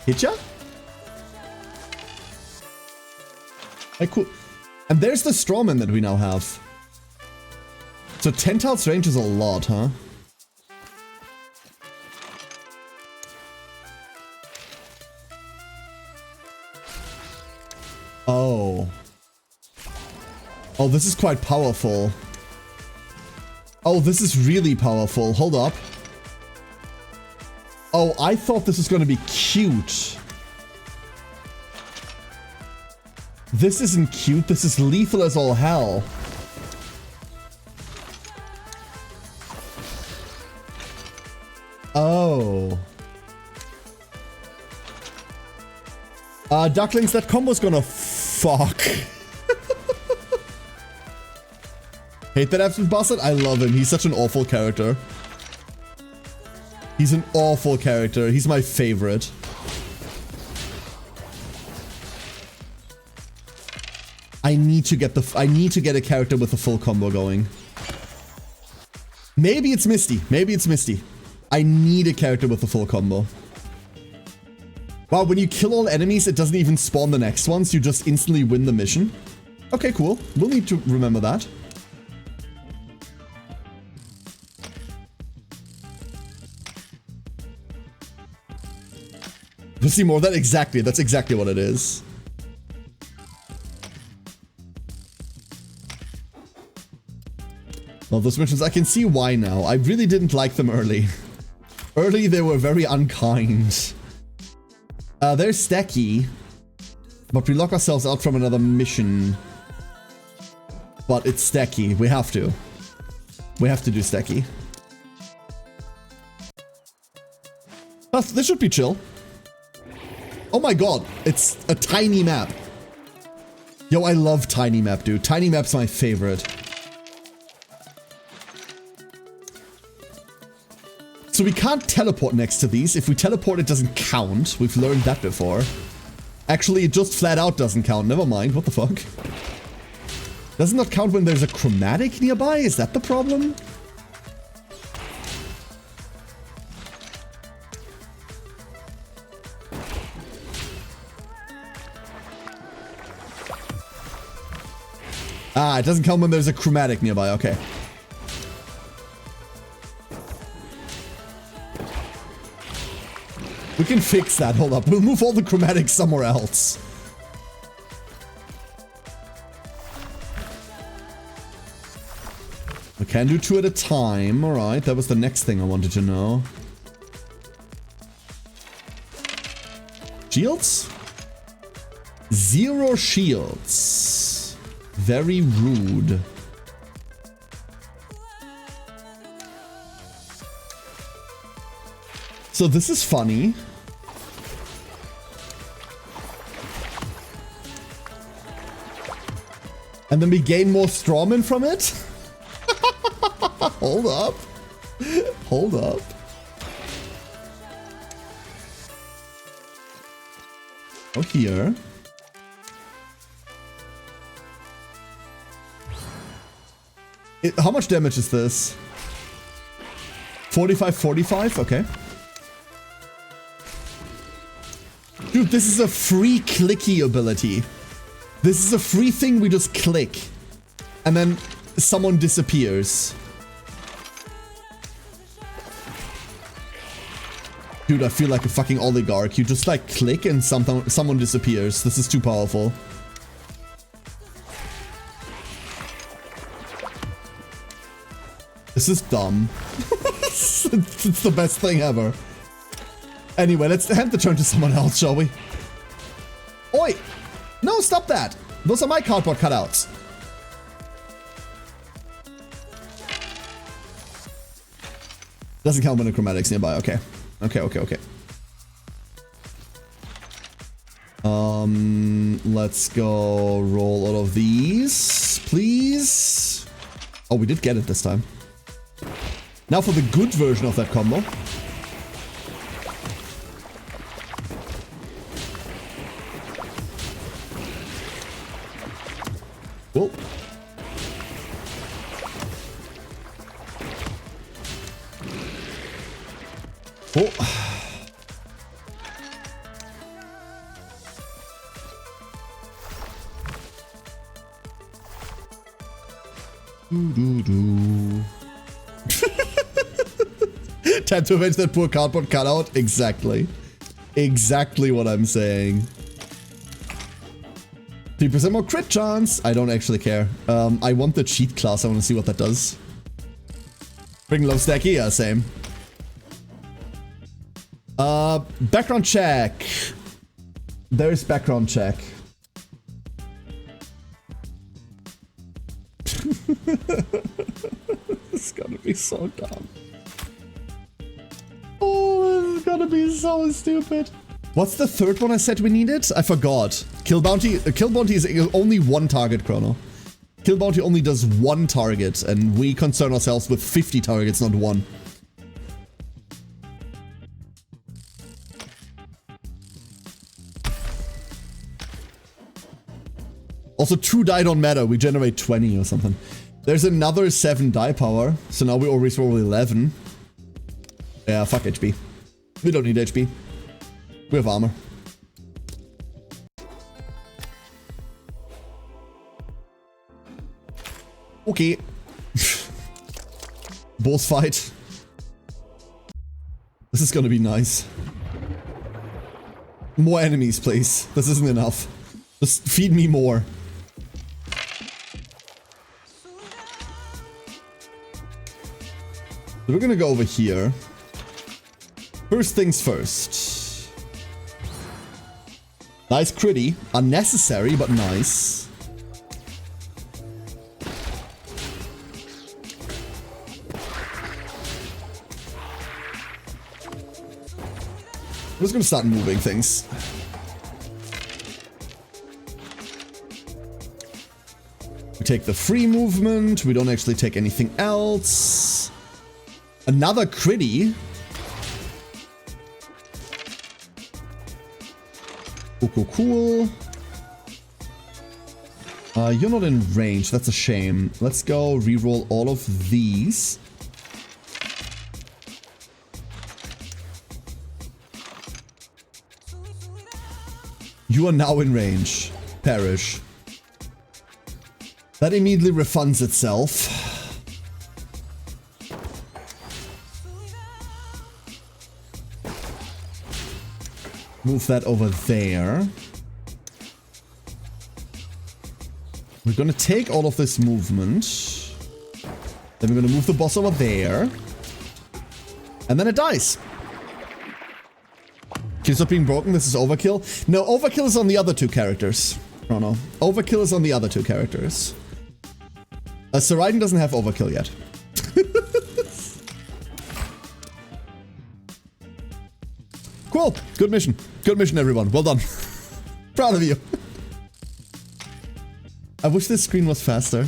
Hit ya? Hey, cool. And there's the Strawman that we now have. So 10 tiles range is a lot, huh? Oh. Oh, this is quite powerful. Oh, this is really powerful. Hold up. Oh, I thought this was going to be cute. This isn't cute. This is lethal as all hell. Oh. Ducklings, that combo's gonna fuck. Hate that absolute bastard? I love him. He's such an awful character. He's an awful character. He's my favorite. I need to get a character with a full combo going. Maybe it's Misty. Maybe it's Misty. I need a character with a full combo. Wow, when you kill all enemies, it doesn't even spawn the next ones. You just instantly win the mission. Okay, cool. We'll need to remember that. We'll see more of that. Exactly. That's exactly what it is. Well, those missions, I can see why now. I really didn't like them early. Early, they were very unkind. There's Stacky. But we lock ourselves out from another mission. But it's Stacky. We have to. We have to do Stacky. This should be chill. Oh my god, it's a tiny map. Yo, I love tiny map, dude. Tiny map's my favorite. So we can't teleport next to these. If we teleport, it doesn't count. We've learned that before. Actually, it just flat out doesn't count. Never mind. What the fuck? Doesn't that count when there's a chromatic nearby? Is that the problem? Ah, it doesn't count when there's a chromatic nearby. Okay. We can fix that. Hold up. We'll move all the chromatics somewhere else. We can do 2 at a time. Alright, that was the next thing I wanted to know. Shields? 0 shields. Very rude. So this is funny. And then we gain more strawmen from it? Hold up. Hold up. Oh, here. How much damage is this? 45, 45? Okay. Dude, this is a free clicky ability. This is a free thing we just click. And then someone disappears. Dude, I feel like a fucking oligarch. You just like click and someone disappears. This is too powerful. This is dumb. It's the best thing ever. Anyway, let's hand the turn to someone else, shall we? Oi! No, stop that! Those are my cardboard cutouts. Doesn't count when the chromatics nearby. Okay. Okay. Let's go roll all of these, please. Oh, we did get it this time. Now for the good version of that combo. Whoa. Oh. Time to avenge that poor cardboard cutout. Exactly. Exactly what I'm saying. 3% more crit chance. I don't actually care. I want the cheat class. I want to see what that does. Bring low stacky. Yeah, same. Background check. There's background check. This is gonna be so dumb. Oh, this is gonna be so stupid. What's the third one I said we needed? I forgot. Kill bounty. Kill bounty is only one target, Chrono. Kill bounty only does one target, and we concern ourselves with 50 targets, not one. Also, 2 die don't matter. We generate 20 or something. There's another 7 die power, so now we always roll 11. Yeah, fuck HP. We don't need HP. We have armor. Okay. Boss fight. This is gonna be nice. More enemies, please. This isn't enough. Just feed me more. We're gonna go over here. First things first. Nice critty. Unnecessary, but nice. I'm just gonna start moving things. We take the free movement. We don't actually take anything else. Another critty. Cool. You're not in range. That's a shame. Let's go reroll all of these. You are now in range. Perish. That immediately refunds itself. Move that over there. We're gonna take all of this movement. Then we're gonna move the boss over there. And then it dies. Can you stop being broken? This is overkill. No, overkill is on the other two characters. Oh no. Overkill is on the other two characters. Saraiden doesn't have overkill yet. Cool. Good mission. Good mission, everyone. Well done. Proud of you. I wish this screen was faster.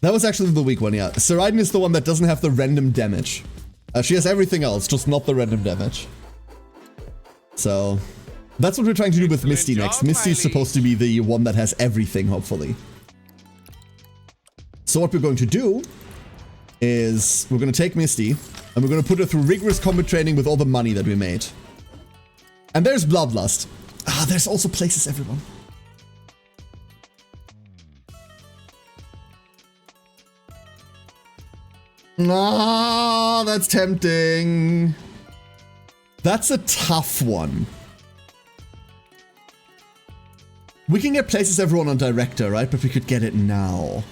That was actually the weak one, yeah. Saraiden is the one that doesn't have the random damage. She has everything else, just not the random damage. So, that's what we're trying to do with Misty next. Misty is supposed to be the one that has everything, hopefully. So what we're going to do is we're going to take Misty and we're going to put her through rigorous combat training with all the money that we made. And there's Bloodlust. Ah, there's also places, everyone. Ah, that's tempting. That's a tough one. We can get places everyone on Director, right? But we could get it now.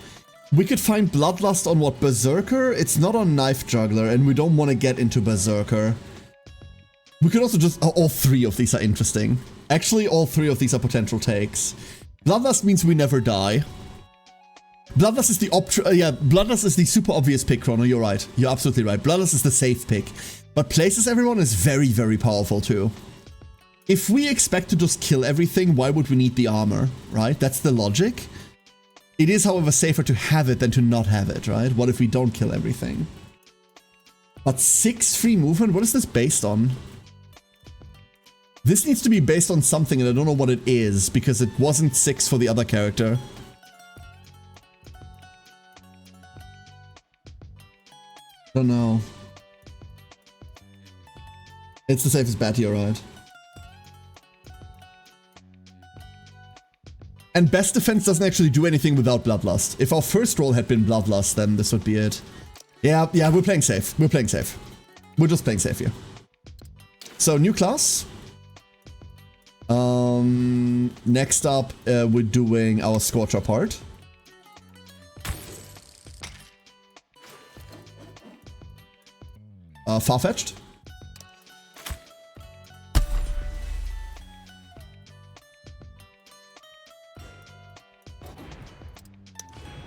We could find Bloodlust on what? Berserker? It's not on Knife Juggler, and we don't want to get into Berserker. We could also just... all three of these are interesting. Actually, all three of these are potential takes. Bloodlust means we never die. Bloodlust is the Bloodlust is the super obvious pick, Chrono. You're right. You're absolutely right. Bloodlust is the safe pick. But Places Everyone is very, very powerful too. If we expect to just kill everything, why would we need the armor, right? That's the logic. It is, however, safer to have it than to not have it, right? What if we don't kill everything? But 6 free movement? What is this based on? This needs to be based on something, and I don't know what it is, because it wasn't 6 for the other character. Don't know. It's the safest bet, you're right. And Best Defense doesn't actually do anything without Bloodlust. If our first roll had been Bloodlust, then this would be it. Yeah, we're playing safe. We're playing safe. We're just playing safe here. So, new class. Next up, we're doing our Scorcher part. Farfetched.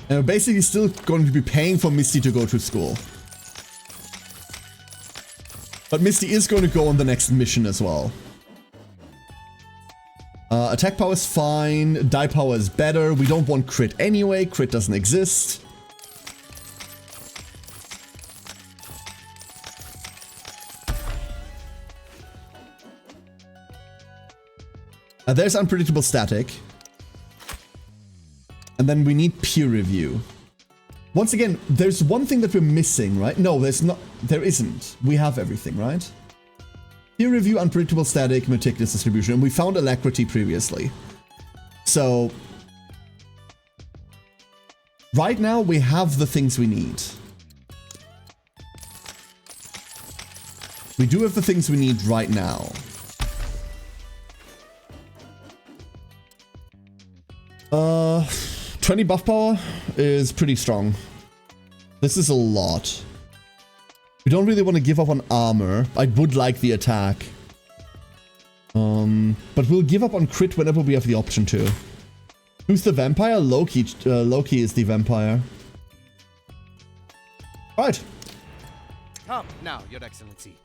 And we're basically still going to be paying for Misty to go to school. But Misty is going to go on the next mission as well. Attack power is fine. Die power is better. We don't want crit anyway. Crit doesn't exist. There's unpredictable static. And then we need peer review. Once again, there's one thing that we're missing, right? No, there's not. There isn't. We have everything, right? Peer review, unpredictable static, meticulous distribution. And we found alacrity previously. So, right now we have the things we need. We do have the things we need right now. 20 buff power is pretty strong. This is a lot. We don't really want to give up on armor. I would like the attack. But we'll give up on crit whenever we have the option to. Who's the vampire? Loki. Loki is the vampire. Right.
Come now, Your Excellency.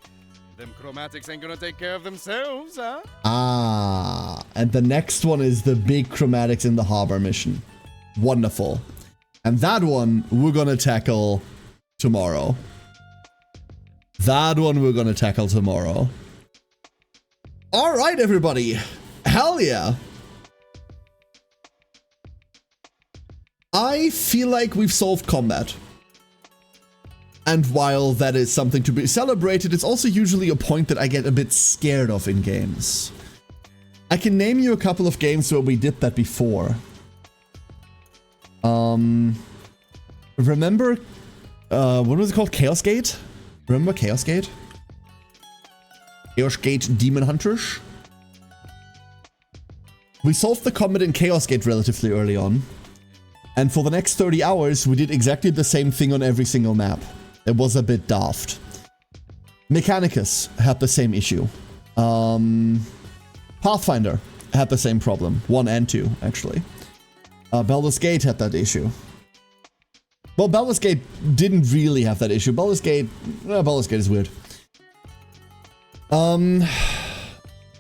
Them chromatics ain't gonna take care of themselves, huh?
Ah, and the next one is the big chromatics in the harbor mission. Wonderful. And that one we're gonna tackle tomorrow. That one we're gonna tackle tomorrow. All right, everybody. Hell yeah. I feel like we've solved combat. And while that is something to be celebrated, it's also usually a point that I get a bit scared of in games. I can name you a couple of games where we did that before. Remember, what was it called? Chaos Gate? Remember Chaos Gate? Chaos Gate Demon Hunters? We solved the combat in Chaos Gate relatively early on. And for the next 30 hours, we did exactly the same thing on every single map. It was a bit daft. Mechanicus had the same issue. Pathfinder had the same problem. 1 and 2, actually. Baldur's Gate had that issue. Well, Baldur's Gate didn't really have that issue. Baldur's Gate is weird.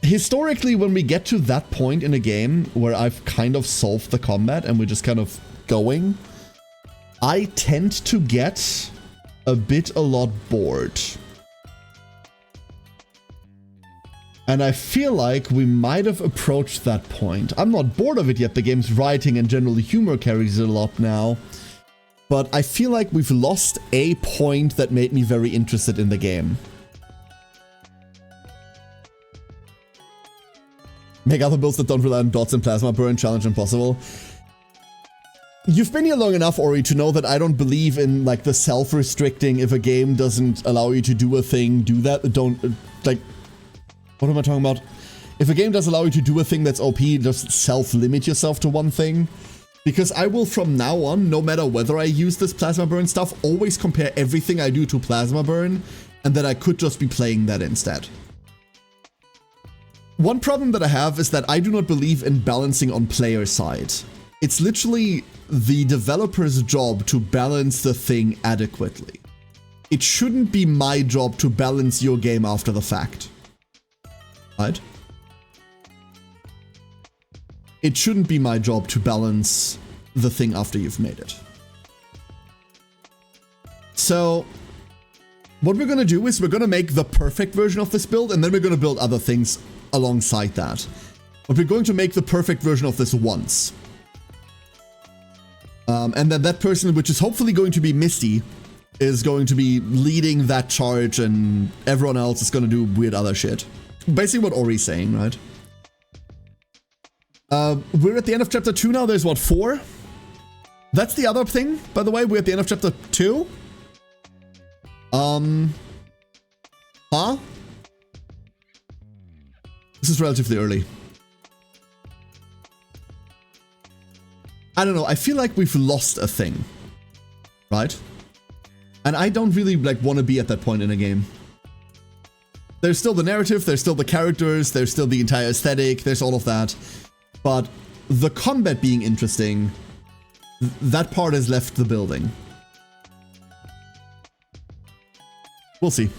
Historically, when we get to that point in a game where I've kind of solved the combat and we're just kind of going, I tend to get a lot bored. And I feel like we might have approached that point. I'm not bored of it yet. The game's writing and general humor carries it a lot now. But I feel like we've lost a point that made me very interested in the game. Make other builds that don't rely on dots and plasma burn, challenge impossible. You've been here long enough, Ori, to know that I don't believe in, like, the self-restricting. If a game doesn't allow you to do a thing, do that. Don't, like, what am I talking about? If a game does allow you to do a thing that's OP, just self-limit yourself to one thing. Because I will, from now on, no matter whether I use this plasma burn stuff, always compare everything I do to plasma burn, and that I could just be playing that instead. One problem that I have is that I do not believe in balancing on player side. It's literally the developer's job to balance the thing adequately. It shouldn't be my job to balance your game after the fact. Right? It shouldn't be my job to balance the thing after you've made it. So, what we're gonna do is we're gonna make the perfect version of this build, and then we're gonna build other things alongside that. But we're going to make the perfect version of this once. And then that person, which is hopefully going to be Misty, is going to be leading that charge, and everyone else is going to do weird other shit. Basically what Ori's saying, right? We're at the end of chapter 2 now. There's what, 4? That's the other thing, by the way. We're at the end of chapter 2. Huh? This is relatively early. I don't know, I feel like we've lost a thing. Right? And I don't really, like, want to be at that point in a game. There's still the narrative, there's still the characters, there's still the entire aesthetic, there's all of that. But the combat being interesting, that part has left the building. We'll see.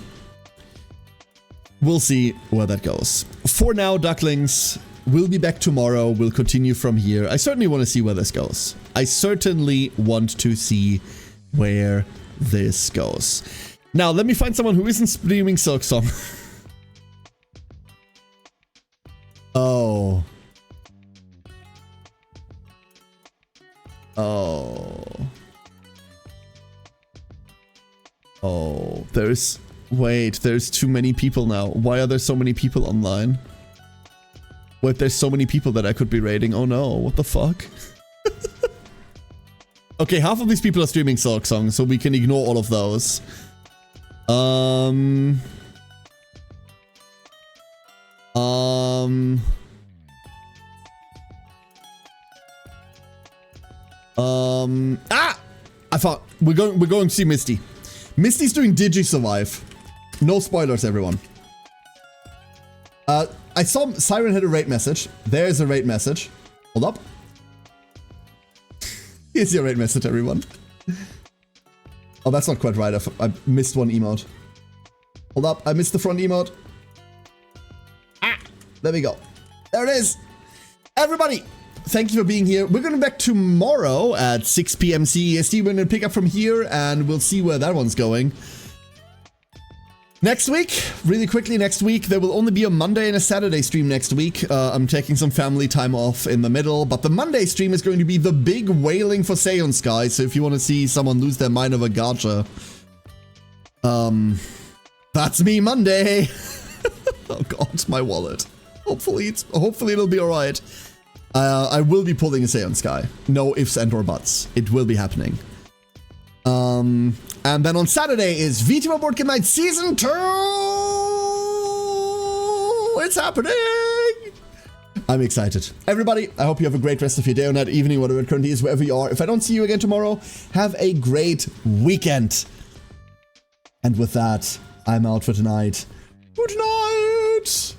We'll see where that goes. For now, ducklings, we'll be back tomorrow. We'll continue from here. I certainly want to see where this goes. I certainly want to see where this goes. Now, let me find someone who isn't streaming Silksong. Oh. Oh. Oh, there's... Wait, there's too many people now. Why are there so many people online? Wait, there's so many people that I could be raiding. Oh no, what the fuck? Okay, half of these people are streaming Silksong, so we can ignore all of those. Ah, I thought we're going to see Misty. Misty's doing Digi Survive. No spoilers, everyone. I saw Siren had a raid message. There's a raid message. Hold up. Here's your raid message, everyone. Oh, that's not quite right. I missed one emote. Hold up. I missed the front emote. Ah, there we go. There it is. Everybody, thank you for being here. We're going back tomorrow at 6 p.m. CEST. We're going to pick up from here and we'll see where that one's going. Next week, really quickly next week, there will only be a Monday and a Saturday stream next week. I'm taking some family time off in the middle, but the Monday stream is going to be the big wailing for Seance, guys. So if you want to see someone lose their mind over gacha, that's me Monday. Oh god, my wallet. Hopefully it'll be alright. I will be pulling a Seance guy. No ifs and or buts. It will be happening. And then on Saturday is VTuber Boardgame Night Season 2! It's happening! I'm excited. Everybody, I hope you have a great rest of your day or night, evening, whatever it currently is, wherever you are. If I don't see you again tomorrow, have a great weekend. And with that, I'm out for tonight. Good night!